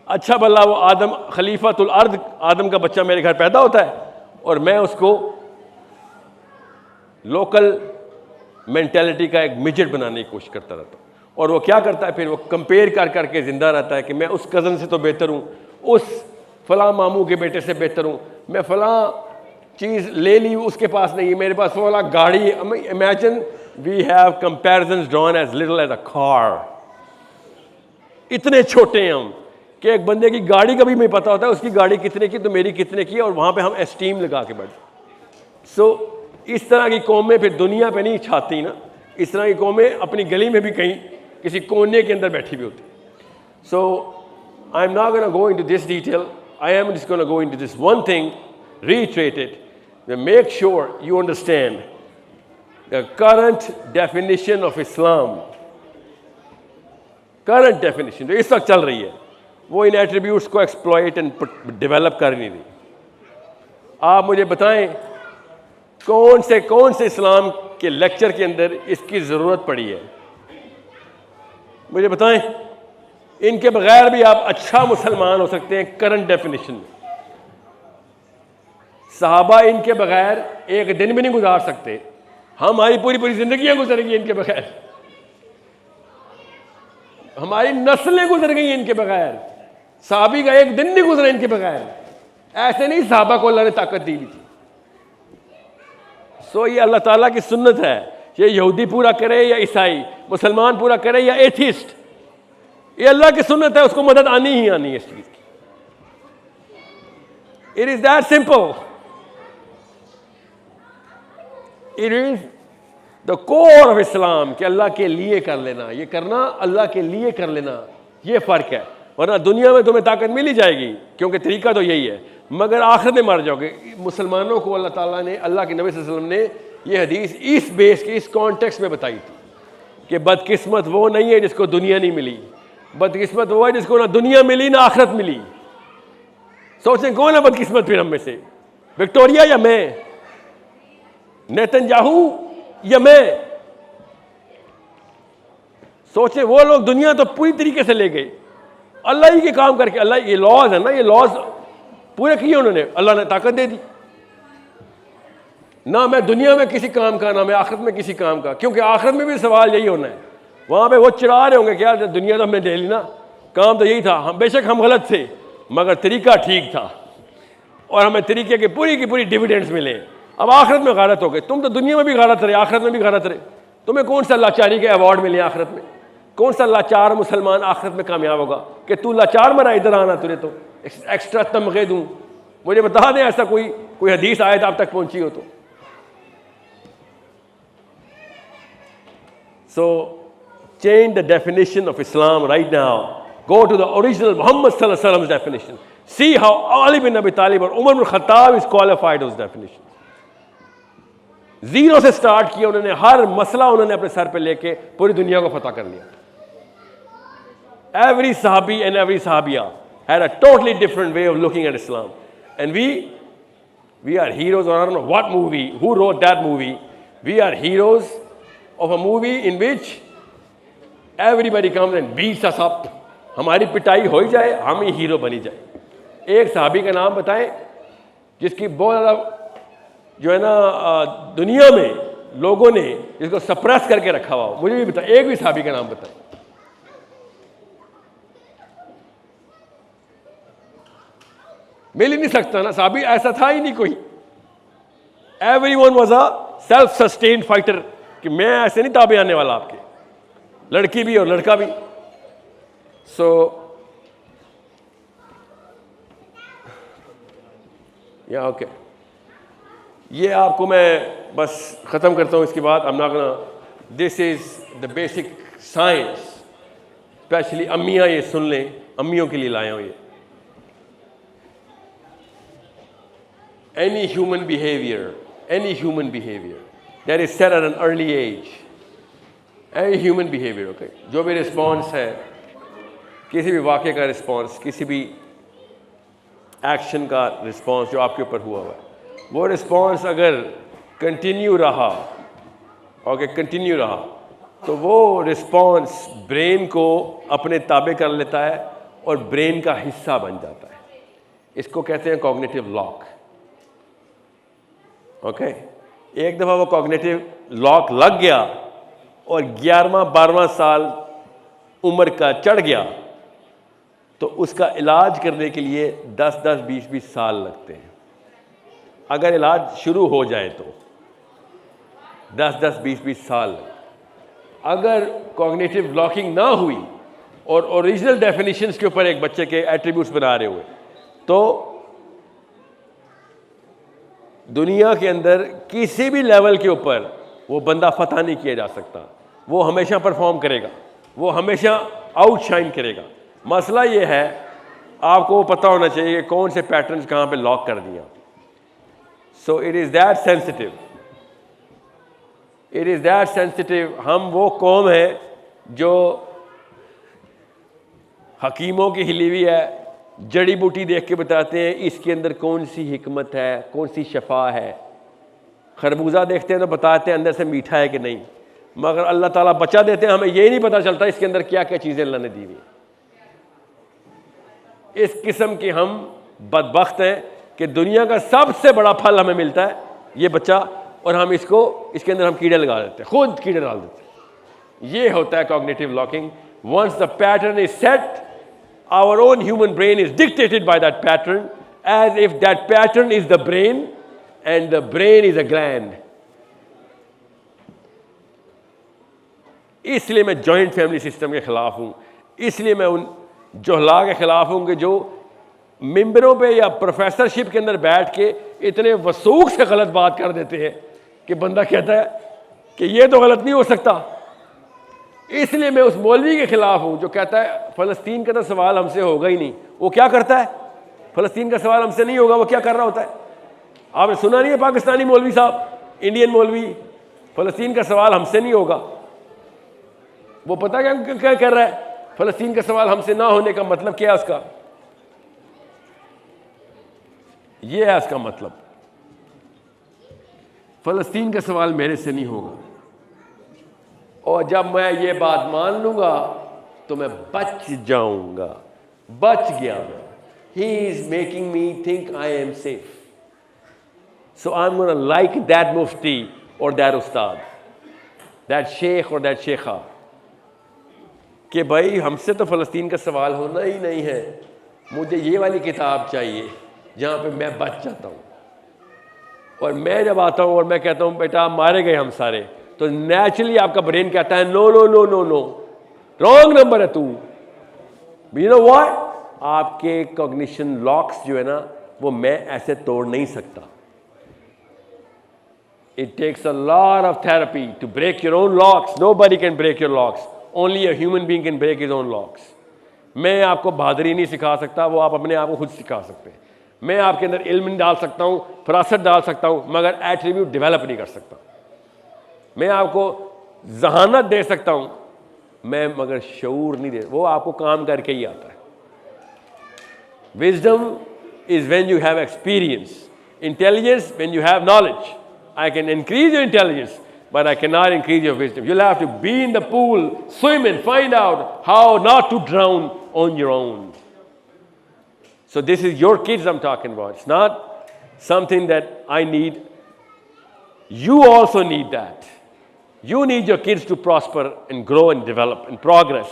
S1: अच्छा भला वो आदम खलीफातुल अर्द, आदम का बच्चा मेरे घर पैदा होता है और मैं उसको लोकल मेंटेलिटी का एक मिजेट बनाने की कोशिश करता रहता हूँ। और वो क्या करता है फिर? वो कंपेयर कर करके ज़िंदा रहता है कि मैं उस कज़न से तो बेहतर हूँ, उस फलां मामू के बेटे से बेहतर हूँ, मैं फलां चीज़ ले ली उसके पास नहीं है, मेरे पास फलां गाड़ी। Imagine we have comparisons drawn as little as a car. इतने छोटे हैं हम कि एक बंदे की गाड़ी का भी नहीं पता होता है उसकी गाड़ी कितने की तो मेरी कितने की, और वहाँ पे हम एस्टीम लगा के बैठे। सो इस तरह की कौमें फिर दुनिया पे नहीं छाती ना, इस तरह की कौमें अपनी गली में भी कहीं किसी कोने के अंदर बैठी भी होती। So I am not gonna go into this detail, I am just gonna go into this one thing, reiterate it, make sure you understand the current definition of Islam. Current definition जो इस वक्त चल रही है वो इन attributes को exploit and develop कर नहीं रही। आप मुझे बताएं कौन से इस्लाम के लेक्चर के अंदर इसकी ज़रूरत पड़ी है? मुझे बताएं। इनके बगैर भी आप अच्छा मुसलमान हो सकते हैं करंट डेफिनेशन में। सहाबा इनके बगैर एक दिन भी नहीं गुजार सकते, हमारी पूरी पूरी जिंदगियां गुजरेंगी इनके बगैर, हमारी नस्लें गुजर गई इनके बगैर। सहाबी का एक दिन नहीं गुजरा इनके बगैर। ऐसे नहीं सहाबा को अल्लाह ने ताकत दी थी। सो ये अल्लाह ताला की सुन्नत है, ये यहूदी पूरा करे या ईसाई, मुसलमान पूरा करे या एथिस्ट, ये अल्लाह की सुन्नत है, उसको मदद आनी ही आनी है इस चीज की। It is that simple. It is the core of Islam कि अल्लाह के लिए कर लेना, ये करना अल्लाह के लिए कर लेना, ये फ़र्क है। वरना दुनिया में तुम्हें ताकत मिल ही जाएगी क्योंकि तरीका तो यही है, मगर आखिर में मर जाओगे। मुसलमानों को अल्लाह ताला ने, अल्लाह के नबी सल्लल्लाहु अलैहि वसल्लम ने ये हदीस इस बेस के, इस कॉन्टेक्स्ट में बताई थी कि बदकिस्मत वो नहीं है जिसको दुनिया नहीं मिली, बदकिस्मत वो है जिसको ना दुनिया मिली ना आखिरत मिली। सोचें कौन है बदकिस्मत फिर हम में से, विक्टोरिया या मैं, नेतन्याहू या मैं? सोचें वो लोग दुनिया तो पूरी तरीके से ले गए, अल्लाह ही के काम करके। अल्लाह ये लॉज है ना, ये लॉज पूरे किए उन्होंने, अल्लाह ने ताकत दे दी। ना मैं दुनिया में किसी काम का, ना मैं आखिरत में किसी काम का, क्योंकि आखिरत में भी सवाल यही होना है। वहां पे वो चिढ़ा रहे होंगे क्या दुनिया तो हमने दे ली ना, काम तो यही था, हम बेशक हम गलत थे मगर तरीका ठीक था और हमें तरीके की पूरी डिविडेंड्स मिले। अब आखिरत में गलत हो गए, तुम तो दुनिया में भी गलत रहे, आखिरत में भी गलत रहे। तुम्हें कौन सा लाचारी के अवार्ड मिले आखिरत में? कौन सा लाचार मुसलमान आखिरत में कामयाब होगा कि तू लाचार मरा, इधर आना, तुझे तो एक्स्ट्रा तमगे दूं? मुझे बता दें ऐसा कोई हदीस आयत आप तक पहुंची हो तो। So change the definition of Islam right now. Go to the original Muhammad sallallahu alaihi wasallam's definition. See how Ali bin Abi Talib or Umar bin Khattab is qualified those definitions. Zero से start किया उन्होंने, हर मसला उन्होंने अपने sir पे लेके पूरी दुनिया को फतह कर लिया। Every sahabi and every sahabiya had a totally different way of looking at Islam, and we are heroes. Or I don't know what movie, who wrote that movie. We are heroes of a movie in which everybody comes and beats us up. हमारी पिटाई हो ही जाए, हम ही hero बनी जाए। एक साहबी का नाम बताएं जिसकी बहुत ज़्यादा जो है ना दुनिया में लोगों ने जिसको सप्रेस करके रखा हुआ हो, मुझे भी बताएं, एक भी साहबी का नाम बताएं। मिल ही नहीं सकता ना, साहबी ऐसा था ही नहीं कोई। Everyone was a self sustained fighter कि मैं ऐसे नहीं ताबे आने वाला आपके, लड़की भी और लड़का भी। सो या ओके, ये आपको मैं बस ख़त्म करता हूँ। इसके बाद this is the basic science, specially अम्मियाँ ये सुन लें, अम्मियों के लिए लाया हूँ ये। Any human behavior that is set at an early age, any human behavior, okay, जो भी रिस्पॉन्स है, किसी भी वाक़े का रिस्पॉन्स, किसी भी एक्शन का रिस्पॉन्स जो आपके ऊपर हुआ है, वो रिस्पॉन्स अगर कंटिन्यू रहा, तो वो रिस्पॉन्स ब्रेन को अपने ताबे कर लेता है और ब्रेन का हिस्सा बन जाता है। इसको कहते हैं कॉग्निटिव लॉक। ओके, एक दफ़ा वो कॉग्निटिव लॉक लग गया और 11वां-12वां साल उम्र का चढ़ गया, तो उसका इलाज करने के लिए 10-10, 20-20 साल लगते हैं। अगर इलाज शुरू हो जाए तो 10-10, 20-20 साल। अगर कॉग्निटिव ब्लॉकिंग ना हुई और ओरिजिनल डेफिनेशंस के ऊपर एक बच्चे के एट्रीब्यूट्स बना रहे हुए, तो दुनिया के अंदर किसी भी लेवल के ऊपर वो बंदा फतह नहीं किया जा सकता। वो हमेशा परफॉर्म करेगा, वो हमेशा आउटशाइन करेगा। मसला ये है, आपको पता होना चाहिए कि कौन से पैटर्न्स कहाँ पे लॉक कर दिया। So it is that sensitive. हम वो कौम है जो हकीमों की हिली हुई है, जड़ी बूटी देख के बताते हैं इसके अंदर कौन सी हिकमत है, कौन सी शफा है। खरबूजा देखते हैं तो बताते हैं अंदर से मीठा है कि नहीं, मगर अल्लाह ताला बचा देते हैं, हमें ये नहीं पता चलता इसके अंदर क्या क्या चीज़ें अल्लाह ने दी हुई। इस किस्म के हम बदबख्त हैं कि दुनिया का सबसे बड़ा फल हमें मिलता है ये बच्चा, और हम इसके अंदर हम कीड़े लगा देते हैं, खुद कीड़े डाल देते हैं। ये होता है cognitive locking. Once the pattern is set, our own human brain is dictated by that pattern, as if that pattern is the brain and the brain is a gland. इसलिए मैं जॉइंट फैमिली सिस्टम के ख़िलाफ़ हूँ, इसलिए मैं उन जोहला के ख़िलाफ़ हूँ कि जो मिंबरों पे या प्रोफेसरशिप के अंदर बैठ के इतने वसूख से गलत बात कर देते हैं कि बंदा कहता है कि ये तो गलत नहीं हो सकता। इसलिए मैं उस मौलवी के खिलाफ हूं जो कहता है फ़लस्तीन का तो सवाल हमसे होगा ही नहीं। वो क्या करता है? फ़लस्तीन का सवाल हमसे नहीं होगा, वो क्या कर रहा होता है? आपने सुना नहीं है पाकिस्तानी मौलवी साहब, इंडियन मौलवी, फ़लस्तीन का सवाल हमसे नहीं होगा। वो पता क्या कर रहा है? फ़लस्तीन का सवाल हमसे ना होने का मतलब क्या है उसका? ये है उसका मतलब, फ़लस्तीन का सवाल मेरे से नहीं होगा, और जब मैं ये बात मान लूंगा तो मैं बच जाऊंगा। बच गया मैं। He is making me think I am safe. So I'm going to like that mufti or that ustad, that sheikh or that sheikha, कि भाई हमसे तो फ़लस्तीन का सवाल होना ही नहीं है, मुझे ये वाली किताब चाहिए जहाँ पे मैं बच जाता हूँ। और मैं जब आता हूँ और मैं कहता हूँ बेटा मारे गए हम सारे, तो नेचुरली आपका ब्रेन कहता है no no no no no, wrong number है तू। You know what? आपके कॉग्निशन लॉक्स जो है ना, वो मैं ऐसे तोड़ नहीं सकता। It takes a lot of therapy to break your own locks. Nobody can break your locks. Only a human being can break his own locks. मैं आपको बहादुरी नहीं सिखा सकता, वो आप अपने आप को खुद सिखा सकते हैं। मैं आपके अंदर इल्म नहीं डाल सकता हूँ, फरासत डाल सकता हूँ, मगर एट्रीब्यूट डेवलप नहीं कर सकता। मैं आपको जहानत दे सकता हूँ, मैं मगर शऊर नहीं दे, वो आपको काम करके ही आता है। Wisdom is when you have experience. Intelligence when you have knowledge. I can increase your intelligence, but I cannot increase your wisdom. You'll have to be in the pool, swim and find out how not to drown on your own. So this is your kids I'm talking about. It's not something that I need. You also need that. You need your kids to prosper and grow and develop and progress.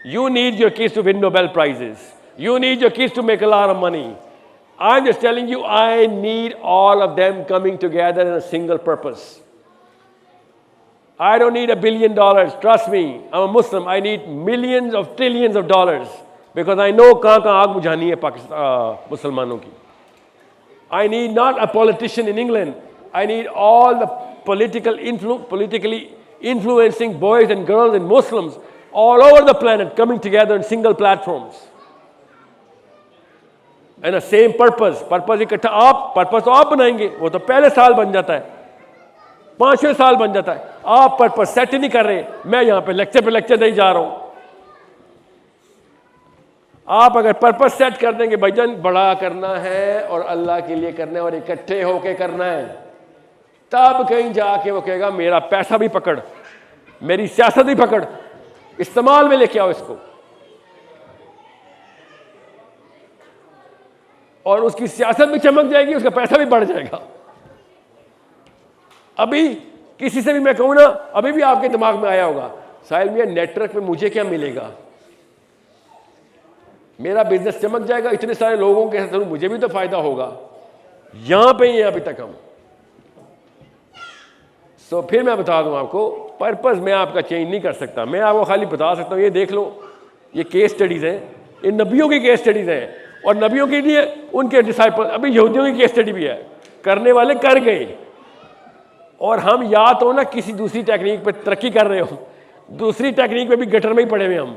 S1: You need your kids to win Nobel Prizes. You need your kids to make a lot of money. I'm just telling you, I need all of them coming together in a single purpose. I don't need $1 billion. Trust me, I'm a Muslim. I need millions of trillions of dollars because I know कहाँ आग बुझानी है पाकिस्तान मुसलमानों की. I need not a politician in England. I need all the politically influencing boys and girls and Muslims all over the planet coming together in single platforms. And the same purpose इकट्ठा आप purpose तो आप बनाएंगे, वो तो पहले साल बन जाता है, 5वें साल बन जाता है। आप पर्पस सेट ही नहीं कर रहे, मैं यहाँ पे लेक्चर दे जा रहा हूँ। आप अगर पर्पस सेट कर देंगे भाईजान बड़ा करना है और अल्लाह के लिए करना है और इकट्ठे होके करना है, तब कहीं जाके वो कहेगा मेरा पैसा भी पकड़, मेरी सियासत भी पकड़, इस्तेमाल में लेके आओ इसको, और उसकी सियासत भी चमक जाएगी, उसका पैसा भी बढ़ जाएगा। अभी किसी से भी मैं कहूँ ना, अभी भी आपके दिमाग में आया होगा साहिल मियां नेटवर्क में मुझे क्या मिलेगा, मेरा बिजनेस चमक जाएगा, इतने सारे लोगों के साथ मुझे भी तो फायदा होगा। यहां पे ही अभी तक हम फिर मैं बता दूं आपको, पर्पस मैं आपका चेंज नहीं कर सकता, मैं आपको खाली बता सकता हूं ये देख लो, ये केस स्टडीज हैं, ये नबियों की केस स्टडीज हैं, और नबियों के लिए उनके डिसाइपल, अभी यहूदियों की केस स्टडी भी है, करने वाले कर गए, और हम या तो ना किसी दूसरी टेक्निक पे तरक्की कर रहे हो, दूसरी टेक्निक पे भी गटर में ही पड़े हुए हम।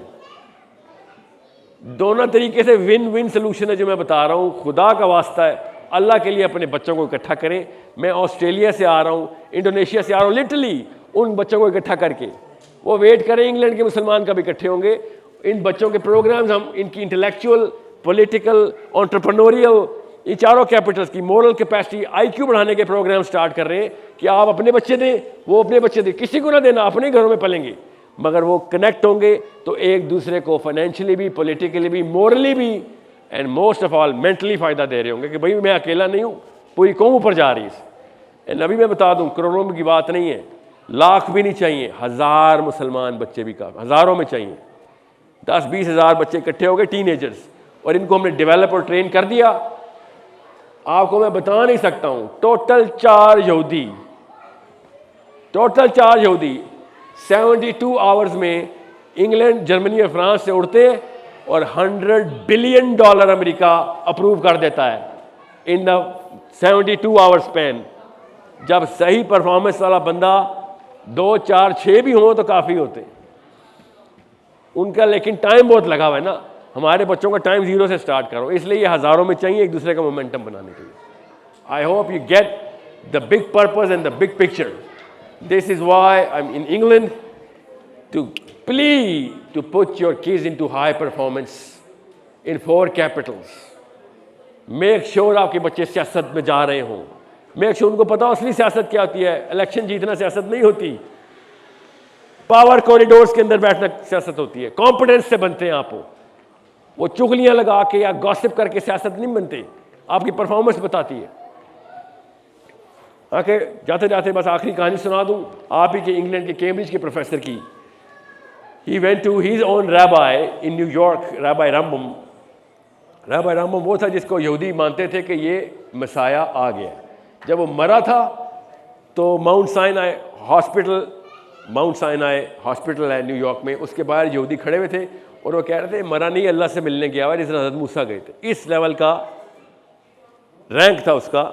S1: दोनों तरीके से विन विन सोल्यूशन है जो मैं बता रहा हूँ। खुदा का वास्ता है, अल्लाह के लिए अपने बच्चों को इकट्ठा करें। मैं ऑस्ट्रेलिया से आ रहा हूँ, इंडोनेशिया से आ रहा हूँ, लिटरली उन बच्चों को इकट्ठा करके, वो वेट करें इंग्लैंड के मुसलमान कब इकट्ठे होंगे। इन बच्चों के प्रोग्राम्स हम इनकी इंटेलेक्चुअल, पॉलिटिकल, एंटरप्रेन्योरियल, ये चारों कैपिटल्स की मोरल कैपेसिटी, IQ बढ़ाने के प्रोग्राम स्टार्ट कर रहे हैं कि आप अपने बच्चे दें, वो अपने बच्चे दें, किसी को ना देना, अपने घरों में पलेंगे, मगर वो कनेक्ट होंगे तो एक दूसरे को फाइनेंशियली भी, पॉलिटिकली भी, मोरली भी, and most of all mentally फ़ायदा दे रहे होंगे कि भाई मैं अकेला नहीं हूँ, पूरी कौम ऊपर जा रही है। एंड अभी मैं बता दूँ, करोड़ों की बात नहीं है, लाख भी नहीं चाहिए, 1000 मुसलमान बच्चे भी काफ़ी, हज़ारों में चाहिए, 10-20 हज़ार बच्चे इकट्ठे हो गए, टीनेजर्स, और इनको हमने डेवलप और ट्रेन कर दिया। आपको मैं बता नहीं सकता हूँ, टोटल 4 यहूदी 72 आवर्स में इंग्लैंड, जर्मनी और फ्रांस से उड़ते, और $100 बिलियन अमेरिका अप्रूव कर देता है इन द 72 आवर स्पैन। जब सही परफॉर्मेंस वाला बंदा 2, 4, 6 भी हों तो काफ़ी होते हैं उनका, लेकिन टाइम बहुत लगा हुआ है ना। हमारे बच्चों का टाइम 0 से स्टार्ट करो, इसलिए ये हज़ारों में चाहिए एक दूसरे का मोमेंटम बनाने के लिए। I hope you get the big purpose and the big picture. This is why I am in England to plea to put your kids into high performance in 4 capitals. Make sure आपके बच्चे सियासत में जा रहे हों, make sure उनको पता हो असली सियासत क्या होती है। इलेक्शन जीतना सियासत नहीं होती, पावर कॉरिडोर्स के अंदर बैठना सियासत होती है। कॉम्पिटेंस से बनते हैं आप, वो चुगलियां लगा के या गॉसिप करके सियासत नहीं बनते, आपकी परफॉर्मेंस बताती है। आके जाते जाते बस आखिरी कहानी सुना दूं आप ही के इंग्लैंड के कैम्ब्रिज के प्रोफेसर की। He went to his own rabbi in New York, Rabbi Rambam. Rabbi Rambam वो था जिसको यहूदी मानते थे कि ये मसाया आ गया। जब वो मरा था तो माउंट साइनाई हॉस्पिटल है न्यूयॉर्क में, उसके बाहर यहूदी खड़े हुए थे और वो कह रहे थे मरा नहीं, अल्लाह से मिलने गया हुआ जिस तरह हज़रत मूसा गए थे। इस लेवल का रैंक था उसका।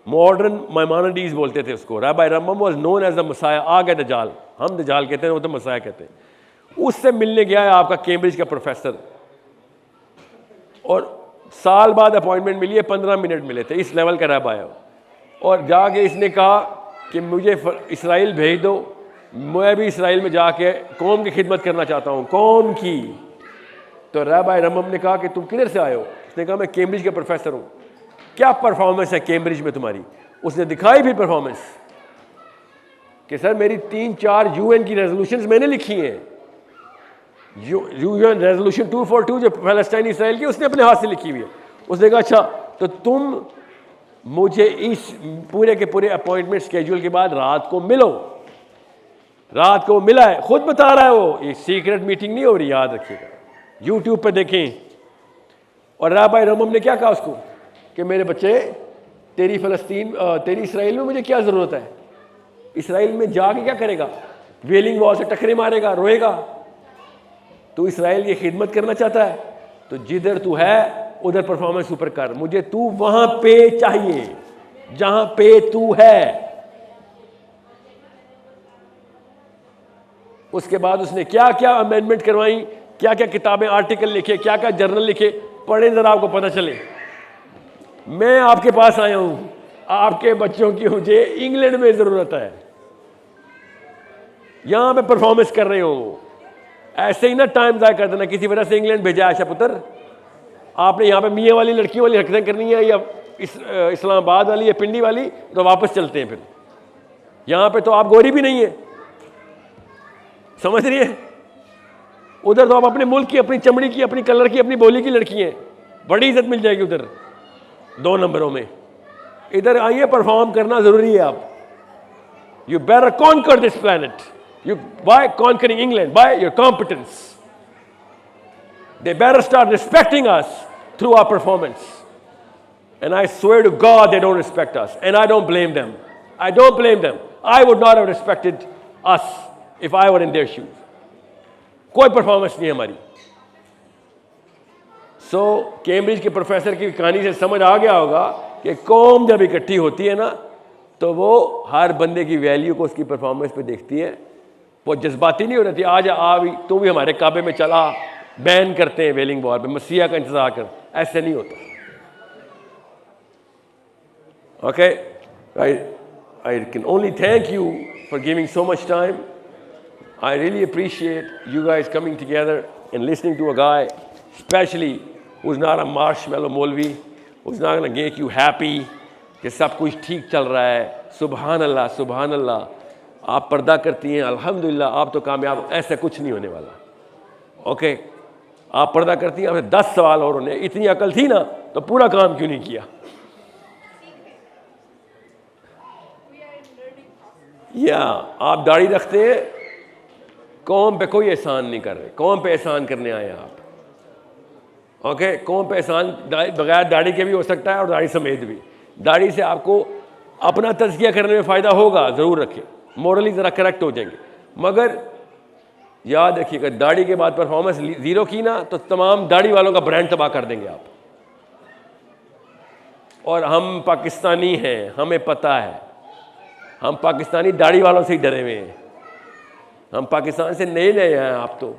S1: मॉडर्न मैमानिडीज़ बोलते थे उसको। Rabbi Rambam was known as the messiah, आ गया दजाल, हम दजाल कहते हैं, वो तो मसाया कहते हैं। उससे मिलने गया है आपका कैम्ब्रिज का प्रोफेसर, और साल बाद अपॉइंटमेंट मिली है, 15 मिनट मिले थे। इस लेवल का राबाई है। और जाके इसने कहा कि मुझे इसराइल भेज दो, मैं भी इसराइल में जाके कौम की खिदमत करना चाहता हूँ। कौम की? तो राबाई रम्बम ने कहा कि तुम किधर से आए हो? उसने कहा मैं कैम्ब्रिज का प्रोफेसर हूँ। क्या परफॉर्मेंस है कैम्ब्रिज में तुम्हारी? उसने दिखाई भी परफॉर्मेंस कि सर मेरी 3-4 यूएन की रेजोल्यूशंस मैंने लिखी हैं। यूएन रेजोल्यूशन 242 जो फलस्तीन इसराइल की, उसने अपने हाथ से लिखी हुई है। उसने कहा अच्छा तो तुम मुझे इस पूरे के पूरे अपॉइंटमेंट स्केड्यूल के बाद रात को मिलो। रात को मिला है, खुद बता रहा है वो, ये सीक्रेट मीटिंग नहीं हो रही, याद रखिएगा, यूट्यूब पे देखें। और राबाई रम्बम ने क्या कहा उसको कि मेरे बच्चे तेरी इसराइल में मुझे क्या ज़रूरत है? इसराइल में जाके क्या करेगा? वेलिंग वॉल से टकरे मारेगा, रोएगा? तू इसराइल की खिदमत करना चाहता है तो जिधर तू है उधर परफॉर्मेंस ऊपर कर। मुझे तू वहां पे चाहिए जहां पे तू है। उसके बाद उसने क्या क्या अमेंडमेंट करवाई, क्या क्या किताबें, आर्टिकल लिखे, क्या क्या जर्नल लिखे, पढ़े जरा आपको पता चले। मैं आपके पास आया हूं, आपके बच्चों की मुझे इंग्लैंड में जरूरत है, यहां पे परफॉर्मेंस कर रहे हो। ऐसे ही ना टाइम ज़ाया कर देना, किसी वजह से इंग्लैंड भेजा आशा पुत्र, आपने यहाँ पे मियाँ वाली लड़कियों वाली हरकतें करनी है या इस्लामाबाद वाली या पिंडी वाली, तो वापस चलते हैं। फिर यहाँ पे तो आप गोरी भी नहीं है, समझ रही है? उधर तो आप अपने मुल्क की, अपनी चमड़ी की, अपनी कलर की, अपनी बोली की लड़की हैं, बड़ी इज्जत मिल जाएगी उधर 2 नंबरों में। इधर आइए, परफॉर्म करना ज़रूरी है। आप you better conquer this planet, you by conquering England by your competence. They better start respecting us through our performance. And I swear to God they don't respect us, and I don't blame them. I don't blame them. I would not have respected us if I were in their shoes. कोई performance नहीं हमारी। सो Cambridge के professor की कहानी से समझ आ गया होगा कि कौम जब इकट्ठी होती है ना तो वो हर बंदे की वैल्यू को उसकी परफॉर्मेंस पे देखती है। वो जज्बाती नहीं हो रही थी, आज तू भी हमारे काबे में चला, बैन करते हैं वेलिंग वॉल पे, मसीहा का इंतजार कर, ऐसे नहीं होता। Okay, I can only thank you for giving so much time. I really appreciate you guys coming together and listening to a guy, especially who's not a marshmallow Molvi, who's not going to make you happy कि सब कुछ ठीक चल रहा है। सुभान अल्लाह, सुभान अल्लाह, आप पर्दा करती हैं, अल्हम्दुलिल्लाह, आप तो कामयाब। ऐसा कुछ नहीं होने वाला। ओके, आप पर्दा करती हैं, आपसे 10 सवाल और होने। इतनी अकल थी ना तो पूरा काम क्यों नहीं किया? या आप दाढ़ी रखते हैं, कौम पे कोई एहसान नहीं कर रहे, कौम पे एहसान करने आए आप। ओके, कौम पे एहसान बगैर दाढ़ी के भी हो सकता है और दाढ़ी समेत भी। दाढ़ी से आपको अपना तज़किया करने में फ़ायदा होगा, ज़रूर रखें, मॉरली ज़रा करेक्ट हो जाएंगे। मगर याद रखिएगा, दाढ़ी के बाद परफॉर्मेंस ज़ीरो की ना तो तमाम दाढ़ी वालों का ब्रांड तबाह कर देंगे आप। और हम पाकिस्तानी हैं, हमें पता है। हम पाकिस्तानी दाढ़ी वालों से ही डरे हुए हैं, हम पाकिस्तान से नए नए हैं। आप तो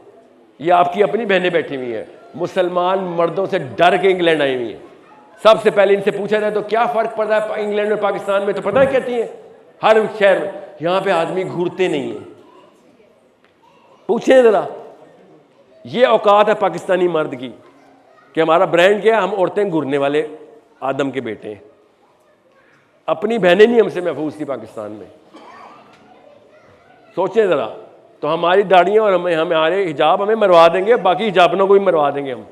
S1: ये आपकी अपनी बहनें बैठी हुई हैं, मुसलमान मर्दों से डर के इंग्लैंड आई हुई हैं। सबसे पहले इनसे पूछा जाए तो क्या फ़र्क पड़ता है इंग्लैंड और पाकिस्तान में, तो पता है कहती हैं हर शहर में यहाँ पे आदमी घूरते नहीं हैं। पूछें ज़रा, ये औकात है पाकिस्तानी मर्द की कि हमारा ब्रांड क्या है, हम औरतें घूरने वाले आदम के बेटे हैं। अपनी बहनें नहीं हमसे महफूज थी पाकिस्तान में। सोचें ज़रा, तो हमारी दाढ़ियाँ और हमारे हिजाब हमें मरवा देंगे, बाकी हिजाबनों को भी मरवा देंगे हम।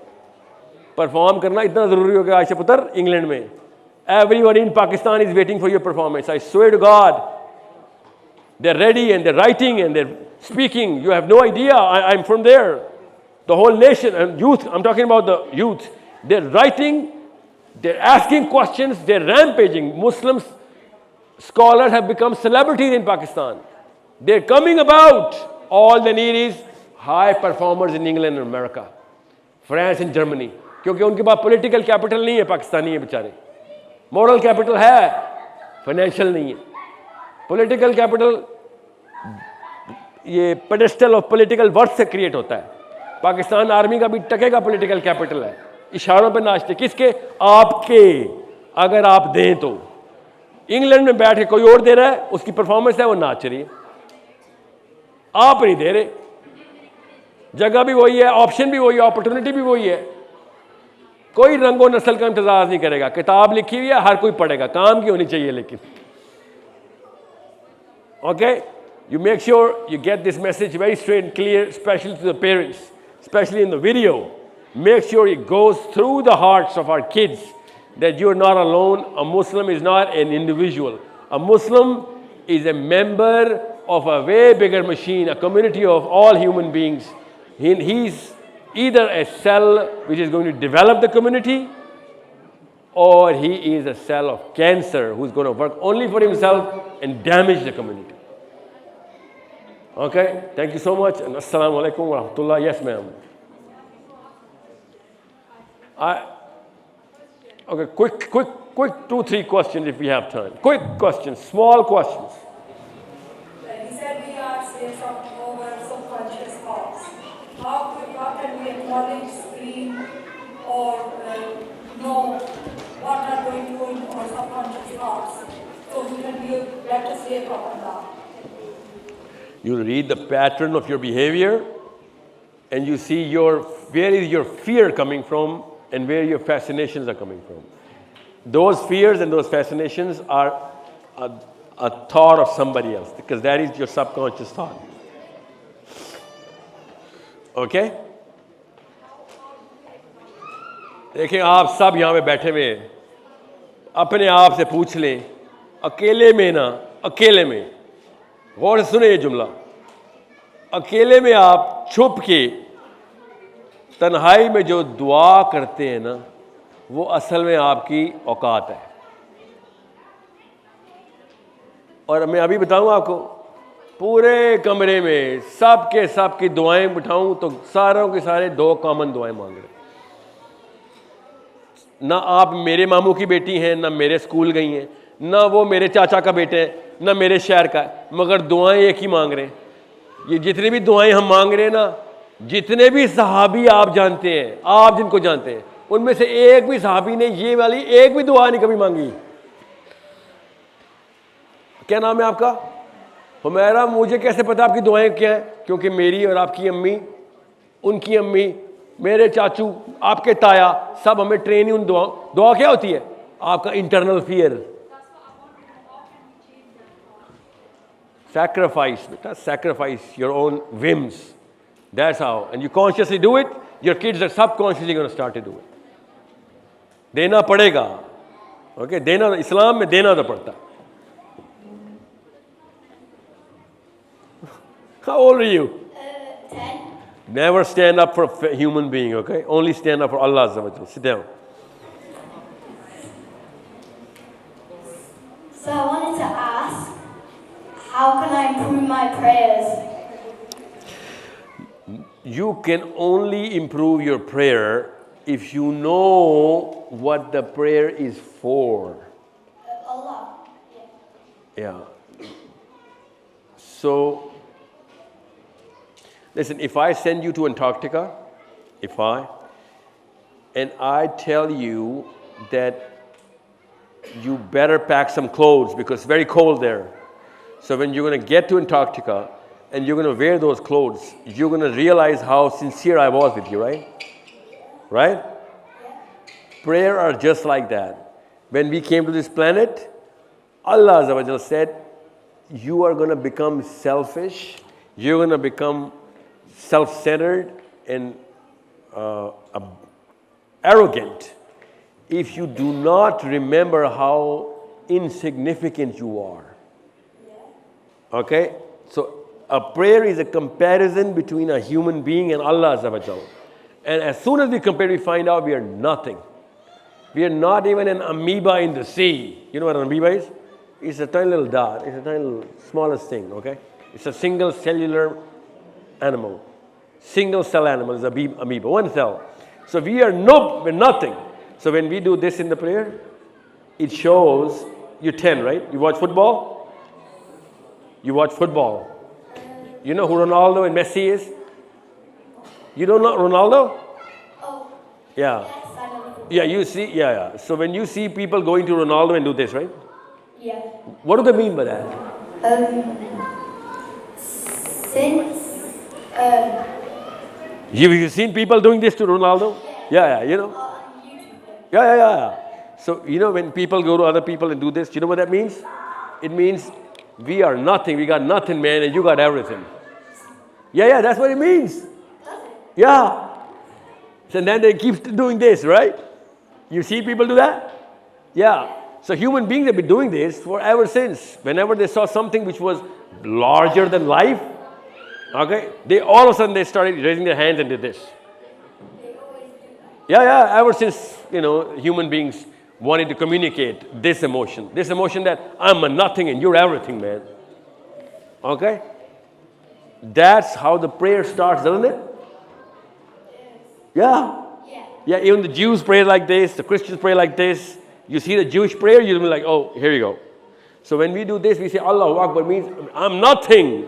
S1: परफॉर्म करना इतना ज़रूरी हो गया आयशा पुत्र इंग्लैंड में। Everybody in Pakistan is waiting for your performance. I swear to god, they're ready and they're writing and they're speaking. You have no idea. I'm from there. The whole nation and youth, I'm talking about the youth, they're writing, they're asking questions, they're rampaging. Muslim scholars have become celebrities in Pakistan. They're coming about. All they need is high performers in England and America, France and Germany. क्योंकि उनके पास political capital नहीं है, पाकिस्तानी है बेचारे। Moral capital है, financial नहीं है। Political capital ये पेडेस्टल ऑफ पॉलिटिकल वर्थ से क्रिएट होता है। पाकिस्तान आर्मी का भी टके का पॉलिटिकल कैपिटल है। इशारों पे नाचते किसके? आपके। अगर आप दें तो इंग्लैंड में बैठ के कोई और दे रहा है, उसकी परफॉर्मेंस है, वो नाच रही है, आप नहीं दे रहे। जगह भी वही है, ऑप्शन भी वही है, अपॉर्चुनिटी भी वही है। कोई रंगो नस्ल का इंतजार नहीं करेगा। किताब लिखी हुई है, हर कोई पढ़ेगा, काम की होनी चाहिए। लेकिन okay, you make sure you get this message very straight and clear, especially to the parents, especially in the video. Make sure it goes through the hearts of our kids that you're not alone. A Muslim is not an individual. A Muslim is a member of a way bigger machine, a community of all human beings. He's either a cell which is going to develop the community, or he is a cell of cancer who's going to work only for himself and damage the community. Okay, thank you so much, and assalamu alaikum wa rahmatullah. Yes, ma'am. Okay, quick 2-3 questions if we have time. Quick questions, small questions.
S16: He said we are saved from over subconscious thoughts. How can we acknowledge, screen, or know what are going through in our subconscious thoughts, so we can be better safe from Allah?
S1: You read the pattern of your behavior and you see where is your fear coming from and where your fascinations are coming from. Those fears and those fascinations are a thought of somebody else, because that is your subconscious thought. Okay? देखिए, आप सब यहाँ पे बैठे हुए हैं, अपने आप से पूछ लें, अकेले में ना, अकेले में, गौर से सुने ये जुमला, अकेले में आप छुप के तन्हाई में जो दुआ करते हैं ना, वो असल में आपकी औकात है। और मैं अभी बताऊं आपको, पूरे कमरे में सब की दुआएं बिठाऊं तो सारों के सारे 2 कॉमन दुआएं मांग रहे। ना आप मेरे मामू की बेटी हैं, ना मेरे स्कूल गई हैं, ना वो मेरे चाचा का बेटे हैं, ना मेरे शहर का, मगर दुआएं एक ही मांग रहे हैं। ये जितनी भी दुआएं हम मांग रहे हैं ना, जितने भी सहाबी आप जानते हैं, आप जिनको जानते हैं, उनमें से एक भी सहाबी ने ये वाली एक भी दुआ नहीं कभी मांगी। क्या नाम है आपका? हुमैरा। मुझे कैसे पता आपकी दुआएं क्या हैं? क्योंकि मेरी और आपकी अम्मी, उनकी अम्मी, मेरे चाचू, आपके ताया, सब हमें ट्रेन ही उन दुआ क्या होती है? आपका internal fear, sacrifice, beta, sacrifice your own whims. That's how. And you consciously do it, your kids are subconsciously going to start to do it. देना पड़ेगा। Okay, देना, इस्लाम में देना तो पड़ता। How old are you?
S16: 10.
S1: Never stand up for a human being, okay? Only stand up for Allah Azza wa Jalla. Sit down.
S16: So I wanted to ask, how can I improve my prayers?
S1: You can only improve your prayer if you know what the prayer is for.
S16: Allah.
S1: Yeah. So, listen, if I send you to Antarctica, and I tell you that you better pack some clothes because it's very cold there. So when you're going to get to Antarctica and you're going to wear those clothes, you're going to realize how sincere I was with you, right? Right? Prayer are just like that. When we came to this planet, Allah Azza wa Jalla said, you are going to become selfish, you're going to become self-centered and arrogant if you do not remember how insignificant you are. Okay? So a prayer is a comparison between a human being and Allah Azza wa Jalla. And as soon as we compare, we find out we are nothing. We are not even an amoeba in the sea. You know what an amoeba is? It's a tiny little dot. It's a tiny little smallest thing, okay? It's a single cellular animal. Single cell animal is amoeba, one cell. So we're nothing. So when we do this in the prayer, it shows you're 10, right? You watch football? You watch football. You know who Ronaldo and Messi is? You don't know Ronaldo? Yeah. Yeah, you see, yeah. So when you see people going to Ronaldo and do this, right?
S17: Yeah.
S1: What do they mean by that?
S17: Since
S1: You've seen people doing this to Ronaldo? Yeah, you know? Yeah. So, you know, when people go to other people and do this, you know what that means? It means we are nothing, we got nothing, man, and you got everything. Yeah, that's what it means. Yeah. So then they keep doing this, right? You see people do that? Yeah. So human beings have been doing this forever since. Whenever they saw something which was larger than life, okay, all of a sudden they started raising their hands and did this. Yeah, ever since, you know, human beings wanted to communicate this emotion that I'm a nothing and you're everything, man. Okay? That's how the prayer starts, doesn't it? Yeah, even the Jews pray like this, the Christians pray like this. You see the Jewish prayer, you'll be like, oh, here you go. So when we do this, we say, Allahu Akbar means I'm nothing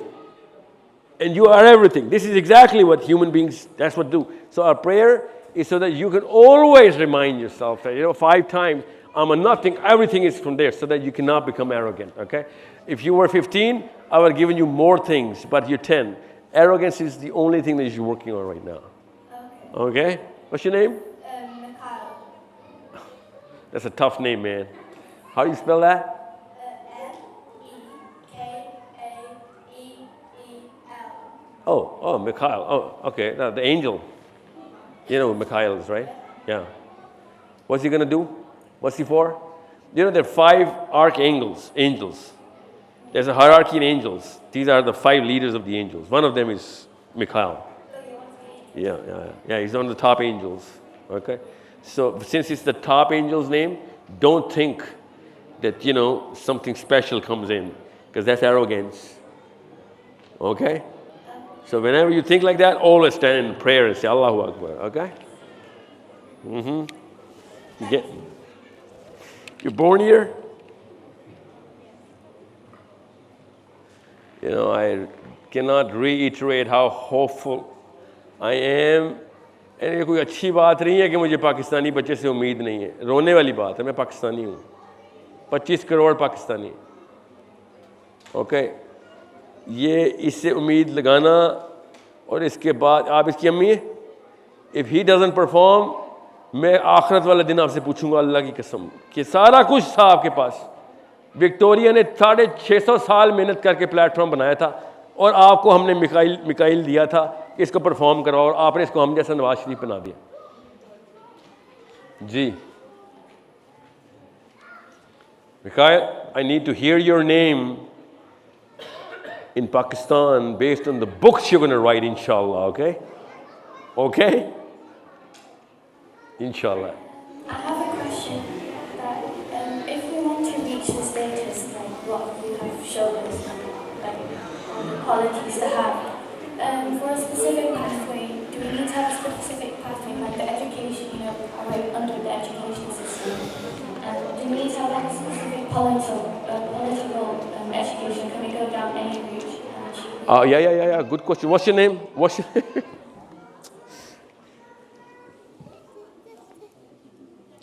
S1: and you are everything. This is exactly what human beings, that's what do. So our prayer is so that you can always remind yourself that, 5 times, I'm a nothing, everything is from there, so that you cannot become arrogant, okay? If you were 15, I would have given you more things, but you're 10. Arrogance is the only thing that you're working on right now. Okay? What's your name?
S17: Mikhail.
S1: That's a tough name, man. How do you spell that?
S17: Mekael.
S1: Oh, Mikhail. Oh, okay. Now, the angel. You know who Mikhail is, right? Yeah. What's he going to do? What's he for? There are 5 archangels, angels. There's a hierarchy in angels. These are the 5 leaders of the angels. One of them is Mikhail. Yeah, he's one of the top angels. Okay? So since it's the top angel's name, don't think that, something special comes in, because that's arrogance. Okay? So whenever you think like that, always stand in prayer and say Allahu Akbar. Okay? You're born here? I cannot reiterate how hopeful I am. And ये कोई अच्छी बात नहीं है कि मुझे पाकिस्तानी बच्चे से उम्मीद नहीं है. रोने वाली बात है, मैं पाकिस्तानी हूँ. 25 करोड़ पाकिस्तानी. ओके, ये इससे उम्मीद लगाना और इसके बाद आप इसकी अम्मी है. If he doesn't perform, मैं आखिरत वाले दिन आपसे पूछूंगा अल्लाह की कसम कि सारा कुछ था आपके पास. विक्टोरिया ने 650 साल मेहनत करके प्लेटफॉर्म बनाया था और आपको हमने मिकाइल दिया था कि इसको परफॉर्म कराओ और आपने इसको हम जैसा नवाज शरीफ बना दिया. जी Mikhail, I need to hear your name in Pakistan based on the books you're going to write, inshallah, okay? Okay? Inshallah.
S17: I have a question that if we want to reach the status like what you have shown us, like qualities to have, for a specific pathway, do we need to have a specific pathway like the education, right under the education system? Do we need to have like a specific political education? Can we go down any route?
S1: Yeah. Good question. What's your name?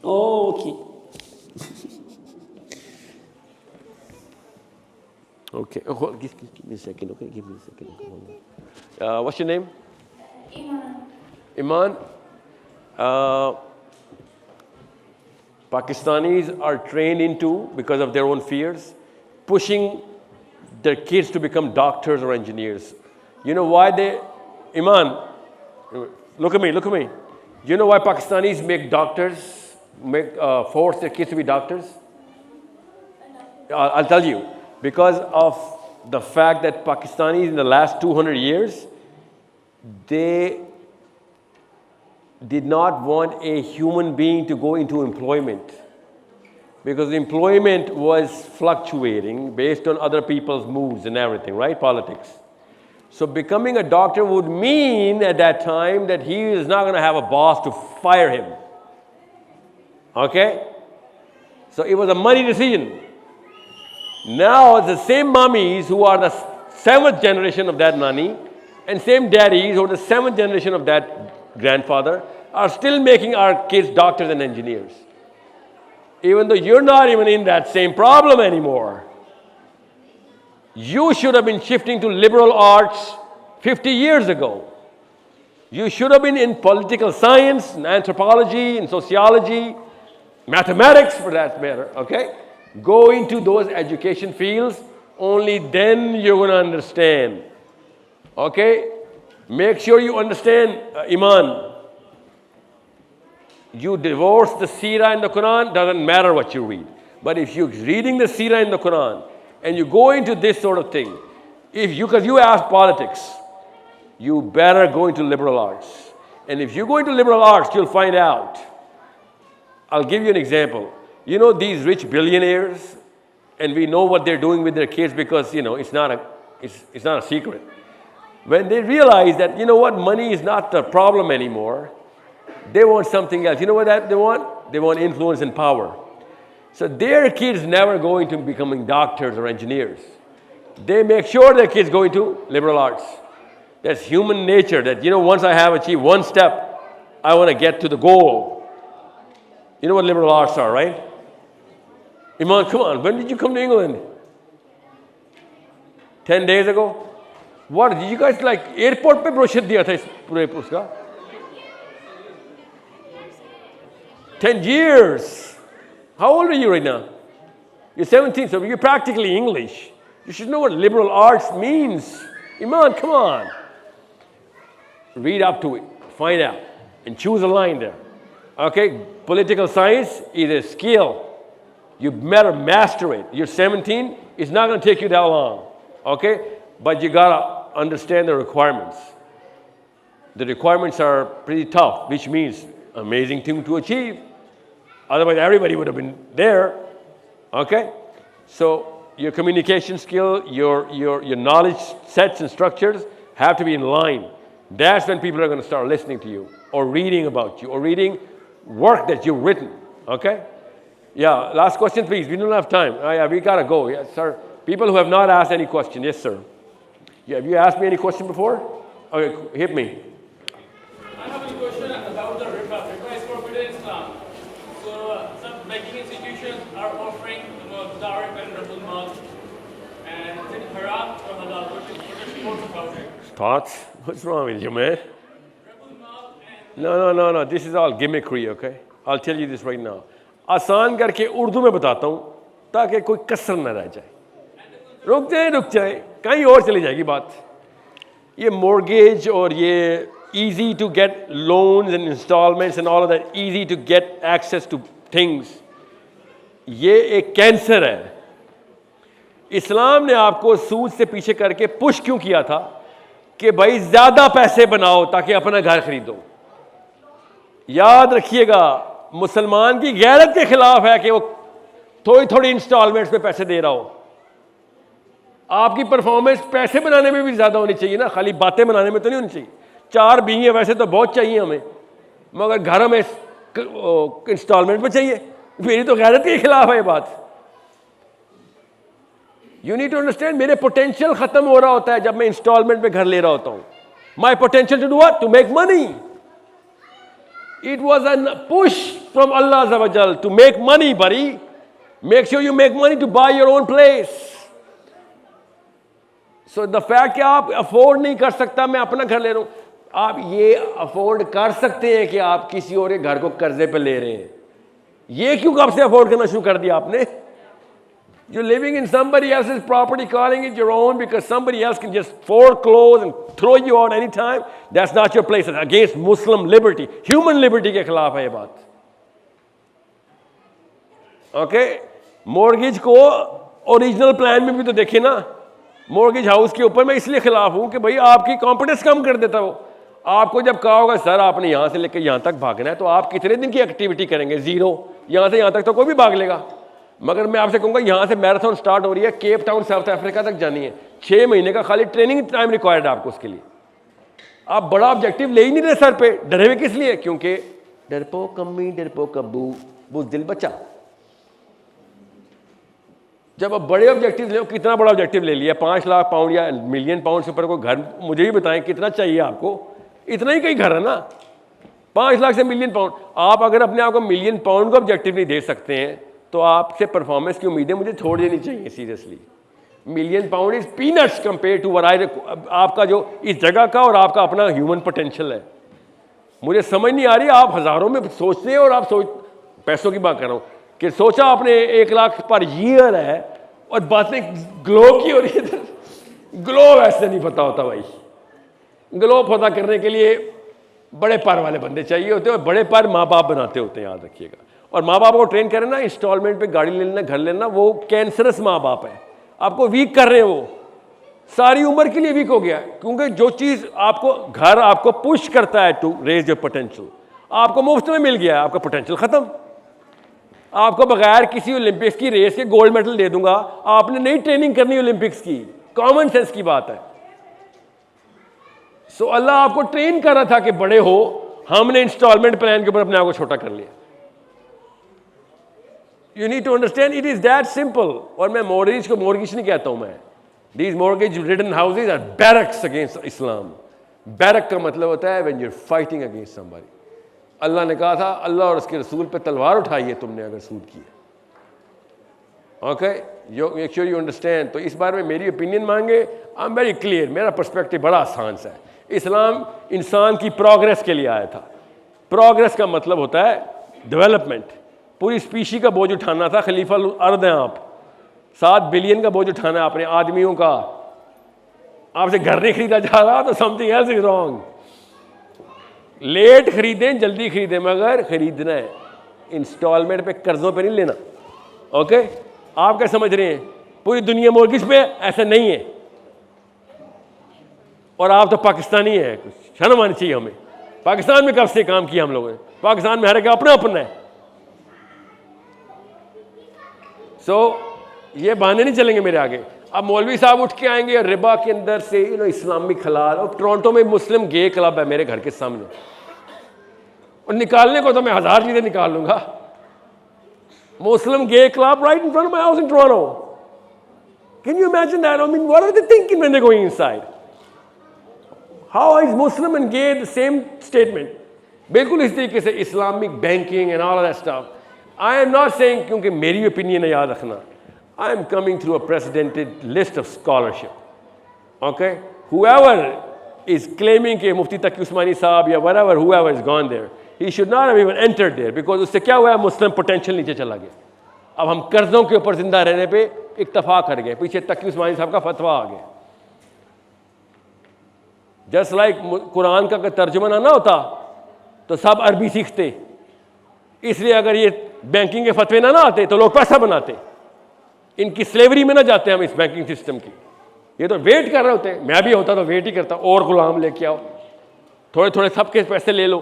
S1: Oh, okay. Okay. Oh, give me a second. Okay, give me a second. What's your name? Iman. Pakistanis are trained into, because of their own fears, pushing their kids to become doctors or engineers. You know why they, Iman, look at me. You know why Pakistanis force their kids to be doctors? I'll tell you. Because of the fact that Pakistanis in the last 200 years, they did not want a human being to go into employment, because employment was fluctuating based on other people's moods and everything, right? Politics. So becoming a doctor would mean at that time that he is not going to have a boss to fire him. Okay? So it was a money decision. Now the same mummies who are the 7th generation of that nanny and same daddies who are the 7th generation of that grandfather are still making our kids doctors and engineers. Even though you're not even in that same problem anymore. You should have been shifting to liberal arts 50 years ago. You should have been in political science, and anthropology, and sociology, mathematics for that matter, okay? Go into those education fields, only then you're going to understand. Okay? Make sure you understand, Iman. You divorce the Seerah in the Quran, doesn't matter what you read. But if you're reading the Seerah in the Quran, and you go into this sort of thing, because you ask politics, you better go into liberal arts. And if you go into liberal arts, you'll find out. I'll give you an example. You know these rich billionaires, and we know what they're doing with their kids because, it's not a secret. When they realize that, money is not the problem anymore, they want something else. You know what they want? They want influence and power. So their kids never go into becoming doctors or engineers. They make sure their kids go into liberal arts. That's human nature, that, once I have achieved one step, I want to get to the goal. You know what liberal arts are, right? Iman, come on, when did you come to England? 10 days ago? What, did you guys airport pe brochure diya tha is pure uska? 10 years. How old are you right now? You're 17, so you're practically English. You should know what liberal arts means. Iman, come on. Read up to it, find out, and choose a line there. Okay, political science is a skill. You better master it. You're 17, it's not going to take you that long. Okay, but you got to understand the requirements. The requirements are pretty tough, which means amazing thing to achieve. Otherwise, everybody would have been there. Okay? So your communication skill, your knowledge sets and structures have to be in line. That's when people are going to start listening to you or reading about you or reading work that you've written. Okay? Yeah, last question, please. We don't have time. We got to go. Yes, sir. People who have not asked any question. Yes, sir. Yeah, have you asked me any question before? Okay, hit me.
S18: I have a question about the riba. Riba is forbidden in Islam. So some banking institutions are offering Darib and Rabul Mal. And is it haram or halal? What is your thoughts about it?
S1: Thoughts? What's wrong with you, man? No. This is all gimmickry, okay? I'll tell you this right now. आसान करके उर्दू में बताता हूँ ताकि कोई कसर न रह जाए. रुक जाए कहीं और चली जाएगी बात. ये mortgage और ये easy to get loans and installments and all of that, easy to get access to things, ये एक कैंसर है. इस्लाम ने आपको सूद से पीछे करके पुश क्यों किया था कि भाई ज़्यादा पैसे बनाओ ताकि अपना घर खरीदो. याद रखिएगा, मुसलमान की गैरत के खिलाफ है कि वो थोड़ी थोड़ी इंस्टॉलमेंट्स पे पैसे दे रहा हो. आपकी परफॉर्मेंस पैसे बनाने में भी ज़्यादा होनी चाहिए ना, खाली बातें बनाने में तो नहीं होनी चाहिए. 4 बीवी वैसे तो बहुत चाहिए हमें, मगर घर हमें इंस्टॉलमेंट में चाहिए. मेरी तो गैरत के खिलाफ है ये बात. यू नीड टू अंडरस्टैंड, मेरे पोटेंशियल खत्म हो रहा होता है जब मैं इंस्टॉलमेंट में घर ले रहा होता हूं. My potential to do what? To make money. It was a push from Allah अज़्ज़ा वजल टू मेक मनी. बड़ी make sure you make money to buy your own place. So the fact कि आप अफोर्ड नहीं कर सकता, मैं अपना घर ले रहा हूं, आप ये अफोर्ड कर सकते हैं कि आप किसी और के घर को कर्जे पे ले रहे हैं. ये क्यों कब से अफोर्ड करना शुरू कर दिया आपने? You're living in somebody else's property, calling it your own because somebody else can just foreclose and throw you out anytime. That's not your place. It's against Muslim liberty. Human liberty के खिलाफ है ये बात. Okay? Mortgage को original plan में भी तो देखे ना. मॉर्गेज हाउस के ऊपर मैं इसलिए खिलाफ हूं कि भाई आपकी कॉन्फिडेंस कम कर देता वो. आपको जब कहा होगा सर आपने यहां से लेकर यहां तक भागना है, तो आप कितने दिन की एक्टिविटी करेंगे? जीरो. यहां से यहां तक तो कोई भी भाग लेगा. मगर मैं आपसे कहूंगा यहां से मैराथन स्टार्ट हो रही है, केप टाउन साउथ अफ्रीका तक जानी है, 6 महीने का खाली ट्रेनिंग टाइम रिक्वायर्ड है आपको उसके लिए. आप बड़ा ऑब्जेक्टिव ले ही नहीं रहे सर पे. डरे हुए किस लिए? क्योंकि डरपोक अम्मी डरपोक अब्बू बुज़दिल बच्चा. जब आप बड़े ऑब्जेक्टिव ले, कितना बड़ा ऑब्जेक्टिव ले लिया, 5 लाख पाउंड या मिलियन पाउंड से ऊपर कोई घर, मुझे ही बताएं कितना चाहिए आपको? इतना ही कहीं घर है ना. 5 लाख से मिलियन पाउंड. आप अगर अपने आप को मिलियन पाउंड का ऑब्जेक्टिव नहीं दे सकते हैं तो आपसे परफॉर्मेंस की उम्मीदें मुझे छोड़ देनी चाहिए seriously. Million pound is peanuts compare to आपका जो इस जगह का और आपका अपना ह्यूमन पोटेंशियल है. मुझे समझ नहीं आ रही, आप हज़ारों में सोचते हैं और आप पैसों की बात कर रहा हूँ कि सोचा आपने 1 लाख पर ईयर है और बातें ग्लो की हो रही है. ग्लो वैसे नहीं पता होता भाई. ग्लो पता करने के लिए बड़े पर वाले बंदे चाहिए होते हैं और बड़े पर माँ बाप बनाते होते हैं, याद रखिएगा. और माँ बाप को ट्रेन करें ना, इंस्टॉलमेंट पे गाड़ी लेना, घर लेना, वो कैंसरस माँ बाप है. आपको वीक कर रहे हैं, वो सारी उम्र के लिए वीक हो गया. क्योंकि जो चीज़ आपको घर आपको पुश करता है टू रेज योर पोटेंशियल, आपको मुफ्त में मिल गया है, आपका पोटेंशियल खत्म. आपको बगैर किसी ओलंपिक्स की रेस के गोल्ड मेडल दे दूंगा, आपने नहीं ट्रेनिंग करनी ओलंपिक्स की. कॉमन सेंस की बात है. सो अल्लाह आपको ट्रेन कर रहा था कि बड़े हो. हमने इंस्टॉलमेंट प्लान के ऊपर अपने आप को छोटा कर लिया. You need to understand it is that simple. और मैं मॉर्गेज को मॉर्गेज नहीं कहता हूं मैं. These mortgage written houses are barracks against Islam. Barrack का मतलब होता है when you are fighting against somebody. Allah ने कहा था अल्लाह और उसके रसूल पे तलवार उठाई है तुमने अगर सूद किया. Okay, you make sure you understand. तो इस बारे में मेरी ओपिनियन मांगे, आई एम वेरी क्लियर. मेरा पर्सपेक्टिव बड़ा आसान सा है. इस्लाम इंसान की प्रोग्रेस के लिए आया था. प्रोग्रेस का मतलब होता है डेवलपमेंट. पूरी स्पीशी का बोझ उठाना था. खलीफा अर्द हैं आप. 7 बिलियन का बोझ उठाना है अपने आदमियों का. आपसे घर नहीं खरीदा जा रहा तो something else is wrong. Late खरीदें जल्दी खरीदें, मगर खरीदना है इंस्टॉलमेंट पे, कर्जों पे नहीं लेना. ओके, आप क्या समझ रहे हैं? पूरी दुनिया मॉर्गेज पे ऐसा नहीं है. और आप तो पाकिस्तानी हैं, कुछ शर्म आनी चाहिए हमें. पाकिस्तान में कब से काम किया हम लोगों ने? पाकिस्तान में हर एक अपना अपना है. सो ये बहाने नहीं चलेंगे मेरे आगे. अब मौलवी साहब उठ के आएंगे और रिबा के अंदर से इस्लामिक हलाल. और टोरंटो में मुस्लिम गे क्लब है मेरे घर के सामने, और निकालने को तो मैं 1000 चीजें निकाल लूंगा. Muslim gay club right in front of my house in Toronto. Can you imagine that? I mean what are they thinking when they going inside? How is Muslim and gay the same statement? बिल्कुल इस तरीके से Islamic banking and all that stuff. I am not saying, क्योंकि मेरी opinion है, याद रखना. I am coming through a precedented list of scholarship. Okay? Whoever is claiming कि मुफ्ती तकी उस्मानी साहब या whatever, whoever is gone there, he should not have even entered there because उससे क्या हुआ है? मुस्लिम पोटेंशियल नीचे चला गया. अब हम कर्जों के ऊपर जिंदा रहने पे इत्तफाक कर गए. पीछे तकी उस्मानी साहब का फतवा आ गया. जस्ट लाइक कुरान का अगर तर्जुमा ना होता तो सब अरबी सीखते. इसलिए अगर ये बैंकिंग के फतवे ना आते तो लोग पैसा बनाते. इनकी स्लेवरी में ना जाते हम इस बैंकिंग सिस्टम की. ये तो वेट कर रहे होते हैं. मैं भी होता तो वेट ही करता, और गुलाम लेके आओ, थोड़े थोड़े सबके पैसे ले लो.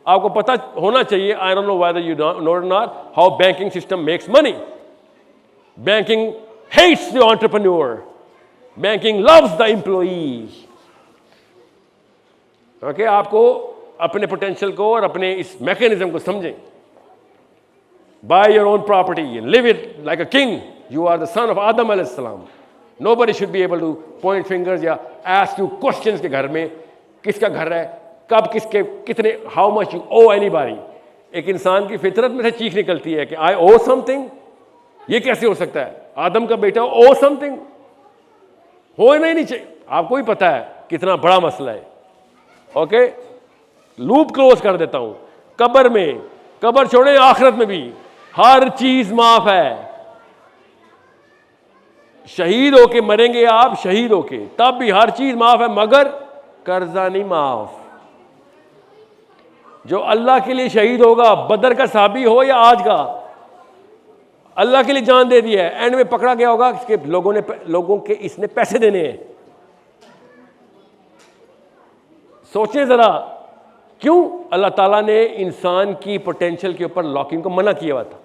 S1: आपको पता होना चाहिए, I don't know whether you know or not, how banking system makes money. Banking hates the entrepreneur, banking loves the employee. Okay, आपको अपने पोटेंशियल को और अपने इस मैकेनिज्म को समझें. Buy your own property and live it like a king. You are the son of Adam alayhi salam. Nobody should be able to point fingers या ask you questions के घर में किसका घर है, कब किसके कितने, how much you owe anybody. एक इंसान की फितरत में से चीख निकलती है कि I owe something. ये कैसे हो सकता है? आदम का बेटा owe something? होना ही नहीं चाहिए. आपको ही पता है कितना बड़ा मसला है. ओके, लूप क्लोज कर देता हूं. कब्र में, कब्र छोड़े आखिरत में भी हर चीज माफ है. शहीद होके मरेंगे आप, शहीद होके, तब भी हर चीज माफ है, मगर कर्जा नहीं माफ. जो अल्लाह के लिए शहीद होगा, बदर का साहबी हो या आज का, अल्लाह के लिए जान दे दी है, एंड में पकड़ा गया होगा इसके लोगों के इसने पैसे देने हैं. सोचें जरा, क्यों अल्लाह ताला ने इंसान की पोटेंशियल के ऊपर लॉकिंग को मना किया हुआ था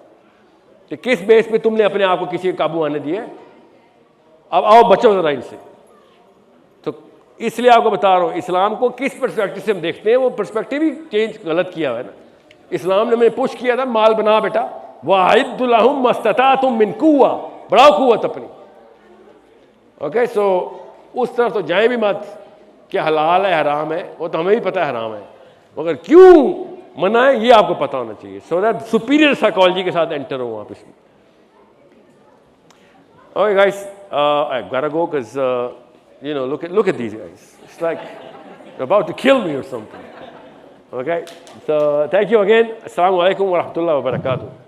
S1: कि किस बेस पे तुमने अपने आप को किसी के काबू आने दिया है. अब आओ बचो जरा इनसे. तो इसलिए आपको बता रहा हूं इस्लाम को किस पर्सपेक्टिव से हम देखते हैं, वो पर्सपेक्टिव ही चेंज गलत किया हुआ है ना. इस्लाम ने मैंने पुश किया था माल बना बेटा, वाहिदुल्लाहुम मस्ततातुम मिन कुव्वा, बढ़ाओ कुव्वत अपनी. ओके, सो उस तरफ तो जाए भी मत क्या हलाल है हराम है, वो तो हमें भी पता है हराम है, मगर क्यों मना है ये आपको पता होना चाहिए, सो दैट सुपीरियर साइकोलॉजी के साथ एंटर हो आप इसमें. Okay guys, I gotta go because you know, look at these guys. It's like they're about to kill me or something. Okay, so thank you again. Assalamu alaikum wa rahmatullahi wa barakatuh.